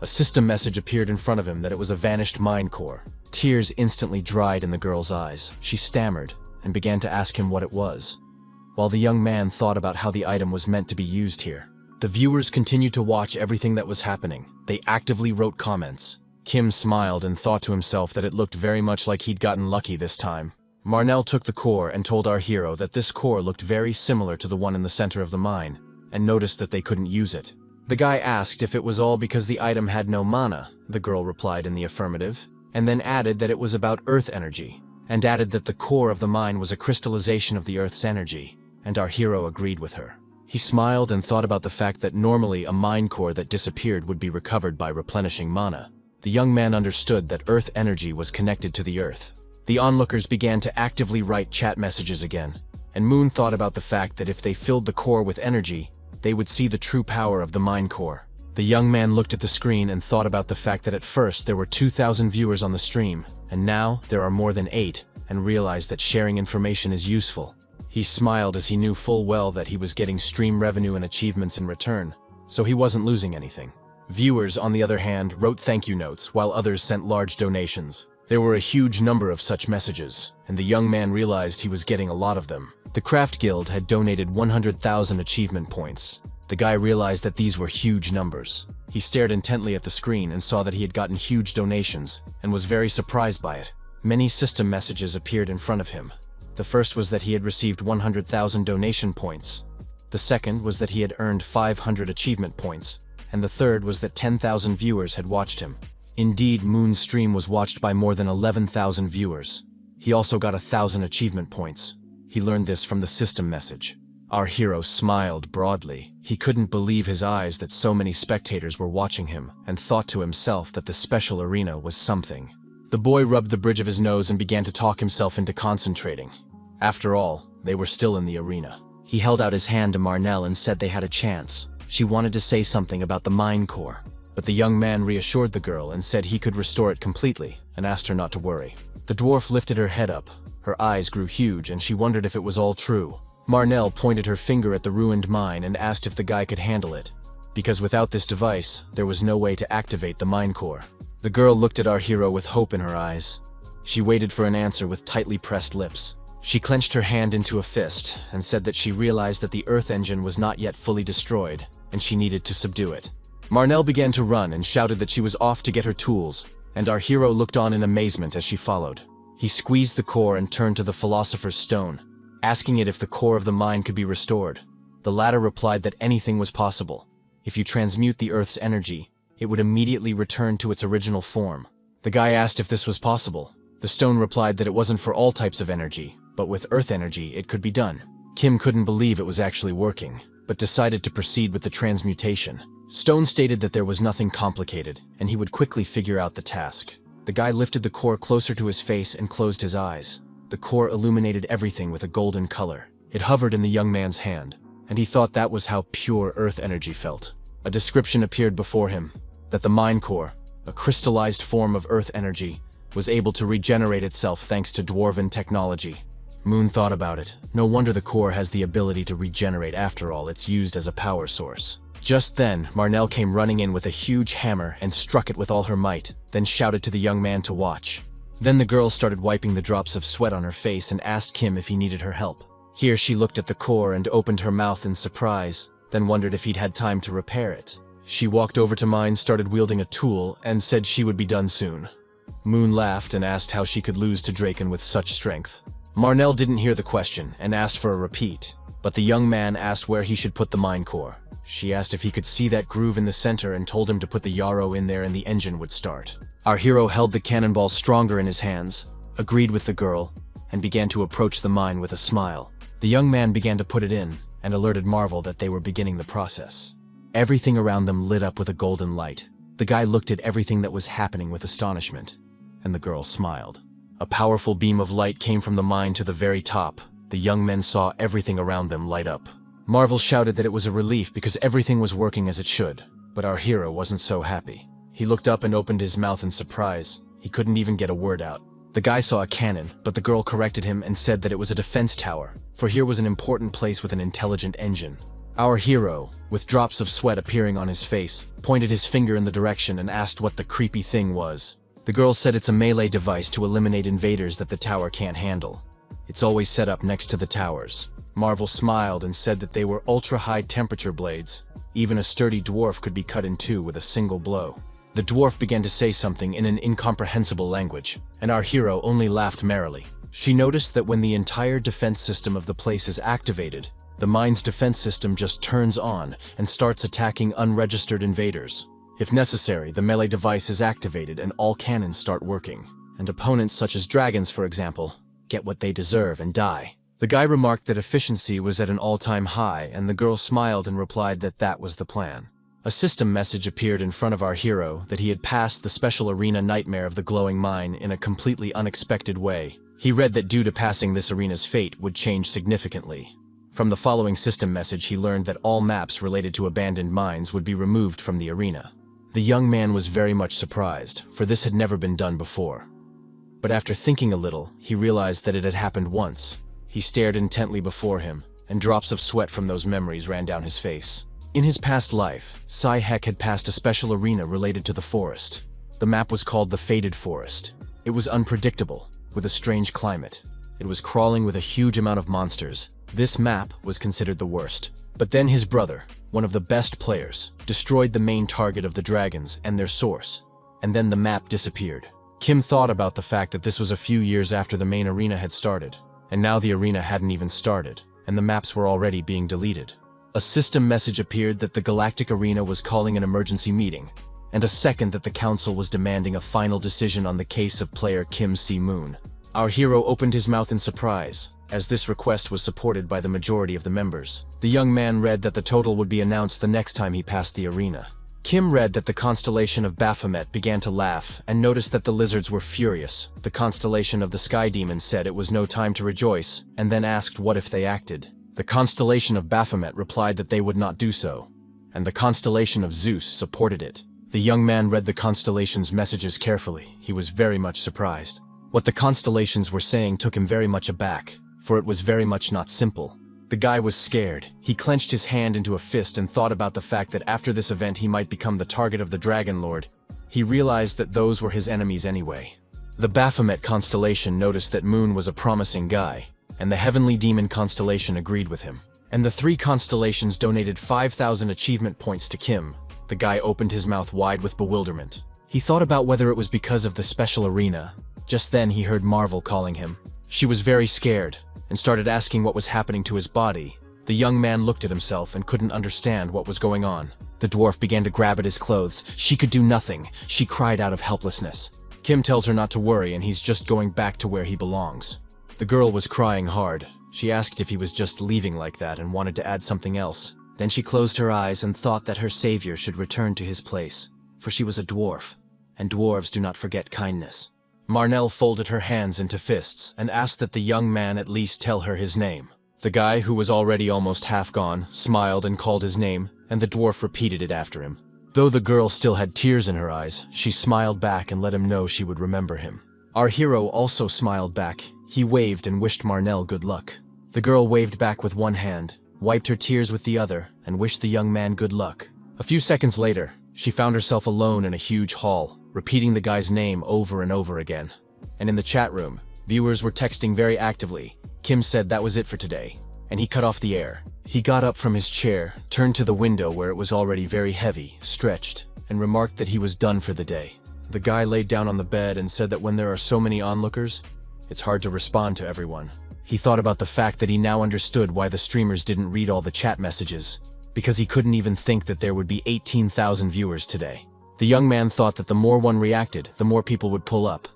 A system message appeared in front of him that it was a vanished mine core. Tears instantly dried in the girl's eyes. She stammered and began to ask him what it was, while the young man thought about how the item was meant to be used here. The viewers continued to watch everything that was happening. They actively wrote comments. Kim smiled and thought to himself that it looked very much like he'd gotten lucky this time. Marnell took the core and told our hero that this core looked very similar to the one in the center of the mine, and noticed that they couldn't use it. The guy asked if it was all because the item had no mana. The girl replied in the affirmative, and then added that it was about earth energy, and added that the core of the mine was a crystallization of the earth's energy, and our hero agreed with her. He smiled and thought about the fact that normally a mine core that disappeared would be recovered by replenishing mana. The young man understood that earth energy was connected to the earth. The onlookers began to actively write chat messages again, and Moon thought about the fact that if they filled the core with energy, they would see the true power of the mine core. The young man looked at the screen and thought about the fact that at first there were 2,000 viewers on the stream, and now there are more than 8, and realized that sharing information is useful. He smiled as he knew full well that he was getting stream revenue and achievements in return, so he wasn't losing anything. Viewers, on the other hand, wrote thank you notes, while others sent large donations. There were a huge number of such messages, and the young man realized he was getting a lot of them. The Craft Guild had donated 100,000 achievement points. The guy realized that these were huge numbers. He stared intently at the screen and saw that he had gotten huge donations, and was very surprised by it. Many system messages appeared in front of him. The first was that he had received 100,000 donation points. The second was that he had earned 500 achievement points. And the third was that 10,000 viewers had watched him. Indeed, Moon's stream was watched by more than 11,000 viewers. He also got 1,000 achievement points. He learned this from the system message. Our hero smiled broadly. He couldn't believe his eyes that so many spectators were watching him, and thought to himself that the special arena was something. The boy rubbed the bridge of his nose and began to talk himself into concentrating. After all, they were still in the arena. He held out his hand to Marnell and said they had a chance. She wanted to say something about the mine core, but the young man reassured the girl and said he could restore it completely, and asked her not to worry. The dwarf lifted her head up. Her eyes grew huge and she wondered if it was all true. Marnell pointed her finger at the ruined mine and asked if the guy could handle it, because without this device, there was no way to activate the mine core. The girl looked at our hero with hope in her eyes. She waited for an answer with tightly pressed lips. She clenched her hand into a fist and said that she realized that the Earth engine was not yet fully destroyed, and she needed to subdue it. Marnell began to run and shouted that she was off to get her tools, and our hero looked on in amazement as she followed. He squeezed the core and turned to the Philosopher's Stone, asking it if the core of the mind could be restored. The latter replied that anything was possible. If you transmute the Earth's energy, it would immediately return to its original form. The guy asked if this was possible. The stone replied that it wasn't for all types of energy, but with Earth energy it could be done. Kim couldn't believe it was actually working, but decided to proceed with the transmutation. Stone stated that there was nothing complicated, and he would quickly figure out the task. The guy lifted the core closer to his face and closed his eyes. The core illuminated everything with a golden color. It hovered in the young man's hand, and he thought that was how pure Earth energy felt. A description appeared before him, that the mind core, a crystallized form of Earth energy, was able to regenerate itself thanks to dwarven technology. Moon thought about it. No wonder the core has the ability to regenerate. After all, it's used as a power source. Just then, Marnell came running in with a huge hammer and struck it with all her might, then shouted to the young man to watch. Then the girl started wiping the drops of sweat on her face and asked Kim if he needed her help. Here she looked at the core and opened her mouth in surprise, then wondered if he'd had time to repair it. She walked over to mine, started wielding a tool, and said she would be done soon. Moon laughed and asked how she could lose to Draken with such strength. Marnell didn't hear the question and asked for a repeat, but the young man asked where he should put the mind core. She asked if he could see that groove in the center and told him to put the yarrow in there and the engine would start. Our hero held the cannonball stronger in his hands, agreed with the girl, and began to approach the mine with a smile. The young man began to put it in and alerted Marvel that they were beginning the process. Everything around them lit up with a golden light. The guy looked at everything that was happening with astonishment, and the girl smiled. A powerful beam of light came from the mine to the very top. The young men saw everything around them light up. Marvel shouted that it was a relief because everything was working as it should, but our hero wasn't so happy. He looked up and opened his mouth in surprise. He couldn't even get a word out. The guy saw a cannon, but the girl corrected him and said that it was a defense tower, for here was an important place with an intelligent engine. Our hero, with drops of sweat appearing on his face, pointed his finger in the direction and asked what the creepy thing was. The girl said it's a melee device to eliminate invaders that the tower can't handle. It's always set up next to the towers. Marvel smiled and said that they were ultra-high temperature blades. Even a sturdy dwarf could be cut in two with a single blow. The dwarf began to say something in an incomprehensible language, and our hero only laughed merrily. She noticed that when the entire defense system of the place is activated, the mine's defense system just turns on and starts attacking unregistered invaders. If necessary, the melee device is activated and all cannons start working, and opponents such as dragons, for example, get what they deserve and die. The guy remarked that efficiency was at an all-time high, and the girl smiled and replied that that was the plan. A system message appeared in front of our hero that he had passed the special arena nightmare of the glowing mine in a completely unexpected way. He read that due to passing this arena's fate would change significantly. From the following system message he learned that all maps related to abandoned mines would be removed from the arena. The young man was very much surprised, for this had never been done before. But after thinking a little, he realized that it had happened once. He stared intently before him, and drops of sweat from those memories ran down his face. In his past life, Sai Heck had passed a special arena related to the forest. The map was called the Faded Forest. It was unpredictable, with a strange climate. It was crawling with a huge amount of monsters. This map was considered the worst. But then his brother, one of the best players, destroyed the main target of the dragons and their source, and then the map disappeared. Kim thought about the fact that this was a few years after the main arena had started, and now the arena hadn't even started, and the maps were already being deleted. A system message appeared that the Galactic Arena was calling an emergency meeting, and a second that the council was demanding a final decision on the case of player Kim Si-moon. Our hero opened his mouth in surprise, as this request was supported by the majority of the members. The young man read that the total would be announced the next time he passed the arena. Kim read that the constellation of Baphomet began to laugh and noticed that the lizards were furious. The constellation of the Sky Demon said it was no time to rejoice, and then asked what if they acted. The constellation of Baphomet replied that they would not do so, and the constellation of Zeus supported it. The young man read the constellation's messages carefully. He was very much surprised. What the constellations were saying took him very much aback, for it was very much not simple. The guy was scared. He clenched his hand into a fist and thought about the fact that after this event he might become the target of the Dragon Lord. He realized that those were his enemies anyway. The Baphomet constellation noticed that Moon was a promising guy. and the Heavenly Demon Constellation agreed with him. And the 3 constellations donated 5,000 achievement points to Kim. The guy opened his mouth wide with bewilderment. He thought about whether it was because of the special arena. Just then he heard Marvel calling him. She was very scared, and started asking what was happening to his body. The young man looked at himself and couldn't understand what was going on. The dwarf began to grab at his clothes. She could do nothing. She cried out of helplessness. Kim tells her not to worry, and he's just going back to where he belongs. The girl was crying hard. She asked if he was just leaving like that and wanted to add something else. Then she closed her eyes and thought that her savior should return to his place, for she was a dwarf, and dwarves do not forget kindness. Marnell folded her hands into fists and asked that the young man at least tell her his name. The guy, who was already almost half gone, smiled and called his name, and the dwarf repeated it after him. Though the girl still had tears in her eyes, she smiled back and let him know she would remember him. Our hero also smiled back. He waved and wished Marnell good luck. The girl waved back with one hand, wiped her tears with the other, and wished the young man good luck. A few seconds later, she found herself alone in a huge hall, repeating the guy's name over and over again. And in the chat room, viewers were texting very actively. Kim said that was it for today, and he cut off the air. He got up from his chair, turned to the window where it was already very heavy, stretched, and remarked that he was done for the day. The guy laid down on the bed and said that when there are so many onlookers, it's hard to respond to everyone. He thought about the fact that he now understood why the streamers didn't read all the chat messages, because he couldn't even think that there would be 18,000 viewers today. The young man thought that the more one reacted, the more people would pull up,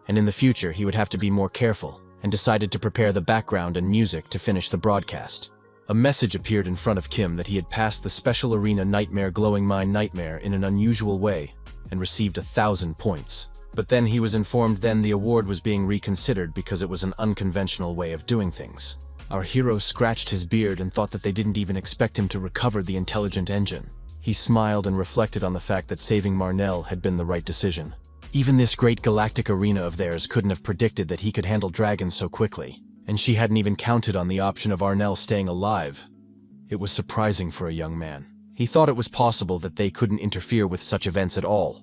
and in the future he would have to be more careful, and decided to prepare the background and music to finish the broadcast. A message appeared in front of Kim that he had passed the Special Arena Nightmare Glowing Mine Nightmare in an unusual way, and received 1,000 points. But then he was informed then the award was being reconsidered because it was an unconventional way of doing things. Our hero scratched his beard and thought that they didn't even expect him to recover the intelligent engine. He smiled and reflected on the fact that saving Marnell had been the right decision. Even this great galactic arena of theirs couldn't have predicted that he could handle dragons so quickly, and she hadn't even counted on the option of Arnell staying alive. It was surprising for a young man. He thought it was possible that they couldn't interfere with such events at all,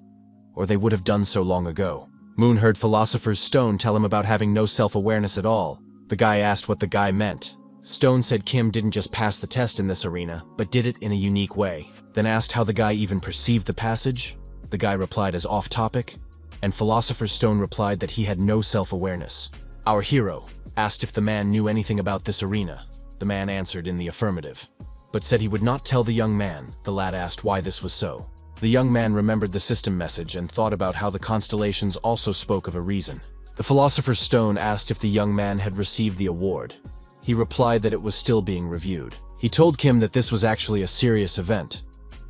or they would have done so long ago. Moon heard Philosopher's Stone tell him about having no self-awareness at all. The guy asked what the guy meant. Stone said Kim didn't just pass the test in this arena, but did it in a unique way. Then asked how the guy even perceived the passage. The guy replied as off-topic, and Philosopher's Stone replied that he had no self-awareness. Our hero asked if the man knew anything about this arena. The man answered in the affirmative, but said he would not tell the young man. The lad asked why this was so. The young man remembered the system message and thought about how the constellations also spoke of a reason. The Philosopher's Stone asked if the young man had received the award. He replied that it was still being reviewed. He told Kim that this was actually a serious event.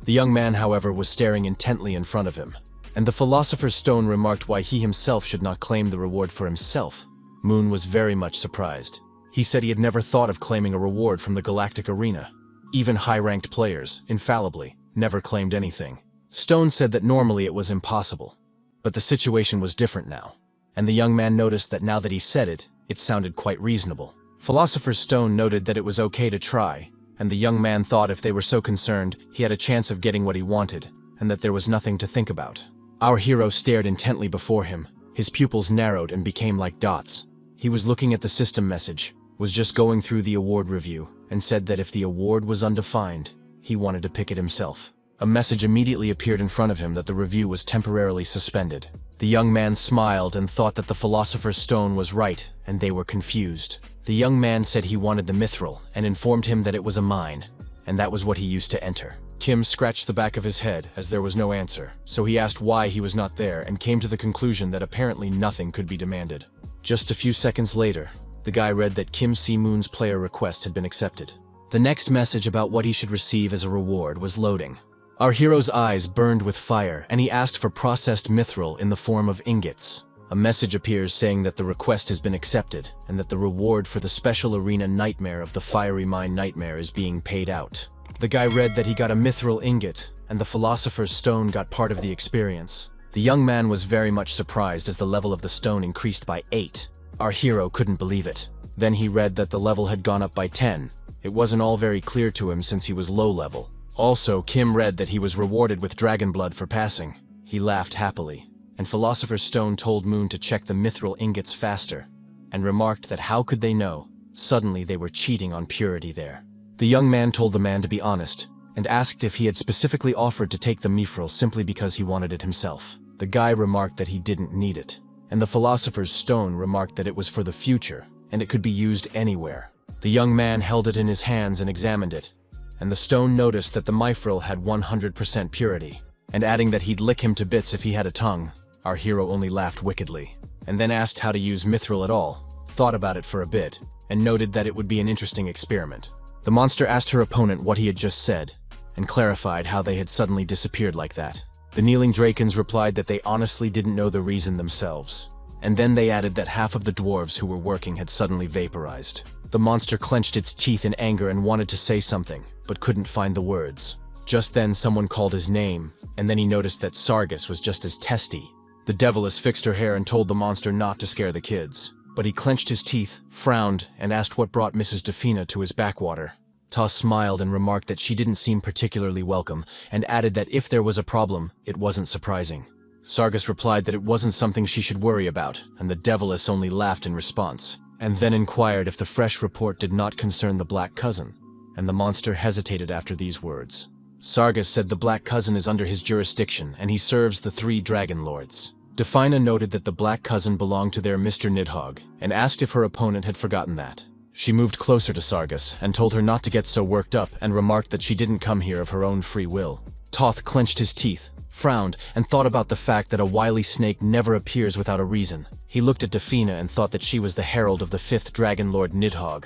The young man, however, was staring intently in front of him, and the Philosopher's Stone remarked why he himself should not claim the reward for himself. Moon was very much surprised. He said he had never thought of claiming a reward from the galactic arena. Even high-ranked players, infallibly, never claimed anything. Stone said that normally it was impossible, but the situation was different now, and the young man noticed that now that he said it, it sounded quite reasonable. Philosopher's Stone noted that it was okay to try, and the young man thought if they were so concerned, he had a chance of getting what he wanted, and that there was nothing to think about. Our hero stared intently before him. His pupils narrowed and became like dots. He was looking at the system message, was just going through the award review, and said that if the award was undefined, he wanted to pick it himself. A message immediately appeared in front of him that the review was temporarily suspended. The young man smiled and thought that the Philosopher's Stone was right, and they were confused. The young man said he wanted the mithril, and informed him that it was a mine, and that was what he used to enter. Kim scratched the back of his head as there was no answer, so he asked why he was not there and came to the conclusion that apparently nothing could be demanded. Just a few seconds later, the guy read that Kim C. Moon's player request had been accepted. The next message about what he should receive as a reward was loading. Our hero's eyes burned with fire, and he asked for processed mithril in the form of ingots. A message appears saying that the request has been accepted, and that the reward for the Special Arena Nightmare of the Fiery Mine Nightmare is being paid out. The guy read that he got a mithril ingot, and the Philosopher's Stone got part of the experience. The young man was very much surprised as the level of the stone increased by 8. Our hero couldn't believe it. Then he read that the level had gone up by 10. It wasn't all very clear to him since he was low level. Also, Kim read that he was rewarded with dragon blood for passing. He laughed happily, and Philosopher's Stone told Moon to check the mithril ingots faster, and remarked that how could they know, Suddenly they were cheating on purity there. The young man told the man to be honest, and asked if he had specifically offered to take the mithril simply because he wanted it himself. The guy remarked that he didn't need it, and the philosopher's stone remarked that it was for the future, and it could be used anywhere. The young man held it in his hands and examined it, and the stone noticed that the mithril had 100% purity, and adding that he'd lick him to bits if he had a tongue. Our hero only laughed wickedly, and then asked how to use mithril at all, thought about it for a bit, and noted that it would be an interesting experiment. The monster asked her opponent what he had just said, and clarified how they had suddenly disappeared like that. The kneeling Drakens replied that they honestly didn't know the reason themselves, and then they added that half of the dwarves who were working had suddenly vaporized. The monster clenched its teeth in anger and wanted to say something, but couldn't find the words. Just then someone called his name, and then he noticed that Sargus was just as testy. The Deviless fixed her hair and told the monster not to scare the kids, but he clenched his teeth, frowned, and asked what brought Mrs. Defina to his backwater. Toss smiled and remarked that she didn't seem particularly welcome, and added that if there was a problem, it wasn't surprising. Sargus replied that it wasn't something she should worry about, and the Deviless only laughed in response, and then inquired if the fresh report did not concern the Black Cousin, and the monster hesitated after these words. Sargus said the Black Cousin is under his jurisdiction, and he serves the 3 Dragon Lords. Defina noted that the Black Cousin belonged to their Mr. Nidhogg, and asked if her opponent had forgotten that. She moved closer to Sargus, and told her not to get so worked up, and remarked that she didn't come here of her own free will. Toth clenched his teeth, frowned, and thought about the fact that a wily snake never appears without a reason. He looked at Defina and thought that she was the herald of the 5th Dragon Lord Nidhogg.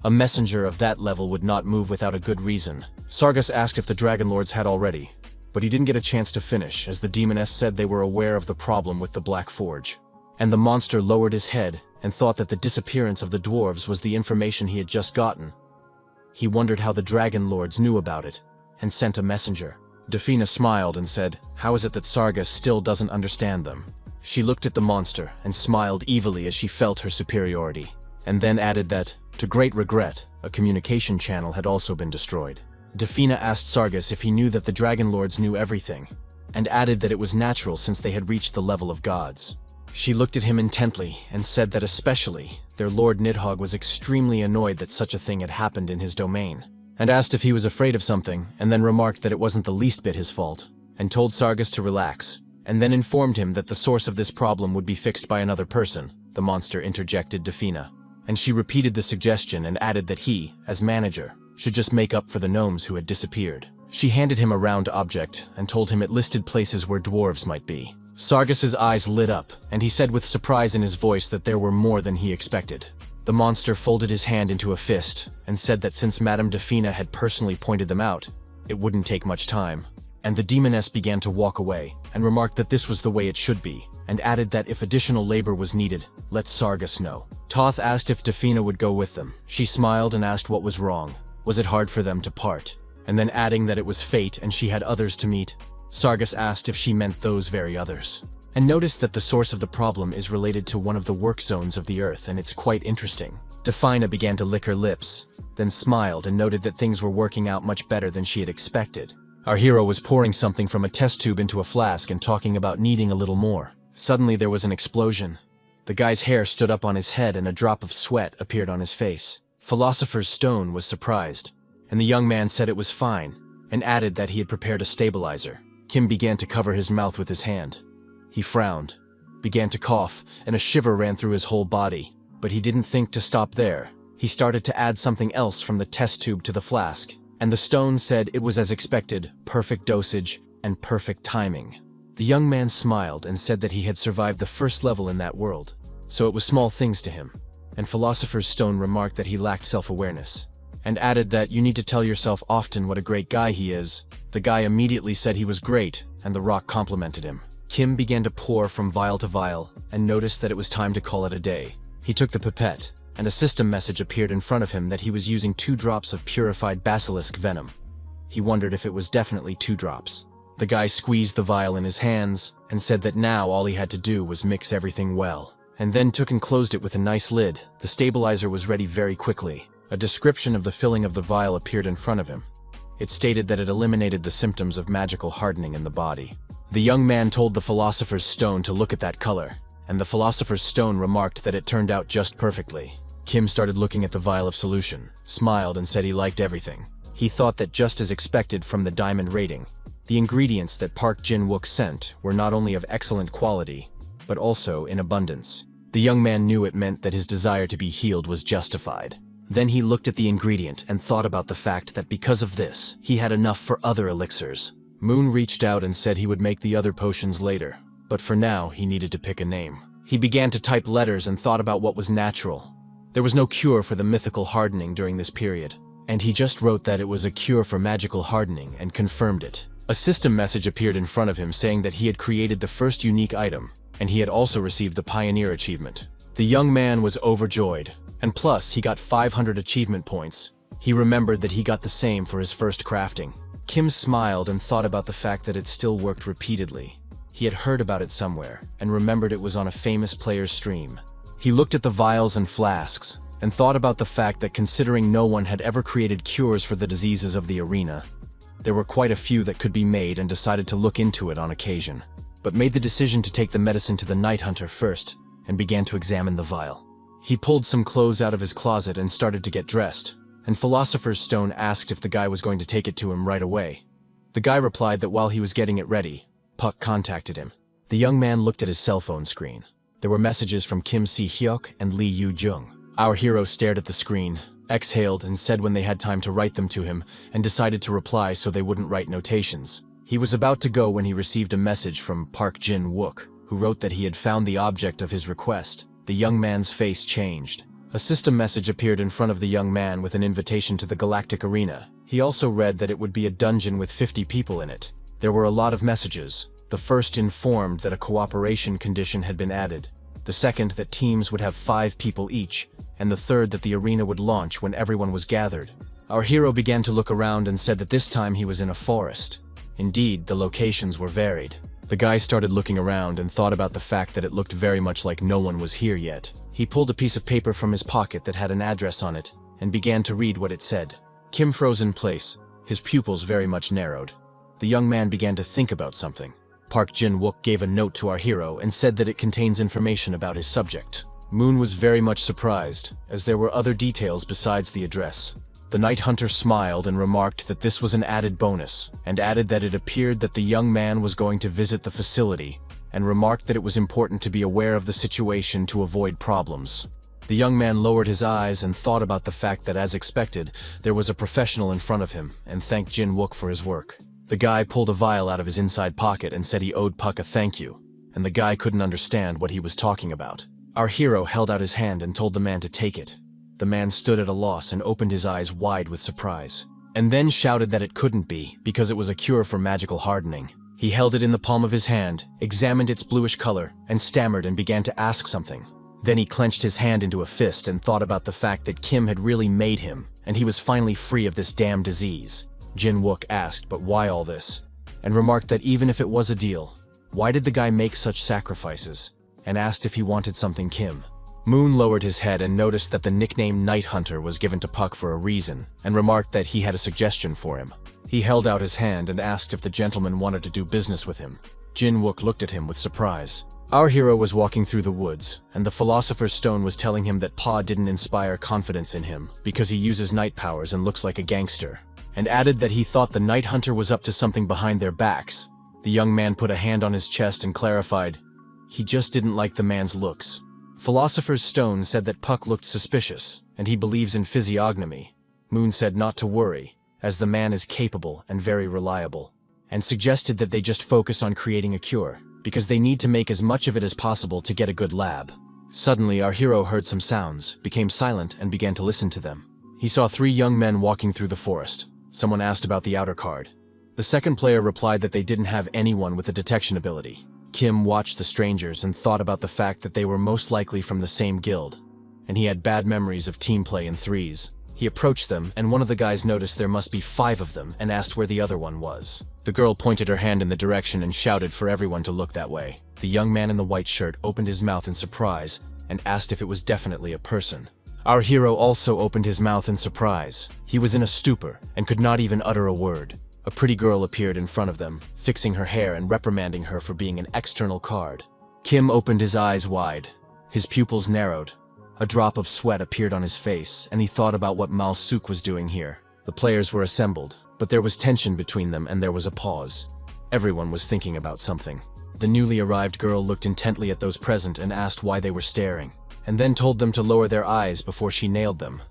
A messenger of that level would not move without a good reason. Sargus asked if the Dragon Lords had already, but he didn't get a chance to finish, as the demoness said they were aware of the problem with the Black Forge. And the monster lowered his head and thought that the disappearance of the dwarves was the information he had just gotten. He wondered how the Dragon Lords knew about it, and sent a messenger. Defina smiled and said, "How is it that Sargus still doesn't understand them?" She looked at the monster and smiled evilly as she felt her superiority, and then added that, to great regret, a communication channel had also been destroyed. Defina asked Sargus if he knew that the Dragon Lords knew everything, and added that it was natural since they had reached the level of gods. She looked at him intently and said that especially, their Lord Nidhogg was extremely annoyed that such a thing had happened in his domain, and asked if he was afraid of something, and then remarked that it wasn't the least bit his fault, and told Sargus to relax, and then informed him that the source of this problem would be fixed by another person. The monster interjected Defina, and she repeated the suggestion and added that he, as manager, should just make up for the gnomes who had disappeared. She handed him a round object and told him it listed places where dwarves might be. Sargus's eyes lit up, and he said with surprise in his voice that there were more than he expected. The monster folded his hand into a fist and said that since Madame Defina had personally pointed them out, it wouldn't take much time. And the demoness began to walk away, and remarked that this was the way it should be, and added that if additional labor was needed, let Sargus know. Toth asked if Defina would go with them. She smiled and asked what was wrong. Was it hard for them to part? And then adding that it was fate and she had others to meet. Sargus asked if she meant those very others, and noticed that the source of the problem is related to one of the work zones of the earth, and it's quite interesting. Defina began to lick her lips, then smiled and noted that things were working out much better than she had expected. Our hero was pouring something from a test tube into a flask and talking about needing a little more. Suddenly there was an explosion. The guy's hair stood up on his head and a drop of sweat appeared on his face. Philosopher's Stone was surprised, and the young man said it was fine, and added that he had prepared a stabilizer. Kim began to cover his mouth with his hand. He frowned, began to cough, and a shiver ran through his whole body. But he didn't think to stop there. He started to add something else from the test tube to the flask, and the stone said it was as expected, perfect dosage, and perfect timing. The young man smiled and said that he had survived the first level in that world, so it was small things to him. And Philosopher's Stone remarked that he lacked self-awareness, and added that you need to tell yourself often what a great guy he is. The guy immediately said he was great, and the rock complimented him. Kim began to pour from vial to vial, and noticed that it was time to call it a day. He took the pipette, and a system message appeared in front of him that he was using 2 drops of purified basilisk venom. He wondered if it was definitely 2 drops. The guy squeezed the vial in his hands, and said that now all he had to do was mix everything well, and then took and closed it with a nice lid. The stabilizer was ready very quickly. A description of the filling of the vial appeared in front of him. It stated that it eliminated the symptoms of magical hardening in the body. The young man told the Philosopher's Stone to look at that color, and the Philosopher's Stone remarked that it turned out just perfectly. Kim started looking at the vial of solution, smiled and said he liked everything. He thought that just as expected from the diamond rating, the ingredients that Park Jin-wook sent were not only of excellent quality, but also in abundance. The young man knew it meant that his desire to be healed was justified. Then he looked at the ingredient and thought about the fact that because of this, he had enough for other elixirs. Moon reached out and said he would make the other potions later, but for now he needed to pick a name. He began to type letters and thought about what was natural. There was no cure for the mythical hardening during this period, and he just wrote that it was a cure for magical hardening and confirmed it. A system message appeared in front of him saying that he had created the first unique item, and he had also received the Pioneer achievement. The young man was overjoyed, and plus he got 500 achievement points. He remembered that he got the same for his first crafting. Kim smiled and thought about the fact that it still worked repeatedly. He had heard about it somewhere, and remembered it was on a famous player's stream. He looked at the vials and flasks, and thought about the fact that considering no one had ever created cures for the diseases of the arena, there were quite a few that could be made, and decided to look into it on occasion, but made the decision to take the medicine to the Night Hunter first, and began to examine the vial. He pulled some clothes out of his closet and started to get dressed, and Philosopher's Stone asked if the guy was going to take it to him right away. The guy replied that while he was getting it ready, Puck contacted him. The young man looked at his cell phone screen. There were messages from Kim Si-hyuk and Lee Yu-jung. Our hero stared at the screen, exhaled, and said when they had time to write them to him, and decided to reply so they wouldn't write notations. He was about to go when he received a message from Park Jin-wook, who wrote that he had found the object of his request. The young man's face changed. A system message appeared in front of the young man with an invitation to the Galactic Arena. He also read that it would be a dungeon with 50 people in it. There were a lot of messages. The first informed that a cooperation condition had been added. The second that teams would have 5 people each, and the third that the arena would launch when everyone was gathered. Our hero began to look around and said that this time he was in a forest. Indeed, the locations were varied. The guy started looking around and thought about the fact that it looked very much like no one was here yet. He pulled a piece of paper from his pocket that had an address on it, and began to read what it said. Kim froze in place, his pupils very much narrowed. The young man began to think about something. Park Jin-wook gave a note to our hero and said that it contains information about his subject. Moon was very much surprised, as there were other details besides the address. The Night Hunter smiled and remarked that this was an added bonus, and added that it appeared that the young man was going to visit the facility, and remarked that it was important to be aware of the situation to avoid problems. The young man lowered his eyes and thought about the fact that, as expected, there was a professional in front of him, and thanked Jin-wook for his work. The guy pulled a vial out of his inside pocket and said he owed Puck a thank you, and the guy couldn't understand what he was talking about. Our hero held out his hand and told the man to take it. The man stood at a loss and opened his eyes wide with surprise, and then shouted that it couldn't be, because it was a cure for magical hardening. He held it in the palm of his hand, examined its bluish color, and stammered and began to ask something. Then he clenched his hand into a fist and thought about the fact that Kim had really made him, and he was finally free of this damn disease. Jin-wook asked, but why all this? And remarked that even if it was a deal, why did the guy make such sacrifices? And asked if he wanted something Kim. Moon lowered his head and noticed that the nickname Night Hunter was given to Puck for a reason, and remarked that he had a suggestion for him. He held out his hand and asked if the gentleman wanted to do business with him. Jin-wook looked at him with surprise. Our hero was walking through the woods, and the Philosopher's Stone was telling him that Pa didn't inspire confidence in him, because he uses night powers and looks like a gangster, and added that he thought the Night Hunter was up to something behind their backs. The young man put a hand on his chest and clarified, he just didn't like the man's looks. Philosopher's Stone said that Puck looked suspicious, and he believes in physiognomy. Moon said not to worry, as the man is capable and very reliable, and suggested that they just focus on creating a cure, because they need to make as much of it as possible to get a good lab. Suddenly, our hero heard some sounds, became silent, and began to listen to them. He saw 3 young men walking through the forest. Someone asked about the outer card. The second player replied that they didn't have anyone with a detection ability. Kim watched the strangers and thought about the fact that they were most likely from the same guild, and he had bad memories of team play in threes. He approached them, and one of the guys noticed there must be 5 of them and asked where the other one was. The girl pointed her hand in the direction and shouted for everyone to look that way. The young man in the white shirt opened his mouth in surprise and asked if it was definitely a person. Our hero also opened his mouth in surprise. He was in a stupor and could not even utter a word. A pretty girl appeared in front of them, fixing her hair and reprimanding her for being an external card. Kim opened his eyes wide. His pupils narrowed. A drop of sweat appeared on his face, and he thought about what Mal-suk was doing here. The players were assembled, but there was tension between them and there was a pause. Everyone was thinking about something. The newly arrived girl looked intently at those present and asked why they were staring, and then told them to lower their eyes before she nailed them.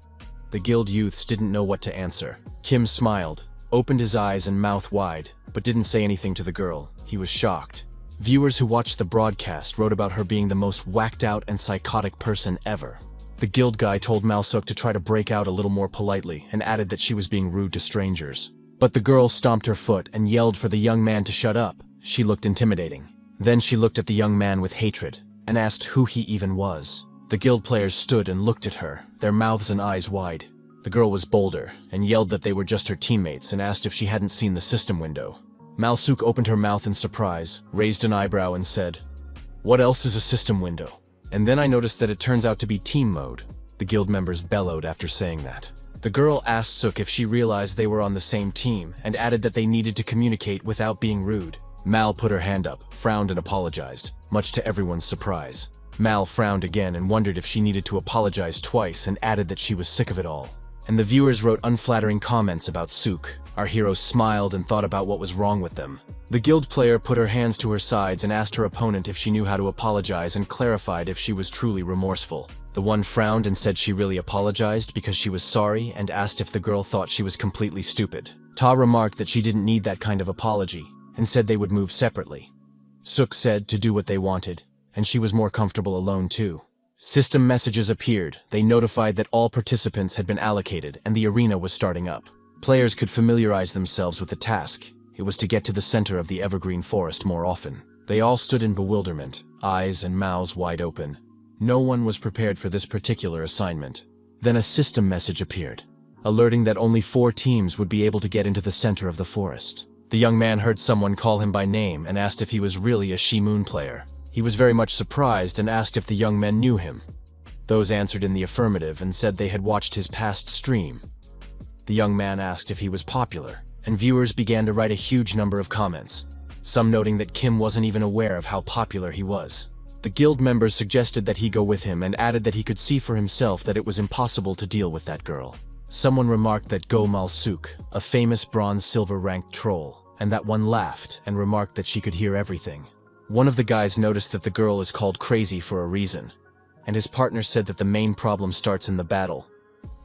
The guild youths didn't know what to answer. Kim smiled, opened his eyes and mouth wide, but didn't say anything to the girl. He was shocked. Viewers who watched the broadcast wrote about her being the most whacked out and psychotic person ever. The guild guy told Mal-suk to try to break out a little more politely and added that she was being rude to strangers. But the girl stomped her foot and yelled for the young man to shut up. She looked intimidating. Then she looked at the young man with hatred and asked who he even was. The guild players stood and looked at her, their mouths and eyes wide. The girl was bolder and yelled that they were just her teammates and asked if she hadn't seen the system window. Mal-suk opened her mouth in surprise, raised an eyebrow and said, "What else is a system window?" And then I noticed that it turns out to be team mode. The guild members bellowed after saying that. The girl asked Suk if she realized they were on the same team and added that they needed to communicate without being rude. Mal put her hand up, frowned and apologized, much to everyone's surprise. Mal frowned again and wondered if she needed to apologize twice and added that she was sick of it all. And the viewers wrote unflattering comments about Suk. Our hero smiled and thought about what was wrong with them. The guild player put her hands to her sides and asked her opponent if she knew how to apologize and clarified if she was truly remorseful. The one frowned and said she really apologized because she was sorry and asked if the girl thought she was completely stupid. Ta remarked that she didn't need that kind of apology and said they would move separately. Suk said to do what they wanted, and she was more comfortable alone too. System messages appeared. They notified that all participants had been allocated and the arena was starting up. Players could familiarize themselves with the task. It was to get to the center of the evergreen forest more often. They all stood in bewilderment, eyes and mouths wide open. No one was prepared for this particular assignment. Then a system message appeared, alerting that only 4 teams would be able to get into the center of the forest. The young man heard someone call him by name and asked if he was really a Shi-Moon player. He was very much surprised and asked if the young men knew him. Those answered in the affirmative and said they had watched his past stream. The young man asked if he was popular, and viewers began to write a huge number of comments, some noting that Kim wasn't even aware of how popular he was. The guild members suggested that he go with him and added that he could see for himself that it was impossible to deal with that girl. Someone remarked that Go Mal-suk, a famous bronze-silver ranked troll, and that one laughed and remarked that she could hear everything. One of the guys noticed that the girl is called crazy for a reason, and his partner said that the main problem starts in the battle.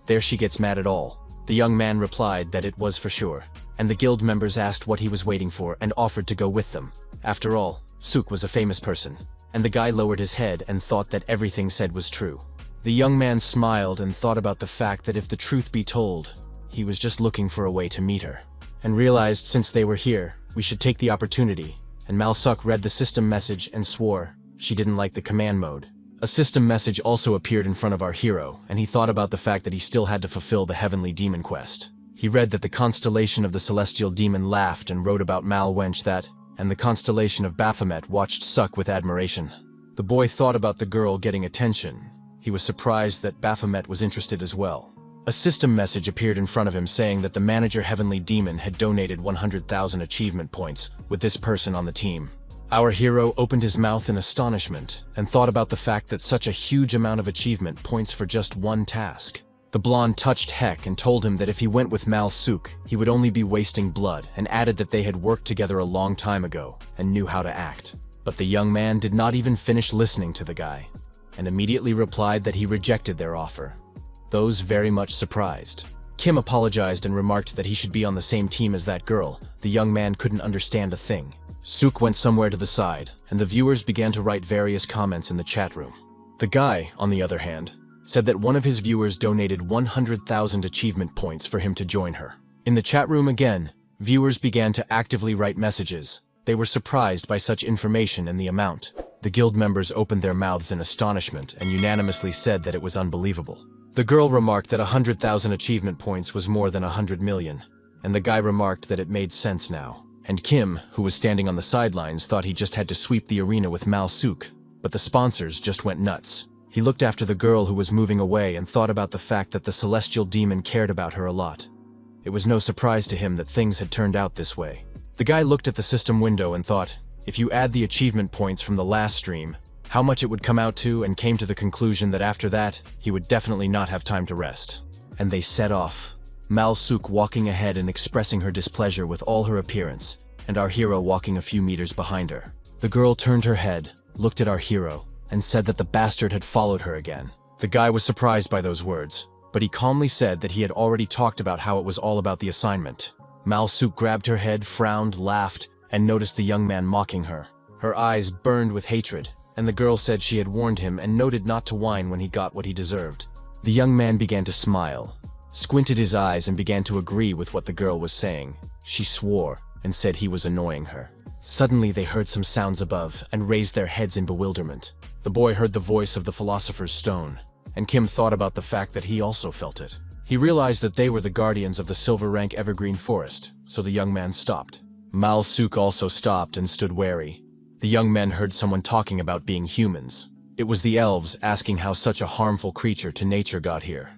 There she gets mad at all. The young man replied that it was for sure, and the guild members asked what he was waiting for and offered to go with them. After all, Suk was a famous person, and the guy lowered his head and thought that everything said was true. The young man smiled and thought about the fact that if the truth be told, he was just looking for a way to meet her, and realized since they were here, we should take the opportunity. And Mal-suk read the system message and swore she didn't like the command mode. A system message also appeared in front of our hero, and he thought about the fact that he still had to fulfill the heavenly demon quest. He read that the constellation of the celestial demon laughed and wrote about Mal-wench that, and the constellation of Baphomet watched Suk with admiration. The boy thought about the girl getting attention. He was surprised that Baphomet was interested as well. A system message appeared in front of him saying that the manager Heavenly Demon had donated 100,000 achievement points with this person on the team. Our hero opened his mouth in astonishment and thought about the fact that such a huge amount of achievement points for just one task. The blonde touched Heck and told him that if he went with Mal-suk, he would only be wasting blood, and added that they had worked together a long time ago and knew how to act. But the young man did not even finish listening to the guy, and immediately replied that he rejected their offer. Those very much surprised. Kim apologized and remarked that he should be on the same team as that girl. The young man couldn't understand a thing. Suk went somewhere to the side, and the viewers began to write various comments in the chat room. The guy, on the other hand, said that one of his viewers donated 100,000 achievement points for him to join her. In the chat room again, viewers began to actively write messages. They were surprised by such information and the amount. The guild members opened their mouths in astonishment and unanimously said that it was unbelievable. The girl remarked that 100,000 achievement points was more than 100 million, and the guy remarked that it made sense now. And Kim, who was standing on the sidelines, thought he just had to sweep the arena with Mal-suk, but the sponsors just went nuts. He looked after the girl who was moving away and thought about the fact that the celestial demon cared about her a lot. It was no surprise to him that things had turned out this way. The guy looked at the system window and thought, if you add the achievement points from the last stream, how much it would come out to, and came to the conclusion that after that, he would definitely not have time to rest. And they set off. Mal-suk walking ahead and expressing her displeasure with all her appearance, and our hero walking a few meters behind her. The girl turned her head, looked at our hero, and said that the bastard had followed her again. The guy was surprised by those words, but he calmly said that he had already talked about how it was all about the assignment. Mal-suk grabbed her head, frowned, laughed, and noticed the young man mocking her. Her eyes burned with hatred, and the girl said she had warned him and noted not to whine when he got what he deserved. The young man began to smile, squinted his eyes, and began to agree with what the girl was saying. She swore and said he was annoying her. Suddenly they heard some sounds above and raised their heads in bewilderment. The boy heard the voice of the Philosopher's Stone, and Kim thought about the fact that he also felt it. He realized that they were the guardians of the Silver Rank Evergreen Forest, so the young man stopped. Mal-suk also stopped and stood wary. The young men heard someone talking about being humans. It was the elves asking how such a harmful creature to nature got here.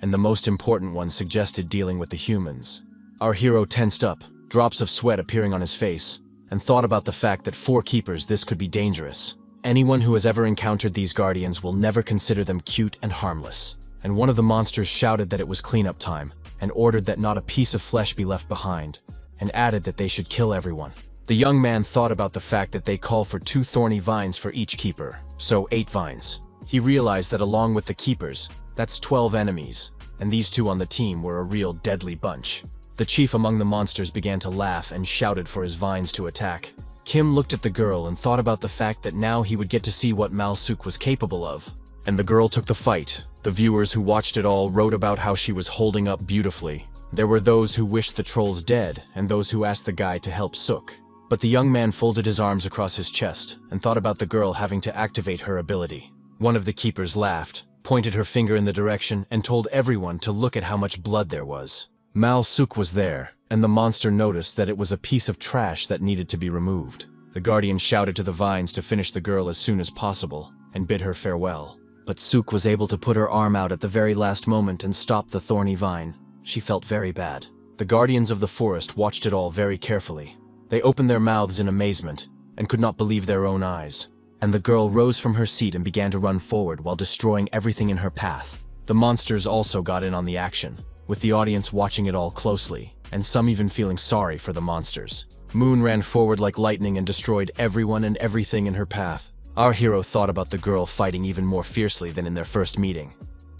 And the most important one suggested dealing with the humans. Our hero tensed up, drops of sweat appearing on his face, and thought about the fact that for keepers this could be dangerous. Anyone who has ever encountered these guardians will never consider them cute and harmless. And one of the monsters shouted that it was cleanup time, and ordered that not a piece of flesh be left behind, and added that they should kill everyone. The young man thought about the fact that they call for 2 thorny vines for each keeper, so 8 vines. He realized that along with the keepers, that's 12 enemies, and these 2 on the team were a real deadly bunch. The chief among the monsters began to laugh and shouted for his vines to attack. Kim looked at the girl and thought about the fact that now he would get to see what Mal-suk was capable of. And the girl took the fight. The viewers who watched it all wrote about how she was holding up beautifully. There were those who wished the trolls dead, and those who asked the guy to help Suk. But the young man folded his arms across his chest and thought about the girl having to activate her ability. One of the keepers laughed, pointed her finger in the direction, and told everyone to look at how much blood there was. Mal-suk was there, and the monster noticed that it was a piece of trash that needed to be removed. The guardian shouted to the vines to finish the girl as soon as possible, and bid her farewell. But Suk was able to put her arm out at the very last moment and stop the thorny vine. She felt very bad. The guardians of the forest watched it all very carefully. They opened their mouths in amazement, and could not believe their own eyes. And the girl rose from her seat and began to run forward while destroying everything in her path. The monsters also got in on the action, with the audience watching it all closely, and some even feeling sorry for the monsters. Moon ran forward like lightning and destroyed everyone and everything in her path. Our hero thought about the girl fighting even more fiercely than in their first meeting.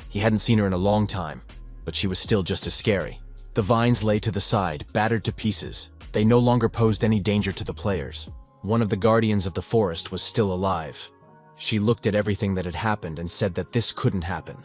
He hadn't seen her in a long time, but she was still just as scary. The vines lay to the side, battered to pieces. They no longer posed any danger to the players. One of the guardians of the forest was still alive. She looked at everything that had happened and said that this couldn't happen,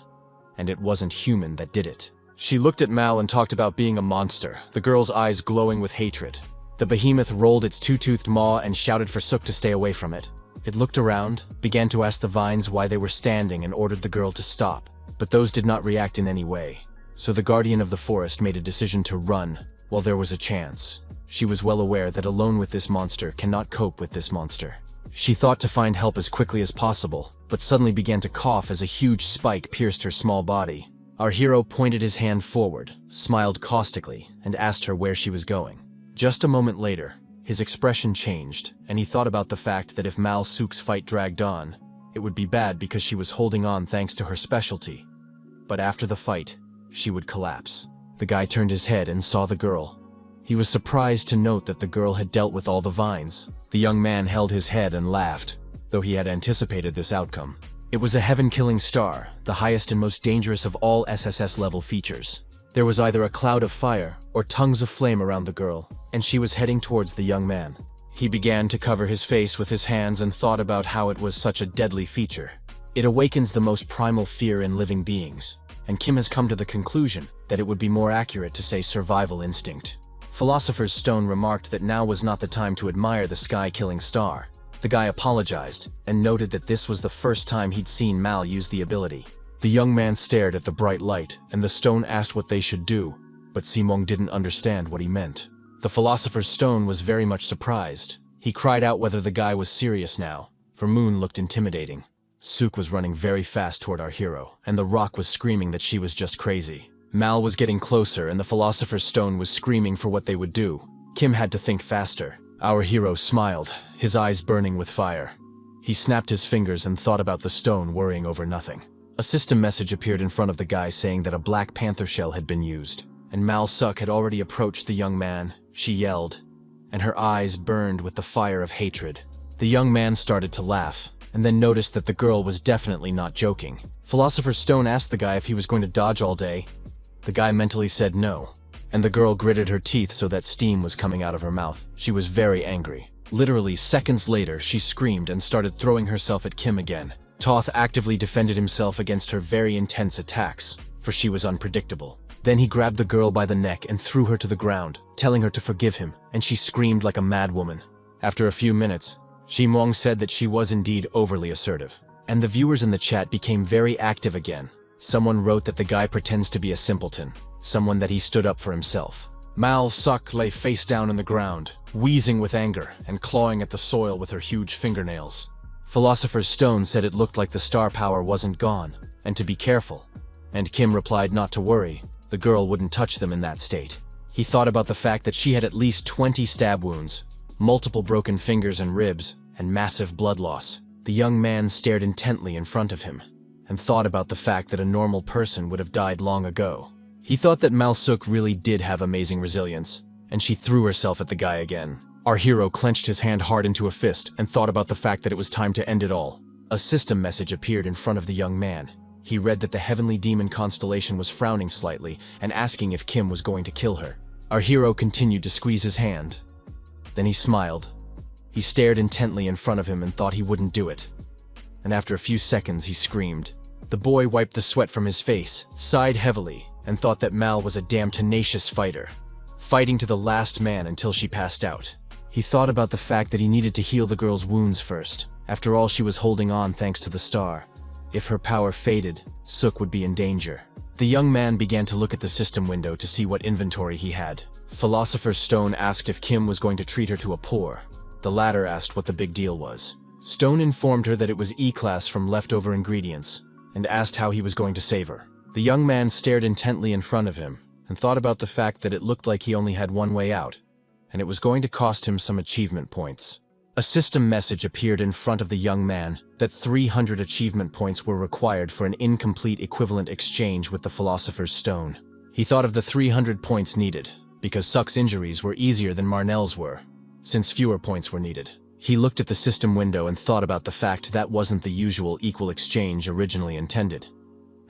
and it wasn't human that did it. She looked at Mal and talked about being a monster, the girl's eyes glowing with hatred. The behemoth rolled its 2-toothed maw and shouted for Suk to stay away from it. It looked around, began to ask the vines why they were standing, and ordered the girl to stop. But those did not react in any way. So the guardian of the forest made a decision to run while there was a chance. She was well aware that alone with this monster cannot cope with this monster. She thought to find help as quickly as possible, but suddenly began to cough as a huge spike pierced her small body. Our hero pointed his hand forward, smiled caustically, and asked her where she was going. Just a moment later, his expression changed, and he thought about the fact that if Mal-suk's fight dragged on, it would be bad because she was holding on thanks to her specialty. But after the fight, she would collapse. The guy turned his head and saw the girl. He was surprised to note that the girl had dealt with all the vines. The young man held his head and laughed, though he had anticipated this outcome. It was a heaven-killing star, the highest and most dangerous of all SSS-level features. There was either a cloud of fire or tongues of flame around the girl, and she was heading towards the young man. He began to cover his face with his hands and thought about how it was such a deadly feature. It awakens the most primal fear in living beings, and Kim has come to the conclusion that it would be more accurate to say survival instinct. Philosopher's Stone remarked that now was not the time to admire the sky-killing star. The guy apologized and noted that this was the first time he'd seen Mal use the ability. The young man stared at the bright light, and the stone asked what they should do, but Simong didn't understand what he meant. The Philosopher's Stone was very much surprised. He cried out whether the guy was serious now, for Moon looked intimidating. Suk was running very fast toward our hero, and the rock was screaming that she was just crazy. Mal was getting closer, and the Philosopher's Stone was screaming for what they would do. Kim had to think faster. Our hero smiled, his eyes burning with fire. He snapped his fingers and thought about the stone, worrying over nothing. A system message appeared in front of the guy saying that a Black Panther shell had been used, and Mal Suk had already approached the young man. She yelled, and her eyes burned with the fire of hatred. The young man started to laugh, and then noticed that the girl was definitely not joking. Philosopher's Stone asked the guy if he was going to dodge all day. The guy mentally said no, and the girl gritted her teeth so that steam was coming out of her mouth. She was very angry. Literally seconds later, she screamed and started throwing herself at Kim again. Toth actively defended himself against her very intense attacks, for she was unpredictable. Then he grabbed the girl by the neck and threw her to the ground, telling her to forgive him, and she screamed like a madwoman. After a few minutes, Shimong said that she was indeed overly assertive, and the viewers in the chat became very active again. Someone wrote that the guy pretends to be a simpleton, someone that he stood up for himself. Mal Suk lay face down on the ground, wheezing with anger and clawing at the soil with her huge fingernails. Philosopher's Stone said it looked like the star power wasn't gone, and to be careful. And Kim replied not to worry, the girl wouldn't touch them in that state. He thought about the fact that she had at least 20 stab wounds, multiple broken fingers and ribs, and massive blood loss. The young man stared intently in front of him, and thought about the fact that a normal person would have died long ago. He thought that Mal Suk really did have amazing resilience, and she threw herself at the guy again. Our hero clenched his hand hard into a fist and thought about the fact that it was time to end it all. A system message appeared in front of the young man. He read that the heavenly demon constellation was frowning slightly and asking if Kim was going to kill her. Our hero continued to squeeze his hand. Then he smiled. He stared intently in front of him and thought he wouldn't do it. And after a few seconds, he screamed. The boy wiped the sweat from his face, sighed heavily, and thought that Mal was a damn tenacious fighter, fighting to the last man until she passed out. He thought about the fact that he needed to heal the girl's wounds first. After all, she was holding on thanks to the star. If her power faded, Suk would be in danger. The young man began to look at the system window to see what inventory he had. Philosopher's Stone asked if Kim was going to treat her to a pour. The latter asked what the big deal was. Stone informed her that it was E-class from leftover ingredients, and asked how he was going to save her. The young man stared intently in front of him, and thought about the fact that it looked like he only had one way out, and it was going to cost him some achievement points. A system message appeared in front of the young man that 300 achievement points were required for an incomplete equivalent exchange with the Philosopher's Stone. He thought of the 300 points needed, because Suk's injuries were easier than Marnell's were, since fewer points were needed. He looked at the system window and thought about the fact that wasn't the usual equal exchange originally intended.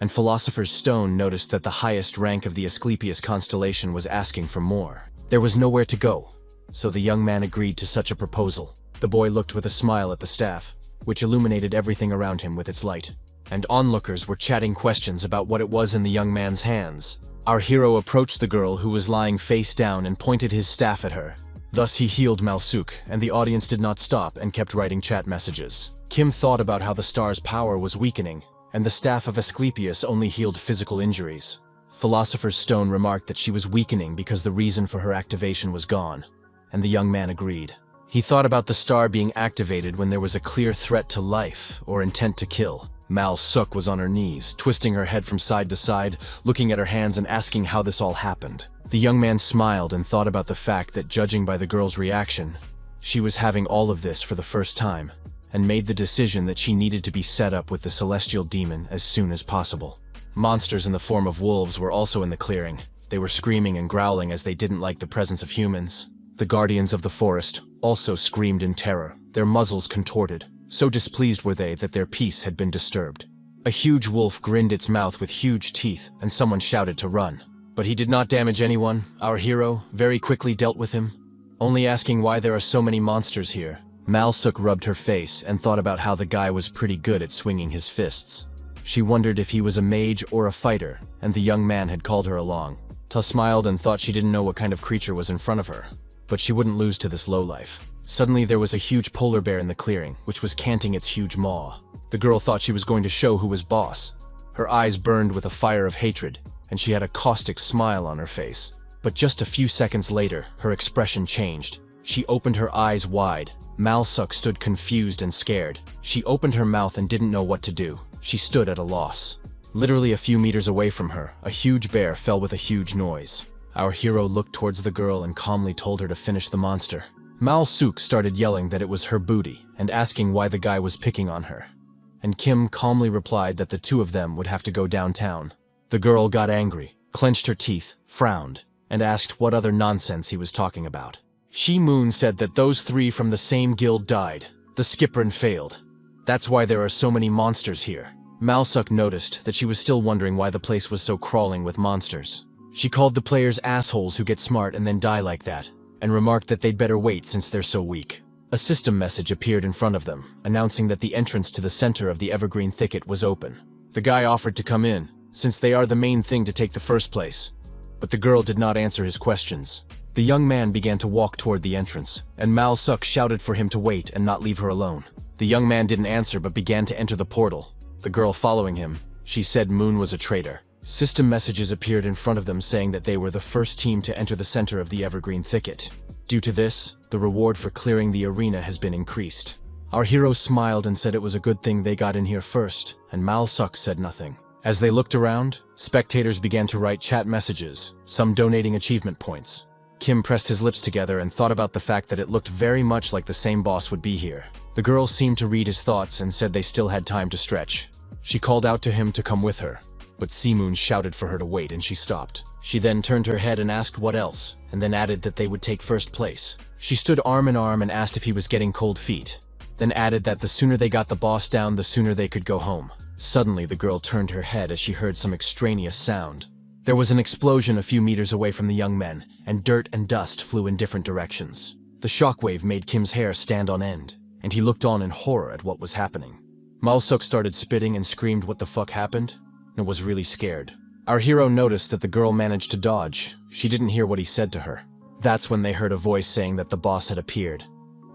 And Philosopher's Stone noticed that the highest rank of the Asclepius constellation was asking for more. There was nowhere to go, so the young man agreed to such a proposal. The boy looked with a smile at the staff, which illuminated everything around him with its light, and onlookers were chatting questions about what it was in the young man's hands. Our hero approached the girl who was lying face down and pointed his staff at her. Thus he healed Mal Suk, and the audience did not stop and kept writing chat messages. Kim thought about how the star's power was weakening, and the staff of Asclepius only healed physical injuries. Philosopher's Stone remarked that she was weakening because the reason for her activation was gone, and the young man agreed. He thought about the star being activated when there was a clear threat to life or intent to kill. Mal Suk was on her knees, twisting her head from side to side, looking at her hands and asking how this all happened. The young man smiled and thought about the fact that, judging by the girl's reaction, she was having all of this for the first time, and made the decision that she needed to be set up with the celestial demon as soon as possible. Monsters in the form of wolves were also in the clearing. They were screaming and growling as they didn't like the presence of humans. The guardians of the forest also screamed in terror, their muzzles contorted. So displeased were they that their peace had been disturbed. A huge wolf grinned its mouth with huge teeth, and someone shouted to run. But he did not damage anyone. Our hero very quickly dealt with him, only asking why there are so many monsters here. Mal Suk rubbed her face and thought about how the guy was pretty good at swinging his fists. She wondered if he was a mage or a fighter, and the young man had called her along. Ta smiled and thought she didn't know what kind of creature was in front of her, but she wouldn't lose to this lowlife. Suddenly there was a huge polar bear in the clearing, which was canting its huge maw. The girl thought she was going to show who was boss. Her eyes burned with a fire of hatred, and she had a caustic smile on her face. But just a few seconds later, her expression changed. She opened her eyes wide. Mal Suk stood confused and scared. She opened her mouth and didn't know what to do. She stood at a loss. Literally a few meters away from her, a huge bear fell with a huge noise. Our hero looked towards the girl and calmly told her to finish the monster. Mal Suk started yelling that it was her booty and asking why the guy was picking on her. And Kim calmly replied that the two of them would have to go downtown. The girl got angry, clenched her teeth, frowned, and asked what other nonsense he was talking about. Shi-moon said that those three from the same guild died. The Skipron failed. That's why there are so many monsters here. Malsuk noticed that she was still wondering why the place was so crawling with monsters. She called the players assholes who get smart and then die like that, and remarked that they'd better wait since they're so weak. A system message appeared in front of them, announcing that the entrance to the center of the evergreen thicket was open. The guy offered to come in, since they are the main thing to take the first place. But the girl did not answer his questions. The young man began to walk toward the entrance, and Malsuk shouted for him to wait and not leave her alone. The young man didn't answer but began to enter the portal. The girl following him, she said Moon was a traitor. System messages appeared in front of them saying that they were the first team to enter the center of the evergreen thicket. Due to this, the reward for clearing the arena has been increased. Our hero smiled and said it was a good thing they got in here first, and Malsuk said nothing. As they looked around, spectators began to write chat messages, some donating achievement points. Kim pressed his lips together and thought about the fact that it looked very much like the same boss would be here. The girl seemed to read his thoughts and said they still had time to stretch. She called out to him to come with her, but Si-moon shouted for her to wait and she stopped. She then turned her head and asked what else, and then added that they would take first place. She stood arm in arm and asked if he was getting cold feet, then added that the sooner they got the boss down, the sooner they could go home. Suddenly, the girl turned her head as she heard some extraneous sound. There was an explosion a few meters away from the young men, and dirt and dust flew in different directions. The shockwave made Kim's hair stand on end, and he looked on in horror at what was happening. Malsuk started spitting and screamed what the fuck happened, and was really scared. Our hero noticed that the girl managed to dodge. She didn't hear what he said to her. That's when they heard a voice saying that the boss had appeared.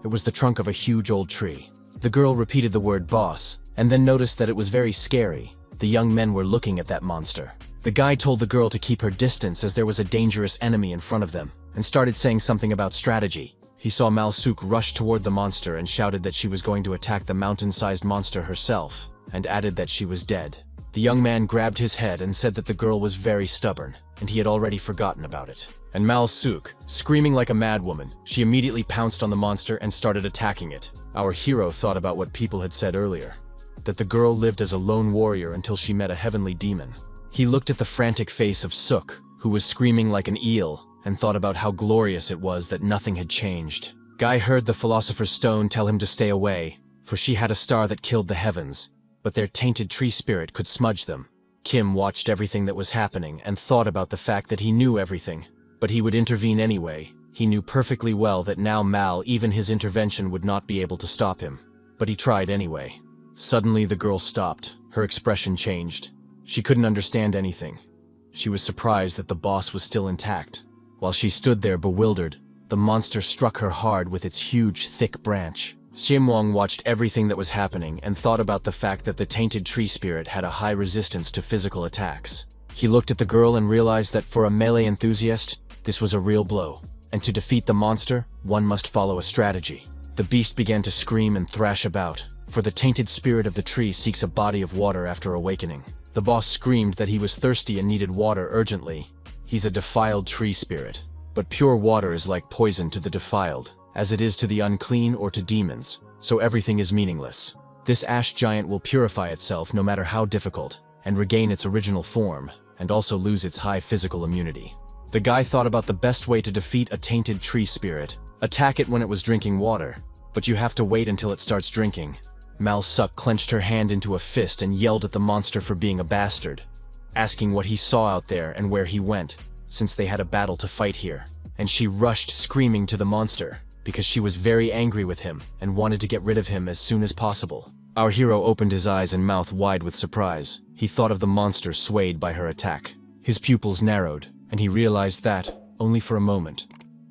It was the trunk of a huge old tree. The girl repeated the word boss, and then noticed that it was very scary. The young men were looking at that monster. The guy told the girl to keep her distance as there was a dangerous enemy in front of them, and started saying something about strategy. He saw Malsuk rush toward the monster and shouted that she was going to attack the mountain-sized monster herself, and added that she was dead. The young man grabbed his head and said that the girl was very stubborn, and he had already forgotten about it. And Malsuk, screaming like a madwoman, she immediately pounced on the monster and started attacking it. Our hero thought about what people had said earlier, that the girl lived as a lone warrior until she met a heavenly demon. He looked at the frantic face of Suk, who was screaming like an eel, and thought about how glorious it was that nothing had changed. Guy heard the Philosopher's Stone tell him to stay away, for she had a star that killed the heavens, but their tainted tree spirit could smudge them. Kim watched everything that was happening and thought about the fact that he knew everything, but he would intervene anyway. He knew perfectly well that now Mal, even his intervention would not be able to stop him, but he tried anyway. Suddenly the girl stopped. Her expression changed. She couldn't understand anything. She was surprised that the boss was still intact. While she stood there bewildered, the monster struck her hard with its huge, thick branch. Shimwang watched everything that was happening and thought about the fact that the tainted tree spirit had a high resistance to physical attacks. He looked at the girl and realized that for a melee enthusiast, this was a real blow. And to defeat the monster, one must follow a strategy. The beast began to scream and thrash about, for the tainted spirit of the tree seeks a body of water after awakening. The boss screamed that he was thirsty and needed water urgently. He's a defiled tree spirit, but pure water is like poison to the defiled, as it is to the unclean or to demons, so everything is meaningless. This ash giant will purify itself no matter how difficult, and regain its original form, and also lose its high physical immunity. The guy thought about the best way to defeat a tainted tree spirit. Attack it when it was drinking water, but you have to wait until it starts drinking. Malsuk clenched her hand into a fist and yelled at the monster for being a bastard, asking what he saw out there and where he went, since they had a battle to fight here. And she rushed screaming to the monster, because she was very angry with him and wanted to get rid of him as soon as possible. Our hero opened his eyes and mouth wide with surprise. He thought of the monster swayed by her attack. His pupils narrowed, and he realized that, only for a moment,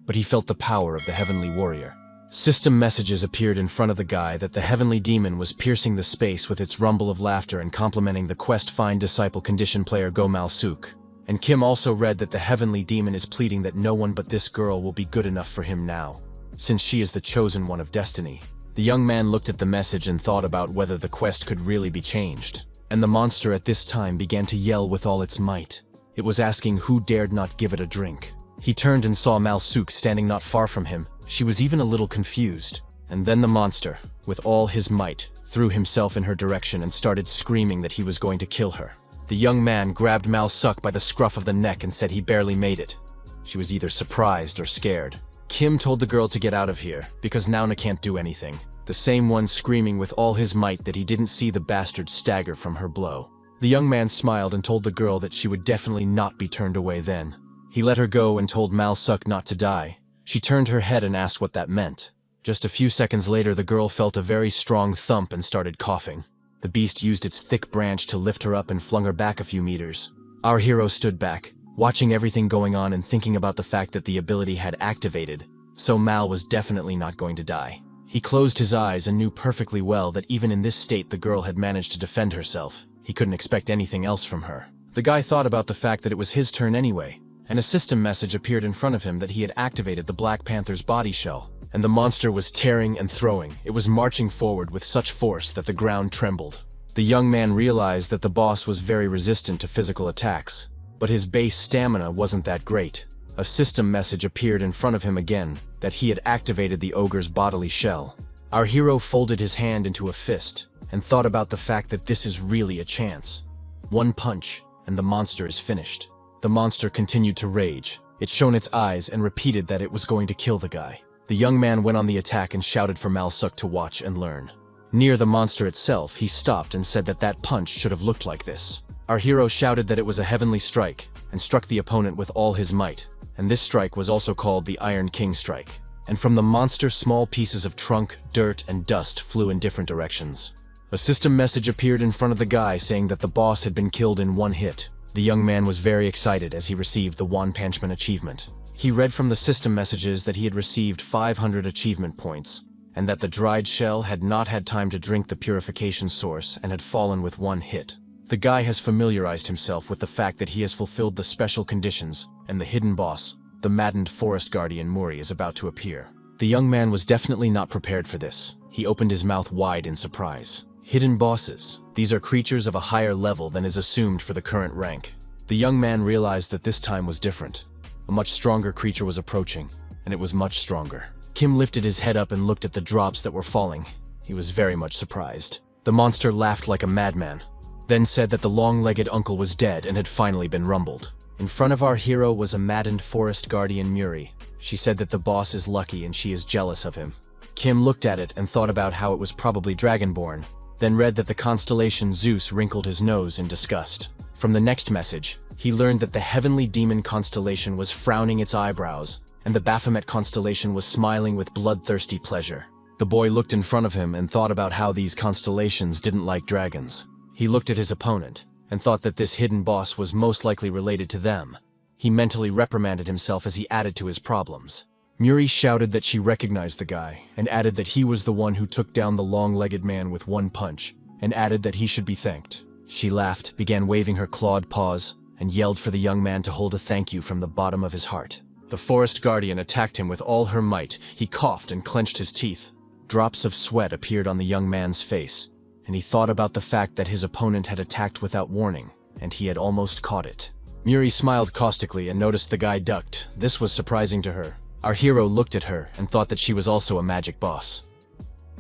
but he felt the power of the heavenly warrior. System messages appeared in front of the guy that the heavenly demon was piercing the space with its rumble of laughter and complimenting the quest Find Disciple condition player Go Malsuk. And Kim also read that the heavenly demon is pleading that no one but this girl will be good enough for him now, since she is the chosen one of destiny. The young man looked at the message and thought about whether the quest could really be changed. And the monster at this time began to yell with all its might. It was asking who dared not give it a drink. He turned and saw Malsuk standing not far from him. She was even a little confused. And then the monster, with all his might, threw himself in her direction and started screaming that he was going to kill her. The young man grabbed Malsuk by the scruff of the neck and said he barely made it. She was either surprised or scared. Kim told the girl to get out of here, because Nauna can't do anything. The same one screaming with all his might that he didn't see the bastard stagger from her blow. The young man smiled and told the girl that she would definitely not be turned away then. He let her go and told Malsuk not to die. She turned her head and asked what that meant. Just a few seconds later, the girl felt a very strong thump and started coughing. The beast used its thick branch to lift her up and flung her back a few meters. Our hero stood back, watching everything going on and thinking about the fact that the ability had activated, so Mal was definitely not going to die. He closed his eyes and knew perfectly well that even in this state the girl had managed to defend herself. He couldn't expect anything else from her. The guy thought about the fact that it was his turn anyway, and a system message appeared in front of him that he had activated the Black Panther's body shell. And the monster was tearing and throwing. It was marching forward with such force that the ground trembled. The young man realized that the boss was very resistant to physical attacks, but his base stamina wasn't that great. A system message appeared in front of him again, that he had activated the ogre's bodily shell. Our hero folded his hand into a fist, and thought about the fact that this is really a chance. One punch, and the monster is finished. The monster continued to rage. It shone its eyes and repeated that it was going to kill the guy. The young man went on the attack and shouted for Malsuk to watch and learn. Near the monster itself, he stopped and said that that punch should have looked like this. Our hero shouted that it was a heavenly strike, and struck the opponent with all his might. And this strike was also called the Iron King strike. And from the monster, small pieces of trunk, dirt, and dust flew in different directions. A system message appeared in front of the guy saying that the boss had been killed in one hit. The young man was very excited as he received the One Punch Man achievement. He read from the system messages that he had received 500 achievement points, and that the dried shell had not had time to drink the purification source and had fallen with one hit. The guy has familiarized himself with the fact that he has fulfilled the special conditions, and the hidden boss, the maddened forest guardian Muri, is about to appear. The young man was definitely not prepared for this. He opened his mouth wide in surprise. Hidden bosses. These are creatures of a higher level than is assumed for the current rank. The young man realized that this time was different. A much stronger creature was approaching, and it was much stronger. Kim lifted his head up and looked at the drops that were falling. He was very much surprised. The monster laughed like a madman, then said that the long-legged uncle was dead and had finally been rumbled. In front of our hero was a maddened forest guardian Muri. She said that the boss is lucky and she is jealous of him. Kim looked at it and thought about how it was probably dragonborn, then read that the constellation Zeus wrinkled his nose in disgust. From the next message, he learned that the heavenly demon constellation was frowning its eyebrows, and the Baphomet constellation was smiling with bloodthirsty pleasure. The boy looked in front of him and thought about how these constellations didn't like dragons. He looked at his opponent, and thought that this hidden boss was most likely related to them. He mentally reprimanded himself as he added to his problems. Muri shouted that she recognized the guy, and added that he was the one who took down the long-legged man with one punch, and added that he should be thanked. She laughed, began waving her clawed paws, and yelled for the young man to hold a thank you from the bottom of his heart. The forest guardian attacked him with all her might. He coughed and clenched his teeth. Drops of sweat appeared on the young man's face, and he thought about the fact that his opponent had attacked without warning, and he had almost caught it. Muri smiled caustically and noticed the guy ducked. This was surprising to her. Our hero looked at her and thought that she was also a magic boss.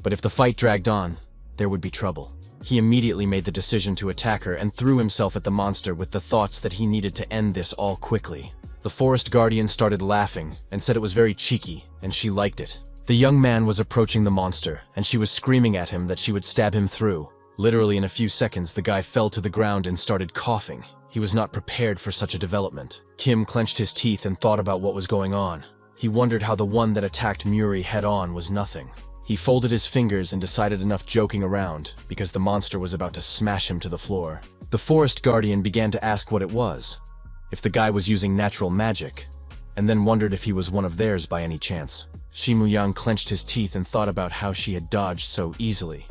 But if the fight dragged on, there would be trouble. He immediately made the decision to attack her and threw himself at the monster with the thoughts that he needed to end this all quickly. The forest guardian started laughing and said it was very cheeky, and she liked it. The young man was approaching the monster, and she was screaming at him that she would stab him through. Literally in a few seconds, the guy fell to the ground and started coughing. He was not prepared for such a development. Kim clenched his teeth and thought about what was going on. He wondered how the one that attacked Muri head-on was nothing. He folded his fingers and decided enough joking around, because the monster was about to smash him to the floor. The forest guardian began to ask what it was, if the guy was using natural magic, and then wondered if he was one of theirs by any chance. Shi Muyang clenched his teeth and thought about how she had dodged so easily.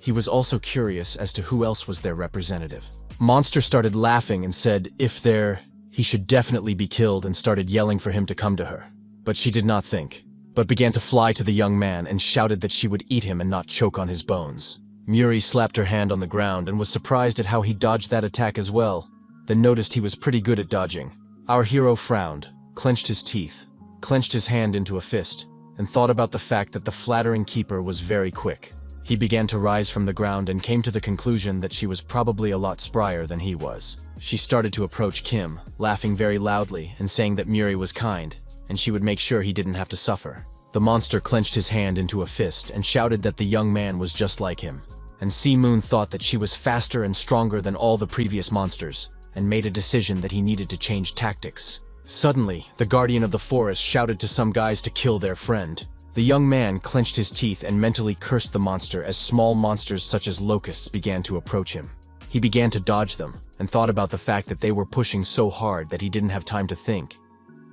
He was also curious as to who else was their representative. Monster started laughing and said he should definitely be killed, and started yelling for him to come to her. But she did not think, but began to fly to the young man and shouted that she would eat him and not choke on his bones. Muri slapped her hand on the ground and was surprised at how he dodged that attack as well, then noticed he was pretty good at dodging. Our hero frowned, clenched his teeth, clenched his hand into a fist, and thought about the fact that the flattering keeper was very quick. He began to rise from the ground and came to the conclusion that she was probably a lot sprier than he was. She started to approach Kim, laughing very loudly and saying that Muri was kind, and she would make sure he didn't have to suffer. The monster clenched his hand into a fist and shouted that the young man was just like him. And Si-moon thought that she was faster and stronger than all the previous monsters, and made a decision that he needed to change tactics. Suddenly, the guardian of the forest shouted to some guys to kill their friend. The young man clenched his teeth and mentally cursed the monster as small monsters such as locusts began to approach him. He began to dodge them, and thought about the fact that they were pushing so hard that he didn't have time to think.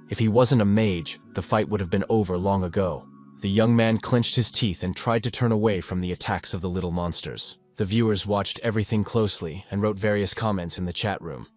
If he wasn't a mage, the fight would have been over long ago. The young man clenched his teeth and tried to turn away from the attacks of the little monsters. The viewers watched everything closely and wrote various comments in the chat room.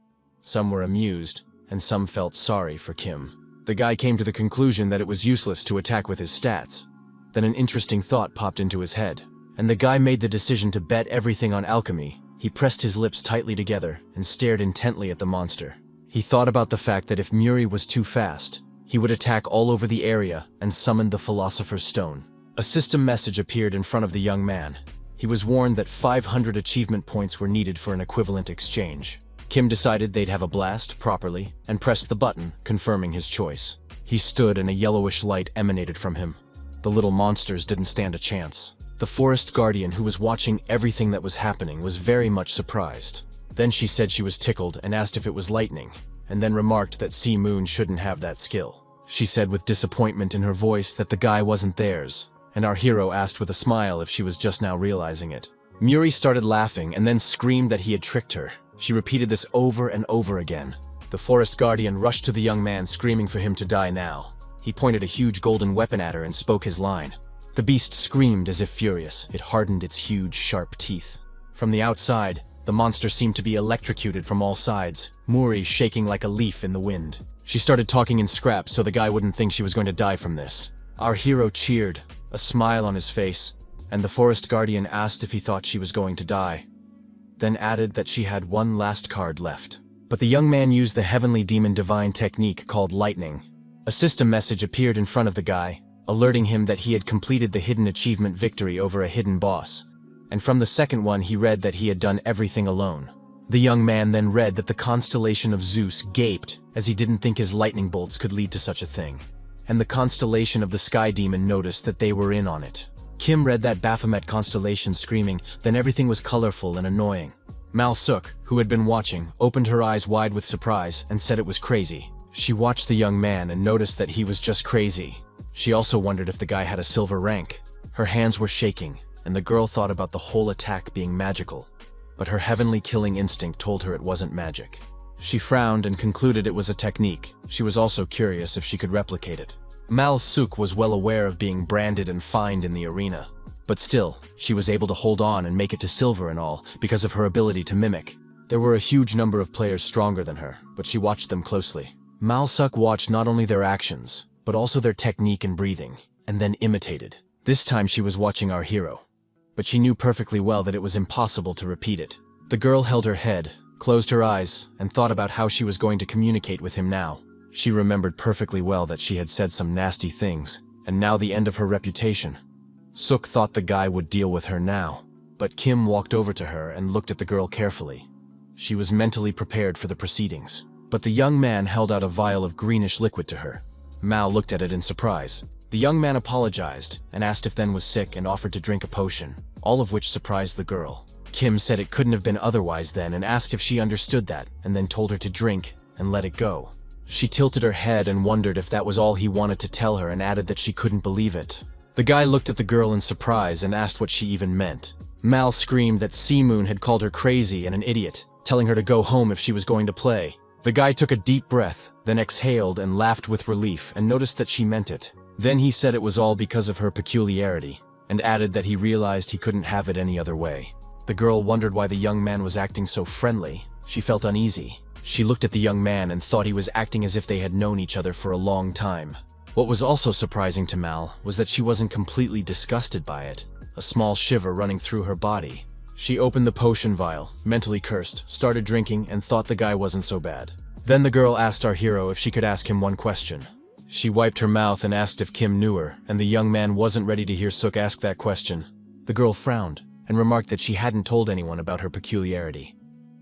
Some were amused, and some felt sorry for Kim. The guy came to the conclusion that it was useless to attack with his stats. Then an interesting thought popped into his head, and the guy made the decision to bet everything on alchemy. He pressed his lips tightly together and stared intently at the monster. He thought about the fact that if Muri was too fast, he would attack all over the area and summon the Philosopher's Stone. A system message appeared in front of the young man. He was warned that 500 achievement points were needed for an equivalent exchange. Kim decided they'd have a blast properly and pressed the button, confirming his choice. He stood and a yellowish light emanated from him. The little monsters didn't stand a chance. The forest guardian, who was watching everything that was happening, was very much surprised. Then she said she was tickled and asked if it was lightning, and then remarked that Si-moon shouldn't have that skill. She said with disappointment in her voice that the guy wasn't theirs, and our hero asked with a smile if she was just now realizing it. Muri started laughing and then screamed that he had tricked her. She repeated this over and over again. The forest guardian rushed to the young man, screaming for him to die now. He pointed a huge golden weapon at her and spoke his line. The beast screamed as if furious. It hardened its huge, sharp teeth. From the outside, the monster seemed to be electrocuted from all sides, Muri shaking like a leaf in the wind. She started talking in scraps so the guy wouldn't think she was going to die from this. Our hero cheered, a smile on his face, and the forest guardian asked if he thought she was going to die, then added that she had one last card left. But the young man used the heavenly demon divine technique called lightning. A system message appeared in front of the guy, alerting him that he had completed the hidden achievement victory over a hidden boss. And from the second one he read that he had done everything alone. The young man then read that the constellation of Zeus gaped, as he didn't think his lightning bolts could lead to such a thing. And the constellation of the sky demon noticed that they were in on it. Kim read that Baphomet constellation, screaming, then everything was colorful and annoying. Mal-suk, who had been watching, opened her eyes wide with surprise and said it was crazy. She watched the young man and noticed that he was just crazy. She also wondered if the guy had a silver rank. Her hands were shaking, and the girl thought about the whole attack being magical. But her heavenly killing instinct told her it wasn't magic. She frowned and concluded it was a technique. She was also curious if she could replicate it. Mal-suk was well aware of being branded and fined in the arena. But still, she was able to hold on and make it to silver and all because of her ability to mimic. There were a huge number of players stronger than her, but she watched them closely. Mal-suk watched not only their actions, but also their technique and breathing, and then imitated. This time she was watching our hero, but she knew perfectly well that it was impossible to repeat it. The girl held her head, closed her eyes, and thought about how she was going to communicate with him now. She remembered perfectly well that she had said some nasty things, and now the end of her reputation. Suk thought the guy would deal with her now, but Kim walked over to her and looked at the girl carefully. She was mentally prepared for the proceedings, but the young man held out a vial of greenish liquid to her. Mao looked at it in surprise. The young man apologized and asked if Then was sick and offered to drink a potion, all of which surprised the girl. Kim said it couldn't have been otherwise then and asked if she understood that, and then told her to drink and let it go. She tilted her head and wondered if that was all he wanted to tell her and added that she couldn't believe it. The guy looked at the girl in surprise and asked what she even meant. Mal screamed that Si-moon had called her crazy and an idiot, telling her to go home if she was going to play. The guy took a deep breath, then exhaled and laughed with relief and noticed that she meant it. Then he said it was all because of her peculiarity, and added that he realized he couldn't have it any other way. The girl wondered why the young man was acting so friendly. She felt uneasy. She looked at the young man and thought he was acting as if they had known each other for a long time. What was also surprising to Mal was that she wasn't completely disgusted by it, a small shiver running through her body. She opened the potion vial, mentally cursed, started drinking, and thought the guy wasn't so bad. Then the girl asked our hero if she could ask him one question. She wiped her mouth and asked if Kim knew her, and the young man wasn't ready to hear Suk ask that question. The girl frowned and remarked that she hadn't told anyone about her peculiarity.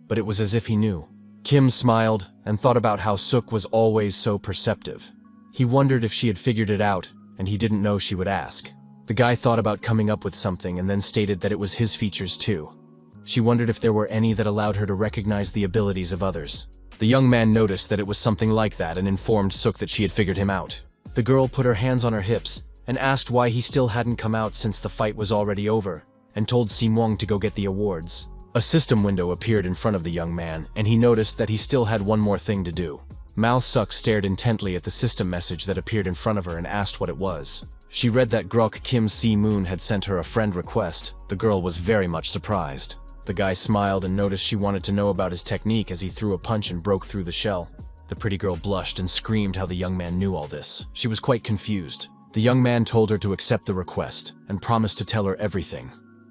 But it was as if he knew. Kim smiled and thought about how Suk was always so perceptive. He wondered if she had figured it out, and he didn't know she would ask. The guy thought about coming up with something and then stated that it was his features too. She wondered if there were any that allowed her to recognize the abilities of others. The young man noticed that it was something like that and informed Suk that she had figured him out. The girl put her hands on her hips and asked why he still hadn't come out since the fight was already over, and told Simwong to go get the awards. A system window appeared in front of the young man, and he noticed that he still had one more thing to do. Mao Suk stared intently at the system message that appeared in front of her and asked what it was. She read that Grok Kim Si-moon had sent her a friend request. The girl was very much surprised. The guy smiled and noticed she wanted to know about his technique as he threw a punch and broke through the shell. The pretty girl blushed and screamed how the young man knew all this. She was quite confused. The young man told her to accept the request and promised to tell her everything.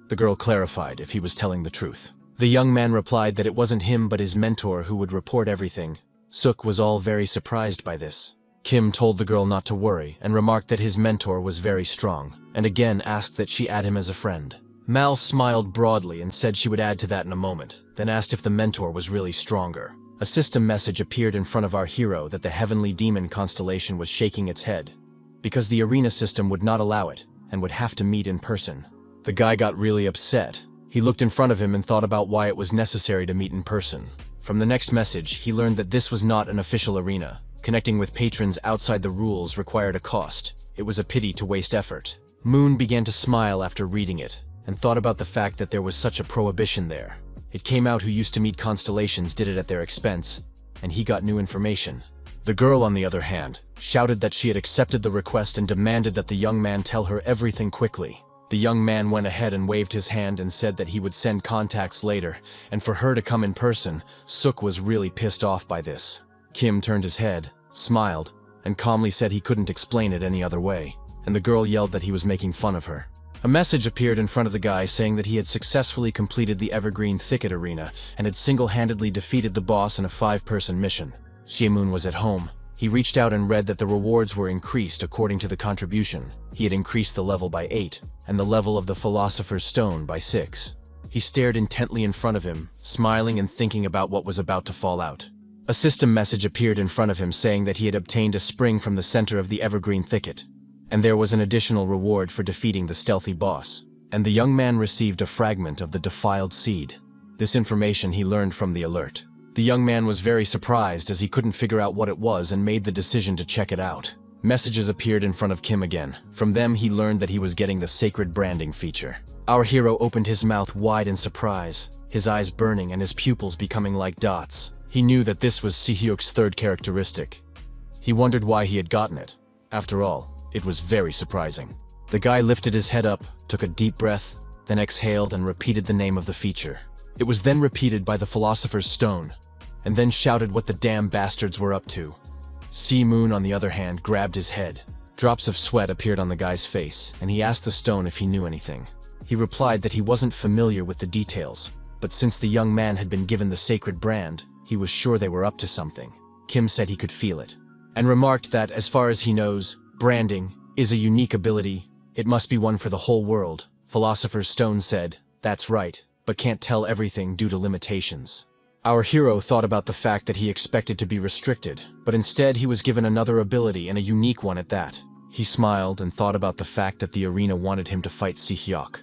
The girl clarified if he was telling the truth. The young man replied that it wasn't him but his mentor who would report everything. Suk was all very surprised by this. Kim told the girl not to worry and remarked that his mentor was very strong, and again asked that she add him as a friend. Mal smiled broadly and said she would add to that in a moment, then asked if the mentor was really stronger. A system message appeared in front of our hero that the heavenly demon constellation was shaking its head, because the arena system would not allow it and would have to meet in person. The guy got really upset. He looked in front of him and thought about why it was necessary to meet in person. From the next message, he learned that this was not an official arena. Connecting with patrons outside the rules required a cost. It was a pity to waste effort. Moon began to smile after reading it, and thought about the fact that there was such a prohibition there. It came out who used to meet constellations did it at their expense, and he got new information. The girl, on the other hand, shouted that she had accepted the request and demanded that the young man tell her everything quickly. The young man went ahead and waved his hand and said that he would send contacts later, and for her to come in person. Suk was really pissed off by this. Kim turned his head, smiled, and calmly said he couldn't explain it any other way, and the girl yelled that he was making fun of her. A message appeared in front of the guy saying that he had successfully completed the Evergreen Thicket Arena and had single-handedly defeated the boss in a 5-person mission. Shiemoon was at home. He reached out and read that the rewards were increased according to the contribution. He had increased the level by 8, and the level of the Philosopher's Stone by 6. He stared intently in front of him, smiling and thinking about what was about to fall out. A system message appeared in front of him saying that he had obtained a spring from the center of the Evergreen Thicket, and there was an additional reward for defeating the stealthy boss. And the young man received a fragment of the defiled seed. This information he learned from the alert. The young man was very surprised as he couldn't figure out what it was and made the decision to check it out. Messages appeared in front of Kim again. From them he learned that he was getting the sacred branding feature. Our hero opened his mouth wide in surprise, his eyes burning and his pupils becoming like dots. He knew that this was Si-hyuk's third characteristic. He wondered why he had gotten it. After all, it was very surprising. The guy lifted his head up, took a deep breath, then exhaled and repeated the name of the feature. It was then repeated by the Philosopher's Stone, and then shouted what the damn bastards were up to. Si-moon, on the other hand, grabbed his head. Drops of sweat appeared on the guy's face, and he asked the stone if he knew anything. He replied that he wasn't familiar with the details, but since the young man had been given the sacred brand, he was sure they were up to something. Kim said he could feel it, and remarked that, as far as he knows, branding is a unique ability. It must be one for the whole world. Philosopher's Stone said, "That's right, but can't tell everything due to limitations." Our hero thought about the fact that he expected to be restricted, but instead he was given another ability and a unique one at that. He smiled and thought about the fact that the arena wanted him to fight Si-hyuk.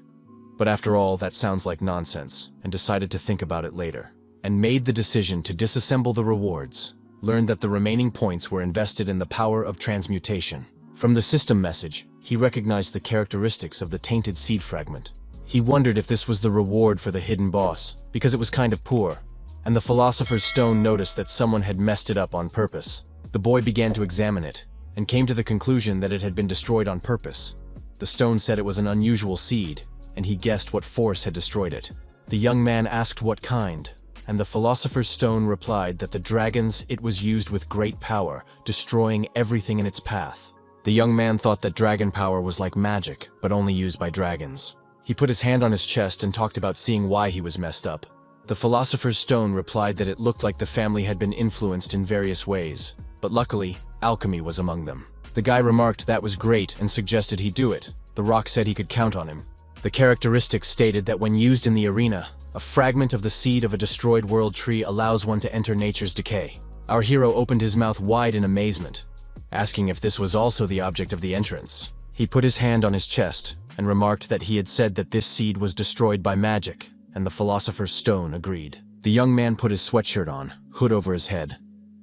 But after all, that sounds like nonsense, and decided to think about it later, and made the decision to disassemble the rewards. Learned that the remaining points were invested in the power of transmutation. From the system message, he recognized the characteristics of the tainted seed fragment. He wondered if this was the reward for the hidden boss, because it was kind of poor, and the Philosopher's Stone noticed that someone had messed it up on purpose. The boy began to examine it, and came to the conclusion that it had been destroyed on purpose. The stone said it was an unusual seed, and he guessed what force had destroyed it. The young man asked what kind, and the Philosopher's Stone replied that the dragons it was used with great power, destroying everything in its path. The young man thought that dragon power was like magic, but only used by dragons. He put his hand on his chest and talked about seeing why he was messed up. The philosopher's stone replied that it looked like the family had been influenced in various ways, but luckily, alchemy was among them. The guy remarked that was great and suggested he do it. The rock said he could count on him. The characteristics stated that when used in the arena, a fragment of the seed of a destroyed world tree allows one to enter nature's decay. Our hero opened his mouth wide in amazement, asking if this was also the object of the entrance. He put his hand on his chest and remarked that he had said that this seed was destroyed by magic, and the philosopher's stone agreed. The young man put his sweatshirt on, hood over his head,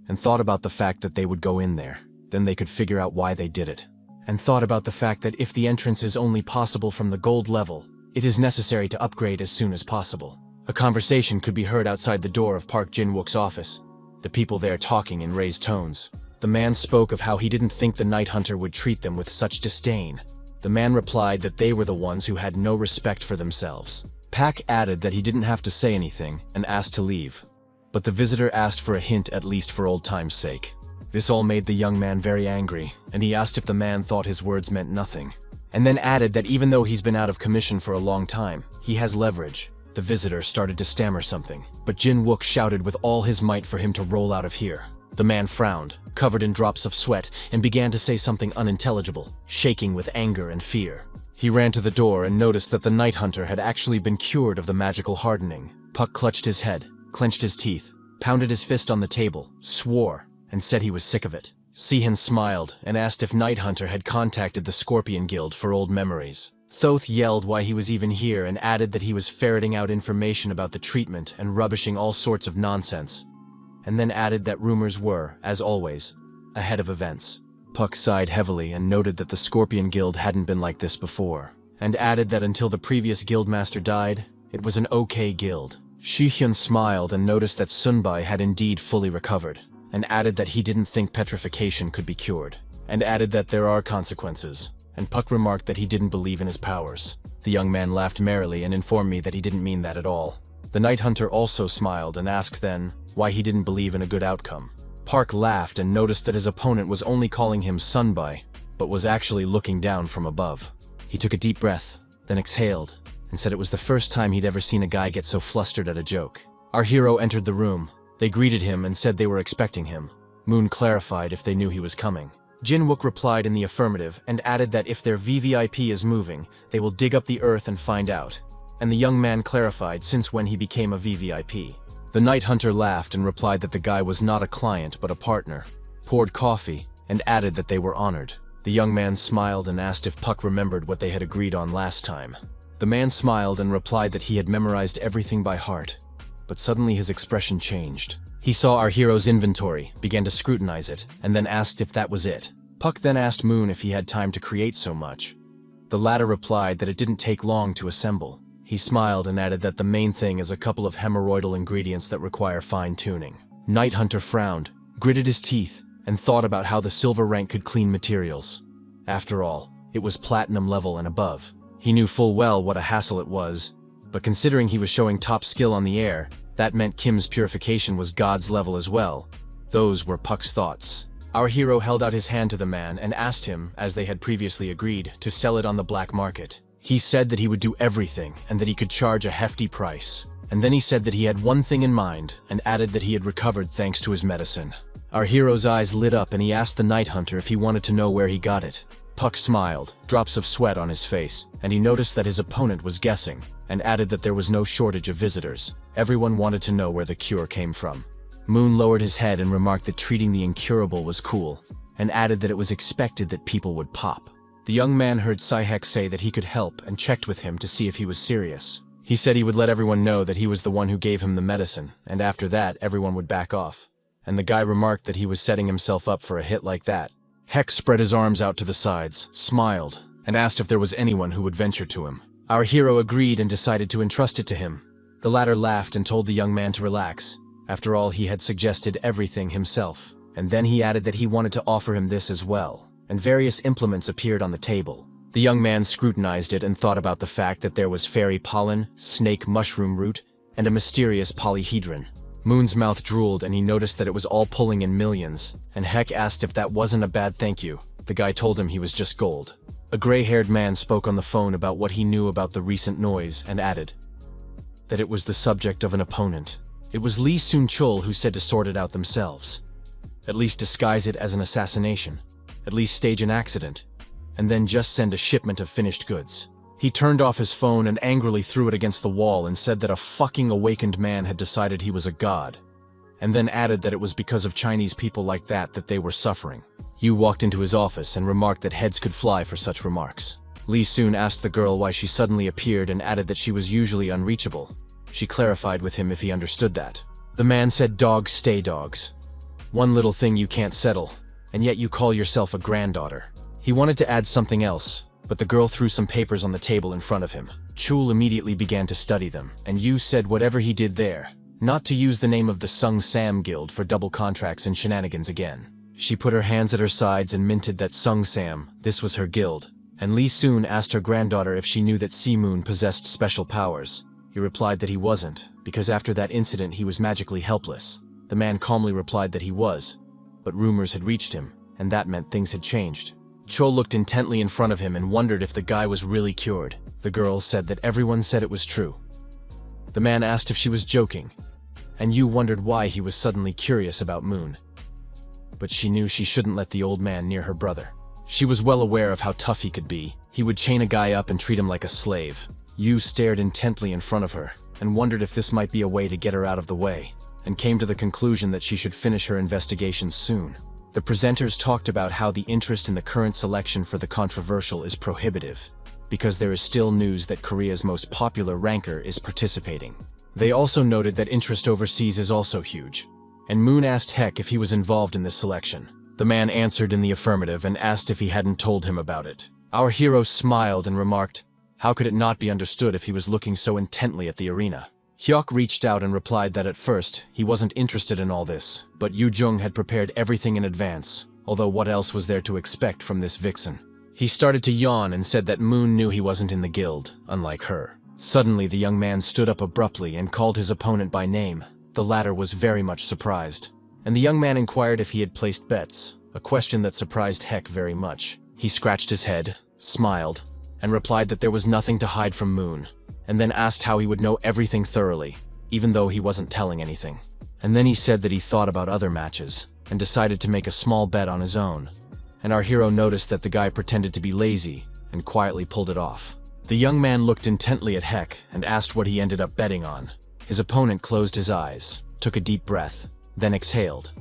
and thought about the fact that they would go in there. Then they could figure out why they did it. And thought about the fact that if the entrance is only possible from the gold level, it is necessary to upgrade as soon as possible. A conversation could be heard outside the door of Park Jin-wook's office, the people there talking in raised tones. The man spoke of how he didn't think the Night Hunter would treat them with such disdain. The man replied that they were the ones who had no respect for themselves. Pak added that he didn't have to say anything and asked to leave. But the visitor asked for a hint, at least for old time's sake. This all made the young man very angry, and he asked if the man thought his words meant nothing. And then added that even though he's been out of commission for a long time, he has leverage. The visitor started to stammer something, but Jin-wook shouted with all his might for him to roll out of here. The man frowned, covered in drops of sweat, and began to say something unintelligible, shaking with anger and fear. He ran to the door and noticed that the Night Hunter had actually been cured of the magical hardening. Puck clutched his head, clenched his teeth, pounded his fist on the table, swore, and said he was sick of it. Sihan smiled and asked if Night Hunter had contacted the Scorpion Guild for old memories. Thoth yelled why he was even here and added that he was ferreting out information about the treatment and rubbishing all sorts of nonsense, and then added that rumors were, as always, ahead of events. Puck sighed heavily and noted that the Scorpion Guild hadn't been like this before, and added that until the previous guildmaster died, it was an okay guild. Shihyun smiled and noticed that Sunbai had indeed fully recovered, and added that he didn't think petrification could be cured, and added that there are consequences, and Puck remarked that he didn't believe in his powers. The young man laughed merrily and informed me that he didn't mean that at all. The Night Hunter also smiled and asked then why he didn't believe in a good outcome. Park laughed and noticed that his opponent was only calling him Sunbai, but was actually looking down from above. He took a deep breath, then exhaled, and said it was the first time he'd ever seen a guy get so flustered at a joke. Our hero entered the room. They greeted him and said they were expecting him. Moon clarified if they knew he was coming. Jin-wook replied in the affirmative and added that if their VVIP is moving, they will dig up the earth and find out. And the young man clarified since when he became a VVIP. The Night Hunter laughed and replied that the guy was not a client but a partner, poured coffee, and added that they were honored. The young man smiled and asked if Puck remembered what they had agreed on last time. The man smiled and replied that he had memorized everything by heart, but suddenly his expression changed. He saw our hero's inventory, began to scrutinize it, and then asked if that was it. Puck then asked Moon if he had time to create so much. The latter replied that it didn't take long to assemble. He smiled and added that the main thing is a couple of hemorrhoidal ingredients that require fine-tuning. Night Hunter frowned, gritted his teeth, and thought about how the silver rank could clean materials. After all, it was platinum level and above. He knew full well what a hassle it was, but considering he was showing top skill on the air, that meant Kim's purification was God's level as well. Those were Puck's thoughts. Our hero held out his hand to the man and asked him, as they had previously agreed, to sell it on the black market. He said that he would do everything and that he could charge a hefty price. And then he said that he had one thing in mind and added that he had recovered thanks to his medicine. Our hero's eyes lit up and he asked the Night Hunter if he wanted to know where he got it. Puck smiled, drops of sweat on his face, and he noticed that his opponent was guessing, and added that there was no shortage of visitors. Everyone wanted to know where the cure came from. Moon lowered his head and remarked that treating the incurable was cool, and added that it was expected that people would pop. The young man heard Saihek say that he could help and checked with him to see if he was serious. He said he would let everyone know that he was the one who gave him the medicine, and after that everyone would back off. And the guy remarked that he was setting himself up for a hit like that. Heck spread his arms out to the sides, smiled, and asked if there was anyone who would venture to him. Our hero agreed and decided to entrust it to him. The latter laughed and told the young man to relax. After all, he had suggested everything himself. And then he added that he wanted to offer him this as well, and various implements appeared on the table. The young man scrutinized it and thought about the fact that there was fairy pollen, snake mushroom root, and a mysterious polyhedron. Moon's mouth drooled and he noticed that it was all pulling in millions, and Heck asked if that wasn't a bad thank you. The guy told him he was just gold. A gray-haired man spoke on the phone about what he knew about the recent noise and added, that it was the subject of an opponent. It was Lee Soon-chul who said to sort it out themselves. At least disguise it as an assassination. At least stage an accident. And then just send a shipment of finished goods. He turned off his phone and angrily threw it against the wall and said that a fucking awakened man had decided he was a god. And then added that it was because of Chinese people like that they were suffering. Yu walked into his office and remarked that heads could fly for such remarks. Lee soon asked the girl why she suddenly appeared and added that she was usually unreachable. She clarified with him if he understood that. The man said dogs stay dogs. One little thing you can't settle, and yet you call yourself a granddaughter. He wanted to add something else, but the girl threw some papers on the table in front of him. Chul immediately began to study them, and Yu said whatever he did there, not to use the name of the Sung Sam Guild for double contracts and shenanigans again. She put her hands at her sides and minted that Sung Sam, this was her guild, and Lee soon asked her granddaughter if she knew that Si-moon possessed special powers. He replied that he wasn't, because after that incident he was magically helpless. The man calmly replied that he was, but rumors had reached him, and that meant things had changed. Chul looked intently in front of him and wondered if the guy was really cured. The girl said that everyone said it was true. The man asked if she was joking, and Yu wondered why he was suddenly curious about Moon. But she knew she shouldn't let the old man near her brother. She was well aware of how tough he could be. He would chain a guy up and treat him like a slave. Yu stared intently in front of her, and wondered if this might be a way to get her out of the way, and came to the conclusion that she should finish her investigation soon. The presenters talked about how the interest in the current selection for the controversial is prohibitive, because there is still news that Korea's most popular ranker is participating. They also noted that interest overseas is also huge, and Moon asked Heck if he was involved in this selection. The man answered in the affirmative and asked if he hadn't told him about it. Our hero smiled and remarked, how could it not be understood if he was looking so intently at the arena? Hyuk reached out and replied that at first, he wasn't interested in all this, but Yu Jung had prepared everything in advance, although what else was there to expect from this vixen? He started to yawn and said that Moon knew he wasn't in the guild, unlike her. Suddenly, the young man stood up abruptly and called his opponent by name. The latter was very much surprised, and the young man inquired if he had placed bets, a question that surprised Heck very much. He scratched his head, smiled, and replied that there was nothing to hide from Moon, and then asked how he would know everything thoroughly, even though he wasn't telling anything. And then he said that he thought about other matches, and decided to make a small bet on his own. And our hero noticed that the guy pretended to be lazy, and quietly pulled it off. The young man looked intently at Heck, and asked what he ended up betting on. His opponent closed his eyes, took a deep breath, then exhaled,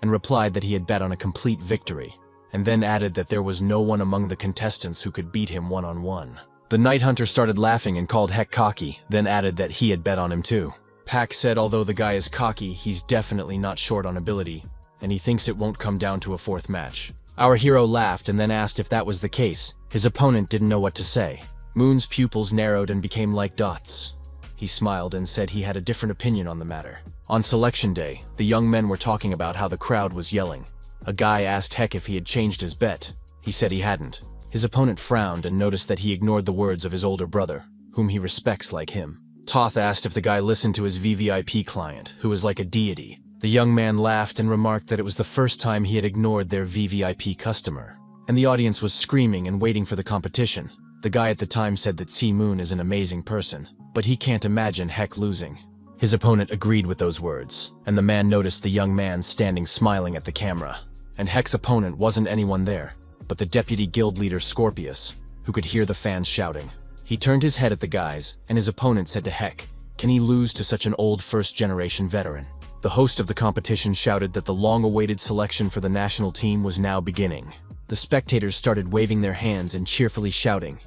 and replied that he had bet on a complete victory, and then added that there was no one among the contestants who could beat him one-on-one. The Night Hunter started laughing and called Heck cocky, then added that he had bet on him too. Pak said although the guy is cocky, he's definitely not short on ability, and he thinks it won't come down to a fourth match. Our hero laughed and then asked if that was the case. His opponent didn't know what to say. Moon's pupils narrowed and became like dots. He smiled and said he had a different opinion on the matter. On selection day, the young men were talking about how the crowd was yelling. A guy asked Heck if he had changed his bet. He said he hadn't. His opponent frowned and noticed that he ignored the words of his older brother, whom he respects like him. Toth asked if the guy listened to his VVIP client, who was like a deity. The young man laughed and remarked that it was the first time he had ignored their VVIP customer. And the audience was screaming and waiting for the competition. The guy at the time said that Si-moon is an amazing person, but he can't imagine Heck losing. His opponent agreed with those words, and the man noticed the young man standing smiling at the camera. And Heck's opponent wasn't anyone there, but the deputy guild leader Scorpius, who could hear the fans shouting. He turned his head at the guys, and his opponent said to Heck, "Can he lose to such an old first-generation veteran?" The host of the competition shouted that the long-awaited selection for the national team was now beginning. The spectators started waving their hands and cheerfully shouting.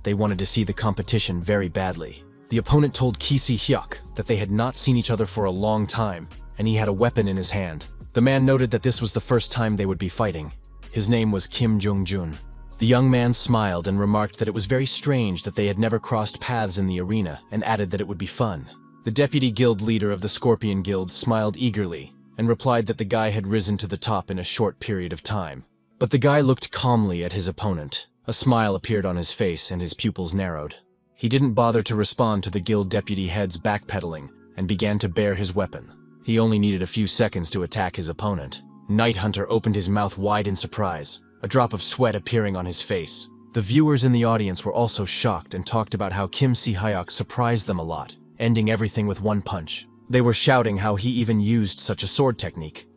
They wanted to see the competition very badly. The opponent told Ki-si Hyuk that they had not seen each other for a long time, and he had a weapon in his hand. The man noted that this was the first time they would be fighting. His name was Kim Jung-jun. The young man smiled and remarked that it was very strange that they had never crossed paths in the arena, and added that it would be fun. The deputy guild leader of the Scorpion Guild smiled eagerly, and replied that the guy had risen to the top in a short period of time. But the guy looked calmly at his opponent. A smile appeared on his face and his pupils narrowed. He didn't bother to respond to the guild deputy head's backpedaling, and began to bare his weapon. He only needed a few seconds to attack his opponent. Night Hunter opened his mouth wide in surprise, a drop of sweat appearing on his face. The viewers in the audience were also shocked and talked about how Kim Si-hyuk surprised them a lot, ending everything with one punch. They were shouting how he even used such a sword technique.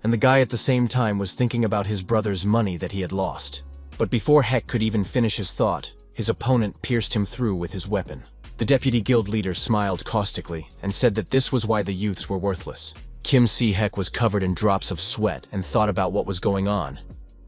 And the guy at the same time was thinking about his brother's money that he had lost. But before Heck could even finish his thought, his opponent pierced him through with his weapon. The deputy guild leader smiled caustically and said that this was why the youths were worthless. Kim Si-Heck was covered in drops of sweat and thought about what was going on.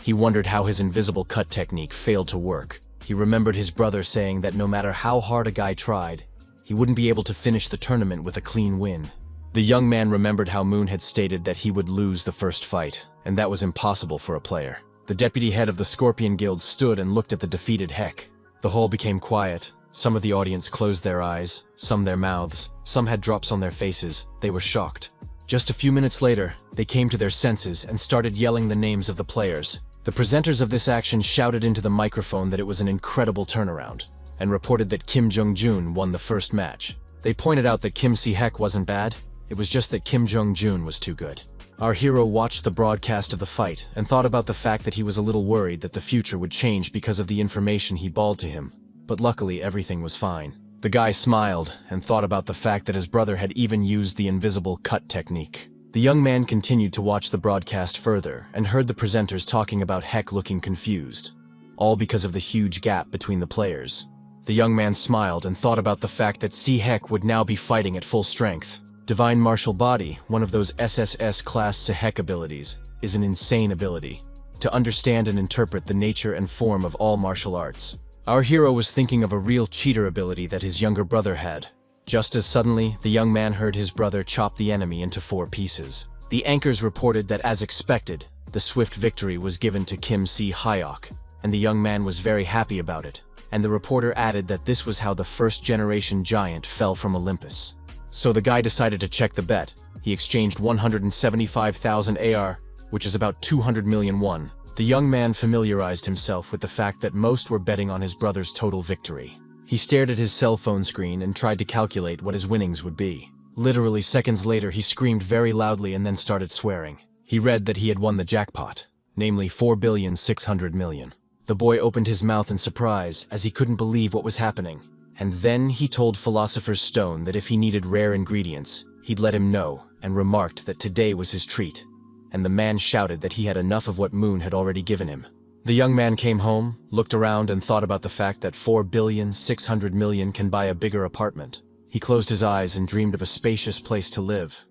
He wondered how his invisible cut technique failed to work. He remembered his brother saying that no matter how hard a guy tried, he wouldn't be able to finish the tournament with a clean win. The young man remembered how Moon had stated that he would lose the first fight, and that was impossible for a player. The deputy head of the Scorpion Guild stood and looked at the defeated Heck. The hall became quiet. Some of the audience closed their eyes, some their mouths, some had drops on their faces. They were shocked. Just a few minutes later, they came to their senses and started yelling the names of the players. The presenters of this action shouted into the microphone that it was an incredible turnaround, and reported that Kim Jung-joon won the first match. They pointed out that Kim Si-Heck wasn't bad, it was just that Kim Jung-joon was too good. Our hero watched the broadcast of the fight and thought about the fact that he was a little worried that the future would change because of the information he bawled to him. But luckily everything was fine. The guy smiled and thought about the fact that his brother had even used the invisible cut technique. The young man continued to watch the broadcast further and heard the presenters talking about Heck looking confused, all because of the huge gap between the players. The young man smiled and thought about the fact that Si-Heck would now be fighting at full strength. Divine Martial Body, one of those SSS class Si-Heck abilities, is an insane ability to understand and interpret the nature and form of all martial arts. Our hero was thinking of a real cheater ability that his younger brother had. Just as suddenly, the young man heard his brother chop the enemy into 4 pieces. The anchors reported that, as expected, the swift victory was given to Kim Si-Hyok, and the young man was very happy about it. And the reporter added that this was how the first-generation giant fell from Olympus. So the guy decided to check the bet. He exchanged 175,000 AR, which is about 200 million won. The young man familiarized himself with the fact that most were betting on his brother's total victory. He stared at his cell phone screen and tried to calculate what his winnings would be. Literally seconds later, he screamed very loudly and then started swearing. He read that he had won the jackpot, namely 4,600,000,000. The boy opened his mouth in surprise as he couldn't believe what was happening. And then he told Philosopher's Stone that if he needed rare ingredients, he'd let him know, and remarked that today was his treat. And the man shouted that he had enough of what Moon had already given him. The young man came home, looked around and thought about the fact that 4,600,000,000 can buy a bigger apartment. He closed his eyes and dreamed of a spacious place to live.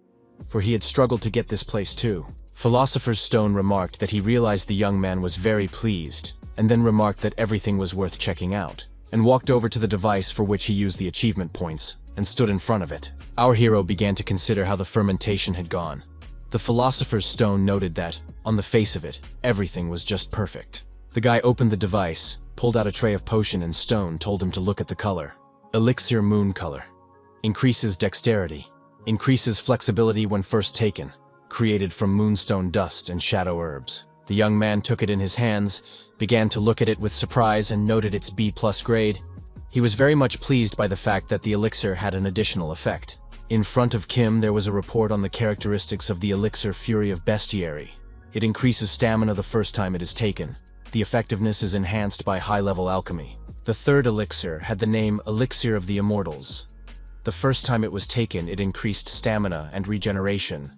For he had struggled to get this place too. Philosopher's Stone remarked that he realized the young man was very pleased, and then remarked that everything was worth checking out, and walked over to the device for which he used the achievement points, and stood in front of it. Our hero began to consider how the fermentation had gone. The Philosopher's Stone noted that, on the face of it, everything was just perfect. The guy opened the device, pulled out a tray of potion, and Stone told him to look at the color. Elixir Moon Color. Increases dexterity. Increases flexibility when first taken. Created from moonstone dust and shadow herbs. The young man took it in his hands, began to look at it with surprise and noted its B+ grade. He was very much pleased by the fact that the elixir had an additional effect. In front of Kim there was a report on the characteristics of the elixir Fury of Bestiary. It increases stamina the first time it is taken. The effectiveness is enhanced by high-level alchemy. The third elixir had the name Elixir of the Immortals. The first time it was taken, it increased stamina and regeneration.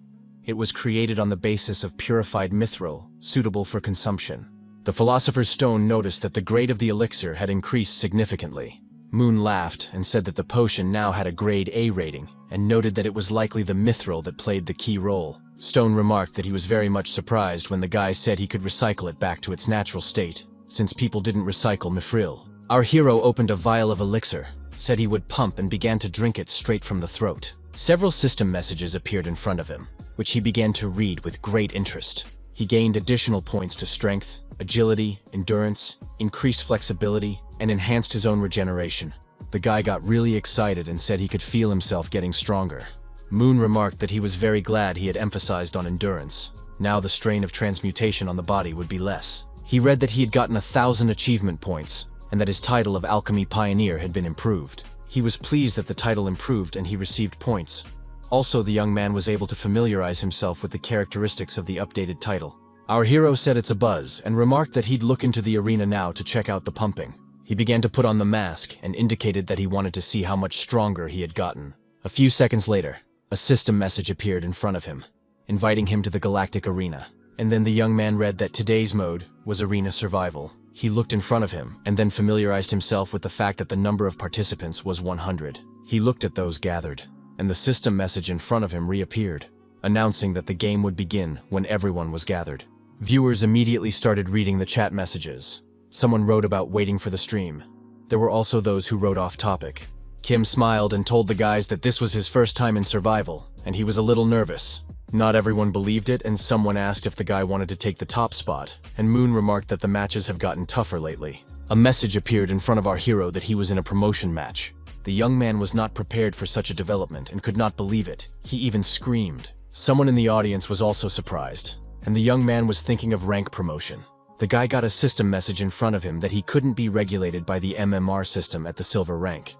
It was created on the basis of purified mithril, suitable for consumption. The Philosopher's Stone noticed that the grade of the elixir had increased significantly. Moon laughed and said that the potion now had a grade A rating, and noted that it was likely the mithril that played the key role. Stone remarked that he was very much surprised when the guy said he could recycle it back to its natural state, since people didn't recycle mithril. Our hero opened a vial of elixir, said he would pump, and began to drink it straight from the throat. Several system messages appeared in front of him, which he began to read with great interest. He gained additional points to strength, agility, endurance, increased flexibility, and enhanced his own regeneration. The guy got really excited and said he could feel himself getting stronger. Moon remarked that he was very glad he had emphasized on endurance. Now the strain of transmutation on the body would be less. He read that he had gotten 1,000 achievement points, and that his title of Alchemy Pioneer had been improved. He was pleased that the title improved and he received points. Also, the young man was able to familiarize himself with the characteristics of the updated title. Our hero said it's a buzz and remarked that he'd look into the arena now to check out the pumping. He began to put on the mask and indicated that he wanted to see how much stronger he had gotten. A few seconds later, a system message appeared in front of him, inviting him to the Galactic Arena. And then the young man read that today's mode was Arena Survival. He looked in front of him and then familiarized himself with the fact that the number of participants was 100. He looked at those gathered, and the system message in front of him reappeared, announcing that the game would begin when everyone was gathered. Viewers immediately started reading the chat messages. Someone wrote about waiting for the stream. There were also those who wrote off topic. Kim smiled and told the guys that this was his first time in survival, and he was a little nervous. Not everyone believed it, and someone asked if the guy wanted to take the top spot, and Moon remarked that the matches have gotten tougher lately. A message appeared in front of our hero that he was in a promotion match. The young man was not prepared for such a development and could not believe it. He even screamed. Someone in the audience was also surprised, and the young man was thinking of rank promotion. The guy got a system message in front of him that he couldn't be regulated by the MMR system at the silver rank.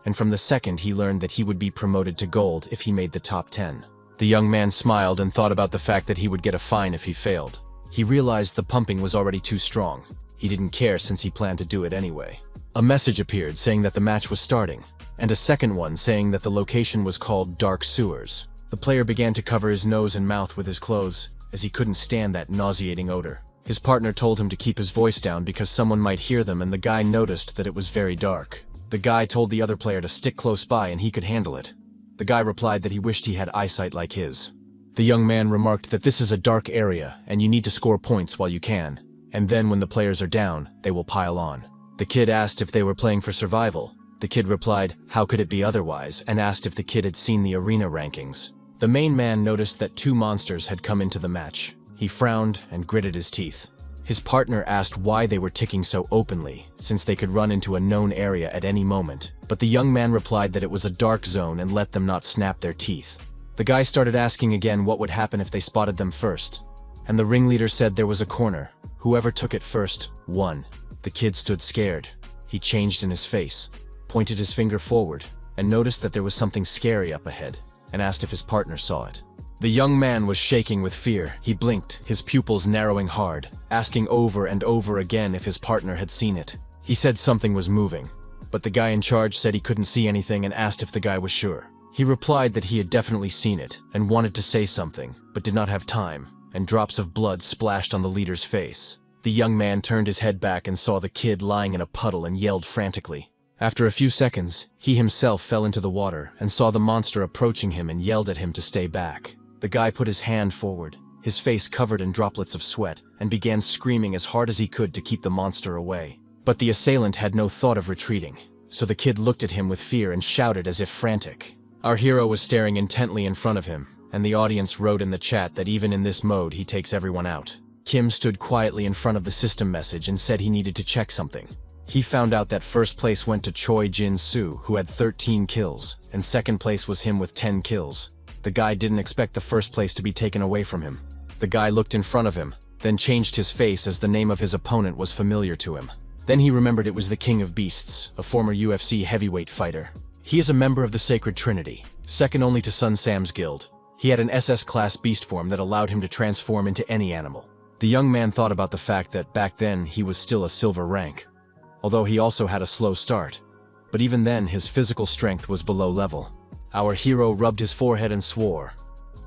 And from the second he learned that he would be promoted to gold if he made the top 10. The young man smiled and thought about the fact that he would get a fine if he failed. He realized the pumping was already too strong. He didn't care since he planned to do it anyway. A message appeared saying that the match was starting, and a second one saying that the location was called Dark Sewers. The player began to cover his nose and mouth with his clothes, as he couldn't stand that nauseating odor. His partner told him to keep his voice down because someone might hear them, and the guy noticed that it was very dark. The guy told the other player to stick close by and he could handle it. The guy replied that he wished he had eyesight like his. The young man remarked that this is a dark area and you need to score points while you can, and then when the players are down, they will pile on. The kid asked if they were playing for survival. The kid replied, how could it be otherwise, and asked if the kid had seen the arena rankings. The main man noticed that 2 monsters had come into the match. He frowned and gritted his teeth. His partner asked why they were ticking so openly, since they could run into a known area at any moment, but the young man replied that it was a dark zone and let them not snap their teeth. The guy started asking again what would happen if they spotted them first, and the ringleader said there was a corner. Whoever took it first won. The kid stood scared. He changed in his face, pointed his finger forward, and noticed that there was something scary up ahead, and asked if his partner saw it. The young man was shaking with fear. He blinked, his pupils narrowing hard, asking over and over again if his partner had seen it. He said something was moving, but the guy in charge said he couldn't see anything and asked if the guy was sure. He replied that he had definitely seen it and wanted to say something, but did not have time, and drops of blood splashed on the leader's face. The young man turned his head back and saw the kid lying in a puddle and yelled frantically. After a few seconds, he himself fell into the water and saw the monster approaching him and yelled at him to stay back. The guy put his hand forward, his face covered in droplets of sweat, and began screaming as hard as he could to keep the monster away. But the assailant had no thought of retreating, so the kid looked at him with fear and shouted as if frantic. Our hero was staring intently in front of him, and the audience wrote in the chat that even in this mode he takes everyone out. Kim stood quietly in front of the system message and said he needed to check something. He found out that first place went to Choi Jin-soo, who had 13 kills, and second place was him with 10 kills. The guy didn't expect the first place to be taken away from him. The guy looked in front of him, then changed his face as the name of his opponent was familiar to him. Then he remembered it was the King of Beasts, a former UFC heavyweight fighter. He is a member of the Sacred Trinity, second only to Sun Sam's guild. He had an SS-class beast form that allowed him to transform into any animal. The young man thought about the fact that back then he was still a silver rank, although he also had a slow start. But even then, his physical strength was below level. Our hero rubbed his forehead and swore.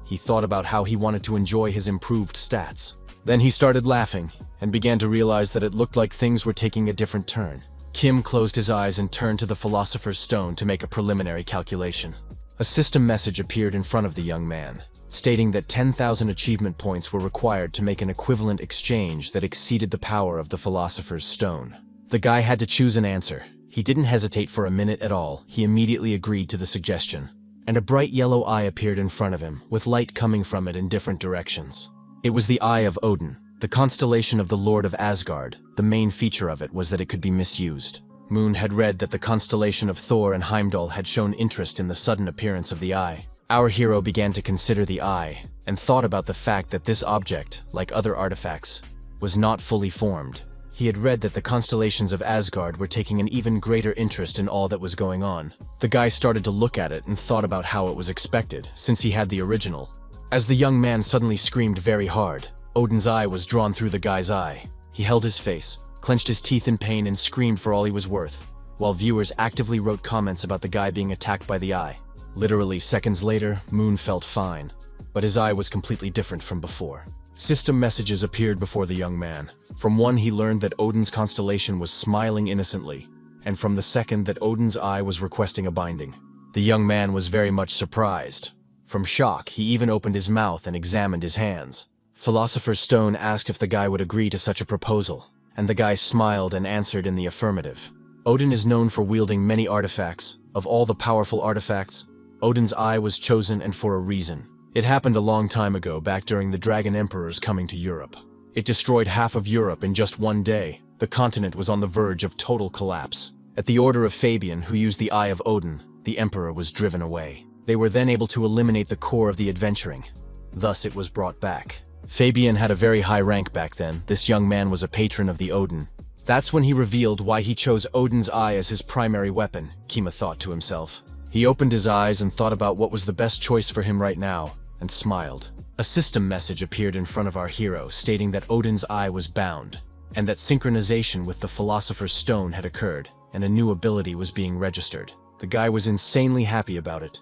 He thought about how he wanted to enjoy his improved stats. Then he started laughing, and began to realize that it looked like things were taking a different turn. Kim closed his eyes and turned to the Philosopher's Stone to make a preliminary calculation. A system message appeared in front of the young man, stating that 10,000 achievement points were required to make an equivalent exchange that exceeded the power of the Philosopher's Stone. The guy had to choose an answer. He didn't hesitate for a minute at all. He immediately agreed to the suggestion. And a bright yellow eye appeared in front of him, with light coming from it in different directions. It was the Eye of Odin, the constellation of the Lord of Asgard. The main feature of it was that it could be misused. Moon had read that the constellation of Thor and Heimdall had shown interest in the sudden appearance of the eye. Our hero began to consider the eye, and thought about the fact that this object, like other artifacts, was not fully formed. He had read that the constellations of Asgard were taking an even greater interest in all that was going on. The guy started to look at it and thought about how it was expected, since he had the original. As the young man suddenly screamed very hard, Odin's eye was drawn through the guy's eye. He held his face, clenched his teeth in pain, and screamed for all he was worth. while viewers actively wrote comments about the guy being attacked by the eye. Literally seconds later, Moon felt fine, but his eye was completely different from before. System messages appeared before the young man. From one, he learned that Odin's constellation was smiling innocently, and from the second that Odin's eye was requesting a binding. The young man was very much surprised. From shock, he even opened his mouth and examined his hands. Philosopher's Stone asked if the guy would agree to such a proposal, and the guy smiled and answered in the affirmative. Odin is known for wielding many artifacts. Of all the powerful artifacts, Odin's eye was chosen, and for a reason. It happened a long time ago, back during the Dragon Emperor's coming to Europe. It destroyed half of Europe in just one day. The continent was on the verge of total collapse. At the order of Fabian, who used the Eye of Odin, the Emperor was driven away. They were then able to eliminate the core of the adventuring. Thus it was brought back. Fabian had a very high rank back then. This young man was a patron of the Odin. That's when he revealed why he chose Odin's eye as his primary weapon, Kima thought to himself. He opened his eyes and thought about what was the best choice for him right now, and smiled. A system message appeared in front of our hero stating that Odin's eye was bound, and that synchronization with the Philosopher's Stone had occurred, and a new ability was being registered. The guy was insanely happy about it.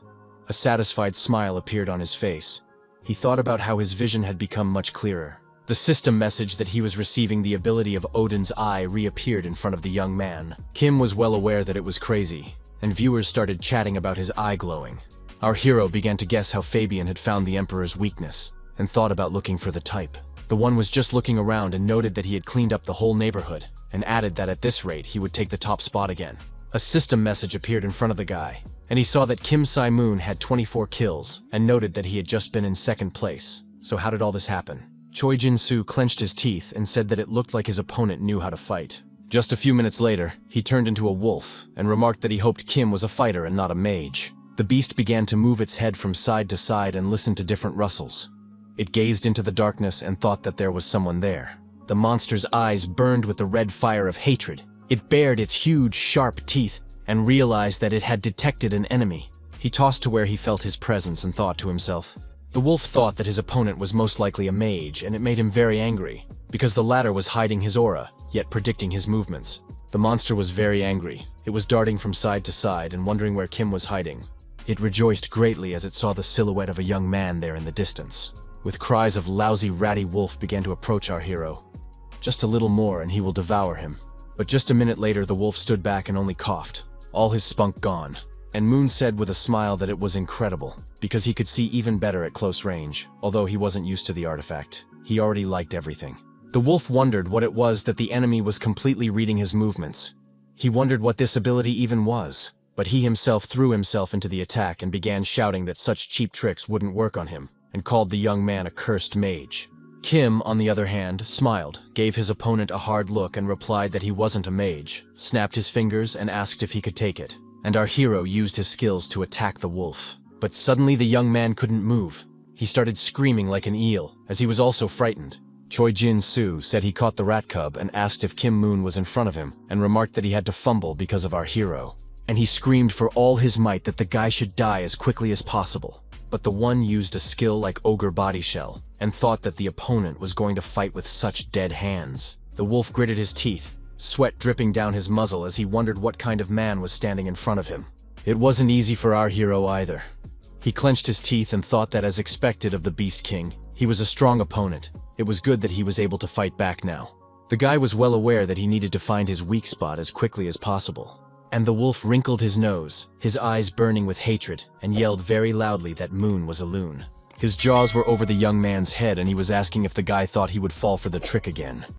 A satisfied smile appeared on his face. He thought about how his vision had become much clearer. The system message that he was receiving the ability of Odin's eye reappeared in front of the young man. Kim was well aware that it was crazy, and viewers started chatting about his eye glowing. Our hero began to guess how Fabian had found the Emperor's weakness, and thought about looking for the type. The one was just looking around and noted that he had cleaned up the whole neighborhood, and added that at this rate he would take the top spot again. A system message appeared in front of the guy, and he saw that Kim Si-moon had 24 kills, and noted that he had just been in second place. So how did all this happen? Choi Jin-soo clenched his teeth and said that it looked like his opponent knew how to fight. Just a few minutes later, he turned into a wolf, and remarked that he hoped Kim was a fighter and not a mage. The beast began to move its head from side to side and listen to different rustles. It gazed into the darkness and thought that there was someone there. The monster's eyes burned with the red fire of hatred. It bared its huge, sharp teeth and realized that it had detected an enemy. He tossed to where he felt his presence and thought to himself. The wolf thought that his opponent was most likely a mage, and it made him very angry, because the latter was hiding his aura, yet predicting his movements. The monster was very angry. It was darting from side to side and wondering where Kim was hiding. It rejoiced greatly as it saw the silhouette of a young man there in the distance. With cries of lousy ratty wolf began to approach our hero. Just a little more and he will devour him. But just a minute later the wolf stood back and only coughed, all his spunk gone. And Moon said with a smile that it was incredible, because he could see even better at close range. Although he wasn't used to the artifact, he already liked everything. The wolf wondered what it was that the enemy was completely reading his movements. He wondered what this ability even was. But he himself threw himself into the attack and began shouting that such cheap tricks wouldn't work on him, and called the young man a cursed mage. Kim, on the other hand, smiled, gave his opponent a hard look and replied that he wasn't a mage, snapped his fingers and asked if he could take it. And our hero used his skills to attack the wolf. But suddenly the young man couldn't move. He started screaming like an eel, as he was also frightened. Choi Jin-soo said he caught the rat cub and asked if Kim Moon was in front of him, and remarked that he had to fumble because of our hero. And he screamed for all his might that the guy should die as quickly as possible. But the one used a skill like Ogre Body Shell, and thought that the opponent was going to fight with such dead hands. The wolf gritted his teeth, sweat dripping down his muzzle as he wondered what kind of man was standing in front of him. It wasn't easy for our hero either. He clenched his teeth and thought that, as expected of the Beast King, he was a strong opponent. It was good that he was able to fight back now. The guy was well aware that he needed to find his weak spot as quickly as possible. And the wolf wrinkled his nose, his eyes burning with hatred, and yelled very loudly that Moon was a loon. His jaws were over the young man's head and he was asking if the guy thought he would fall for the trick again.